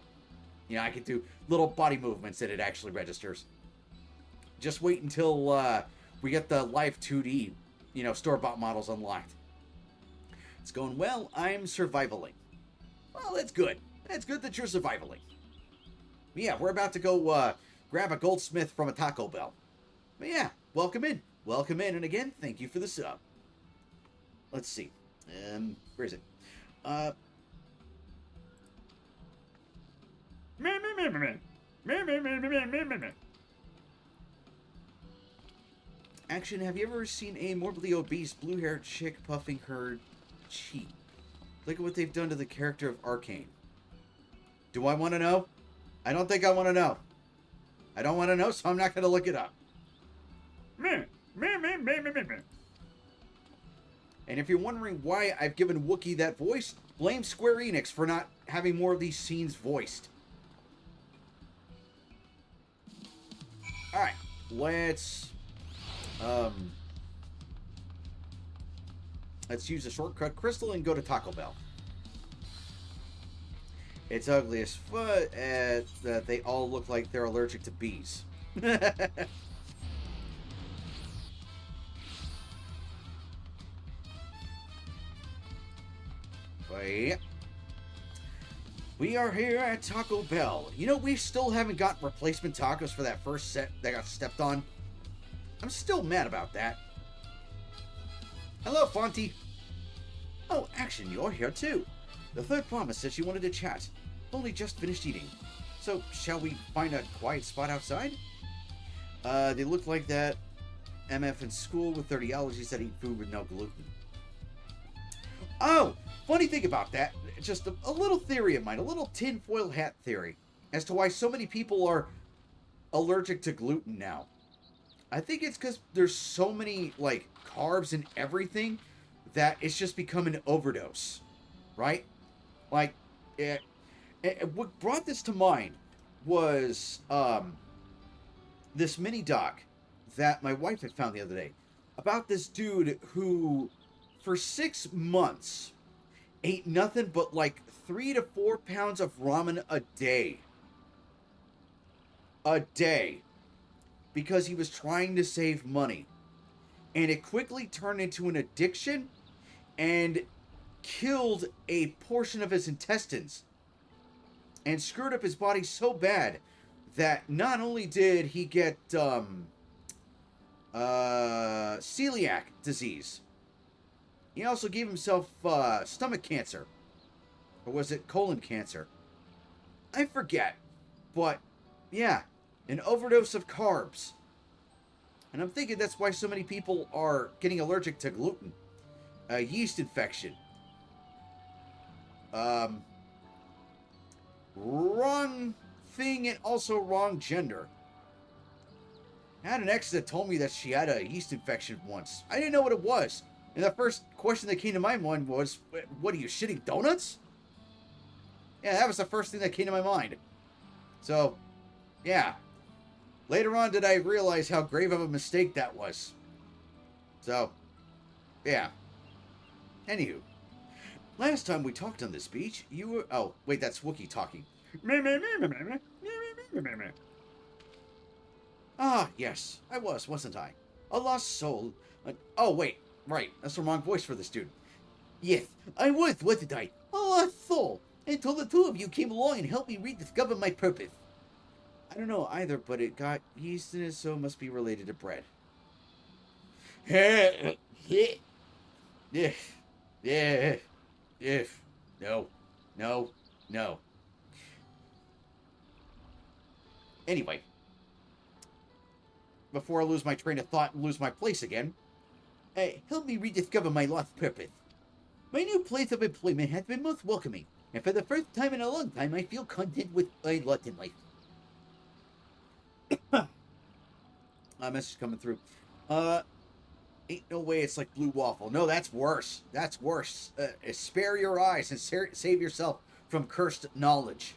Speaker 1: I can do little body movements and it actually registers. Just wait until we get the live 2D, store-bought models unlocked. It's going well. I'm survivaling. Well, that's good. That's good that you're survivaling. But yeah, we're about to go grab a goldsmith from a Taco Bell. But yeah, welcome in. Welcome in. And again, thank you for the sub. Let's see. Where is it? Action, have you ever seen a morbidly obese, blue-haired chick puffing her cheek? Look at what they've done to the character of Arcane. Do I want to know? I don't think I want to know. I don't want to know, so I'm not going to look it up. And if you're wondering why I've given Wookiee that voice, blame Square Enix for not having more of these scenes voiced. Alright, let's use a shortcut crystal and go to Taco Bell. It's ugly as fuck that they all look like they're allergic to bees. But yeah. We are here at Taco Bell. You know, we still haven't got replacement tacos for that first set that got stepped on. I'm still mad about that. Hello, Fonty. Oh, Action, you're here too. The Third Promise said she wanted to chat. Only just finished eating. So, shall we find a quiet spot outside? They look like that MF in school with 30 allergies that eat food with no gluten. Oh, funny thing about that, just a little theory of mine, a little tinfoil hat theory, as to why so many people are allergic to gluten now. I think it's because there's so many, like, carbs and everything that it's just become an overdose, right? Like, what brought this to mind was this mini doc that my wife had found the other day about this dude who, for 6 months, ate nothing but like 3 to 4 pounds of ramen a day. A day. Because he was trying to save money. And it quickly turned into an addiction and killed a portion of his intestines. And screwed up his body so bad that not only did he get celiac disease, he also gave himself stomach cancer. Or was it colon cancer? I forget. But, yeah, an overdose of carbs. And I'm thinking that's why so many people are getting allergic to gluten. A yeast infection. Wrong thing and also wrong gender. I had an ex that told me that she had a yeast infection once. I didn't know what it was. And the first question that came to my mind was, what are you, shitting donuts? Yeah, that was the first thing that came to my mind. So, yeah. Later on did I realize how grave of a mistake that was. So, yeah. Anywho. Last time we talked on this beach, you were... Oh, wait, that's Wookiee talking. Ah, yes. I was, wasn't I? A lost soul. Oh, wait. Right. That's the wrong voice for this dude. Yes, I was, wasn't I? A lost soul. Until the two of you came along and helped me rediscover my purpose. I don't know either, but it got yeast in it, so it must be related to bread. No. Anyway. Before I lose my train of thought and lose my place again. Help me rediscover my lost purpose. My new place of employment has been most welcoming, and for the first time in a long time, I feel content with my lot in life. Message coming through. Ain't no way it's like blue waffle. No, that's worse. That's worse. Spare your eyes and save yourself from cursed knowledge.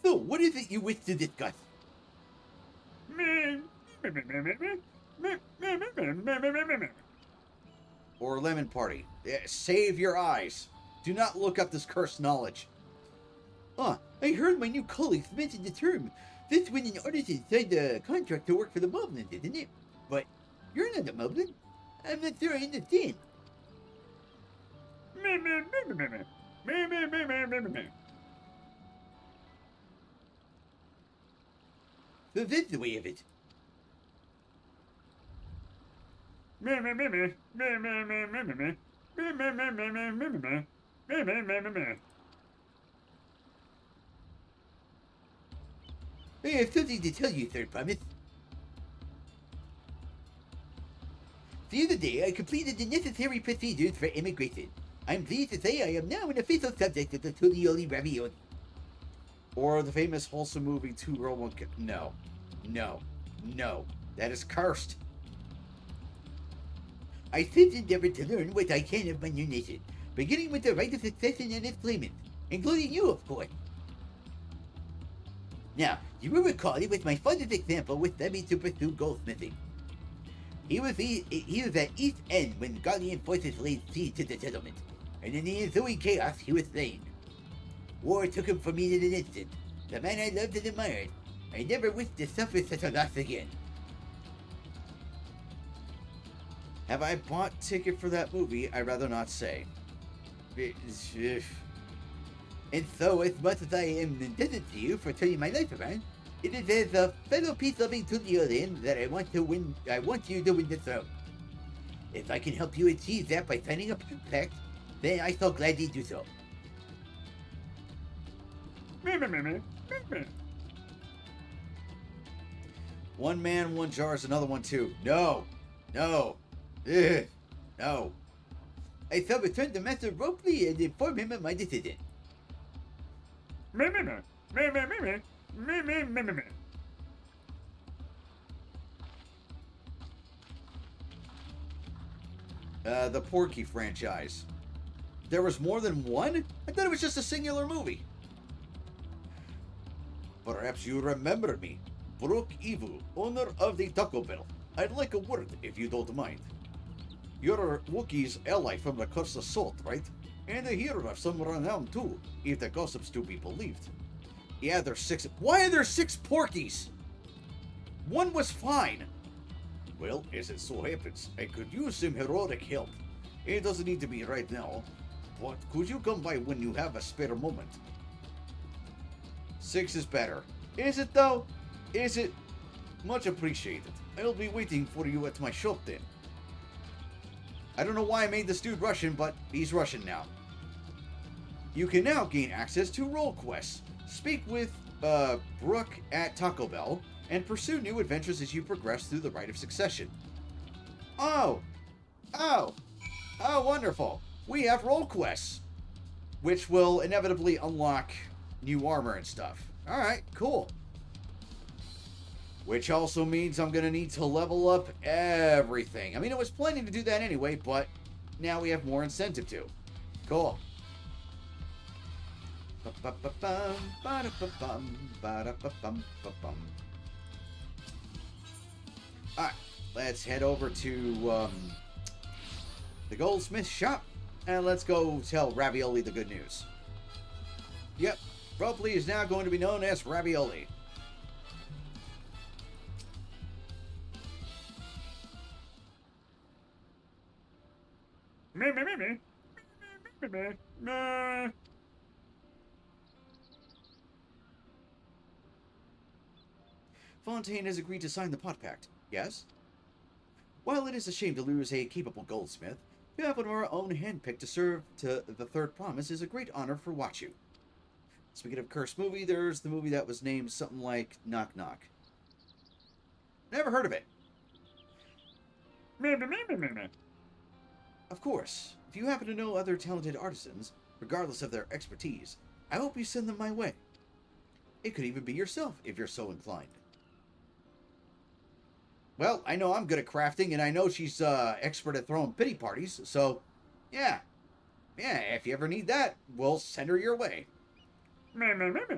Speaker 1: So, what is it you wish to discuss? Or lemon party. Save your eyes. Do not look up this cursed knowledge. I heard my new colleagues mention the term. That's when an artisan signed a contract to work for the Moblins, isn't it? But you're not a Moblin. I'm not sure I understand. So that's the way of it. I have something to tell you, Third Promise. The other day, I completed the necessary procedures for immigration. I'm pleased to say I am now an official subject of the Tulioli Ravioli. Or the famous wholesome movie 2 Girl 1 Cup. No. That is cursed. I since endeavored to learn what I can of my new nation, beginning with the right of succession and its claimants, including you, of course. Now, you will recall it was my father's example which led me to pursue goldsmithing. He was at East End when Guardian forces laid siege to the settlement, and in the ensuing chaos he was slain. War took him from me in an instant, the man I loved and admired. I never wished to suffer such a loss again. Have I bought ticket for that movie? I'd rather not say. And so, as much as I am indebted to you for turning my life around, it is as a fellow peace-loving Tuliolian that I want you to win the throne. If I can help you achieve that by signing a pact, then I shall gladly do so. One man, one jar is another one too. No. No. I shall return to Master Ropley and inform him of my decision.
Speaker 13: Me, me, me, me, me.
Speaker 1: The Porky franchise. There was more than one? I thought it was just a singular movie. Perhaps you remember me. Brooke Evu, owner of the Taco Bell. I'd like a word, if you don't mind. You're Wookiee's ally from the Curse of Salt, right? And a hero of some renown, too, if the gossip's to be believed. Yeah, there's 6. Why are there 6 Porkies? One was fine. Well, as it so happens, I could use some heroic help. It doesn't need to be right now, but could you come by when you have a spare moment? 6 is better. Is it, though? Is it? Much appreciated. I'll be waiting for you at my shop then. I don't know why I made this dude Russian, but he's Russian now. You can now gain access to role quests. Speak with Brooke at Taco Bell, and pursue new adventures as you progress through the Rite of Succession. Oh! Oh! Oh, wonderful! We have role quests, which will inevitably unlock new armor and stuff. Alright, cool. Which also means I'm going to need to level up everything. I mean, I was planning to do that anyway, but now we have more incentive to. Cool. Alright, let's head over to the goldsmith shop, and let's go tell Ravioli the good news. Yep, Ropley is now going to be known as Ravioli.
Speaker 13: Me, me, me, me. Me, me, me, me.
Speaker 1: Fontaine has agreed to sign the pot pact, yes? While it is a shame to lose a capable goldsmith, to have one of our own handpicked to serve to the third promise is a great honor for Watchu. Speaking of cursed movie, there's the movie that was named something like Knock Knock. Never heard of it.
Speaker 13: Me, me, me, me, me, me.
Speaker 1: Of course, if you happen to know other talented artisans, regardless of their expertise, I hope you send them my way. It could even be yourself if you're so inclined. Well, I know I'm good at crafting, and I know she's expert at throwing pity parties, so yeah. Yeah, if you ever need that, we'll send her your way.
Speaker 13: Me, me, me, me.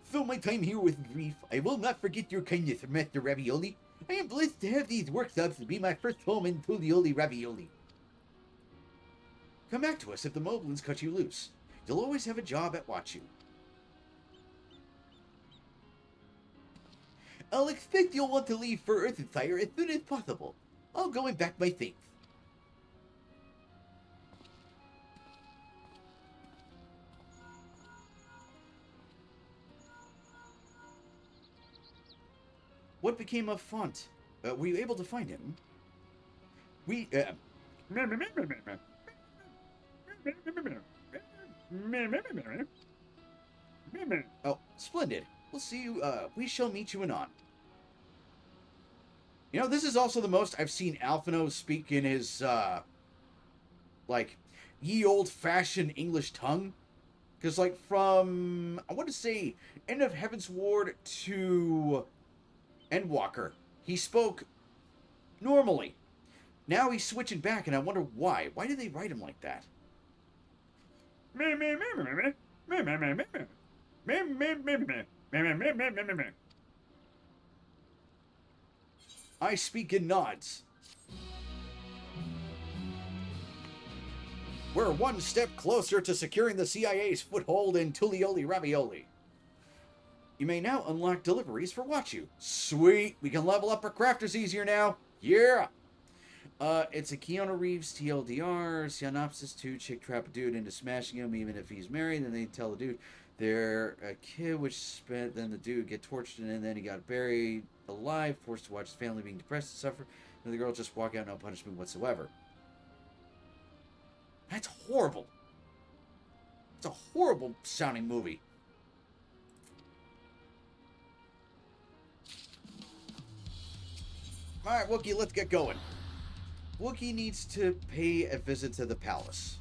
Speaker 14: Through my time here with Grief, I will not forget your kindness, Master Ravioli. I am blessed to have these workshops to be my first home in Tulioli Ravioli.
Speaker 1: Come back to us if the Moblins cut you loose. You'll always have a job at Watchu.
Speaker 14: I'll expect you'll want to leave for Earthenfire as soon as possible. I'll go and back my things.
Speaker 1: What became of Font? Were you able to find him?
Speaker 13: Me, me, me, me, me, me. Me, me, me, me. Me, me, me, me, me. Me, me.
Speaker 1: Oh, splendid. We'll see you, we shall meet you anon. You know, this is also the most I've seen Alphino speak in his, like, ye old-fashioned English tongue. Because, like, from, I want to say, End of Heaven's Ward to Endwalker, he spoke normally. Now he's switching back, and I wonder why. Why did they write him like that?
Speaker 13: Me, me, me, me, me. Me, me, me, me, me. Me, me, me, me. Me, me, me, me, me, me, me.
Speaker 1: I speak in nods. We're one step closer to securing the CIA's foothold in Tulioli Ravioli. You may now unlock deliveries for Watchu. Sweet! We can level up our crafters easier now. Yeah! It's a Keanu Reeves TLDR, synopsis 2, chick trap a dude into smashing him even if he's married, and they tell the dude they're a kid which spent, then the dude get tortured, and then he got buried alive, forced to watch his family being depressed and suffer, and the girl just walk out, no punishment whatsoever. That's horrible. It's a horrible sounding movie. Alright, Wookie, let's get going. Wookie needs to pay a visit to the palace.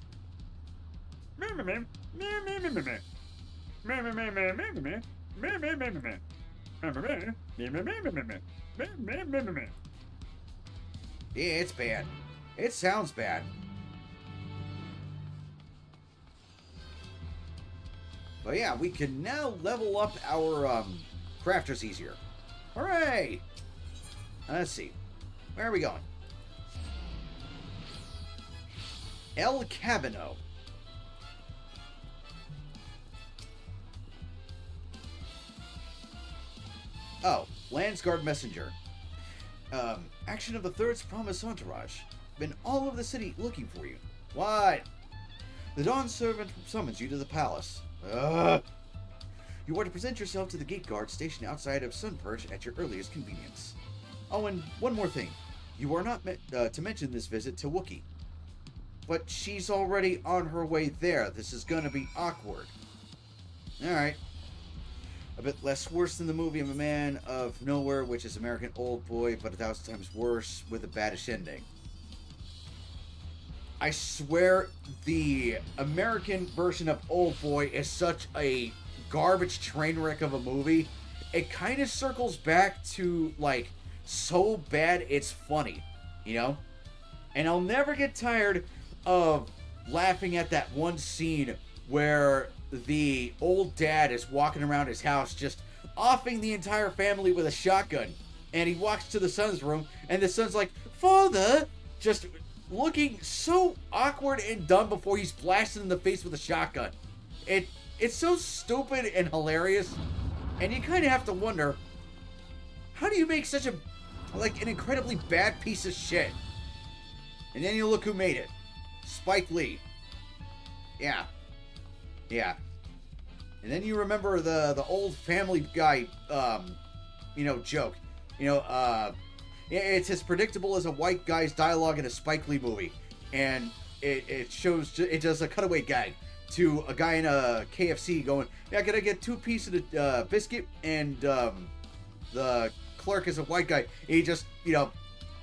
Speaker 13: Me, me, me. Me, me, me, me, me.
Speaker 1: Yeah, it's bad. It sounds bad. But yeah, we can now level up our crafters easier. Hooray! Let's see. Where are we going? El Cabino. Oh, Landsguard Messenger. Action of the Third's Promise Entourage. Been all over the city looking for you. What? The Dawn Servant summons you to the palace. You are to present yourself to the gate guard stationed outside of Sunperch at your earliest convenience. Oh, and one more thing. You are not meant to mention this visit to Wookiee. But she's already on her way there. This is going to be awkward. Alright. A bit less worse than the movie of A Man of Nowhere, which is American Old Boy, but 1,000 times worse with a baddish ending. I swear the American version of Old Boy is such a garbage train wreck of a movie. It kind of circles back to, like, so bad it's funny, you know? And I'll never get tired of laughing at that one scene where the old dad is walking around his house just offing the entire family with a shotgun. And he walks to the son's room, and the son's like, "Father!" Just looking so awkward and dumb before he's blasted in the face with a shotgun. It's so stupid and hilarious, and you kind of have to wonder, how do you make such an incredibly bad piece of shit? And then you look who made it. Spike Lee. Yeah. Yeah. And then you remember the old Family Guy, joke. It's as predictable as a white guy's dialogue in a Spike Lee movie. And it does a cutaway gag to a guy in a KFC going, "Yeah, can I get 2 pieces of biscuit?" And the clerk is a white guy. He just,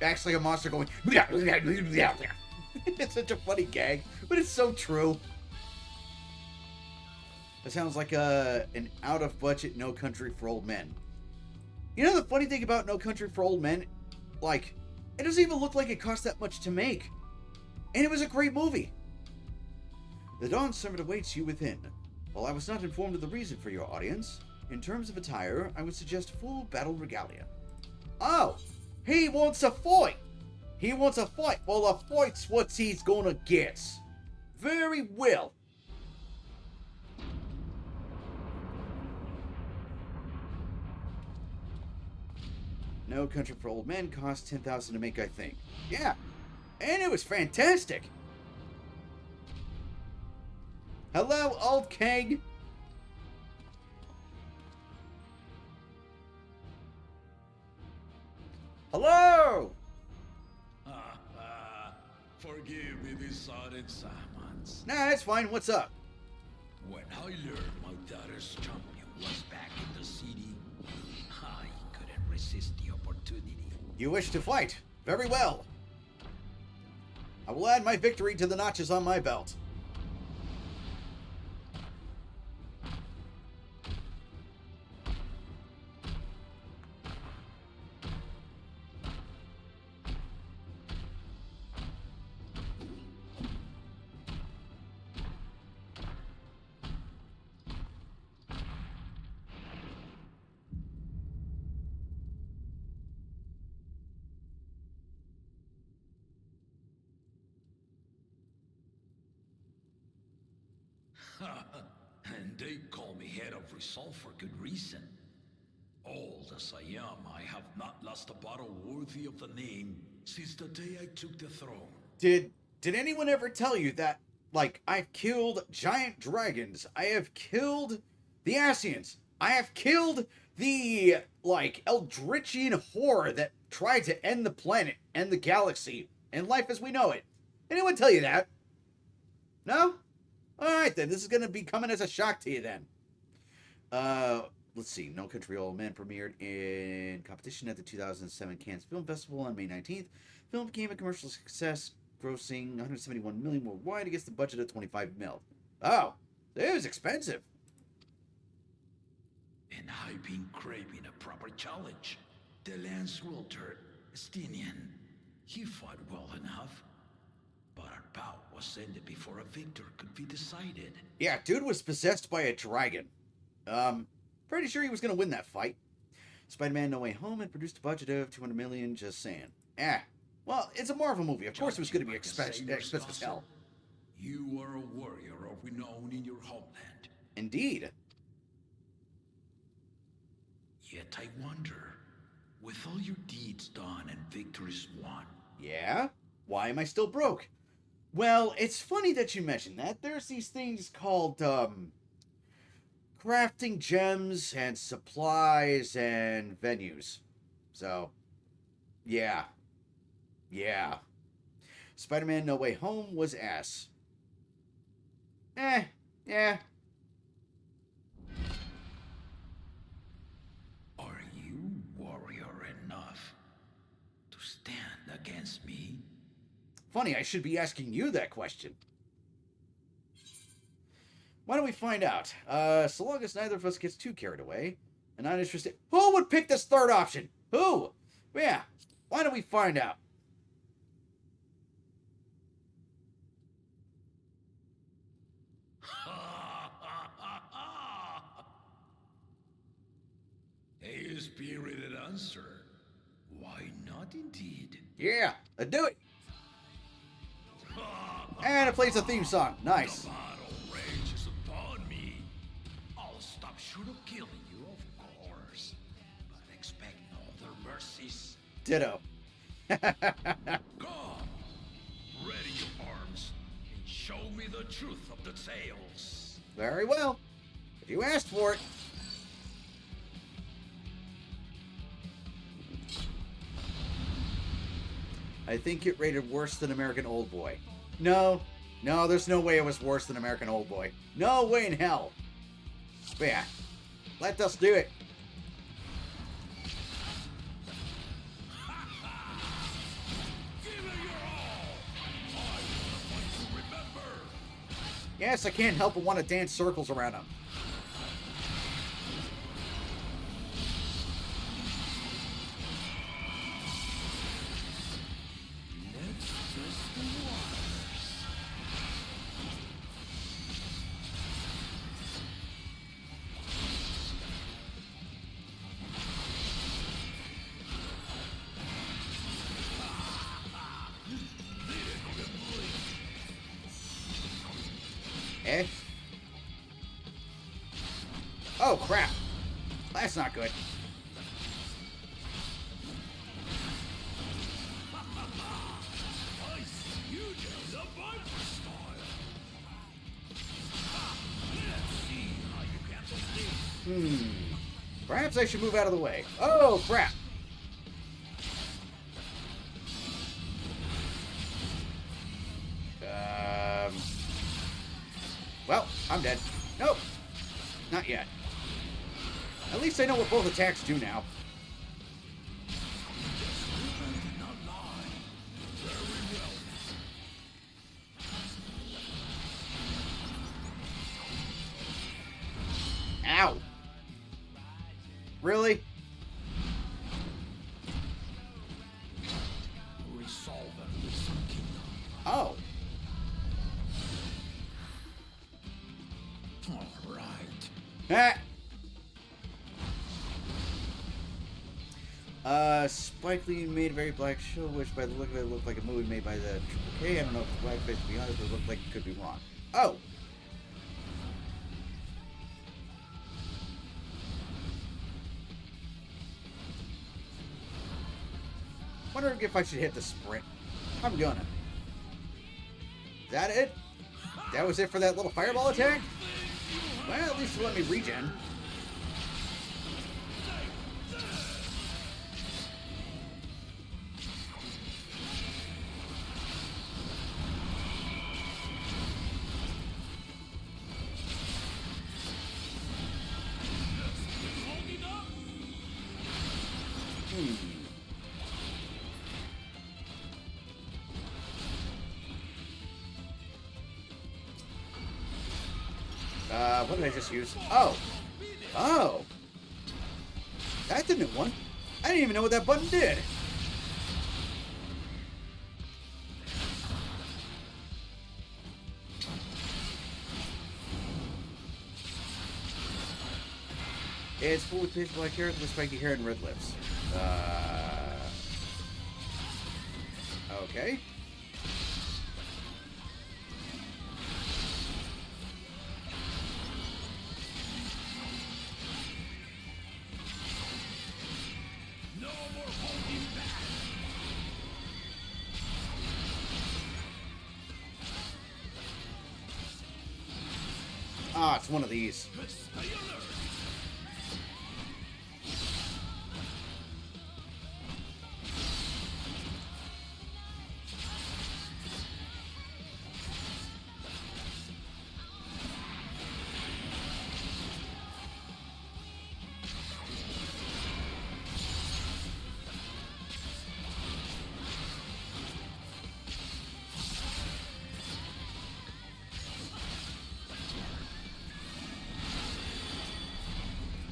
Speaker 1: acts like a monster going, It's such a funny gag, but it's so true. That sounds like an out-of-budget No Country for Old Men. You know the funny thing about No Country for Old Men? Like, it doesn't even look like it cost that much to make. And it was a great movie. The Dawn Servant awaits you within. While I was not informed of the reason for your audience, in terms of attire, I would suggest full battle regalia. Oh! He wants a fight! He wants a fight! Well, a fight's what he's gonna get. Very well. No Country for Old Men cost $10,000 to make, I think. Yeah, and it was fantastic. Hello, old keg. Hello.
Speaker 17: Forgive me these sudden summons.
Speaker 1: Nah, that's fine. What's up?
Speaker 17: When I learned my daughter's champion was back in the city, I couldn't resist the opportunity.
Speaker 1: You wish to fight? Very well. I will add my victory to the notches on my belt.
Speaker 17: And they call me head of resolve for good reason. Old as I am, I have not lost a battle worthy of the name since the day I took the throne.
Speaker 1: Did anyone ever tell you that, like, I've killed giant dragons, I have killed the Asians, I have killed the, like, Eldritchian horror that tried to end the planet and the galaxy and life as we know it? Anyone tell you that? No? Alright then, this is going to be coming as a shock to you then. Let's see, No Country for Old Men premiered in competition at the 2007 Cannes Film Festival on May 19th. Film became a commercial success, grossing $171 million worldwide against a budget of $25 million. Oh, it was expensive.
Speaker 17: And I've been craving a proper challenge. The Lance Wilter, Estinian, he fought well enough. But our bout was ended before a victor could be decided.
Speaker 1: Yeah, dude was possessed by a dragon. Pretty sure he was gonna win that fight. Spider-Man No Way Home had produced a budget of $200 million, just saying. Well, it's a Marvel movie. Of course it was gonna be expensive as hell.
Speaker 17: You are a warrior of renown in your homeland.
Speaker 1: Indeed.
Speaker 17: Yet I wonder, with all your deeds done and victories won.
Speaker 1: Yeah? Why am I still broke? Well, it's funny that you mentioned that. There's these things called, crafting gems and supplies and venues. So, yeah. Yeah. Spider-Man No Way Home was ass. Yeah.
Speaker 17: Are you warrior enough to stand against me?
Speaker 1: Funny, I should be asking you that question. Why don't we find out? So long as neither of us gets too carried away. And not interested. Who would pick this third option? Who? Yeah. Why don't we find out?
Speaker 17: A spirited answer. Why not indeed?
Speaker 1: Yeah, do it. And it plays a theme song. Nice.
Speaker 17: The battle rages upon me. I'll stop short of killing you, of course. But expect no other mercies.
Speaker 1: Ditto.
Speaker 17: Come, ready your arms, and show me the truth of the tales.
Speaker 1: Very well. If you asked for it. I think it rated worse than American Oldboy. No, there's no way it was worse than American Oldboy. No way in hell. But yeah, let us do it. Yes, I can't help but want to dance circles around him. Oh, crap. That's not good. Perhaps I should move out of the way. Oh, crap. Well, I'm dead. Nope. Not yet. At least I know what both attacks do now. Ow. Really? Oh.
Speaker 17: All right.
Speaker 1: Spike Lee made a very black show, which by the look of it looked like a movie made by the Triple K. I don't know if it's blackface, to be honest, but it looked like it could be wrong. Oh! Wondering if I should hit the sprint. I'm gonna. Is that it? That was it for that little fireball attack? Well, at least it let me regen. What did I just use? Oh! That's a new one. I didn't even know what that button did. It's full with pitch black hair with spiky hair and red lips. Okay.
Speaker 12: No more holding back.
Speaker 1: Ah, it's one of these.
Speaker 12: Stay alert.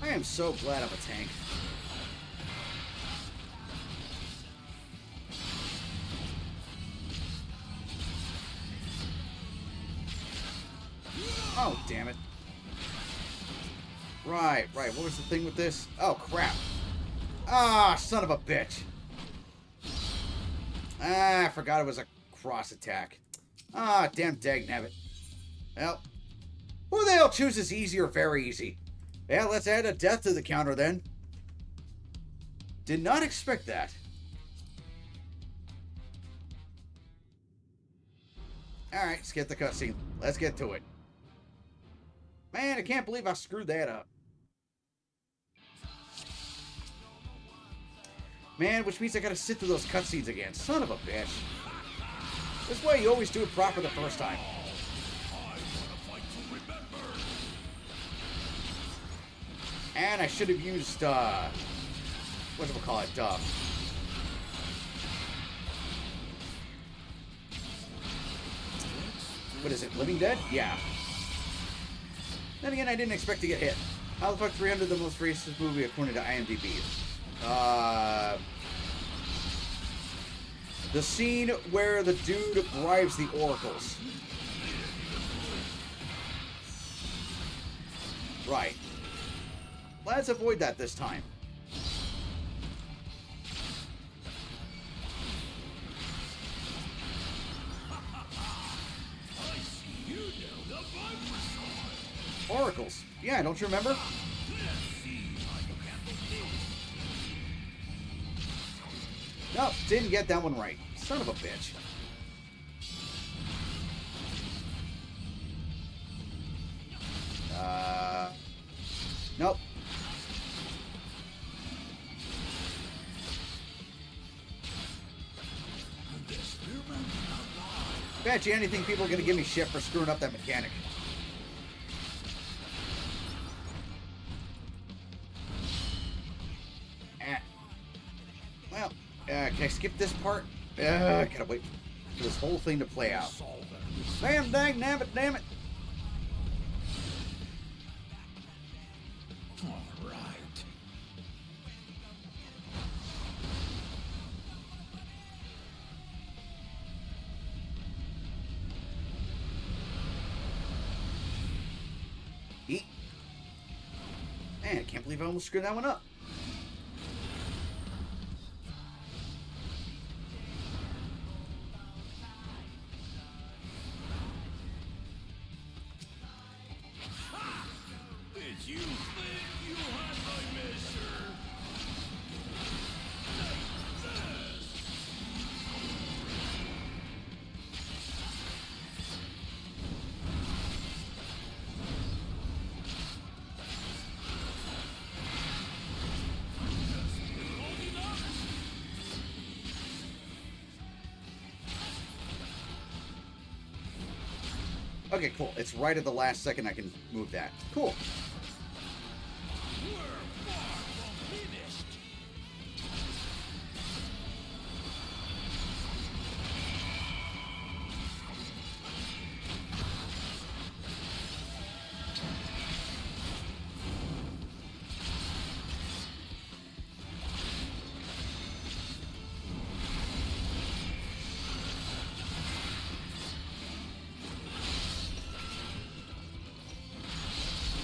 Speaker 1: I am so glad I'm a tank. Oh, damn it. Right. What was the thing with this? Oh, crap. Ah, son of a bitch. Ah, I forgot it was a cross attack. Ah, damn dagnabbit. Well, who the hell chooses easy or very easy? Yeah, let's add a death to the counter then. Did not expect that. Alright, let's get the cutscene. Let's get to it. Man, I can't believe I screwed that up. Man, which means I gotta sit through those cutscenes again. Son of a bitch. This is why you always do it proper the first time. And I should have used, whatchamacallit, what is it, Living Dead? Yeah. Then again, I didn't expect to get hit. How the fuck 300 the most racist movie according to IMDb? The scene where the dude bribes the oracles. Right. Let's avoid that this time. Oracles. Yeah, don't you remember? Nope, didn't get that one right. Son of a bitch. Nope. Bet you anything people are going to give me shit for screwing up that mechanic. Well, can I skip this part? I gotta wait for this whole thing to play out. Damn, dang, nabbit, damn it.
Speaker 12: All right.
Speaker 1: Eat. Man, I can't believe I almost screwed that one up.
Speaker 12: Did you think you had my measure?
Speaker 1: Okay, cool. It's right at the last second I can move that. Cool.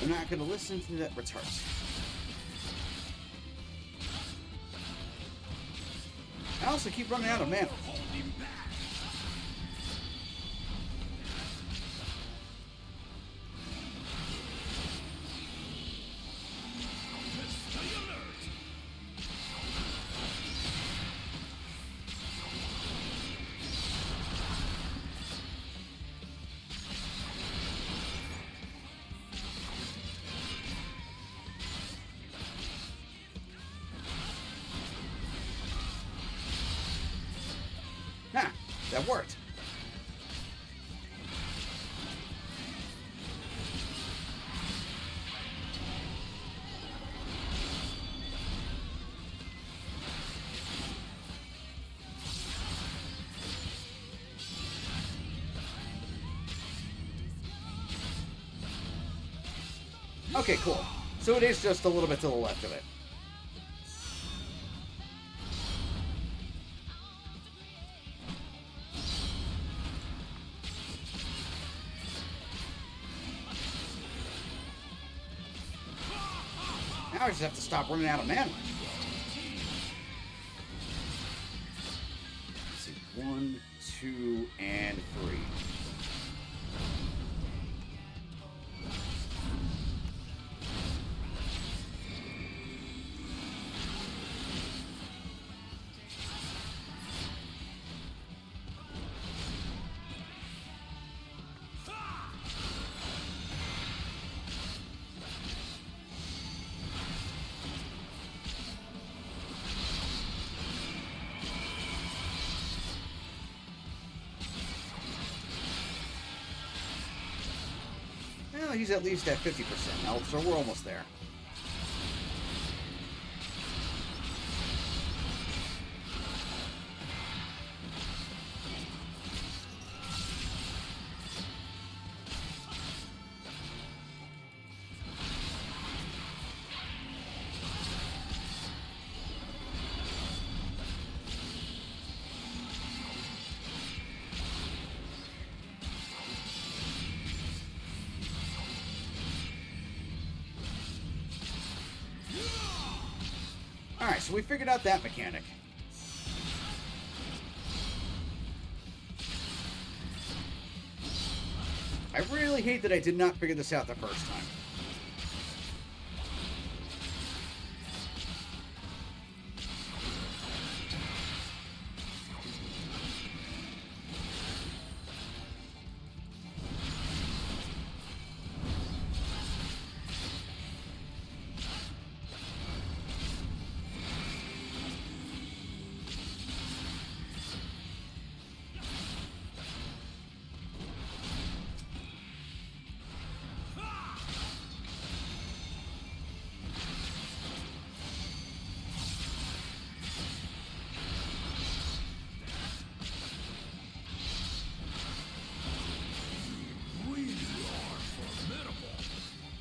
Speaker 1: not going to listen to that retard. I also keep running out of mana. Ha! That worked. Okay, cool. So it is just a little bit to the left of it. Now I just have to stop running out of mana. Let's see. 1, 2, and 3. Well, he's at least at 50% health, so we're almost there. Alright, so we figured out that mechanic. I really hate that I did not figure this out the first time.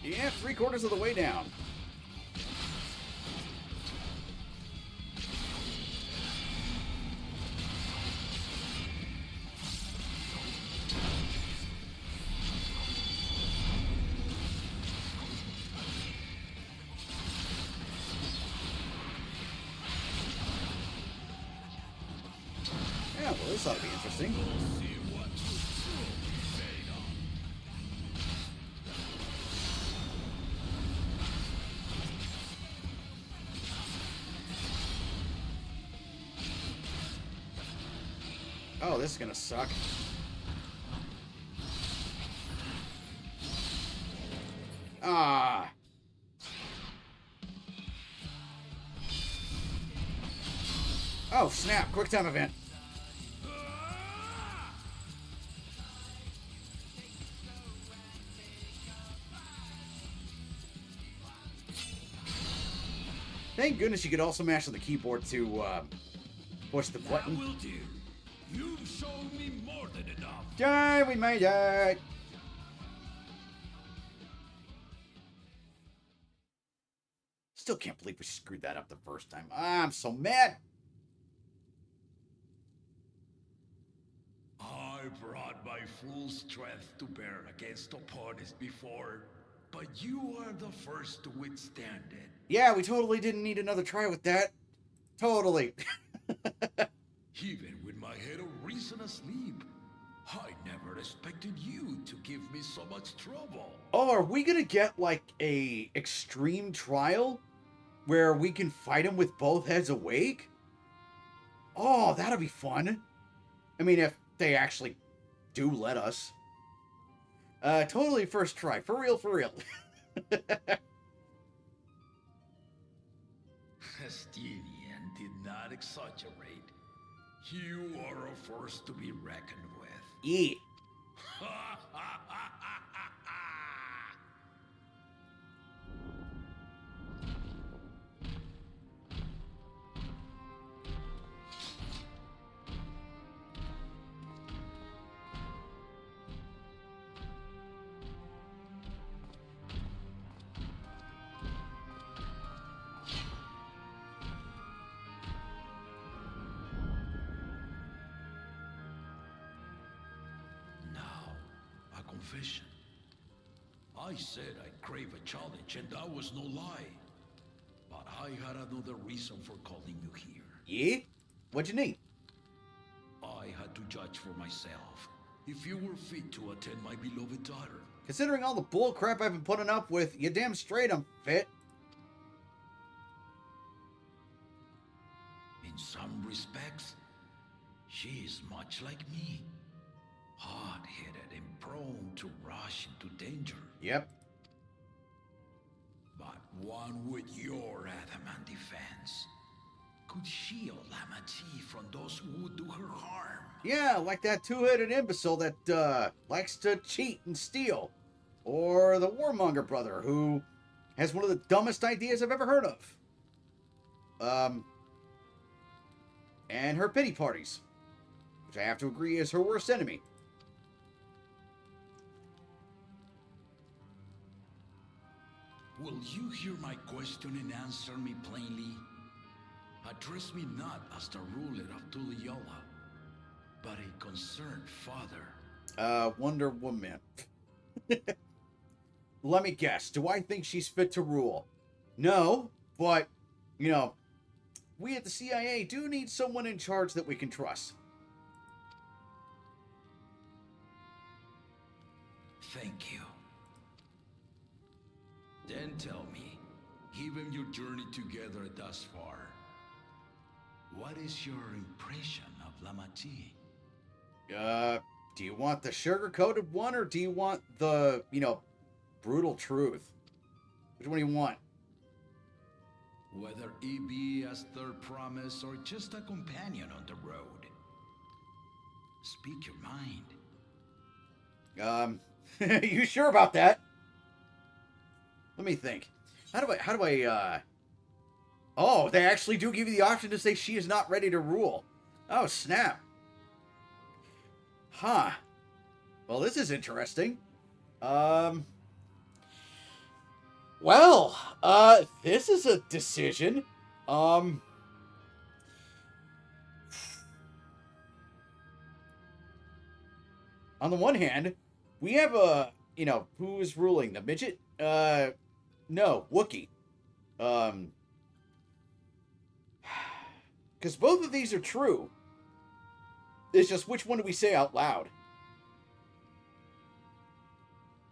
Speaker 1: Yeah, 3/4 of the way down. Yeah, well, this ought to be interesting. Oh, this is gonna suck. Ah. Oh, snap. Quick time event. Thank goodness you could also mash on the keyboard to push the button.
Speaker 17: That will do. You've shown me more than enough.
Speaker 1: Yay, we made it! Still can't believe we screwed that up the first time. I'm so mad.
Speaker 17: I brought my full strength to bear against opponents before, but you are the first to withstand it.
Speaker 1: Yeah, we totally didn't need another try with that. Totally.
Speaker 17: Even with my head of reason asleep, I never expected you to give me so much trouble.
Speaker 1: Oh, are we gonna get like a extreme trial where we can fight him with both heads awake? Oh, that'll be fun. I mean, if they actually do let us. Totally first try. For real, for real.
Speaker 17: Estinian did not exaggerate. You are a force to be reckoned with.
Speaker 1: Yeah.
Speaker 17: Confession. I said I'd crave a challenge, and that was no lie. But I had another reason for calling you here.
Speaker 1: Yeah? What'd you need?
Speaker 17: I had to judge for myself if you were fit to attend my beloved daughter.
Speaker 1: Considering all the bull crap I've been putting up with, you damn straight I'm fit.
Speaker 17: In some respects, she is much like me. Hard-headed and prone to rush into danger.
Speaker 1: Yep.
Speaker 17: But one with your adamant defense could shield Lamati from those who would do her harm.
Speaker 1: Yeah, like that two-headed imbecile that likes to cheat and steal. Or the warmonger brother who has one of the dumbest ideas I've ever heard of. And her pity parties, which I have to agree is her worst enemy.
Speaker 17: Will you hear my question and answer me plainly? Address me not as the ruler of Tuliola, but a concerned father.
Speaker 1: Wonder Woman. Let me guess. Do I think she's fit to rule? No, but, you know, we at the CIA do need someone in charge that we can trust.
Speaker 17: Thank you. Then tell me, given your journey together thus far, what is your impression of Lamati?
Speaker 1: Do you want the sugar-coated one, or do you want the, you know, brutal truth? Which one do you want?
Speaker 17: Whether it be as their promise or just a companion on the road. Speak your mind.
Speaker 1: You sure about that? Let me think. How do I, Oh, they actually do give you the option to say she is not ready to rule. Oh, snap. Huh. Well, this is interesting. Well, this is a decision. On the one hand, we have a, you know, who is ruling? The midget? No, Wookiee. Because both of these are true. It's just which one do we say out loud?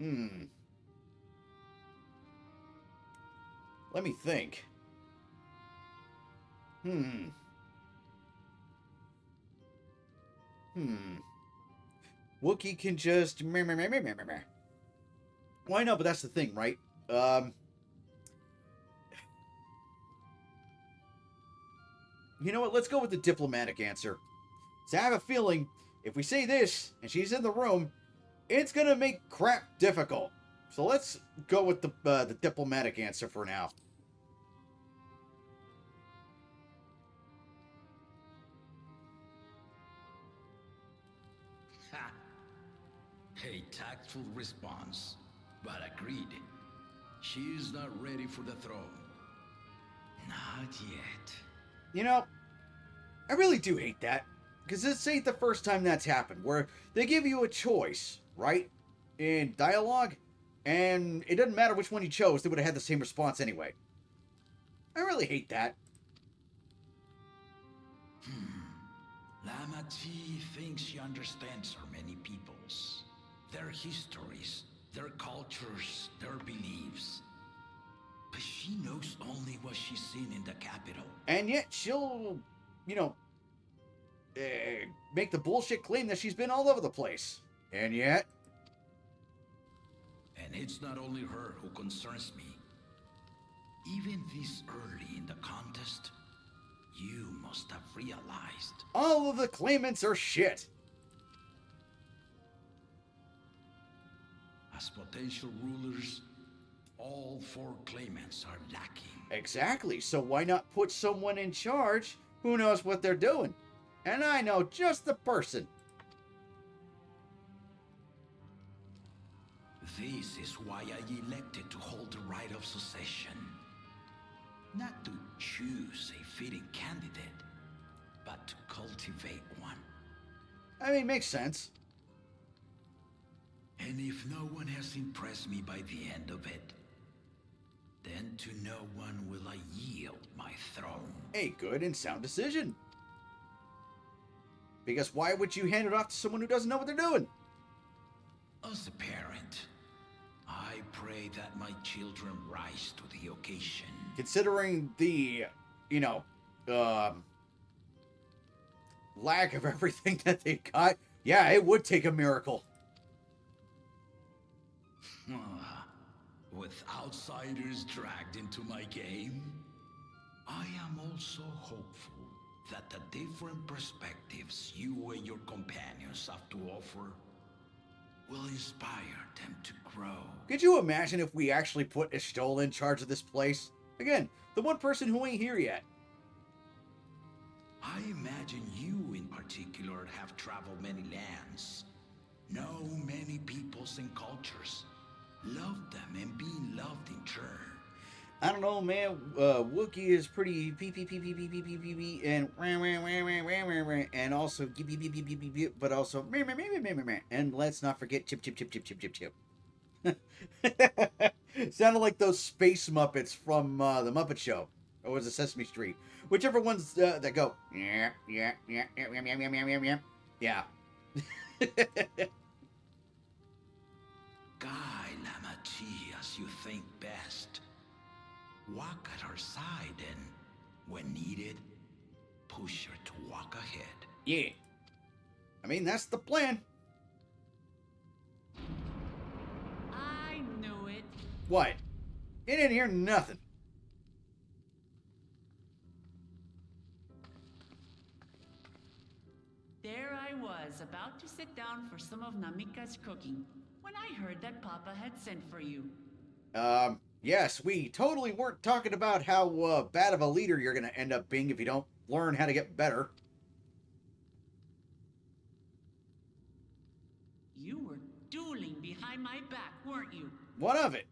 Speaker 1: Let me think. Wookiee can just... Why not? But that's the thing, right? You know what? Let's go with the diplomatic answer. So I have a feeling if we say this and she's in the room, it's gonna make crap difficult. So let's go with the diplomatic answer for now.
Speaker 17: Ha! A tactful response, but agreed. She is not ready for the throne. Not yet.
Speaker 1: You know, I really do hate that. Because this ain't the first time that's happened, where they give you a choice, right? In dialogue, And it doesn't matter which one you chose, they would have had the same response anyway. I really hate that.
Speaker 17: Lama T thinks she understands her many peoples, their histories, their cultures, their beliefs. But she knows only what she's seen in the capital.
Speaker 1: And yet she'll, make the bullshit claim that she's been all over the place. And yet...
Speaker 17: And it's not only her who concerns me. Even this early in the contest, you must have realized.
Speaker 1: All of the claimants are shit.
Speaker 17: As potential rulers, all 4 claimants are lacking.
Speaker 1: Exactly, so why not put someone in charge who knows what they're doing? And I know just the person.
Speaker 17: This is why I elected to hold the right of succession. Not to choose a fitting candidate, but to cultivate one.
Speaker 1: I mean, makes sense.
Speaker 17: And if no one has impressed me by the end of it, then to no one will I yield my throne.
Speaker 1: A good and sound decision. Because why would you hand it off to someone who doesn't know what they're doing?
Speaker 17: As a parent, I pray that my children rise to the occasion.
Speaker 1: Considering the, lack of everything that they got, yeah, it would take a miracle.
Speaker 17: With outsiders dragged into my game, I am also hopeful that the different perspectives you and your companions have to offer will inspire them to grow.
Speaker 1: Could you imagine if we actually put Estelle in charge of this place? Again, the one person who ain't here yet.
Speaker 17: I imagine you in particular have traveled many lands, know many peoples and cultures, loved them and being loved in turn.
Speaker 1: I don't know, man. Wookiee is pretty pee and also but also and let's not forget chip. Sounded like those space Muppets from the Muppet Show, or was it Sesame Street? Whichever ones that go yeah.
Speaker 17: Guy Lamati as you think best. Walk at her side and, when needed, push her to walk ahead.
Speaker 1: Yeah. I mean, that's the plan.
Speaker 4: I knew it.
Speaker 1: What? You didn't hear nothing.
Speaker 4: There I was, about to sit down for some of Namika's cooking, when I heard that Papa had sent for you.
Speaker 1: Yes, we totally weren't talking about how bad of a leader you're going to end up being if you don't learn how to get better.
Speaker 4: You were dueling behind my back, weren't you?
Speaker 1: What of it?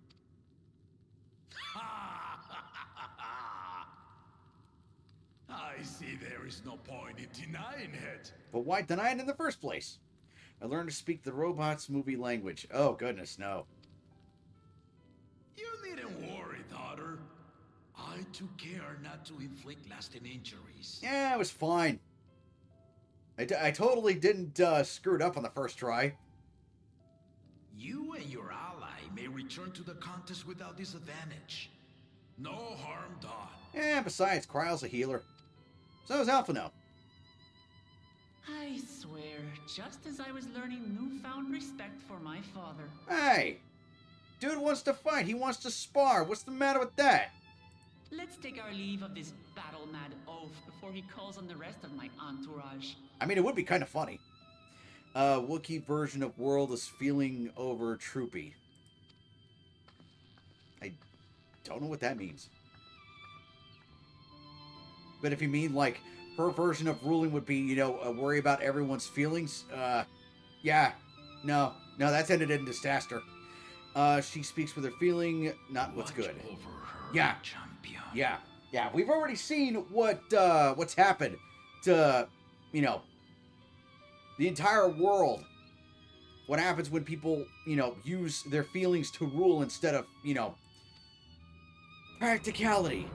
Speaker 17: I see there is no point in denying it.
Speaker 1: But why deny it in the first place? I learned to speak the robot's movie language. Oh, goodness, no.
Speaker 17: You needn't worry, daughter. I took care not to inflict lasting injuries.
Speaker 1: Yeah, it was fine. I totally didn't screw it up on the first try.
Speaker 17: You and your ally may return to the contest without disadvantage. No harm done.
Speaker 1: Yeah, besides, Kryle's a healer. So is Alphino.
Speaker 4: I swear, just as I was learning newfound respect for my father.
Speaker 1: Hey! Dude wants to fight. He wants to spar. What's the matter with that?
Speaker 4: Let's take our leave of this battle-mad oaf before he calls on the rest of my entourage.
Speaker 1: I mean, it would be kind of funny. Wookiee version of world is feeling over troopy. I don't know what that means. But if you mean, like, her version of ruling would be, worry about everyone's feelings, yeah. No, that's ended in disaster. She speaks with her feeling, not what's good. Yeah.
Speaker 17: Champion.
Speaker 1: Yeah. We've already seen what's happened to, the entire world what happens when people, use their feelings to rule instead of, practicality.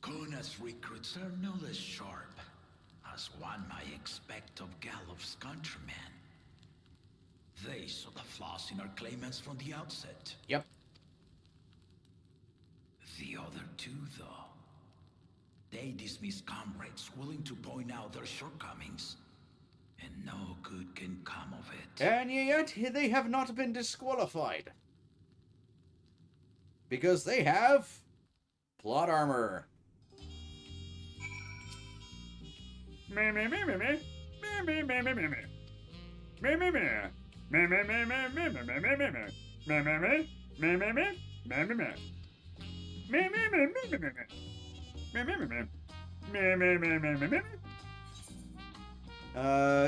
Speaker 17: Kuna's recruits are no less sharp, as one might expect of Galuf's countrymen. They saw the flaws in our claimants from the outset.
Speaker 1: Yep.
Speaker 17: The other two, though, they dismiss comrades willing to point out their shortcomings, and no good can come of it.
Speaker 1: And yet, they have not been disqualified. Because they have plot armor.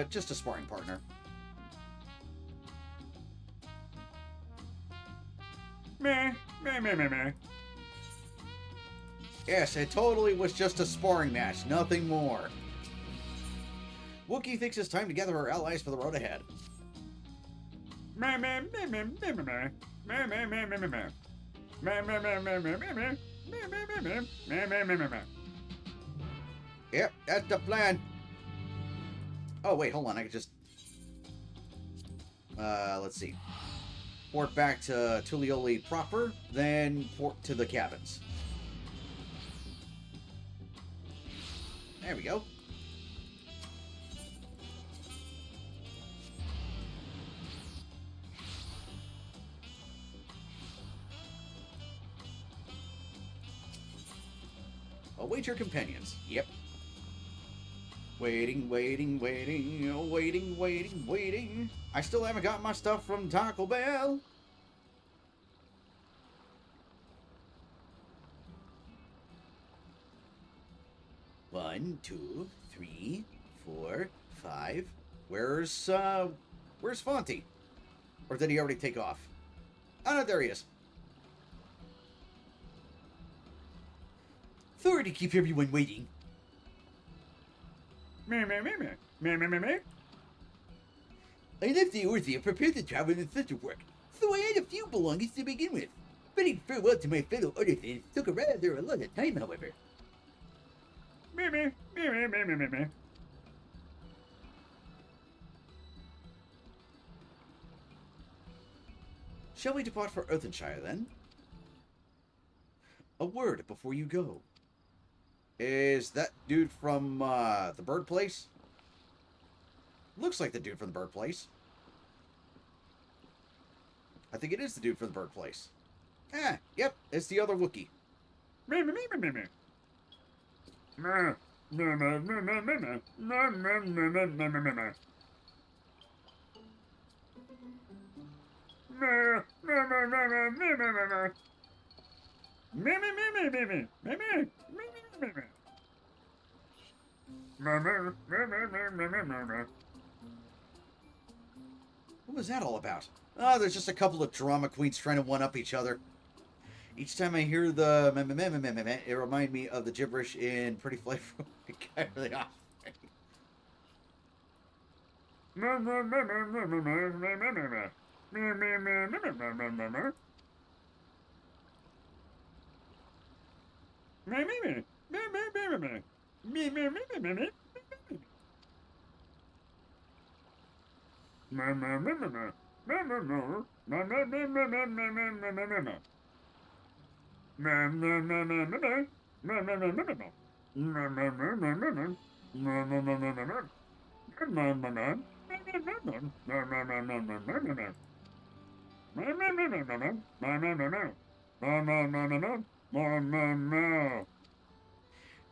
Speaker 1: Just a sparring partner. Yes, it totally was just a sparring match, nothing more. Wookiee thinks it's time to gather our allies for the road ahead. Yep, that's the plan. Oh, wait, hold on. I could just... let's see. Port back to Tulioli proper, then port to the cabins. There we go. Await your companions. Yep. Waiting. I still haven't got my stuff from Taco Bell. One, 2, 3, 4, 5. Where's Fonty? Or did he already take off? Oh, no, there he is. Sorry to keep everyone waiting. I left the Orthia prepared to travel in search of work, so I had a few belongings to begin with. Bidding farewell to my fellow artisans took a rather a lot of time, however. Shall we depart for Earthenshire, then? A word before you go. Is that dude from, the bird place? Looks like the dude from the bird place. I think it is the dude from the bird place. Ah, yep, it's the other Wookiee. What was that all about? Oh, there's just a couple of drama queens trying to one-up each other. Each time I hear the it reminds me of the gibberish in Pretty Flavor. Really off.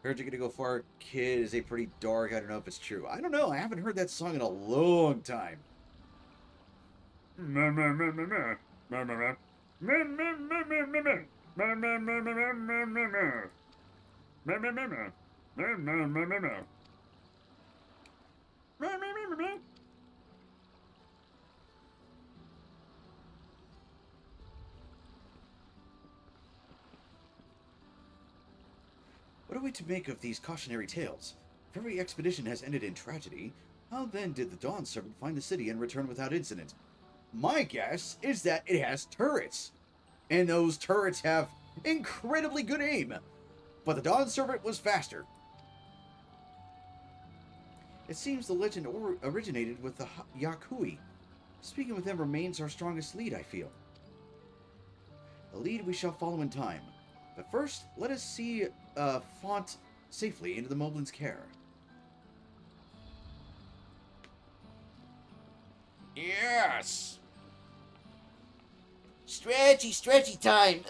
Speaker 1: Heard You're Gonna Go Far, Kid is a pretty dark. I don't know if it's true. I don't know. I haven't heard that song in a long time. are we to make of these cautionary tales? If every expedition has ended in tragedy, how then did the Dawn Servant find the city and return without incident? My guess is that it has turrets, and those turrets have incredibly good aim, but the Dawn Servant was faster. It seems the legend originated with the Yakui. Speaking with them remains our strongest lead, I feel. A lead we shall follow in time. But first, let us see Font safely into the Moblin's care. Yes!
Speaker 14: Stretchy time.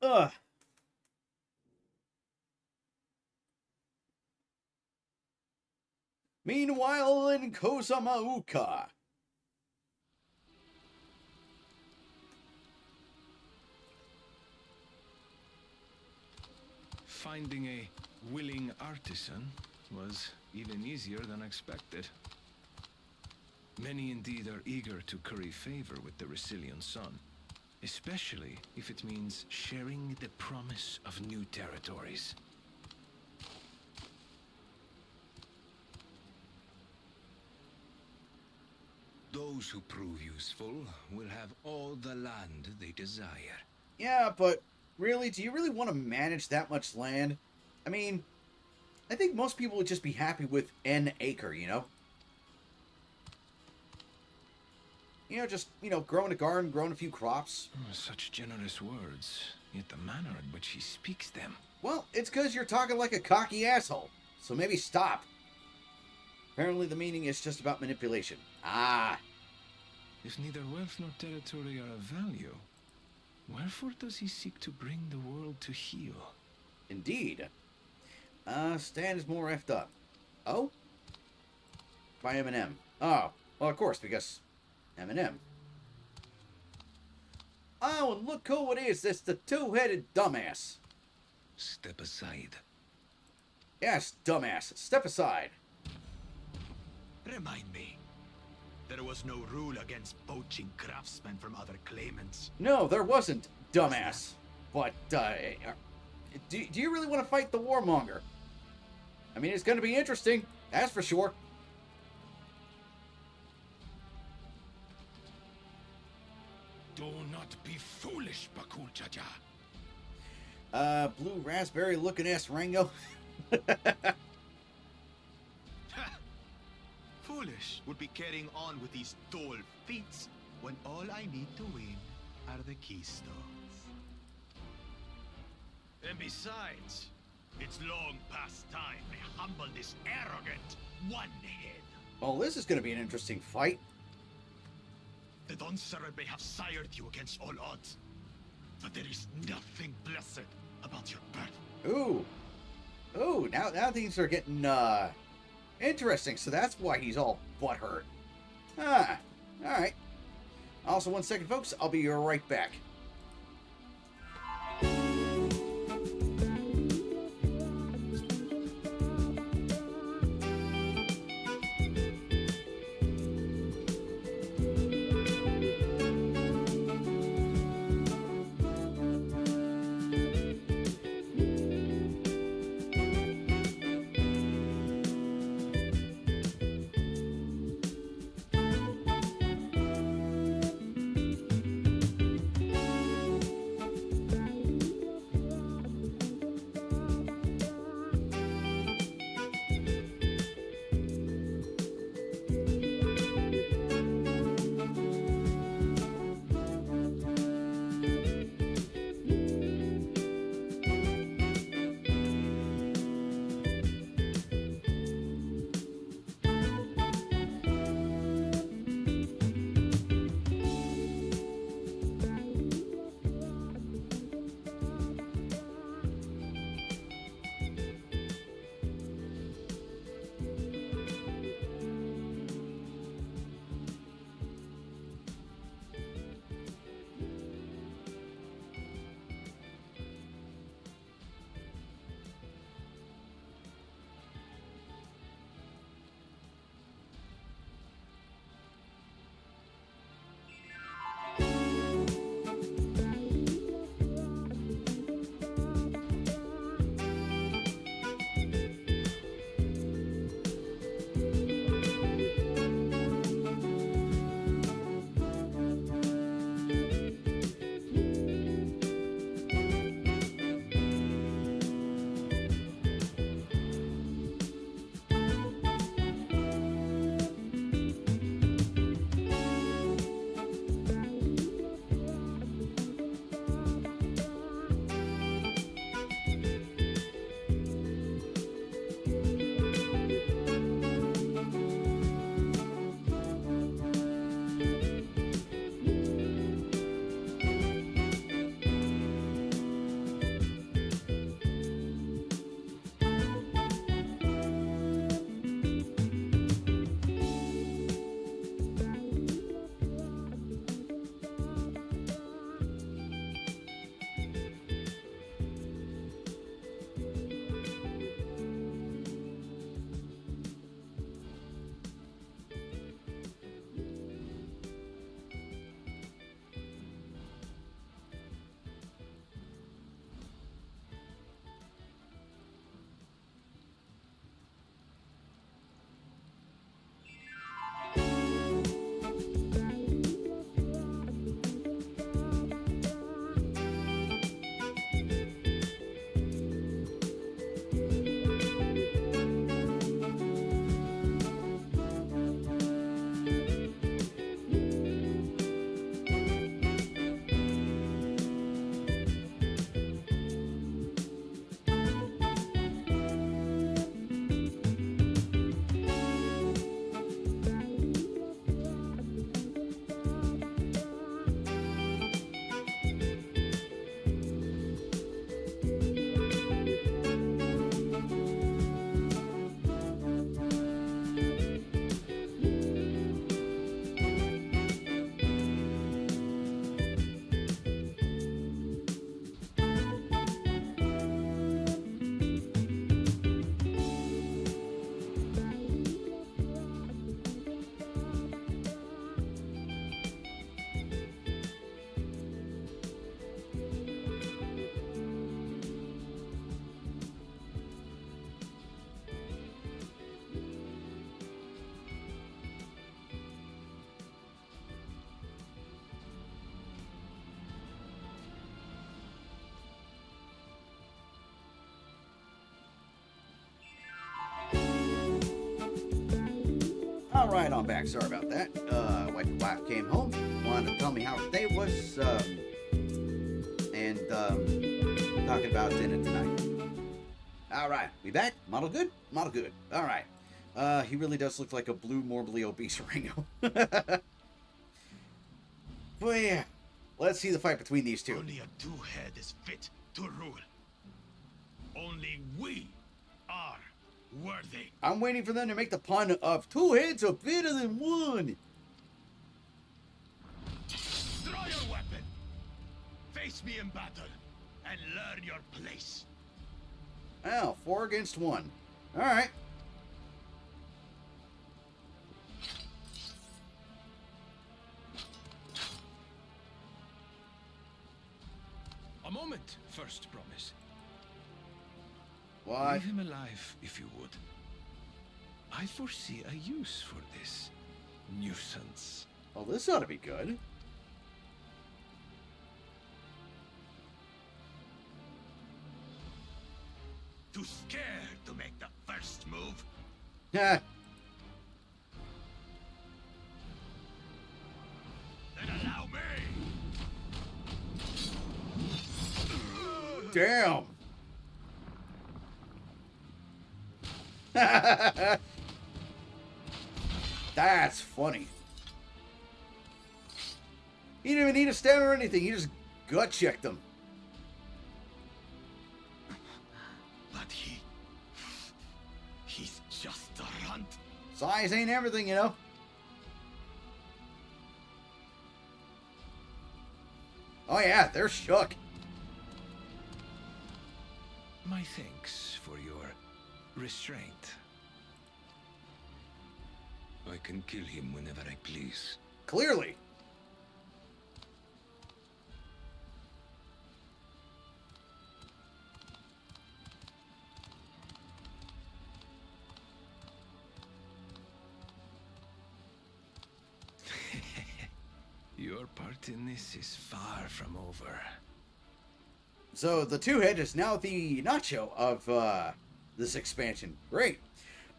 Speaker 1: Ugh. Meanwhile, in Kozamauka.
Speaker 15: Finding a willing artisan was even easier than expected. Many indeed are eager to curry favor with the Resilian sun, especially if it means sharing the promise of new territories.
Speaker 16: Those who prove useful will have all the land they desire.
Speaker 1: Yeah, but really, do you really want to manage that much land? I mean, I think most people would just be happy with an acre, you know? You know, just, growing a garden, growing a few crops.
Speaker 15: Such generous words, yet the manner in which he speaks them.
Speaker 1: Well, it's because you're talking like a cocky asshole, so maybe stop. Apparently the meaning is just about manipulation. Ah.
Speaker 15: If neither wealth nor territory are of value, wherefore does he seek to bring the world to heel?
Speaker 1: Indeed. Stan is more effed up. Oh? By Eminem. Oh, well, of course, because Eminem. Oh, and look who it is. It's the two-headed dumbass.
Speaker 16: Step aside.
Speaker 1: Yes, dumbass. Step aside.
Speaker 12: Remind me. There was no rule against poaching craftsmen from other claimants.
Speaker 1: No, there wasn't, dumbass. But, do you really want to fight the warmonger? I mean, it's going to be interesting, that's for sure.
Speaker 12: Do not be foolish, Bakul Jaja.
Speaker 1: Blue raspberry looking ass Rango.
Speaker 9: Foolish would be carrying on with these dull feats when all I need to win are the keystones.
Speaker 12: And besides, it's long past time I humble this arrogant one-head.
Speaker 1: Well, this is going to be an interesting fight.
Speaker 12: The Dawn Servant may have sired you against all odds, but there is nothing blessed about your birth.
Speaker 1: Ooh. Ooh, now things are getting, interesting, so that's why he's all butthurt. Ah, alright. Also, 1 second, folks, I'll be right back. All right, I'm back. Sorry about that. Wife came home, wanted to tell me how her day was, and talking about dinner tonight. All right, we back? Model good? Model good. All right. He really does look like a blue, morbidly obese Ringo. But yeah, let's see the fight between these two.
Speaker 12: Only a two-head is fit to rule. Only we are worthy.
Speaker 1: I'm waiting for them to make the pun of two heads are better than one.
Speaker 12: Draw your weapon. Face me in battle and learn your place.
Speaker 1: Oh, 4 against 1. All right.
Speaker 15: A moment, first promise.
Speaker 1: What?
Speaker 15: Leave him alive, if you would. I foresee a use for this nuisance.
Speaker 1: Well, this ought to be good.
Speaker 12: Too scared to make the first move?
Speaker 1: Yeah.
Speaker 12: Then allow me.
Speaker 1: Damn. That's funny. He didn't even need a stab or anything. He just gut checked him.
Speaker 12: But he's just a runt.
Speaker 1: Size ain't everything, you know. Oh yeah, they're shook.
Speaker 15: My thanks for your restraint.
Speaker 18: I can kill him whenever I please.
Speaker 1: Clearly.
Speaker 15: Your part in this is far from over.
Speaker 1: So the two-head is now the nacho of this expansion. Great.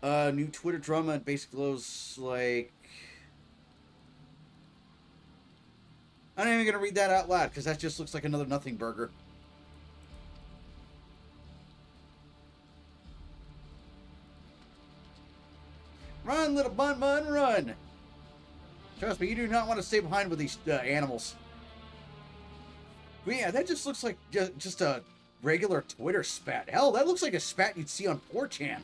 Speaker 1: New Twitter drama and basically goes like... I'm not even going to read that out loud because that just looks like another nothing burger. Run, little bun, run! Trust me, you do not want to stay behind with these animals. But yeah, that just looks like just a regular Twitter spat. Hell, that looks like a spat you'd see on 4chan.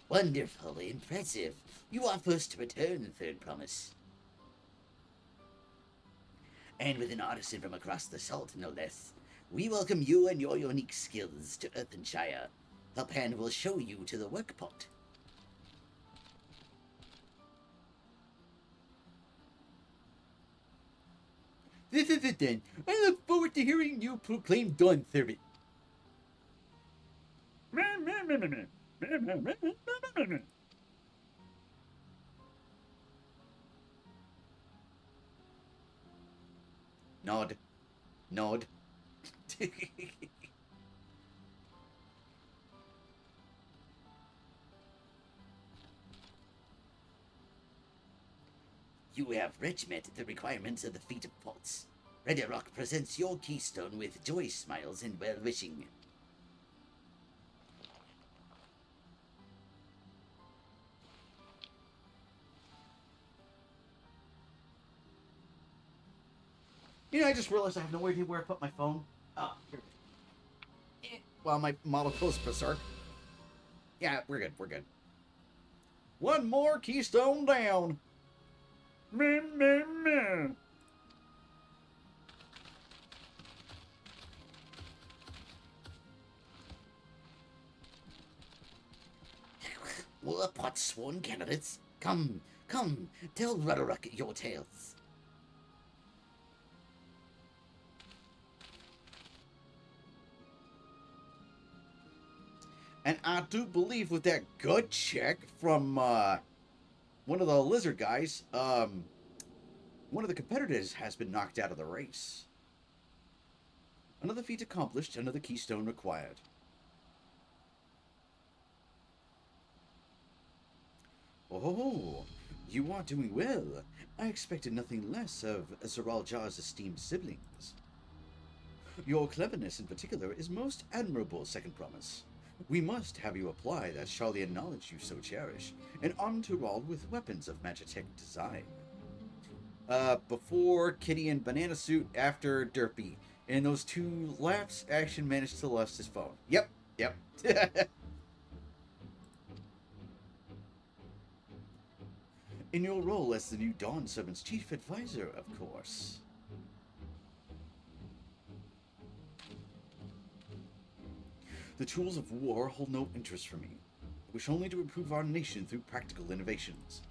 Speaker 14: Wonderful, impressive. You are first to return, third promise. And with an artisan from across the salt, no less, we welcome you and your unique skills to Earthenshire. Helphand will show you to the work pot. This is it then. I look forward to hearing you proclaim Dawn Servant.
Speaker 1: Nod. Nod.
Speaker 14: You have met the requirements of the Feat of Pots. Red Rock presents your keystone with joy smiles and well-wishing.
Speaker 1: You know, I just realized I have no idea where I put my phone. Oh, here it is. Well, my model goes berserk. Yeah, we're good, we're good. One more keystone down. Meh, meh, meh.
Speaker 14: War pot sworn candidates, come, tell Rudderrock your tales.
Speaker 1: And I do believe with that gut check from one of the lizard guys, One of the competitors has been knocked out of the race. Another feat accomplished, another keystone required. Oh, you are doing well. I expected nothing less of Zeral Jar's esteemed siblings. Your cleverness in particular is most admirable, Second Promise. We must have you apply that Charlian knowledge you so cherish, and arm Tyrell with weapons of Magitech design. Before Kitty and Banana Suit, after Derpy. And those two laughs, Action managed to lust his phone. Yep. In your role as the new Dawn Servant's chief advisor, of course. The tools of war hold no interest for me. I wish only to improve our nation through practical innovations.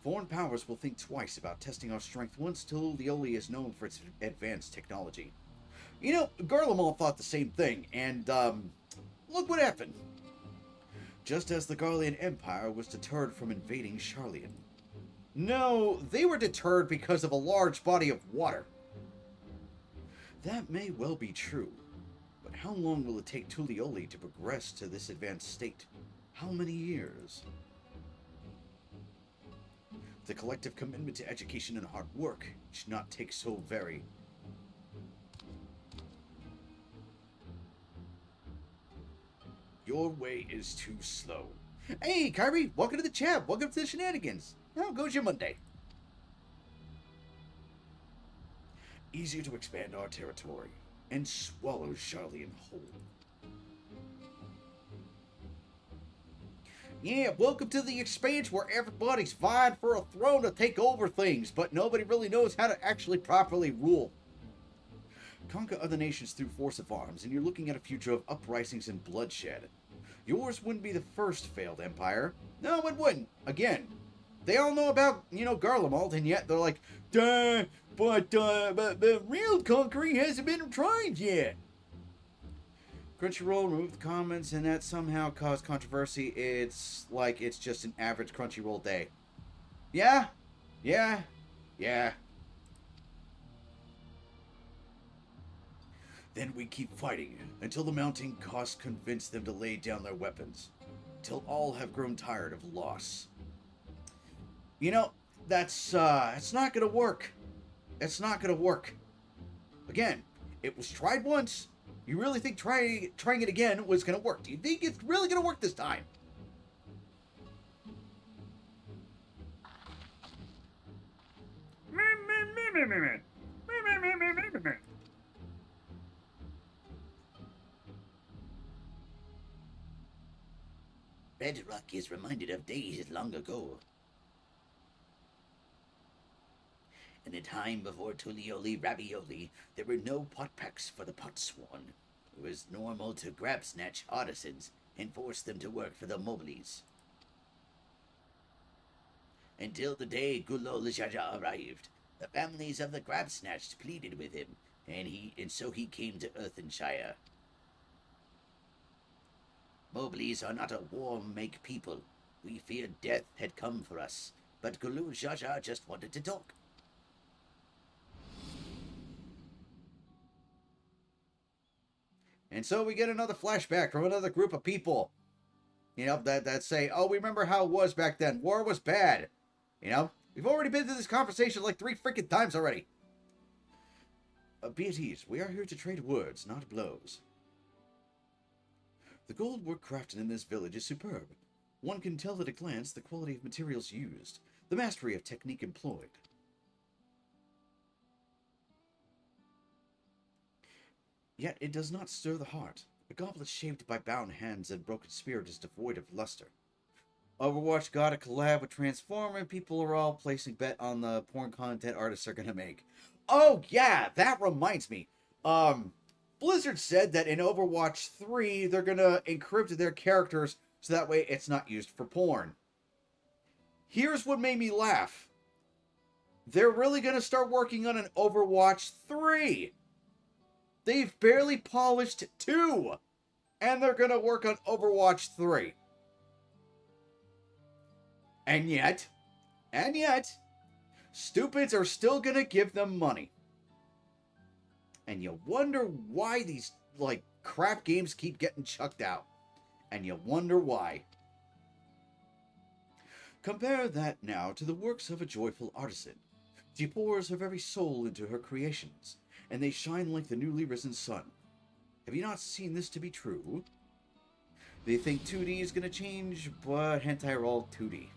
Speaker 1: Foreign powers will think twice about testing our strength once Tulioli is known for its advanced technology. You know, Garlemald thought the same thing, and, look what happened. Just as the Garlean Empire was deterred from invading Charlian. No, they were deterred because of a large body of water. That may well be true, but how long will it take Tulioli to progress to this advanced state? How many years? The collective commitment to education and hard work should not take so very. Your way is too slow. Hey, Kyrie, welcome to the chat. Welcome to the shenanigans. How goes your Monday? Easier to expand our territory and swallow Charlian whole. Yeah, welcome to the expanse where everybody's vying for a throne to take over things, but nobody really knows how to actually properly rule. Conquer other nations through force of arms, and you're looking at a future of uprisings and bloodshed. Yours wouldn't be the first failed empire. No, it wouldn't. Again, they all know about, Garlemald, and yet they're like, duh, but the real conquering hasn't been tried yet. Crunchyroll removed the comments, and that somehow caused controversy. It's like it's just an average Crunchyroll day. Yeah. Then we keep fighting until the mounting costs convince them to lay down their weapons, till all have grown tired of loss. That's it's not gonna work. It's not gonna work. Again, it was tried once. You really think trying it again was gonna work? Do you think it's really gonna work this time? Bedrock is reminded of days long ago. In the time before Tulioli Ravioli, there were no pot packs for the pot sworn. It was normal to grab snatch artisans and force them to work for the Moblies. Until the day Gulol Jaja arrived, the families of the grab snatched pleaded with him, and so he came to Earthenshire. Moblies are not a war-make people. We feared death had come for us, but Gulol Jaja just wanted to talk. And so we get another flashback from another group of people, that say, oh, we remember how it was back then. War was bad. We've already been through this conversation like 3 freaking times already. Be at ease. We are here to trade words, not blows. The gold work crafted in this village is superb. One can tell at a glance the quality of materials used, the mastery of technique employed. Yet it does not stir the heart. A goblet shaped by bound hands and broken spirit is devoid of luster. Overwatch got a collab with Transformer, and people are all placing bet on the porn content artists are gonna make. Oh yeah, that reminds me. Blizzard said that in Overwatch 3, they're gonna encrypt their characters so that way it's not used for porn. Here's what made me laugh. They're really gonna start working on an Overwatch 3. They've barely polished 2, and they're gonna work on Overwatch 3. And yet, stupids are still gonna give them money. And you wonder why these, like, crap games keep getting chucked out. And you wonder why. Compare that now to the works of a joyful artisan. She pours her very soul into her creations, and they shine like the newly risen sun. Have you not seen this to be true? They think 2D is gonna change, but hentai are all 2D.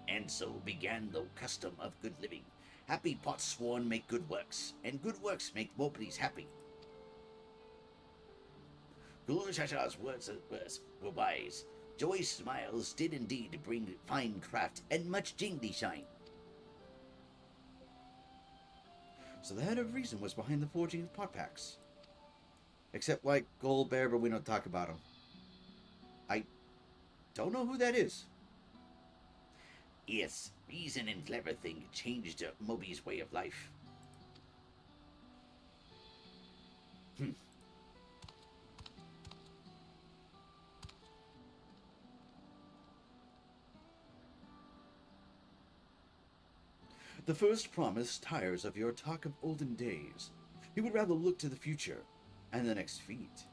Speaker 1: And so began the custom of good living. Happy pots sworn make good works, and good works make nobodies happy. Gulu Shasha's words were wise. Joy's smiles did indeed bring fine craft and much jingly shine. So the head of reason was behind the forging of pot packs. Except like Gold Bear, but we don't talk about him. I don't know who that is. Yes, reason and clever thing changed Moby's way of life. The first promise tires of your talk of olden days. He would rather look to the future and the next feat.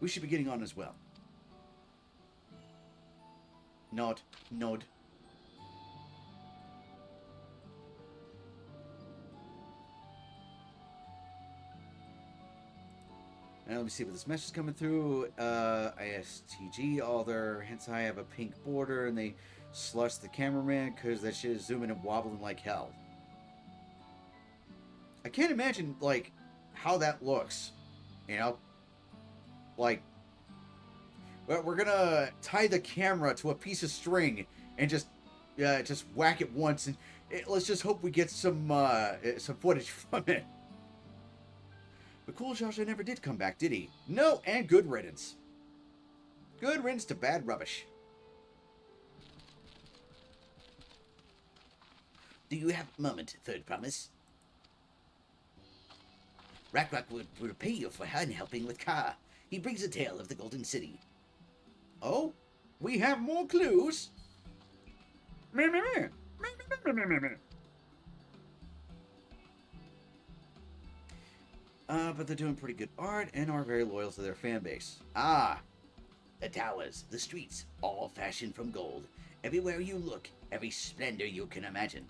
Speaker 1: We should be getting on as well. Nod, nod. And let me see, but this message is coming through. ISTG, all their hentai have a pink border, and they slush the cameraman because that shit is zooming and wobbling like hell. I can't imagine, like, how that looks. You know? Like, we're gonna tie the camera to a piece of string and just whack it once, and let's just hope we get some footage from it. But Cool Joshua never did come back, did he? No, and good riddance. Good riddance to bad rubbish. Do you have a moment, third promise? Rakrak would repay you for hand helping with Ka. He brings a tale of the Golden City. Oh? We have more clues? But they're doing pretty good art and are very loyal to their fan base. Ah! The towers, the streets, all fashioned from gold. Everywhere you look, every splendor you can imagine.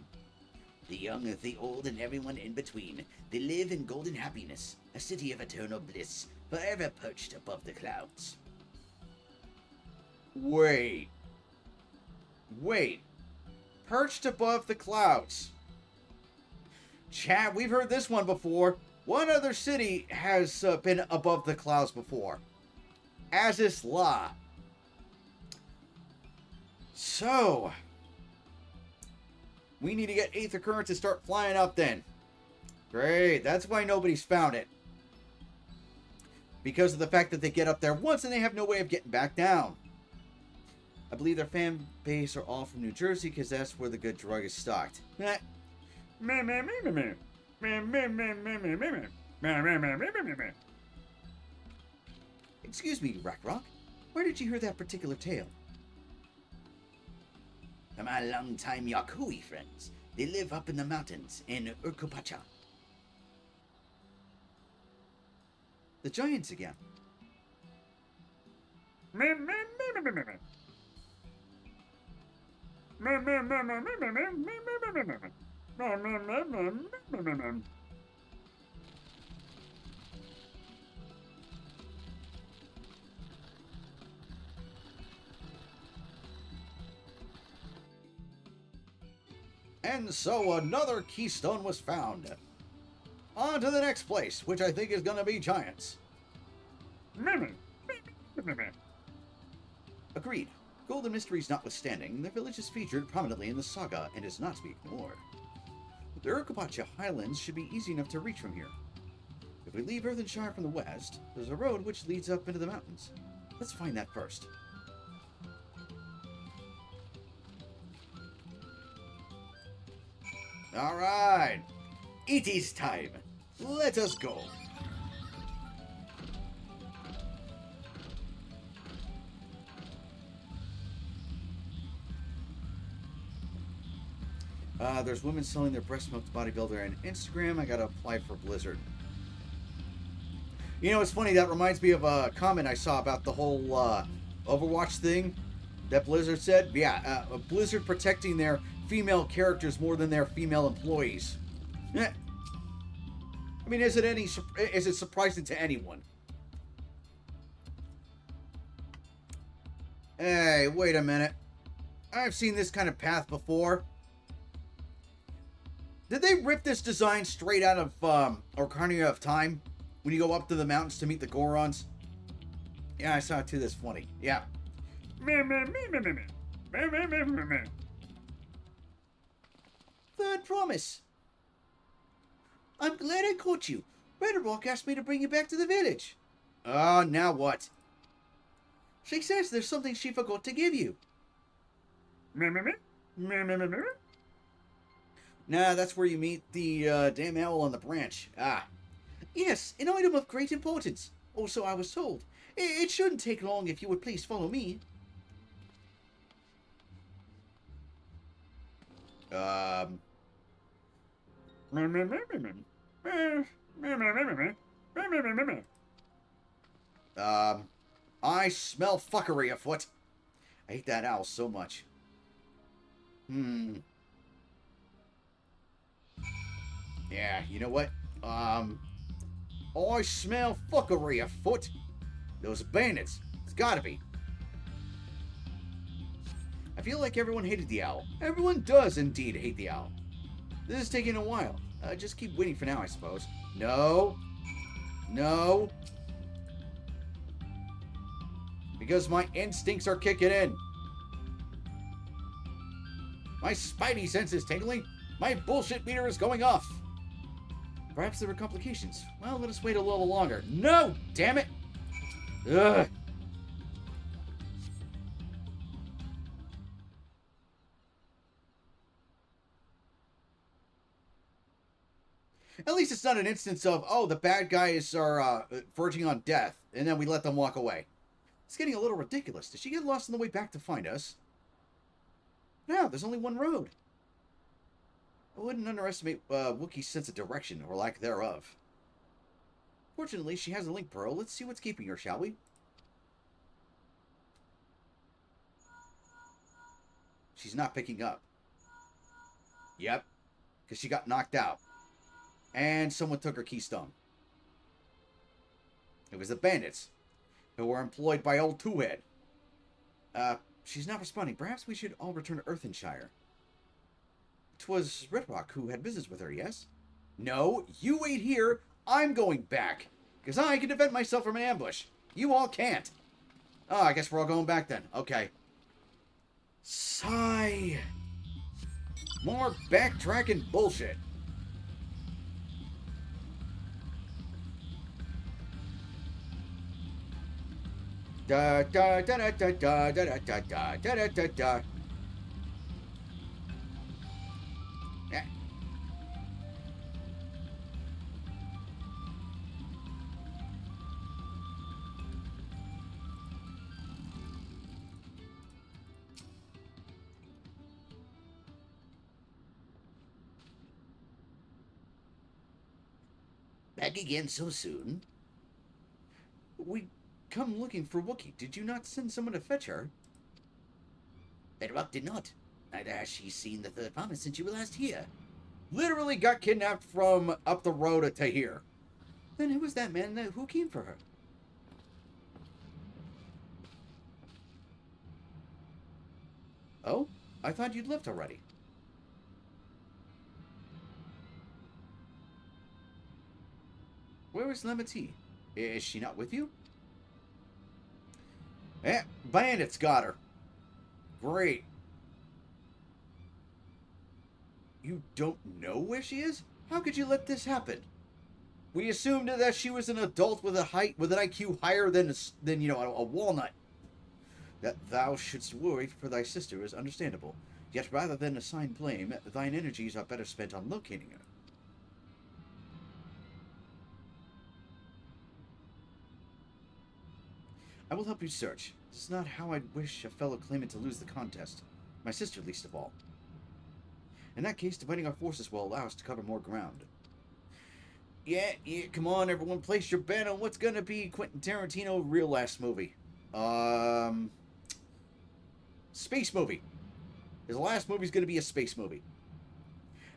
Speaker 1: The young, the old, and everyone in between. They live in golden happiness, a city of eternal bliss, forever perched above the clouds. Wait. Perched above the clouds. Chat, we've heard this one before. One other city has been above the clouds before. Aziz La. So, we need to get Aether Current to start flying up then. Great, that's why nobody's found it. Because of the fact that they get up there once and they have no way of getting back down. I believe their fan base are all from New Jersey because that's where the good drug is stocked. Excuse me, Rakrock. Where did you hear that particular tale? From my long-time Yakui friends. They live up in the mountains in Urkupacha. The giants again. And so another keystone was found. On to the next place, which I think is going to be giants. Agreed. Golden mysteries notwithstanding, the village is featured prominently in the saga and is not to be ignored. The Urkupacha Highlands should be easy enough to reach from here. If we leave Earthenshire from the west, there's a road which leads up into the mountains. Let's find that first. Alright. It is time. Let us go. There's women selling their breast milk to bodybuilder on Instagram. I gotta apply for Blizzard. You know, it's funny. That reminds me of a comment I saw about the whole Overwatch thing that Blizzard said. Yeah, Blizzard protecting their female characters more than their female employees. I mean, is it surprising to anyone? Hey, wait a minute. I've seen this kind of path before. Did they rip this design straight out of Ocarina of Time? When you go up to the mountains to meet the Gorons? Yeah, I saw it too. That's funny. Yeah. Third promise. I'm glad I caught you. Red Rock asked me to bring you back to the village. Oh, now what? She says there's something she forgot to give you. Nah, that's where you meet the damn owl on the branch. Ah. Yes, an item of great importance. Also, I was told. It shouldn't take long if you would please follow me. I smell fuckery afoot. I hate that owl so much. Yeah, you know what? I smell fuckery afoot. Those bandits. It's gotta be. I feel like everyone hated the owl. Everyone does indeed hate the owl. This is taking a while. Just keep waiting for now, I suppose. No. No. Because my instincts are kicking in. My spidey sense is tingling. My bullshit meter is going off. Perhaps there were complications. Well, let us wait a little longer. No! Damn it! Ugh. At least it's not an instance of, oh, the bad guys are verging on death, and then we let them walk away. It's getting a little ridiculous. Did she get lost on the way back to find us? No, there's only one road. I wouldn't underestimate Wookiee's sense of direction, or lack thereof. Fortunately, she has a link pearl. Let's see what's keeping her, shall we? She's not picking up. Yep, because she got knocked out. And someone took her keystone. It was the bandits, who were employed by old Two-Head. She's not responding. Perhaps we should all return to Earthenshire. 'Twas Red Rock who had business with her, yes? No, you wait here. I'm going back. Because I can defend myself from an ambush. You all can't. Oh, I guess we're all going back then. Okay. Sigh. More backtracking bullshit. Da da da da da da da da da da da da. Back again so soon? We come looking for Wookiee. Did you not send someone to fetch her? Bedrock did not. Neither has she seen the third promise since you were last here. Literally got kidnapped from up the road to here. Then who was that man who came for her? Oh? I thought you'd left already. Where is Lemati? Is she not with you? Eh, bandits got her. Great. You don't know where she is? How could you let this happen? We assumed that she was an adult with an IQ higher than you know, a walnut. That thou shouldst worry for thy sister is understandable. Yet rather than assign blame, thine energies are better spent on locating her. I will help you search. This is not how I'd wish a fellow claimant to lose the contest. My sister least of all. In that case, dividing our forces will allow us to cover more ground. Yeah, come on, everyone, place your bet on what's gonna be Quentin Tarantino real last movie. Space movie. His last movie's gonna be a space movie.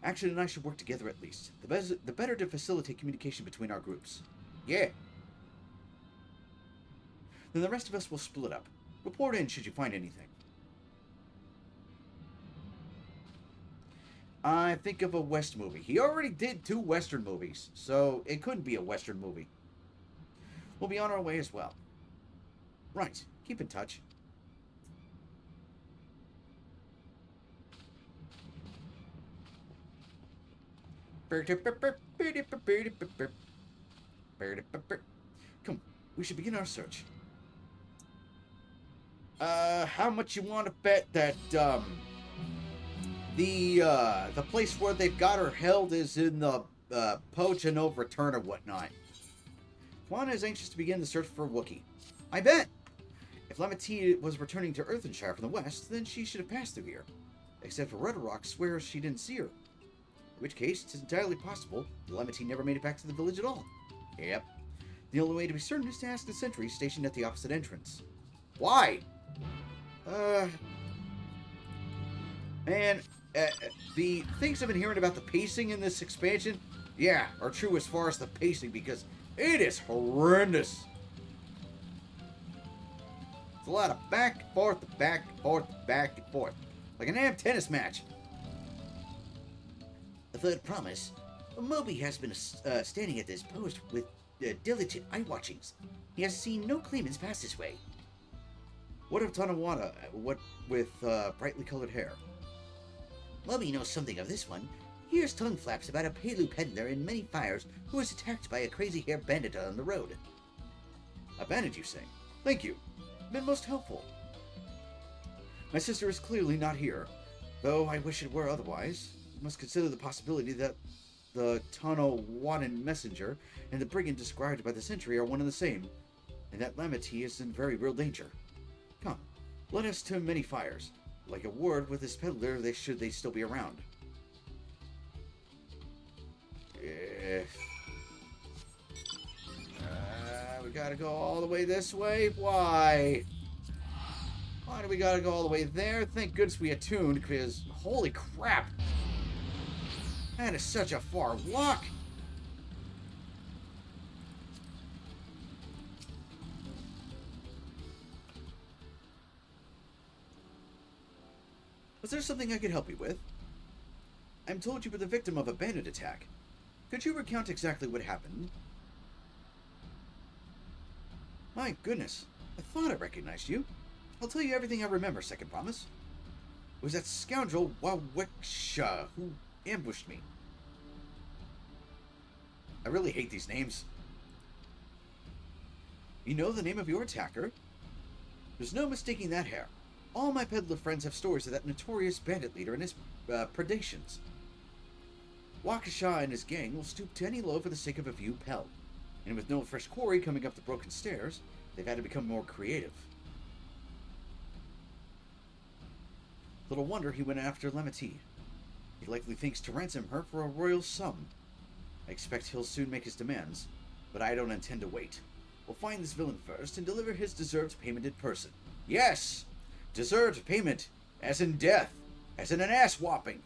Speaker 1: Action and I should work together at least. The better to facilitate communication between our groups. Yeah. Then the rest of us will split up. Report in should you find anything. I think of a West movie. He already did 2 Western movies, so it couldn't be a Western movie. We'll be on our way as well. Right. Keep in touch. Come, we should begin our search. How much you want to bet that, the place where they've got her held is in the, Poach and Over Return or whatnot? Juana is anxious to begin the search for Wookiee. I bet! If Lamati was returning to Earthenshire from the west, then she should have passed through here. Except for Rudderrock swears she didn't see her. In which case, it's entirely possible Lamati never made it back to the village at all. Yep. The only way to be certain is to ask the sentry stationed at the opposite entrance. Why? Man, the things I've been hearing about the pacing in this expansion, yeah, are true as far as the pacing, because it is horrendous. It's a lot of back and forth, back and forth, back and forth. Like an damn tennis match.
Speaker 14: A third promise. Moby has been standing at this post with diligent eye watchings. He has seen no claimants pass this way.
Speaker 1: What of Tanawada, what with brightly colored hair?
Speaker 14: Moby knows something of this one. He hears tongue flaps about a Pelu peddler in many fires who was attacked by a crazy-haired bandit on the road.
Speaker 1: A bandit, you say? Thank you. Been most helpful. My sister is clearly not here, though I wish it were otherwise. You must consider the possibility that the Tanawadan messenger and the brigand described by the sentry are one and the same, and that Lamati is in very real danger. Come, let us to many fires. Like a word with this peddler, they still be around. We gotta go all the way this way? Why? Why do we gotta go all the way there? Thank goodness we attuned, because holy crap! That is such a far walk! Was there something I could help you with? I'm told you were the victim of a bandit attack. Could you recount exactly what happened? My goodness, I thought I recognized you. I'll tell you everything I remember, second promise. It was that scoundrel Wawiksha who ambushed me. I really hate these names. You know the name of your attacker? There's no mistaking that hair. All my peddler friends have stories of that notorious bandit leader and his predations. Waukesha and his gang will stoop to any low for the sake of a few pel. And with no fresh quarry coming up the broken stairs, they've had to become more creative. Little wonder he went after Lamati. He likely thinks to ransom her for a royal sum. I expect he'll soon make his demands, but I don't intend to wait. We'll find this villain first and deliver his deserved payment in person. Yes! Deserved payment, as in death, as in an ass whopping,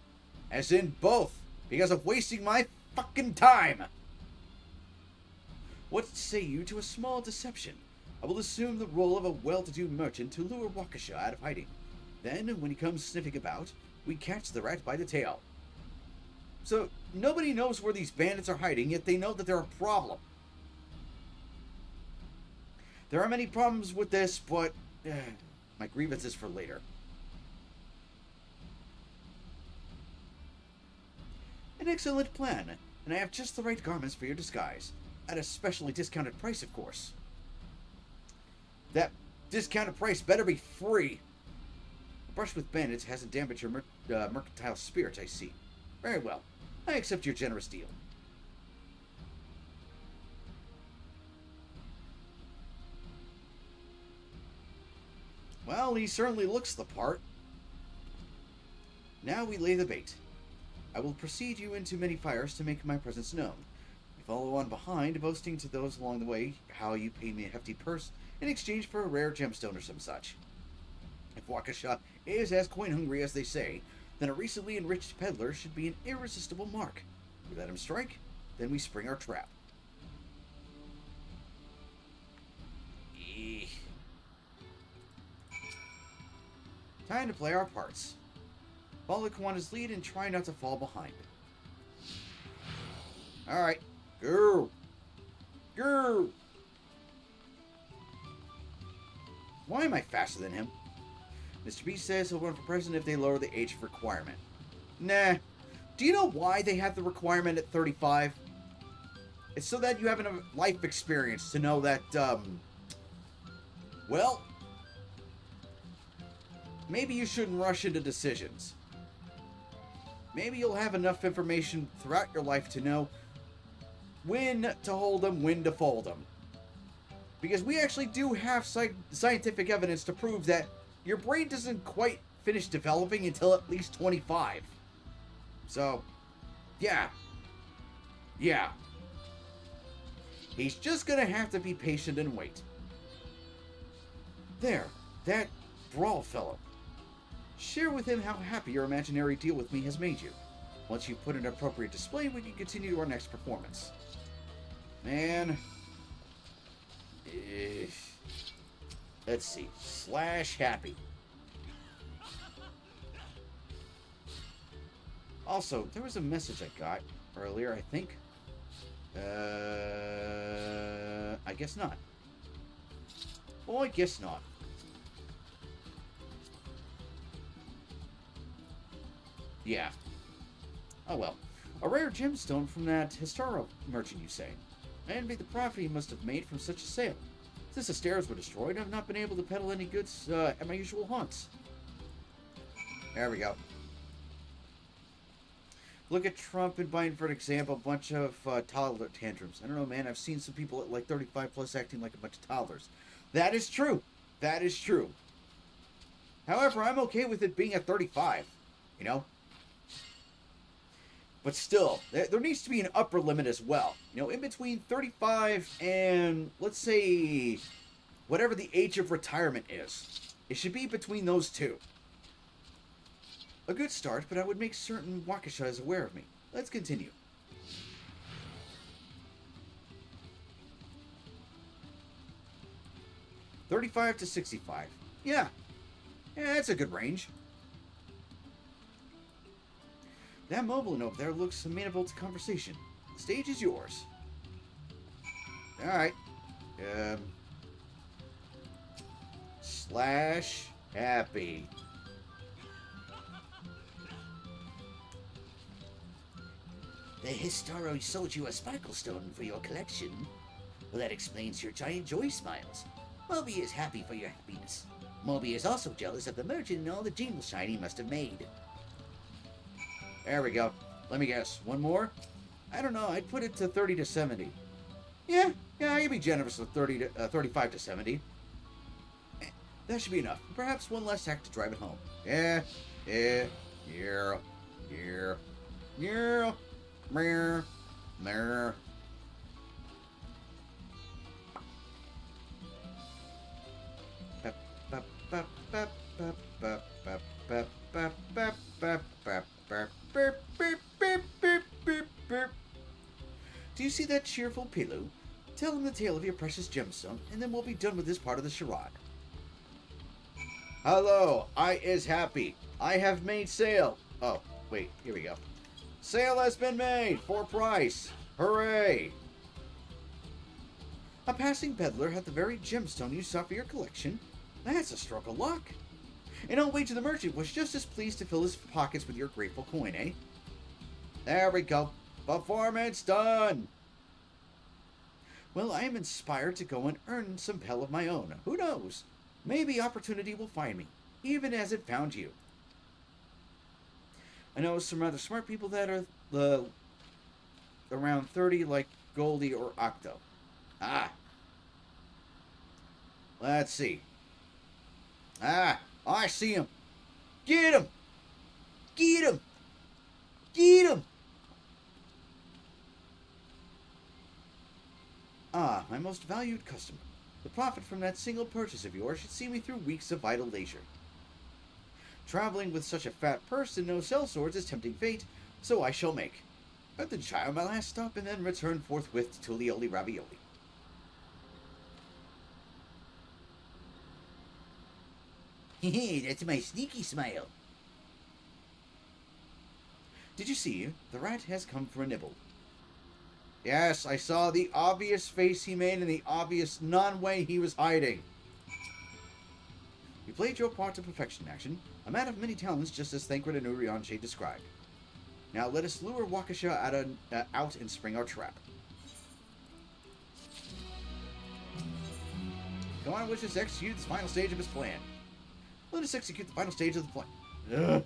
Speaker 1: as in both, because of wasting my fucking time. What say you to a small deception? I will assume the role of a well-to-do merchant to lure Waukesha out of hiding. Then, when he comes sniffing about, we catch the rat by the tail. So, nobody knows where these bandits are hiding, yet they know that they're a problem. There are many problems with this, but my grievance is for later. An excellent plan, and I have just the right garments for your disguise. At a specially discounted price, of course. That discounted price better be free. brush with bandits hasn't damaged your mercantile spirit, I see. Very well. I accept your generous deal. Well, he certainly looks the part. Now we lay the bait. I will precede you into many fires to make my presence known. You follow on behind, boasting to those along the way how you paid me a hefty purse in exchange for a rare gemstone or some such. If Waukesha is as coin-hungry as they say, then a recently enriched peddler should be an irresistible mark. We let him strike, then we spring our trap. Time to play our parts. Follow Kawana's lead and try not to fall behind. Alright. Go! Go! Why am I faster than him? Mr. B says he'll run for president if they lower the age requirement. Nah. Do you know why they have the requirement at 35? It's so that you have enough life experience to know that, well, maybe you shouldn't rush into decisions. Maybe you'll have enough information throughout your life to know when to hold them, when to fold them. Because we actually do have scientific evidence to prove that your brain doesn't quite finish developing until at least 25. So, yeah. Yeah. He's just gonna have to be patient and wait. There, that Brawl fellow. Share with him how happy your imaginary deal with me has made you. Once you put an appropriate display, we can continue to our next performance. Man. Let's see. /happy. Also, there was a message I got earlier, I think. I guess not. Oh, I guess not. Yeah. Oh well. A rare gemstone from that historical merchant, you say. I envy the profit he must have made from such a sale. Since the stairs were destroyed, I've not been able to peddle any goods at my usual haunts. There we go. Look at Trump and Biden, for an example, a bunch of toddler tantrums. I don't know, man. I've seen some people at like 35 plus acting like a bunch of toddlers. That is true. That is true. However, I'm okay with it being at 35. You know? But still, there needs to be an upper limit as well. You know, in between 35 and, let's say, whatever the age of retirement is. It should be between those two. A good start, but I would make certain Waukesha is aware of me. Let's continue. $35 to $65. Yeah. Yeah, that's a good range. That moblin over there looks amenable to conversation. The stage is yours. Alright. /happy. The Historo sold you a sparkle stone for your collection. Well, that explains your giant joy smiles. Moby is happy for your happiness. Moby is also jealous of the merchant and all the jingle shine he must have made. There we go. Let me guess. One more? I don't know. I'd put it to 30 to 70. Yeah, I can be generous with 35 to 70. That should be enough. Perhaps one less act to drive it home. Yeah. Do you see that cheerful Pilu? Tell him the tale of your precious gemstone, and then we'll be done with this part of the charade. Hello, I is happy. I have made sale. Oh, wait, here we go. Sale has been made for price. Hooray! A passing peddler had the very gemstone you sought for your collection. That's a stroke of luck. And I'll wager the merchant was just as pleased to fill his pockets with your grateful coin, eh? There we go. Performance done! Well, I am inspired to go and earn some pell of my own. Who knows? Maybe opportunity will find me. even as it found you. I know some rather smart people that are around 30, like Goldie or Octo. Ah. Let's see. Ah, I see him. Get him! Get him! Get him! Ah, my most valued customer. The profit from that single purchase of yours should see me through weeks of vital leisure. Traveling with such a fat purse and no sellswords is tempting fate, so I shall make. Let the child my last stop and then return forthwith to Tulioli Ravioli. Hehe, that's my sneaky smile. Did you see? The rat has come for a nibble. Yes, I saw the obvious face he made and the obvious non-way he was hiding. You played your part to perfection, Action. A man of many talents, just as Thancred and Urianshe described. Now let us lure Waukesha out and spring our trap. Come on, let us execute the final stage of his plan. Let us execute the final stage of the plan. Ugh.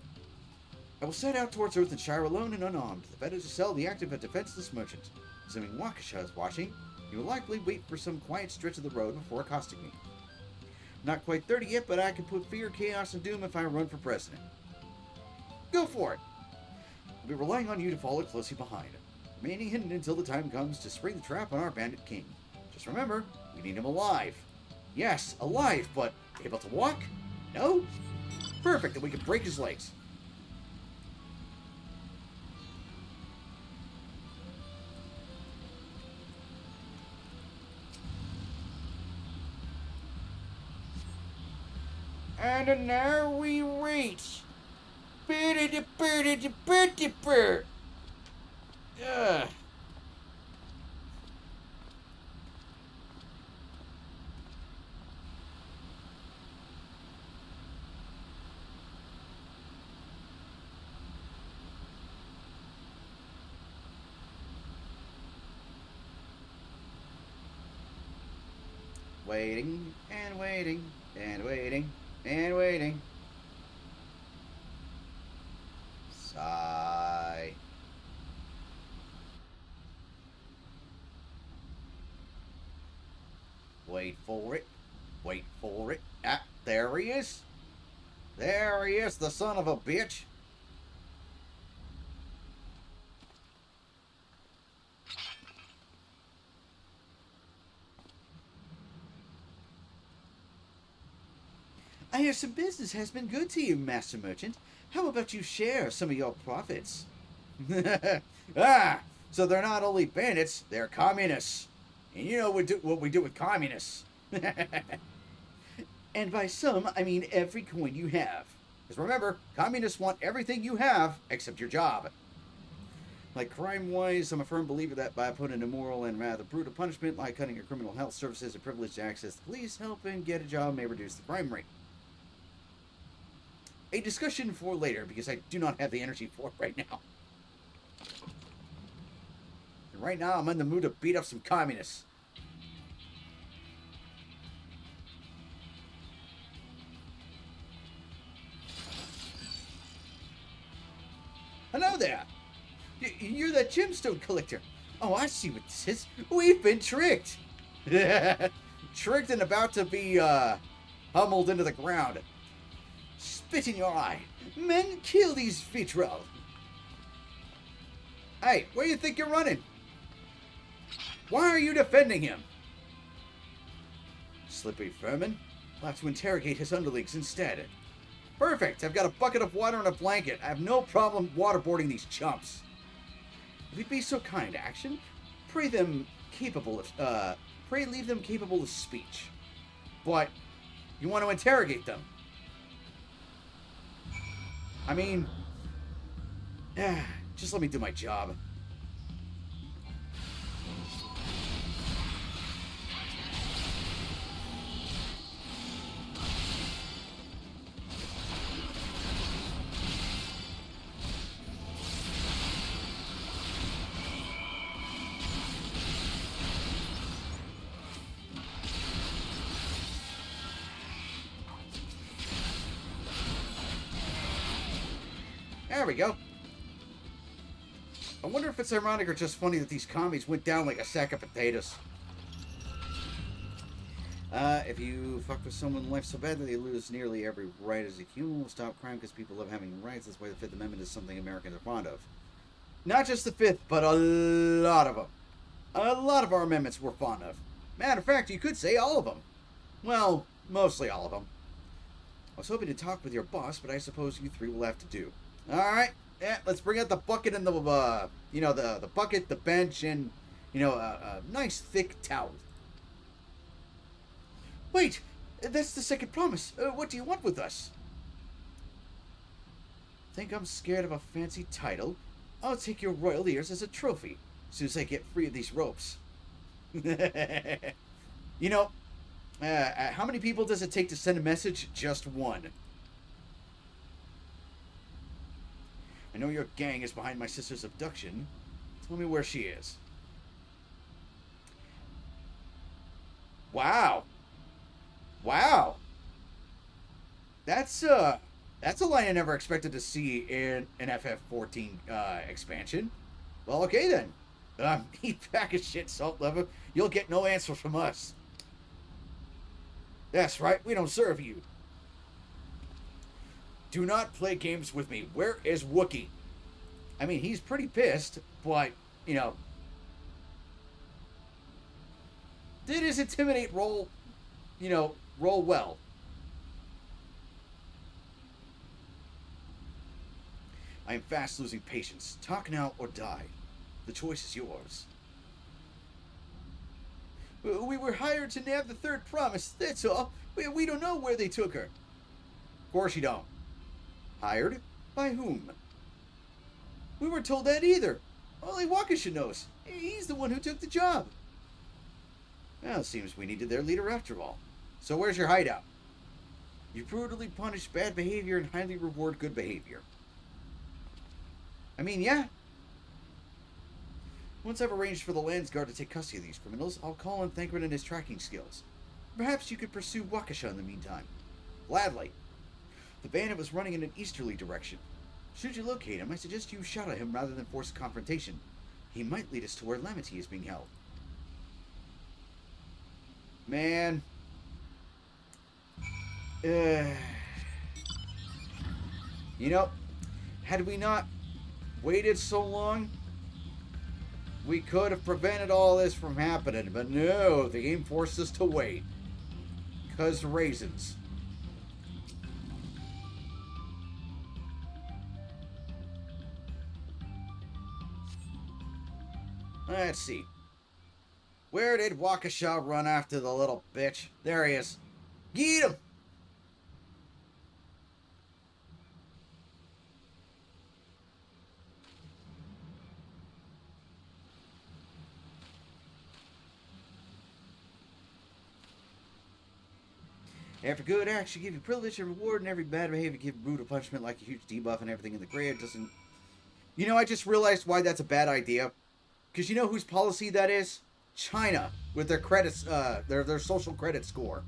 Speaker 1: I will set out towards Earthenshire alone and unarmed, the better to sell the active a defenseless merchant. Assuming Waukesha is watching, he will likely wait for some quiet stretch of the road before accosting me. Not quite 30 yet, but I can put fear, chaos, and doom if I run for president. Go for it! I'll be relying on you to follow closely behind, remaining hidden until the time comes to spring the trap on our bandit king. Just remember, we need him alive. Yes, alive, but able to walk? No? Perfect, then we can break his legs. And now we reach. Ugh. Waiting and waiting and waiting and waiting. Sigh. Wait for it. Wait for it. Ah, there he is. There he is, the son of a bitch. I hear some business has been good to you, Master Merchant. How about you share some of your profits? Ah, so they're not only bandits, they're communists. And you know what we do with communists. And by some, I mean every coin you have. Because remember, communists want everything you have except your job. Like crime-wise, I'm a firm believer that by putting a moral and rather brutal punishment like cutting a criminal health services or privileged access to police, help and get a job may reduce the crime rate. A discussion for later, because I do not have the energy for it right now. And right now, I'm in the mood to beat up some communists. Hello there! You're that gemstone collector. Oh, I see what this is. We've been tricked! Tricked and about to be, humbled into the ground. Spit in your eye. Men, kill these vitriol. Hey, where do you think you're running? Why are you defending him? Slippery vermin. I'll have to interrogate his underlings instead. Perfect. I've got a bucket of water and a blanket. I have no problem waterboarding these chumps. If you'd be so kind, Action, pray leave them capable of speech. But you want to interrogate them. I mean, just let me do my job. There we go. I wonder if it's ironic or just funny that these commies went down like a sack of potatoes. If you fuck with someone life so bad that they lose nearly every right as a human, will stop crime because people love having rights. That's why the Fifth Amendment is something Americans are fond of. Not just the Fifth, but a lot of them. A lot of our amendments we're fond of. Matter of fact, you could say all of them. Well, mostly all of them. I was hoping to talk with your boss, but I suppose you three will have to do. Alright, yeah, let's bring out the bucket and the, the bucket, the bench, and, a nice thick towel. Wait, that's the second promise. What do you want with us? Think I'm scared of a fancy title? I'll take your royal ears as a trophy, as soon as I get free of these ropes. How many people does it take to send a message? Just one. I know your gang is behind my sister's abduction. Tell me where she is. Wow. Wow. That's a line I never expected to see in an FF14 expansion. Well, okay then. Eat pack of shit, salt level. You'll get no answer from us. That's right, we don't serve you. Do not play games with me. Where is Wookiee? I mean, he's pretty pissed, but, did his intimidate roll, roll well? I am fast losing patience. Talk now or die. The choice is yours. We were hired to nab the third promise, that's all. We don't know where they took her. Of course you don't. Hired? By whom? We weren't told that either. Only Waukesha knows. He's the one who took the job. Well, it seems we needed their leader after all. So where's your hideout? You brutally punish bad behavior and highly reward good behavior. I mean, yeah. Once I've arranged for the Landsguard to take custody of these criminals, I'll call on Thancred and his tracking skills. Perhaps you could pursue Waukesha in the meantime. Gladly. The bandit was running in an easterly direction. Should you locate him, I suggest you shout at him rather than force a confrontation. He might lead us to where Lamity is being held. Man. Had we not waited so long, we could have prevented all this from happening, but no, the game forced us to wait. 'Cause raisins. Let's see. Where did Waukesha run after the little bitch? There he is. Get him! After good acts, you give you privilege and reward, and every bad behavior give you brutal punishment like a huge debuff and everything in the grade doesn't... I just realized why that's a bad idea. Because you know whose policy that is? China, with their credits, their social credit score.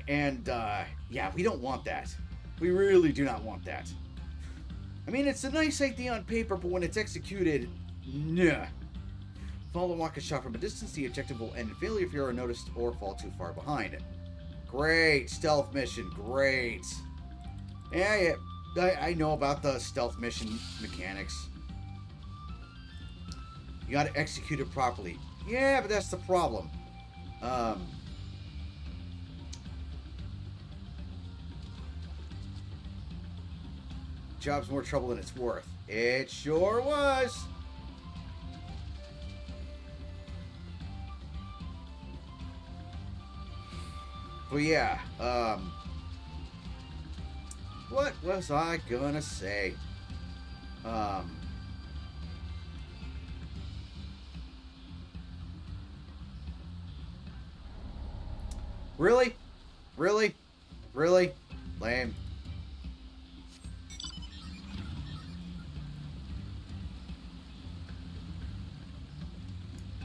Speaker 1: And, yeah, we don't want that. We really do not want that. I mean, it's a nice idea on paper, but when it's executed, nah. Follow Waukesha from a distance, the objective will end in failure if you are noticed or fall too far behind. Great, stealth mission, great. Yeah, I know about the stealth mission mechanics. You gotta execute it properly. Yeah, but that's the problem. Job's more trouble than it's worth. It sure was. But yeah, what was I gonna say? Really? Really? Really? Lame.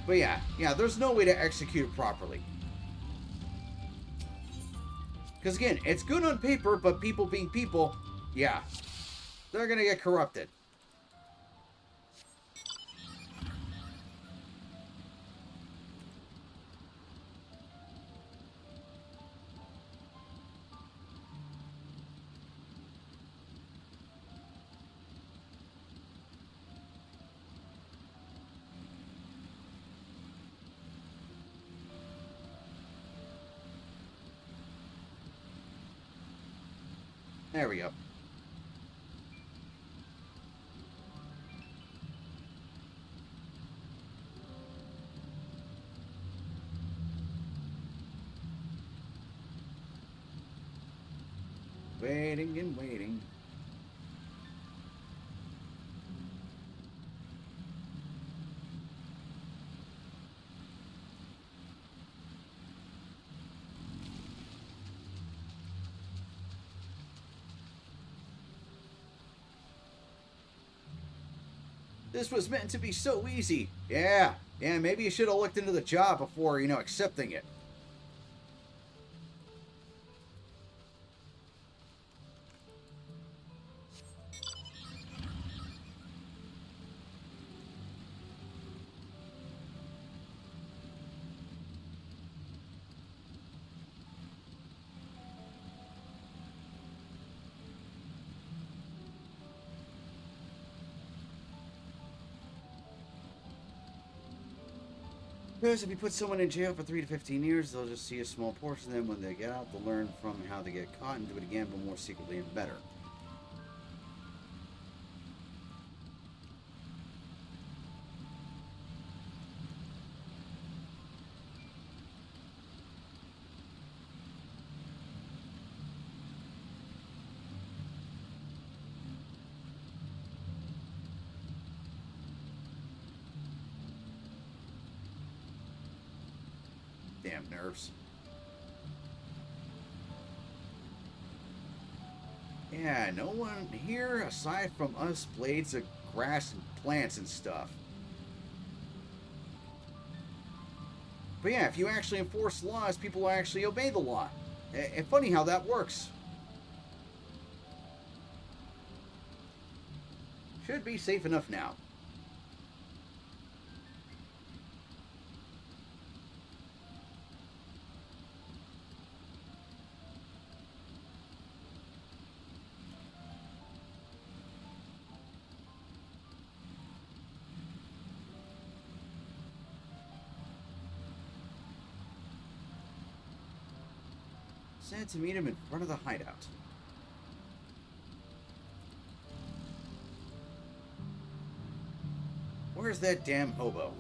Speaker 1: But yeah, there's no way to execute it properly. Because again, it's good on paper, but people being people, Yeah. They're gonna get corrupted. There we go. Waiting and waiting. This was meant to be so easy. Yeah, maybe you should have looked into the job before, accepting it. Because if you put someone in jail for 3 to 15 years, they'll just see a small portion of them. When they get out, they'll learn from how they get caught and do it again, but more secretly and better. Damn nerves. Yeah, no one here aside from us blades of grass and plants and stuff. But yeah, if you actually enforce laws, people will actually obey the law. And funny how that works. Should be safe enough now. Said to meet him in front of the hideout. Where's that damn hobo?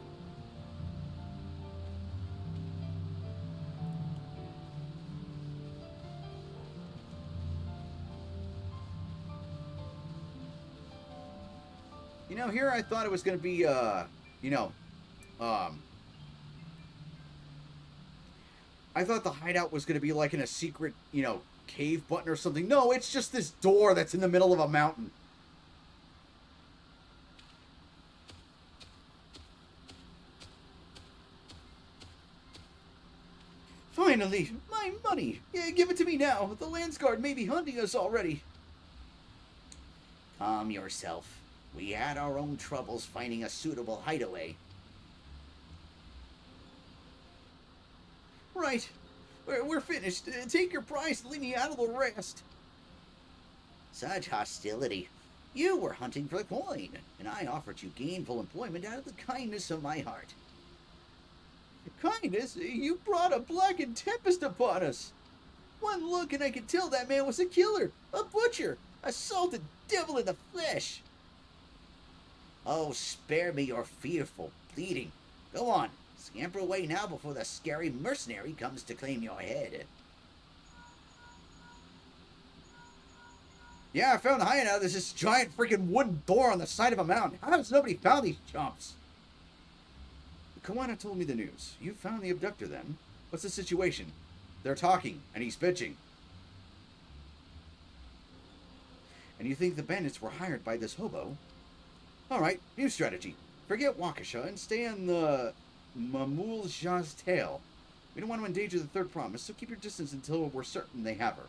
Speaker 1: Here I thought it was going to be, I thought the hideout was going to be like in a secret, cave button or something. No, it's just this door that's in the middle of a mountain. Finally, my money. Yeah, give it to me now. The Landsguard may be hunting us already. Calm yourself. We had our own troubles finding a suitable hideaway. Right. We're finished. Take your prize and leave me out of the rest. Such hostility. You were hunting for the coin, and I offered you gainful employment out of the kindness of my heart. Kindness? You brought a blackened tempest upon us. One look and I could tell that man was a killer, a butcher, a salted devil in the flesh. Oh, spare me your fearful pleading. Go on, scamper away now before the scary mercenary comes to claim your head. Yeah, I found the hideout. There's this giant freaking wooden door on the side of a mountain. How has nobody found these chumps? Kawana told me the news. You found the abductor then? What's the situation? They're talking, and he's bitching. And you think the bandits were hired by this hobo? Alright, new strategy. Forget Waukesha and stay on the Mamul Shah's tail. We don't want to endanger the third promise, so keep your distance until we're certain they have her.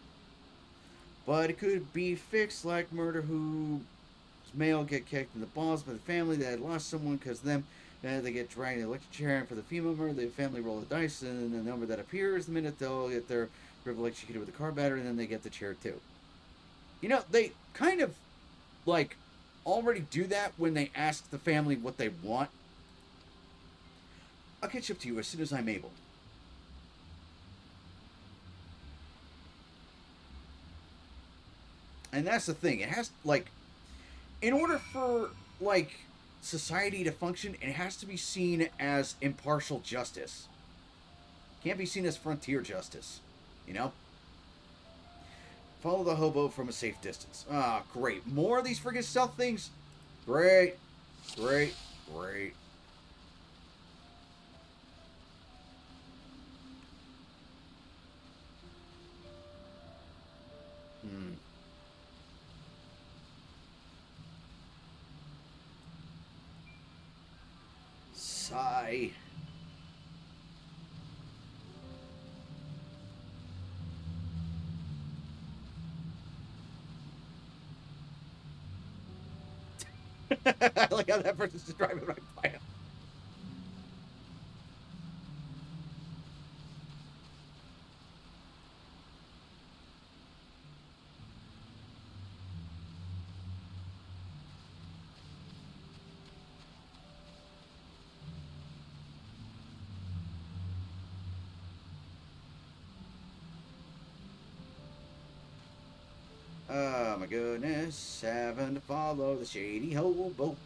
Speaker 1: But it could be fixed like murder whose male get kicked in the balls by the family that had lost someone because of them. They get dragged in the electric chair, and for the female murder, the family roll the dice, and the number that appears the minute they'll get their river electrocuted with a car battery, and then they get the chair too. You know, they kind of, like, already do that when they ask the family what they want. I'll catch up to you as soon as I'm able. And that's the thing. It has, like, in order for, like, society to function, it has to be seen as impartial justice. Can't be seen as frontier justice, you know? Follow the hobo from a safe distance. Ah, great. More of these friggin' stealth things? Great. Great. Great. Sigh. I like how that person's just driving right by him. Oh my goodness, having to follow the shady hobo.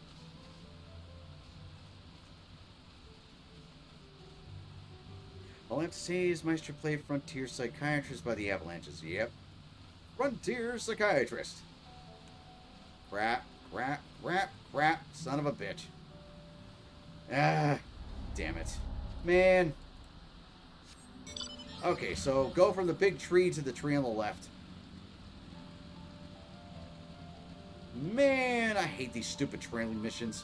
Speaker 1: All I have to say is Meister played Frontier Psychiatrist by the Avalanches. Yep. Frontier Psychiatrist. Crap, crap, crap, crap, son of a bitch. Ah, damn it. Man. Okay, so go from the big tree to the tree on the left. Man, I hate these stupid trailing missions.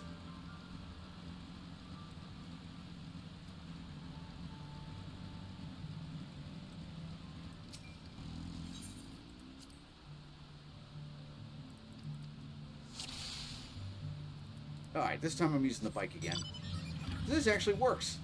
Speaker 1: Alright, this time I'm using the bike again. This actually works.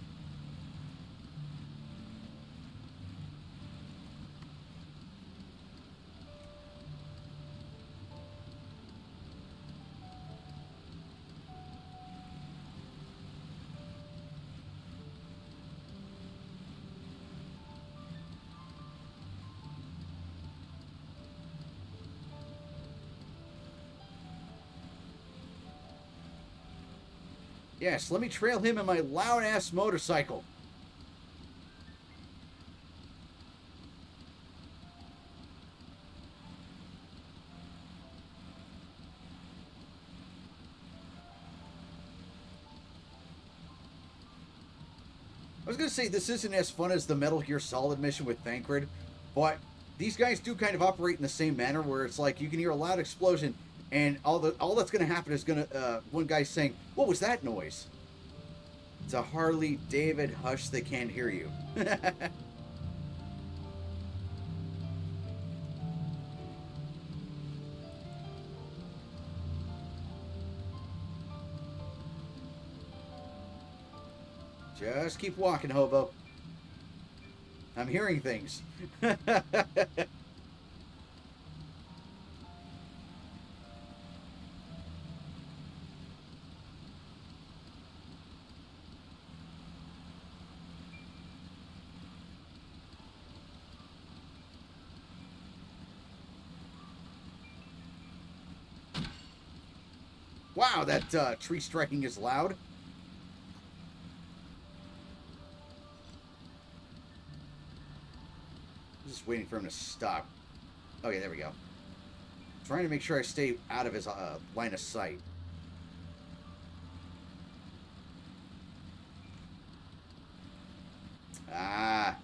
Speaker 1: Yes, let me trail him in my loud-ass motorcycle. I was going to say this isn't as fun as the Metal Gear Solid mission with Thancred, but these guys do kind of operate in the same manner where it's like you can hear a loud explosion and all that's going to happen is one guy's saying, "What was that noise?" It's a Harley David, hush, they can't hear you. Just keep walking, hobo. I'm hearing things. Wow, that tree striking is loud. I'm just waiting for him to stop. Okay, there we go. Trying to make sure I stay out of his line of sight. Ah.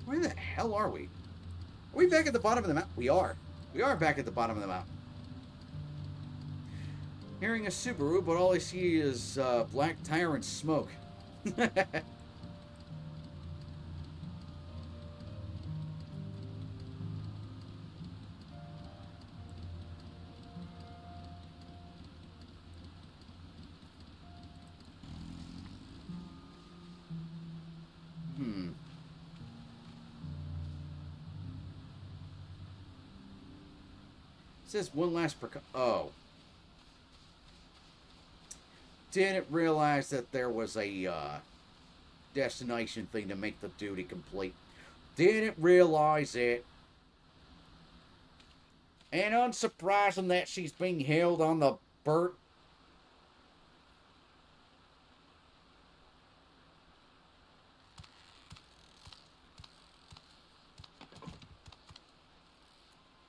Speaker 1: Where the hell are we? Are we back at the bottom of the mountain? We are. We are back at the bottom of the mountain. Hearing a Subaru, but all I see is black tire and smoke. It says one last oh. Didn't realize that there was a destination thing to make the duty complete. Didn't realize it. And unsurprising that she's being held on the Burt.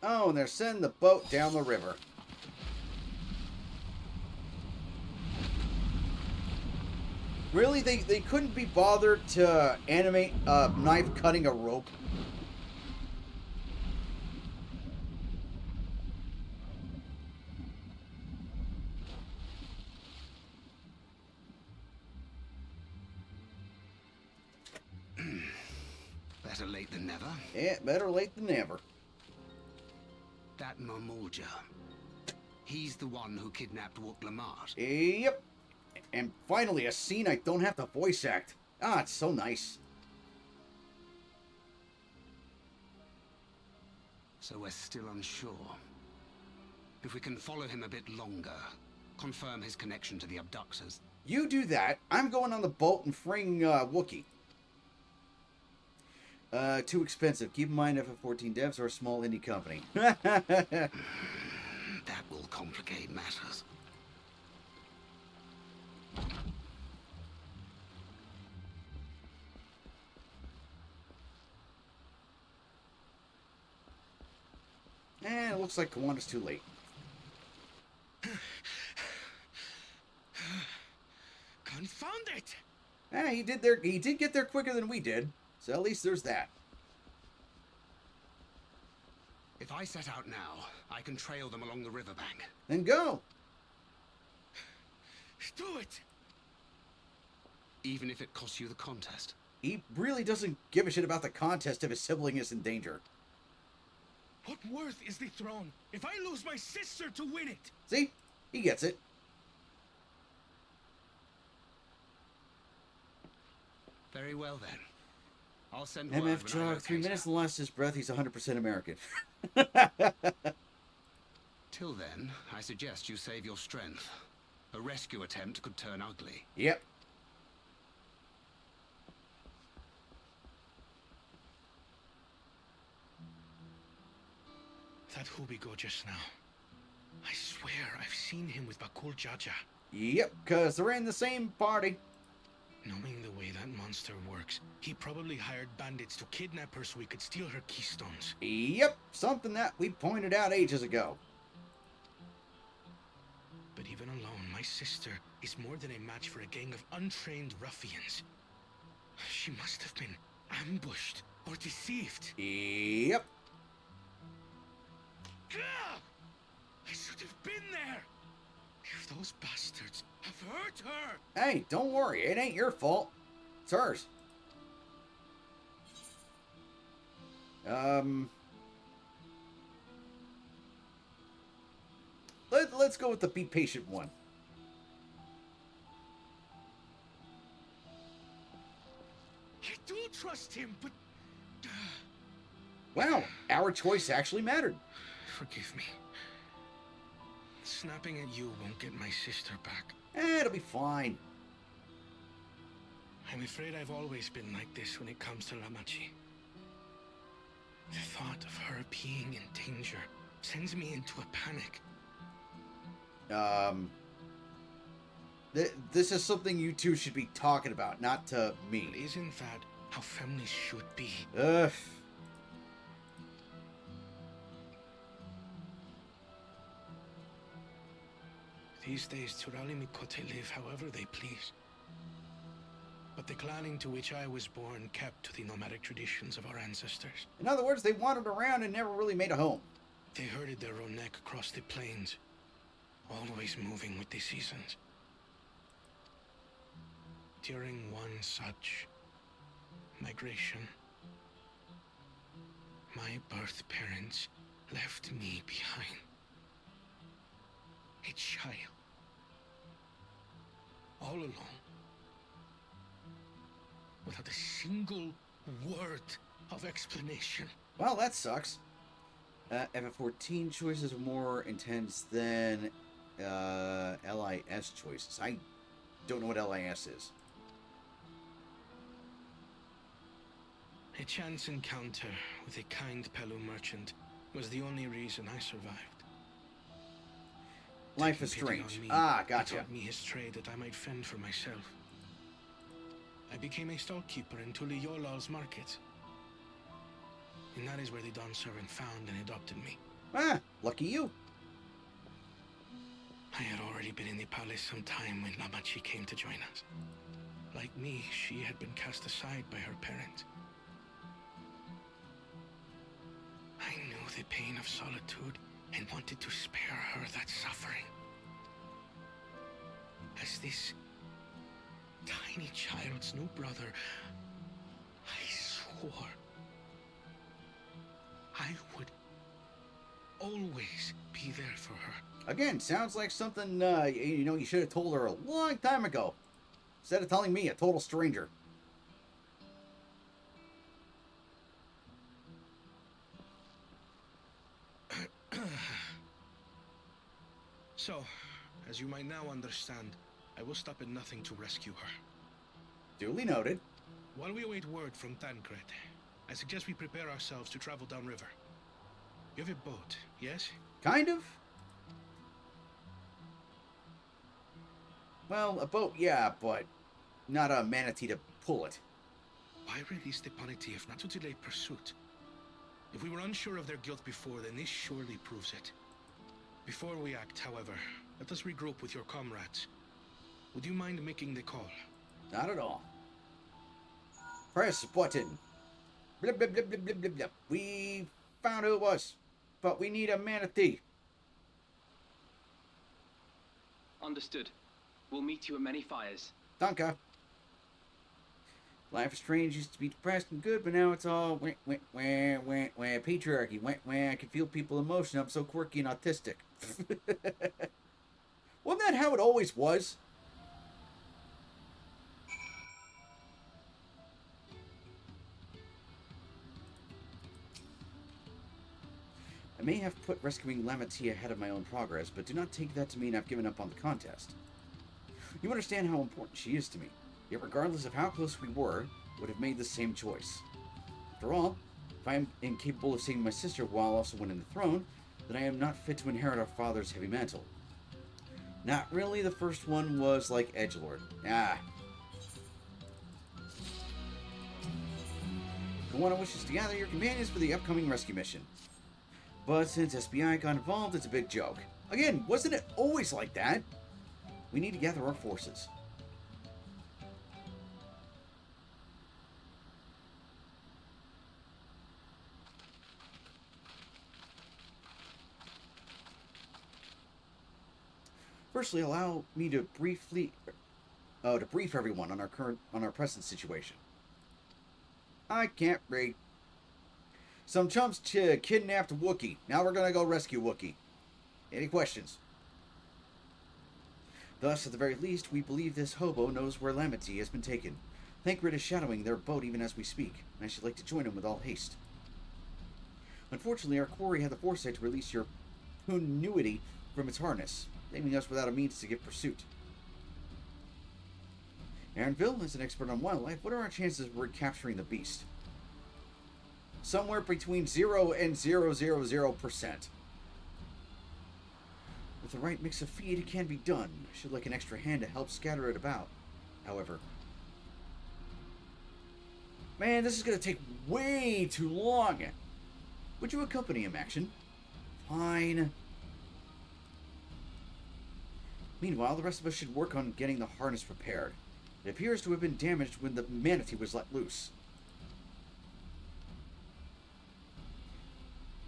Speaker 1: Oh, and they're sending the boat down the river. Really? They couldn't be bothered to animate a knife cutting a rope?
Speaker 16: Better late than never.
Speaker 1: Yeah, better late than never.
Speaker 16: That Mamulja. He's the one who kidnapped Wuk-Lamat.
Speaker 1: Yep. And finally, a scene I don't have to voice act. Ah, it's so nice.
Speaker 16: So we're still unsure. If we can follow him a bit longer, confirm his connection to the abductors.
Speaker 1: You do that. I'm going on the boat and freeing Wookiee. Too expensive. Keep in mind FF14 devs are a small indie company.
Speaker 16: That will complicate matters.
Speaker 1: And it looks like Kawanda's too late.
Speaker 5: Confound it!
Speaker 1: He did get there quicker than we did. So at least there's that.
Speaker 16: If I set out now, I can trail them along the riverbank.
Speaker 1: Then go!
Speaker 5: Do it!
Speaker 16: Even if it costs you the contest.
Speaker 1: He really doesn't give a shit about the contest if his sibling is in danger.
Speaker 5: What worth is the throne if I lose my sister to win it?
Speaker 1: See? He gets it.
Speaker 16: Very well then. I'll send
Speaker 1: MF
Speaker 16: word when I
Speaker 1: Jog,
Speaker 16: locate
Speaker 1: 3 minutes and lost his breath. He's 100% American.
Speaker 16: Till then, I suggest you save your strength. A rescue attempt could turn ugly.
Speaker 1: Yep.
Speaker 5: That Hubigo just now. I swear I've seen him with Bakul Jaja.
Speaker 1: Yep, because they're in the same party.
Speaker 5: Knowing the way that monster works, he probably hired bandits to kidnap her so we could steal her keystones.
Speaker 1: Yep, something that we pointed out ages ago.
Speaker 5: But even alone, my sister is more than a match for a gang of untrained ruffians. She must have been ambushed or deceived.
Speaker 1: Yep.
Speaker 5: Gah! I should have been there! If those bastards have hurt her!
Speaker 1: Hey, don't worry. It ain't your fault. It's hers. Let's go with the be patient one.
Speaker 5: I do trust him, but...
Speaker 1: Wow, our choice actually mattered.
Speaker 5: Forgive me. Snapping at you won't get my sister back.
Speaker 1: It'll be fine.
Speaker 5: I'm afraid I've always been like this when it comes to Lamachi. The thought of her being in danger sends me into a panic.
Speaker 1: This is something you two should be talking about, not to me.
Speaker 5: But isn't that how families should be?
Speaker 1: Ugh.
Speaker 5: These days, Turali Mikote live however they please. But the clan into which I was born kept to the nomadic traditions of our ancestors.
Speaker 1: In other words, they wandered around and never really made a home.
Speaker 5: They herded their own neck across the plains. always moving with the seasons. During one such migration, my birth parents left me behind. A child. All alone. Without a single word of explanation.
Speaker 1: Well, that sucks. FF14 choices are more intense than LIS choices. I don't know what LIS is.
Speaker 5: A chance encounter with a kind Pelu merchant was the only reason I survived.
Speaker 1: Life is
Speaker 5: Taking pity
Speaker 1: strange.
Speaker 5: on me,
Speaker 1: Ah,
Speaker 5: he
Speaker 1: gotcha.
Speaker 5: taught me his trade that I might fend for myself. I became a stallkeeper in Tuliyolal's market. And that is where the Dawn servant found and adopted me.
Speaker 1: Ah, lucky you.
Speaker 5: I had already been in the palace some time when Lamachi came to join us. Like me, she had been cast aside by her parent. I knew the pain of solitude and wanted to spare her that suffering. As this tiny child's new brother, I swore I would always be there for her.
Speaker 1: Again, sounds like something, you should have told her a long time ago. Instead of telling me, a total stranger.
Speaker 5: So, as you might now understand, I will stop at nothing to rescue her.
Speaker 1: Duly noted.
Speaker 5: While we await word from Tancred, I suggest we prepare ourselves to travel downriver. You have a boat, yes?
Speaker 1: Kind of. Well, a boat, yeah, but not a manatee to pull it.
Speaker 5: Why release the punity if not to delay pursuit? If we were unsure of their guilt before, then this surely proves it. Before we act, however, let us regroup with your comrades. Would you mind making the call?
Speaker 1: Not at all. Press button. Blip, blip, blip, blip, blip, blip, blip. We found who it was, but we need a manatee.
Speaker 8: Understood. We'll meet you at many fires.
Speaker 1: Danke. Life is Strange used to be depressed and good, but now it's all patriarchy. I can feel people emotion. I'm so quirky and autistic. Wasn't that how it always was? I may have put rescuing Lamatia ahead of my own progress, but do not take that to mean I've given up on the contest. You understand how important she is to me, yet regardless of how close we were, would have made the same choice. After all, if I am incapable of saving my sister while also winning the throne, then I am not fit to inherit our father's heavy mantle. Not really. The first one was like edgelord. Ah. Kawana wishes to gather your companions for the upcoming rescue mission. But since SBI got involved, it's a big joke. Again, wasn't it always like that? We need to gather our forces. Firstly, allow me to brief everyone on our present situation. I can't read. Some chumps kidnapped Wookiee. Now we're gonna go rescue Wookiee. Any questions? Thus, at the very least, we believe this hobo knows where Lamatie has been taken. Thancred is shadowing their boat even as we speak, and I should like to join him with all haste. Unfortunately, our quarry had the foresight to release your Punuity from its harness, leaving us without a means to give pursuit. Aaronville, as an expert on wildlife, what are our chances of recapturing the beast? Somewhere between 0 and 0.000%. With the right mix of feed, it can be done. I should like an extra hand to help scatter it about. However, man, this is going to take way too long. Would you accompany him, Action? Fine. Meanwhile, the rest of us should work on getting the harness repaired. It appears to have been damaged when the manatee was let loose.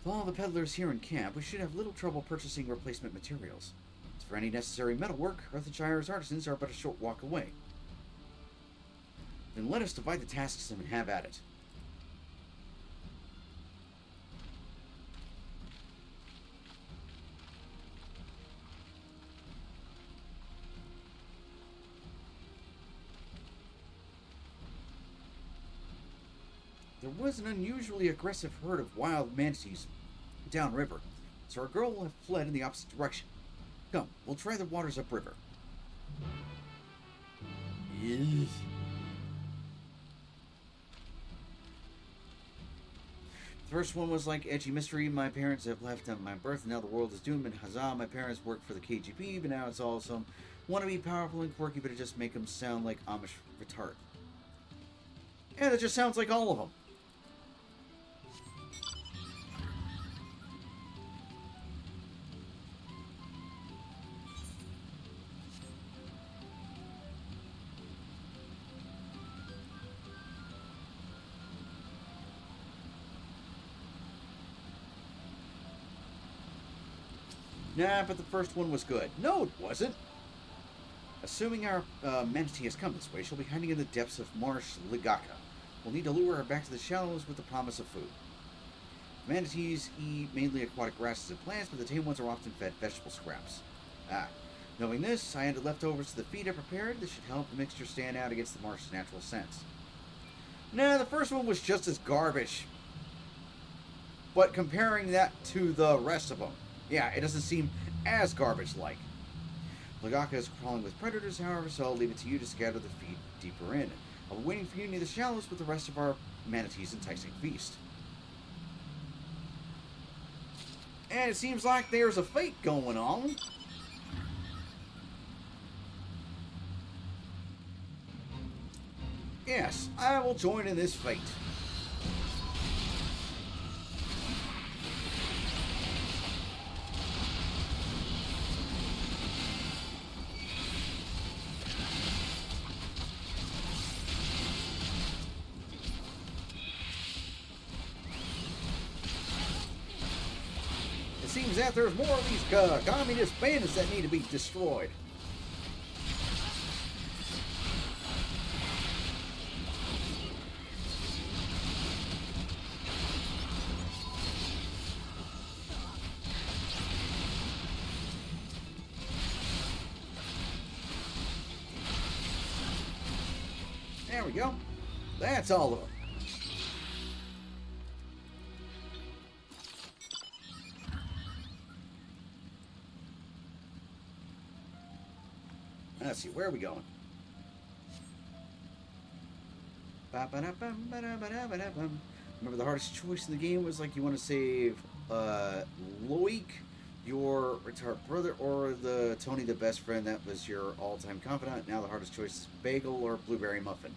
Speaker 1: With all the peddlers here in camp, we should have little trouble purchasing replacement materials. As for any necessary metalwork, Earthshire's artisans are but a short walk away. Then let us divide the tasks and have at it. There was an unusually aggressive herd of wild manatees downriver, so our girl will have fled in the opposite direction. Come, we'll try the waters upriver. Yes. The first one was like edgy mystery. My parents have left at my birth, and now the world is doomed. And huzzah, my parents worked for the KGB, but now it's all some wannabe powerful and quirky, but it just make them sound like Amish retard. Yeah, that just sounds like all of them. Nah, but the first one was good. No, it wasn't. Assuming our manatee has come this way, she'll be hiding in the depths of Marsh Ligaka. We'll need to lure her back to the shallows with the promise of food. Manatees eat mainly aquatic grasses and plants, but the tame ones are often fed vegetable scraps. Knowing this, I added leftovers to the feed I prepared. This should help the mixture stand out against the marsh's natural scents. Nah, the first one was just as garbage. But comparing that to the rest of them, yeah, it doesn't seem as garbage-like. Ligaka is crawling with predators, however, so I'll leave it to you to scatter the feed deeper in. I'll be waiting for you near the shallows with the rest of our manatee's enticing feast. And it seems like there's a fight going on. Yes, I will join in this fight. It seems that there's more of these communist bandits that need to be destroyed. There we go. That's all of them. Let's see, where are we going? Remember, the hardest choice in the game was like you want to save Loic, your retarded brother, or the Tony, the best friend that was your all-time confidant. Now the hardest choice is bagel or blueberry muffin.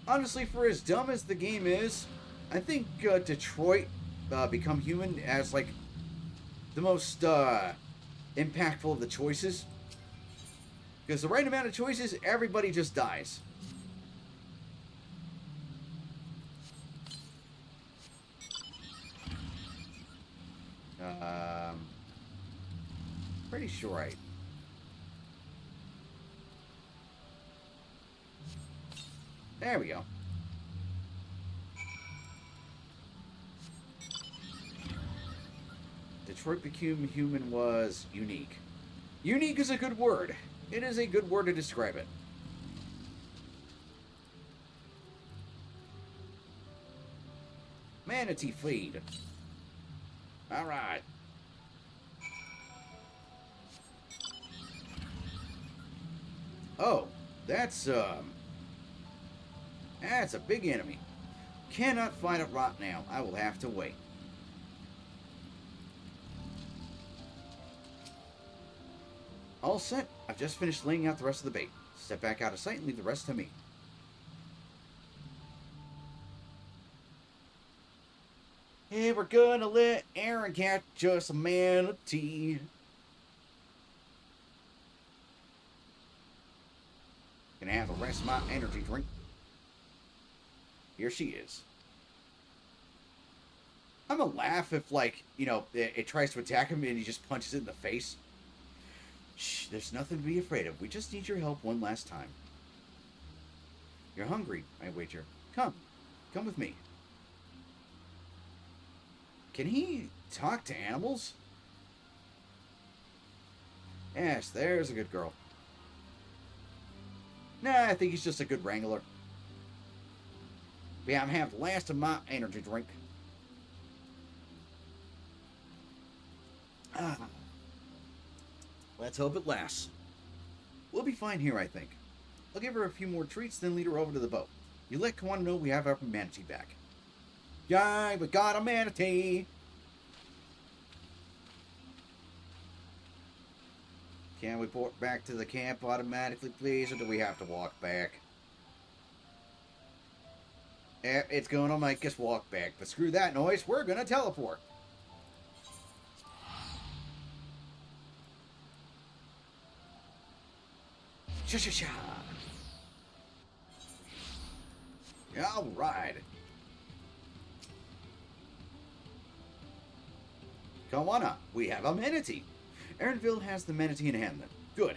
Speaker 1: Honestly, for as dumb as the game is, I think Detroit Become Human as like the most impactful of the choices. Because the right amount of choices, everybody just dies. Pretty sure I... There we go. Detroit Become Human was unique. Unique is a good word. It is a good word to describe it. Manatee feed. Alright. Oh, that's a big enemy. Cannot fight it right now. I will have to wait. All set. I've just finished laying out the rest of the bait. Step back out of sight and leave the rest to me. Hey, we're gonna let Aaron catch us a manatee. Gonna have the rest of my energy drink. Here she is. I'm gonna laugh if, like, you know, it tries to attack him and he just punches it in the face. Shh, there's nothing to be afraid of. We just need your help one last time. You're hungry, I wager. Come with me. Can he talk to animals? Yes, there's a good girl. Nah, I think he's just a good wrangler. But yeah, I'm having the last of my energy drink. Let's hope it lasts. We'll be fine here, I think. I'll give her a few more treats, then lead her over to the boat. You let Kawana know we have our manatee back. Yay, we got a manatee! Can we port back to the camp automatically, please, or do we have to walk back? It's gonna make us walk back, but screw that noise, we're gonna teleport. Sha-sha-sha! Alright. Kawana, we have a manatee. Erinville has the manatee in hand then. Good.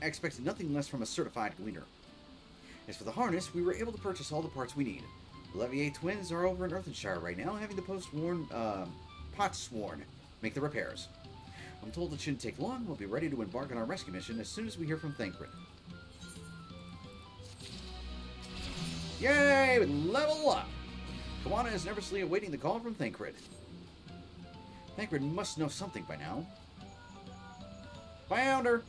Speaker 1: I expected nothing less from a certified gleaner. As for the harness, we were able to purchase all the parts we need. The Levier twins are over in Earthenshire right now, having the pot sworn make the repairs. I'm told it shouldn't take long. We'll be ready to embark on our rescue mission as soon as we hear from Thancred. Yay! Level up! Kawana is nervously awaiting the call from Thancred. Thancred must know something by now. Found her!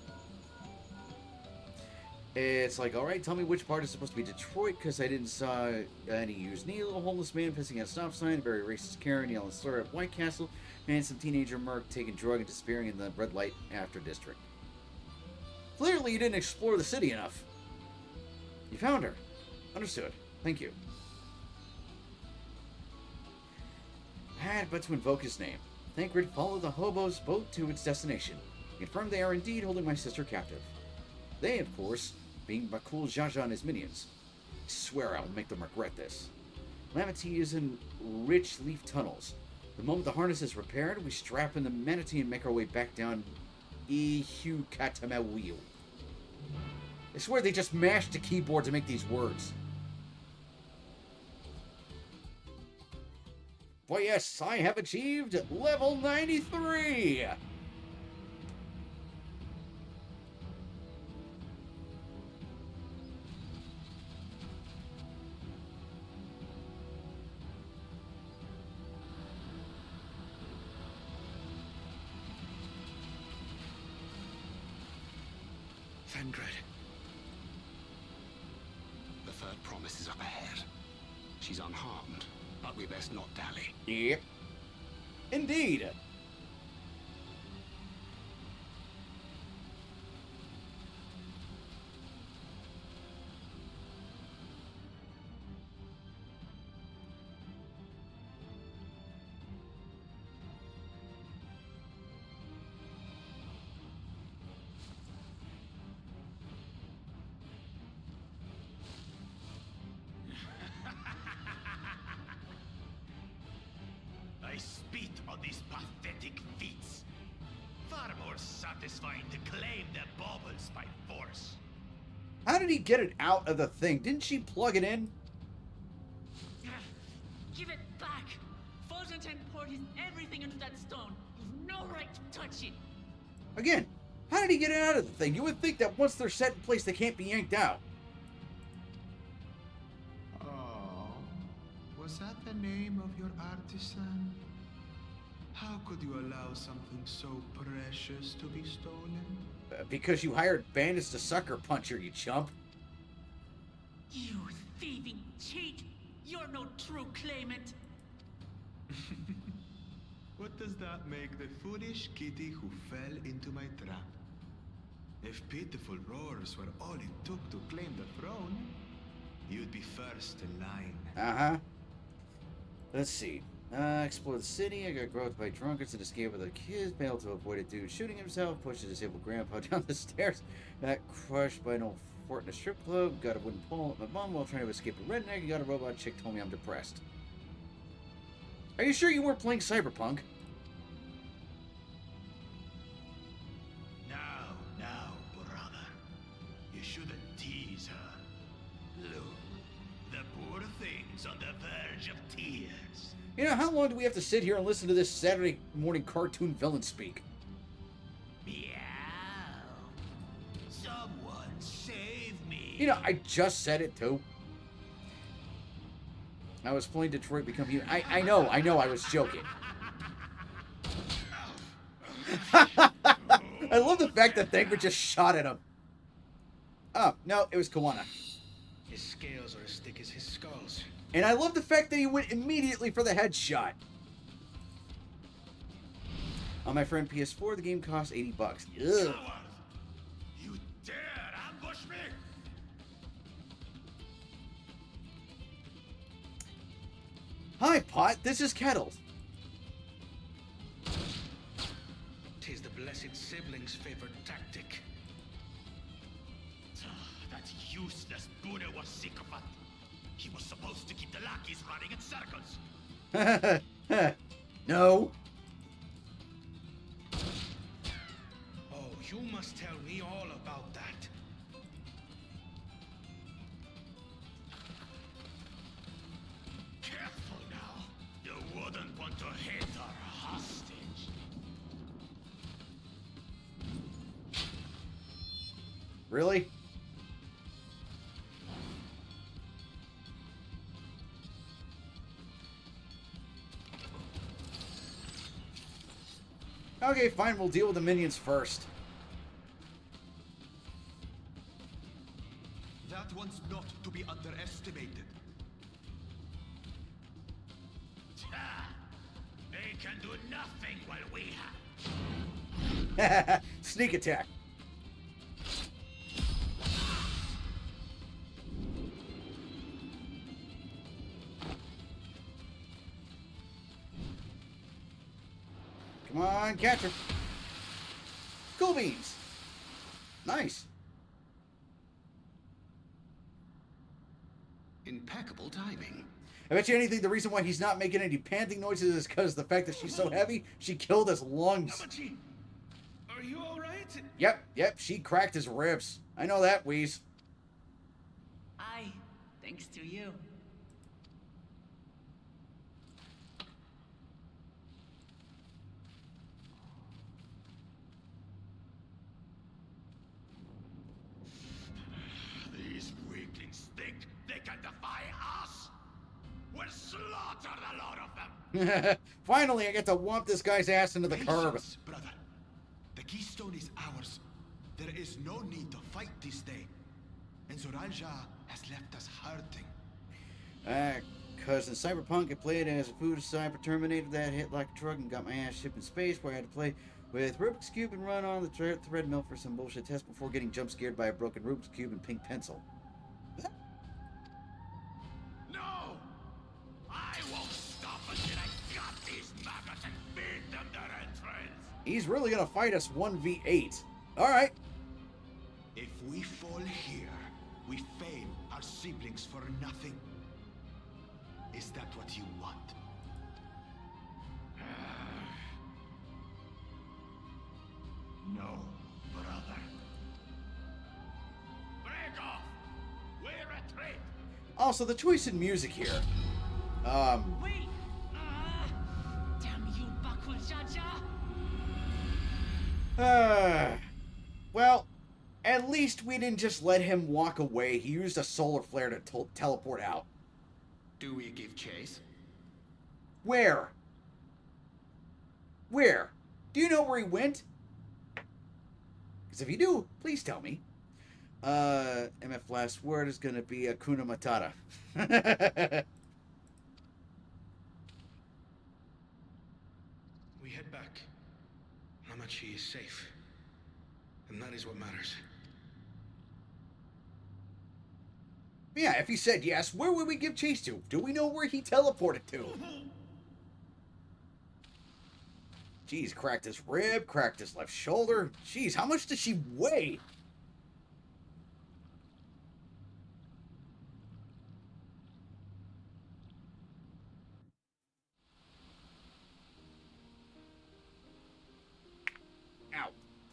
Speaker 1: It's like, alright, tell me which part is supposed to be Detroit, because I didn't saw any used needle, a homeless man pissing at a stop sign, a very racist Karen yelling slur at White Castle, and some teenager merc taking drug and disappearing in the red light after district. Clearly you didn't explore the city enough. You found her. Understood. Thank you. I had but to invoke his name. Thancred followed the hobo's boat to its destination. He confirmed they are indeed holding my sister captive. They, of course, being Bakul Jaja and his minions. I swear I will make them regret this. Manatee is in rich leaf tunnels. The moment the harness is repaired, we strap in the manatee and make our way back down Ihu Katamawil. I swear they just mashed the keyboard to make these words. Why yes, I have achieved level 93!
Speaker 5: Thancred.
Speaker 16: The third promise is up ahead. She's unharmed, but we best not dally.
Speaker 1: Yep. Indeed.
Speaker 12: I spit on these pathetic feats. Far more satisfying to claim their baubles by force.
Speaker 1: How did he get it out of the thing? Didn't she plug it in?
Speaker 4: Give it back! Fountain poured his everything into that stone. You've no right to touch it.
Speaker 1: Again, how did he get it out of the thing? You would think that once they're set in place, they can't be yanked out.
Speaker 9: Oh, was that the name of your artisan? How could you allow something so precious to be stolen?
Speaker 1: Because you hired bandits to sucker punch her, you chump.
Speaker 4: You thieving cheat! You're no true claimant.
Speaker 9: What does that make the foolish kitty who fell into my trap? If pitiful roars were all it took to claim the throne, you'd be first in line.
Speaker 1: Uh-huh. Let's see. Explore the city. I got growth by drunkards and escape with a kid. Failed to avoid a dude shooting himself. Push a disabled grandpa down the stairs. Got crushed by an old fort in a strip club. Got a wooden pole at my bum while trying to escape a redneck. Got a robot chick told me I'm depressed. Are you sure you weren't playing Cyberpunk?
Speaker 12: Now, brother. You shouldn't tease her. Look, the poor thing's on the verge of tears.
Speaker 1: You know, how long do we have to sit here and listen to this Saturday morning cartoon villain speak?
Speaker 12: Meow. Someone save me.
Speaker 1: You know, I just said it too. I was playing Detroit Become Human. I know, I was joking. I love the fact that Thankford just shot at him. Oh, no, it was Kawana.
Speaker 5: His scales are as thick as his skulls.
Speaker 1: And I love the fact that he went immediately for the headshot. On my friend PS4, the game cost $80. Ugh.
Speaker 12: You dare ambush me?
Speaker 1: Hi, Pot. This is Kettles.
Speaker 5: Tis the blessed sibling's favorite tactic.
Speaker 12: That useless Buddha was sycophant. He was supposed to keep the lackeys running in circles.
Speaker 1: No.
Speaker 5: Oh, you must tell me all about that.
Speaker 12: Careful now. You wouldn't want to hit our hostage.
Speaker 1: Really? Okay, fine. We'll deal with the minions first.
Speaker 9: That one's not to be underestimated.
Speaker 12: They can do nothing while we have.
Speaker 1: Sneak attack. Come on, catch her. Cool beans. Nice.
Speaker 16: Impeccable timing.
Speaker 1: I bet you anything the reason why he's not making any panting noises is because of the fact that she's so heavy, she killed his lungs.
Speaker 5: Are you alright?
Speaker 1: Yep, she cracked his ribs. I know that, Wheeze.
Speaker 4: Aye, thanks to you.
Speaker 12: These weaklings think they can defy us. We'll slaughter the lot of them.
Speaker 1: Finally, I get to whomp this guy's ass into the curb.
Speaker 9: Patience, brother. The keystone is ours. There is no need to fight this day. And Zoralja has left us hurting.
Speaker 1: Cause in Cyberpunk, I played as a food cyber terminator that hit like a truck and got my ass shipped in space, where I had to play with Rubik's Cube and run on the treadmill for some bullshit test before getting jump scared by a broken Rubik's Cube and pink pencil.
Speaker 12: No! I won't stop until I got these maggots and feed them their entrails.
Speaker 1: He's really gonna fight us 1v8. Alright.
Speaker 9: If we fall here, we fail our siblings for nothing. Is that what you want?
Speaker 12: No, brother. Break off! We retreat!
Speaker 1: Also, the choice in music here.
Speaker 4: Wait! Damn you, backwards, Jaja!
Speaker 1: Well, at least we didn't just let him walk away. He used a solar flare to teleport out.
Speaker 16: Do we give chase?
Speaker 1: Where? Where? Do you know where he went? Because if you do, please tell me. MF last word is going to be Akuna Matata.
Speaker 5: We head back. Namachi is safe. And that is what matters.
Speaker 1: Yeah, if he said yes, where would we give chase to? Do we know where he teleported to? Jeez, cracked his rib, cracked his left shoulder. Jeez, how much does she weigh?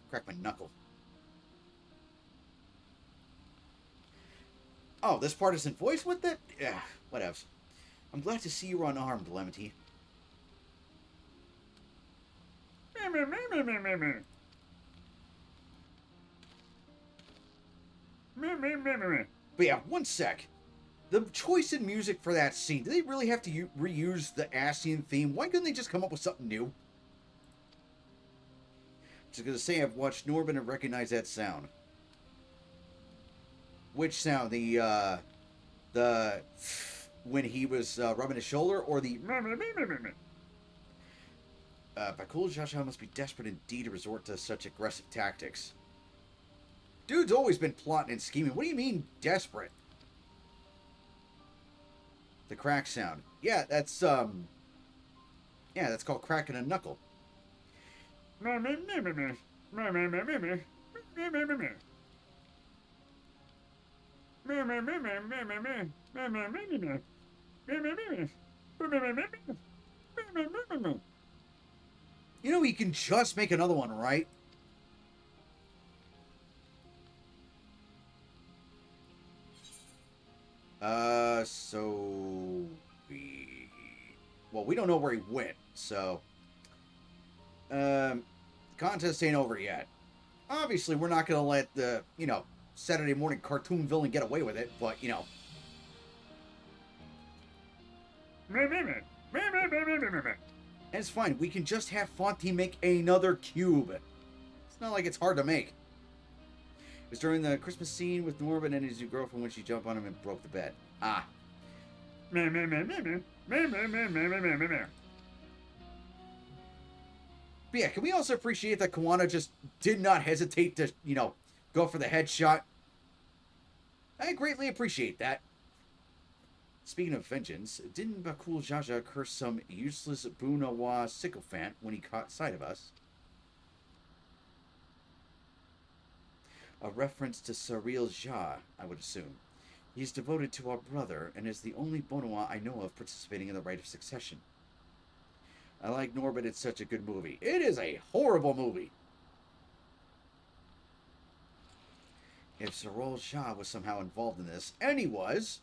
Speaker 1: Crack my knuckle. Oh, this part isn't voiced with it? Yeah, whatevs. I'm glad to see you are unarmed, Lemity. But yeah, one sec. The choice in music for that scene, did they really have to reuse the Ascian theme? Why couldn't they just come up with something new? Just gonna say I've watched Norbin and recognized that sound. Which sound? The when he was rubbing his shoulder, or the Bakul Jaja must be desperate indeed to resort to such aggressive tactics. Dude's always been plotting and scheming. What do you mean, desperate? The crack sound. Yeah, that's called cracking a knuckle. You know, he can just make another one, right? So we don't know where he went, so contest ain't over yet. Obviously, we're not gonna let the, Saturday morning cartoon villain get away with it, but, And it's fine. We can just have Fonty make another cube. It's not like it's hard to make. It was during the Christmas scene with Norbin and his new girlfriend when she jumped on him and broke the bed. Ah. But yeah, can we also appreciate that Kawana just did not hesitate to, go for the headshot? I greatly appreciate that. Speaking of vengeance, didn't Bakul Jaja curse some useless Bunawa sycophant when he caught sight of us? A reference to Saril Jha, I would assume. He is devoted to our brother and is the only Bonoa I know of participating in the rite of succession. I like Norbit, it's such a good movie. It is a horrible movie. If Saril Jha was somehow involved in this, and he was,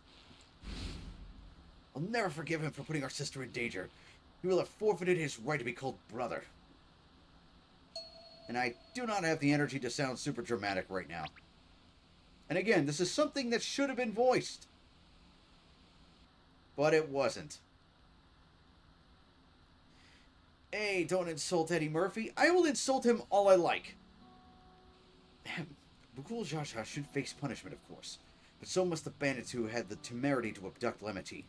Speaker 1: I'll never forgive him for putting our sister in danger. He will have forfeited his right to be called brother. And I do not have the energy to sound super dramatic right now. And again, this is something that should have been voiced. But it wasn't. Hey, don't insult Eddie Murphy. I will insult him all I like. Bakul Jaja should face punishment, of course. But so must the bandits who had the temerity to abduct Lemity.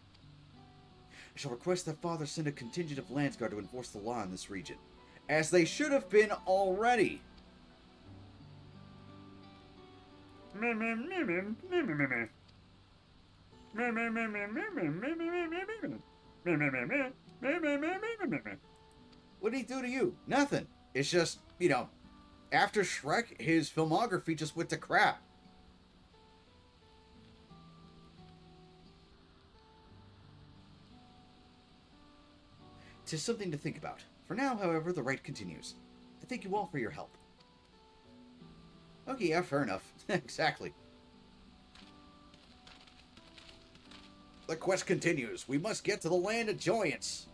Speaker 1: I shall request that Father send a contingent of Landsguard to enforce the law in this region. As they should have been already. What did he do to you? Nothing. It's just, after Shrek, his filmography just went to crap. Tis something to think about. For now, however, the rite continues. I thank you all for your help. Okay, yeah, fair enough. Exactly. The quest continues. We must get to the land of joyance.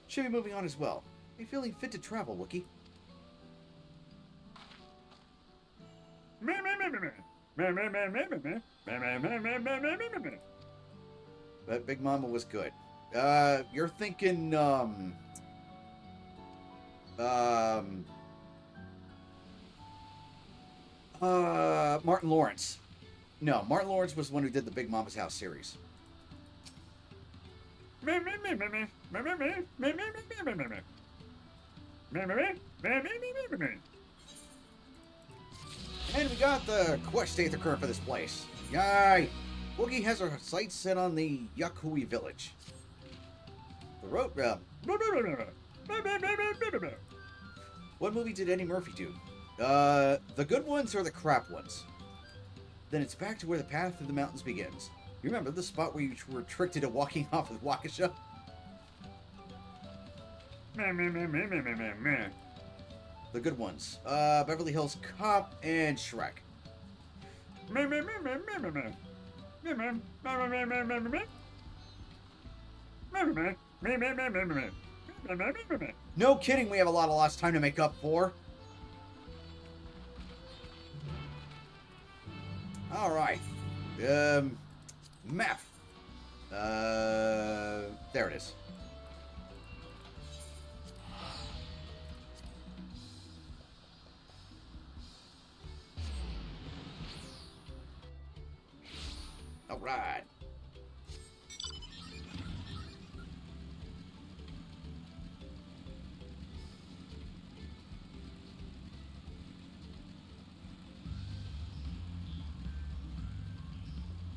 Speaker 1: Should be moving on as well. Are you feeling fit to travel, Wookie? But Big Mama was good. You're thinking, Martin Lawrence. No, Martin Lawrence was the one who did the Big Mama's House series. And we got the quest state occur for this place. Yay! Woogie has her sights set on the Yakui village. The road. What movie did Eddie Murphy do? The good ones or the crap ones? Then it's back to where the path through the mountains begins. You remember the spot where you were tricked into walking off with Waukesha? The good ones. Beverly Hills Cop and Shrek. No kidding, we have a lot of lost time to make up for. Alright. Map. There it is. Alright.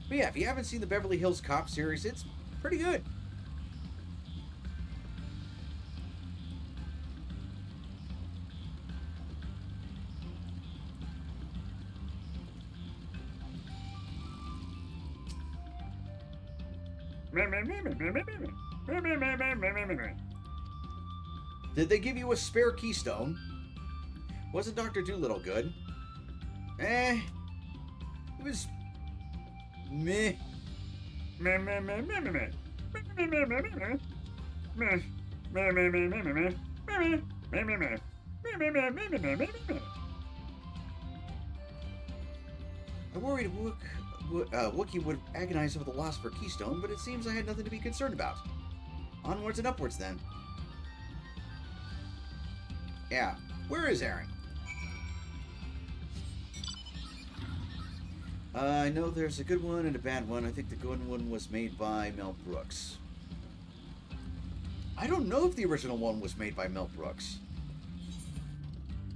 Speaker 1: But yeah, if you haven't seen the Beverly Hills Cop series, it's pretty good. Did they give you a spare keystone? Wasn't Dr. Dolittle good? It was meh. I worried Wookiee would agonize over the loss for Keystone, but it seems I had nothing to be concerned about. Onwards and upwards, then. Yeah. Where is Aaron? I know there's a good one and a bad one. I think the good one was made by Mel Brooks. I don't know if the original one was made by Mel Brooks.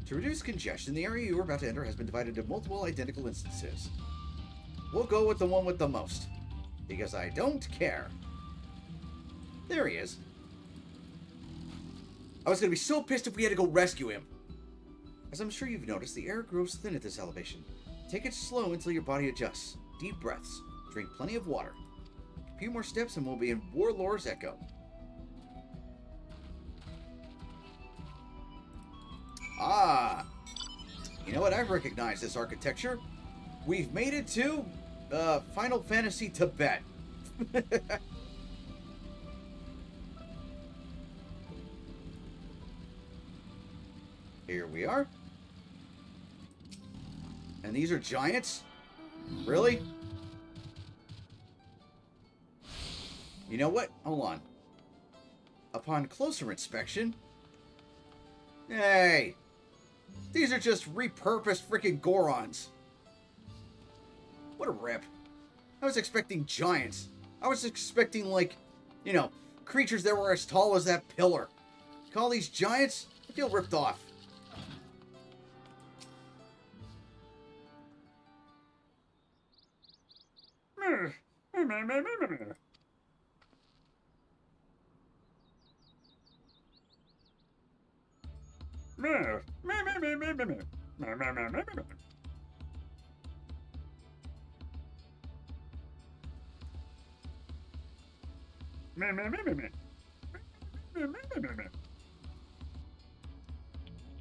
Speaker 1: To reduce congestion, the area you are about to enter has been divided into multiple identical instances. We'll go with the one with the most, because I don't care. There he is. I was going to be so pissed if we had to go rescue him. As I'm sure you've noticed, the air grows thin at this elevation. Take it slow until your body adjusts. Deep breaths. Drink plenty of water. A few more steps and we'll be in Warlord's Echo. Ah! You know what? I recognize this architecture. We've made it to Final Fantasy Tibet. Here we are. And these are giants? Really? You know what? Hold on. Upon closer inspection... Hey! These are just repurposed freaking Gorons. What a rip. I was expecting giants. I was expecting, like, you know, creatures that were as tall as that pillar. Call these giants? I feel ripped off.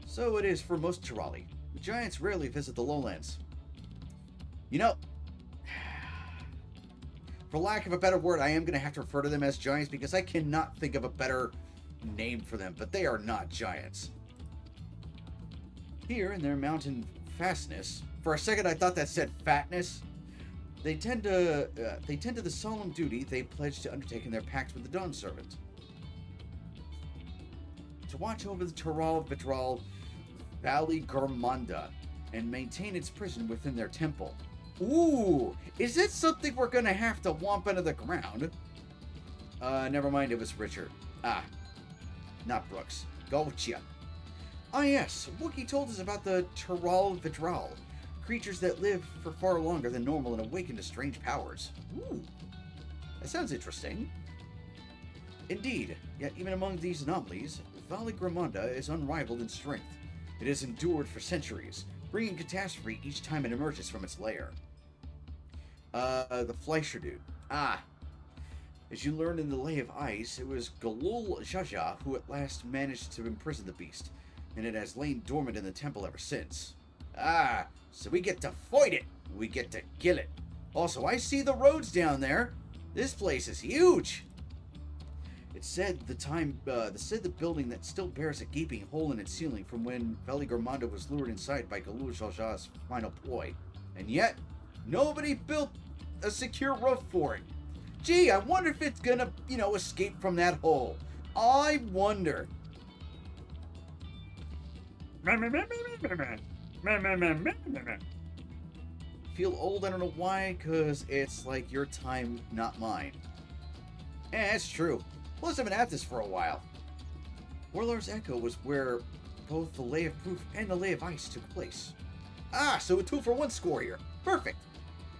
Speaker 1: So it is for most Tirali. The giants rarely visit the lowlands. You know, for lack of a better word, I am going to have to refer to them as giants because I cannot think of a better name for them, but they are not giants. Here, in their mountain fastness, for a second I thought that said fatness, they tend to the solemn duty they pledge to undertake in their pacts with the Dawn Servant. To watch over the Tural Vitral Valley Gormanda and maintain its prison within their temple. Ooh, is that something we're gonna have to womp into the ground? Never mind, it was Richard. Ah, not Brooks. Gotcha. Ah yes, Wookiee told us about the Tural Vitral, creatures that live for far longer than normal and awaken to strange powers. Ooh, that sounds interesting. Indeed, yet even among these anomalies, Valley Gormanda is unrivaled in strength. It has endured for centuries, bringing catastrophe each time it emerges from its lair. The Fleischer dude. Ah. As you learn in the Lay of Ice, it was Galul Jaja who at last managed to imprison the beast. and it has lain dormant in the temple ever since. Ah, so we get to fight it. We get to kill it. Also, I see the roads down there. This place is huge. It said the building that still bears a gaping hole in its ceiling from when Veligormando was lured inside by Galul Jalja's final ploy. And yet, nobody built a secure roof for it. Gee, I wonder if it's gonna, escape from that hole. I wonder. Feel old, I don't know why, because it's like your time, not mine. It's true. Plus, I've been at this for a while. Warlord's Echo was where both the Lay of Proof and the Lay of Ice took place. Ah, so a 2-for-1 score here. Perfect.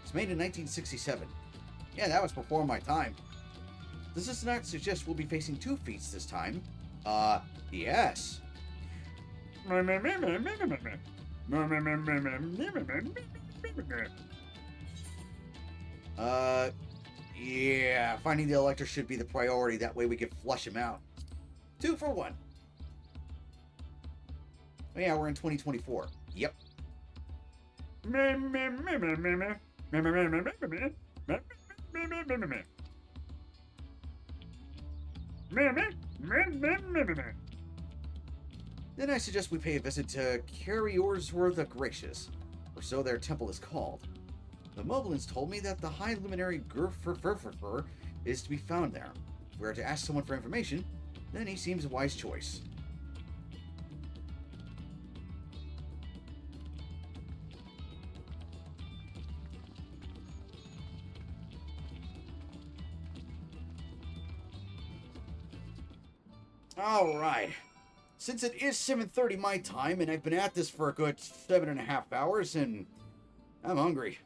Speaker 1: It's made in 1967. Yeah, that was before my time. Does this not suggest we'll be facing 2 feats this time? Yes. Yeah, finding the Elector should be the priority. That way we can flush him out. 2-for-1. Oh yeah, we're in 2024. Yep. Then I suggest we pay a visit to Carriorsworth the Gracious, or so their temple is called. The Moblins told me that the High Luminary Gurfurfurfurfur is to be found there. If we are to ask someone for information, then he seems a wise choice. Alright. Since it is 7:30 my time, and I've been at this for a good 7.5 hours, and I'm hungry.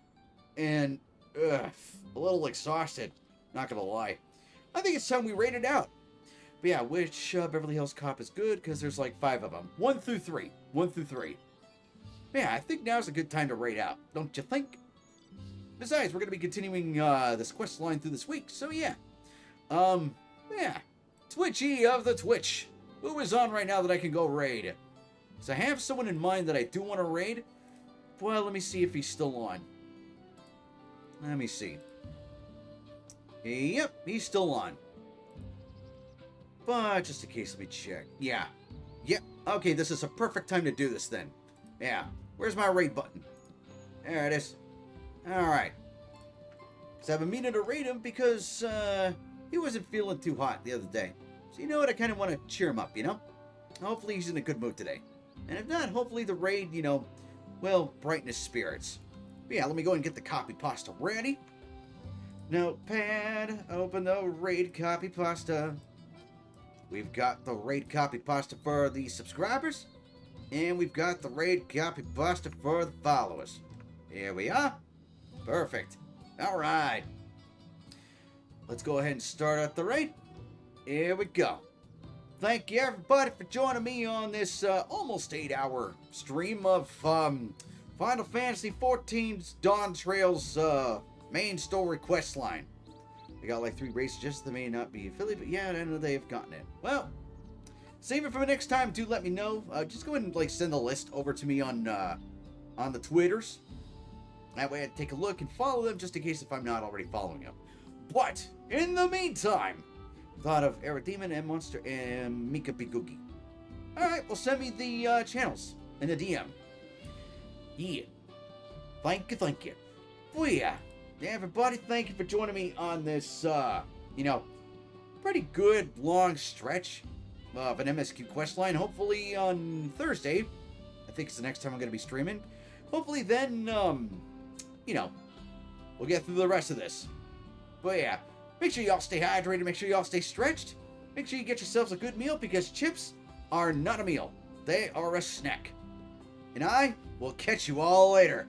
Speaker 1: And, a little exhausted. Not gonna lie. I think it's time we rate it out. But yeah, which Beverly Hills Cop is good, because there's like 5 of them. 1 through 3. 1 through 3. Yeah, I think now's a good time to rate out. Don't you think? Besides, we're gonna be continuing this quest line through this week, so yeah. Yeah. Twitchy of the Twitch. Who is on right now that I can go raid? So I have someone in mind that I do want to raid. Well, let me see if he's still on. Let me see. Yep, he's still on. But just in case, let me check. Yeah. Yep. Okay, this is a perfect time to do this then. Yeah. Where's my raid button? There it is. Alright. So I've been meaning to raid him because he wasn't feeling too hot the other day. So you know what? I kind of want to cheer him up, Hopefully he's in a good mood today. And if not, hopefully the raid, will brighten his spirits. But yeah, let me go and get the copy pasta ready. Notepad, open the raid copy pasta. We've got the raid copy pasta for the subscribers. And we've got the raid copy pasta for the followers. Here we are. Perfect. Alright. Let's go ahead and start out the raid. Here we go. Thank you everybody for joining me on this almost 8-hour stream of Final Fantasy XIV's Dawntrail's main story quest line. I got like 3 races just that may not be affiliated, but yeah, I know they've gotten it. Well, save it for next time. Do let me know. Just go ahead and send the list over to me on the Twitters. That way I take a look and follow them just in case if I'm not already following them. But in the meantime, thought of Eridemon and Monster and Mika Bigugi. Alright, well send me the channels in the DM. Yeah. Thank you. Well, yeah, everybody, thank you for joining me on this, pretty good long stretch of an MSQ questline. Hopefully on Thursday, I think it's the next time I'm going to be streaming. Hopefully then, we'll get through the rest of this. But yeah, make sure y'all stay hydrated, make sure y'all stay stretched, make sure you get yourselves a good meal because chips are not a meal. They are a snack. And I will catch you all later.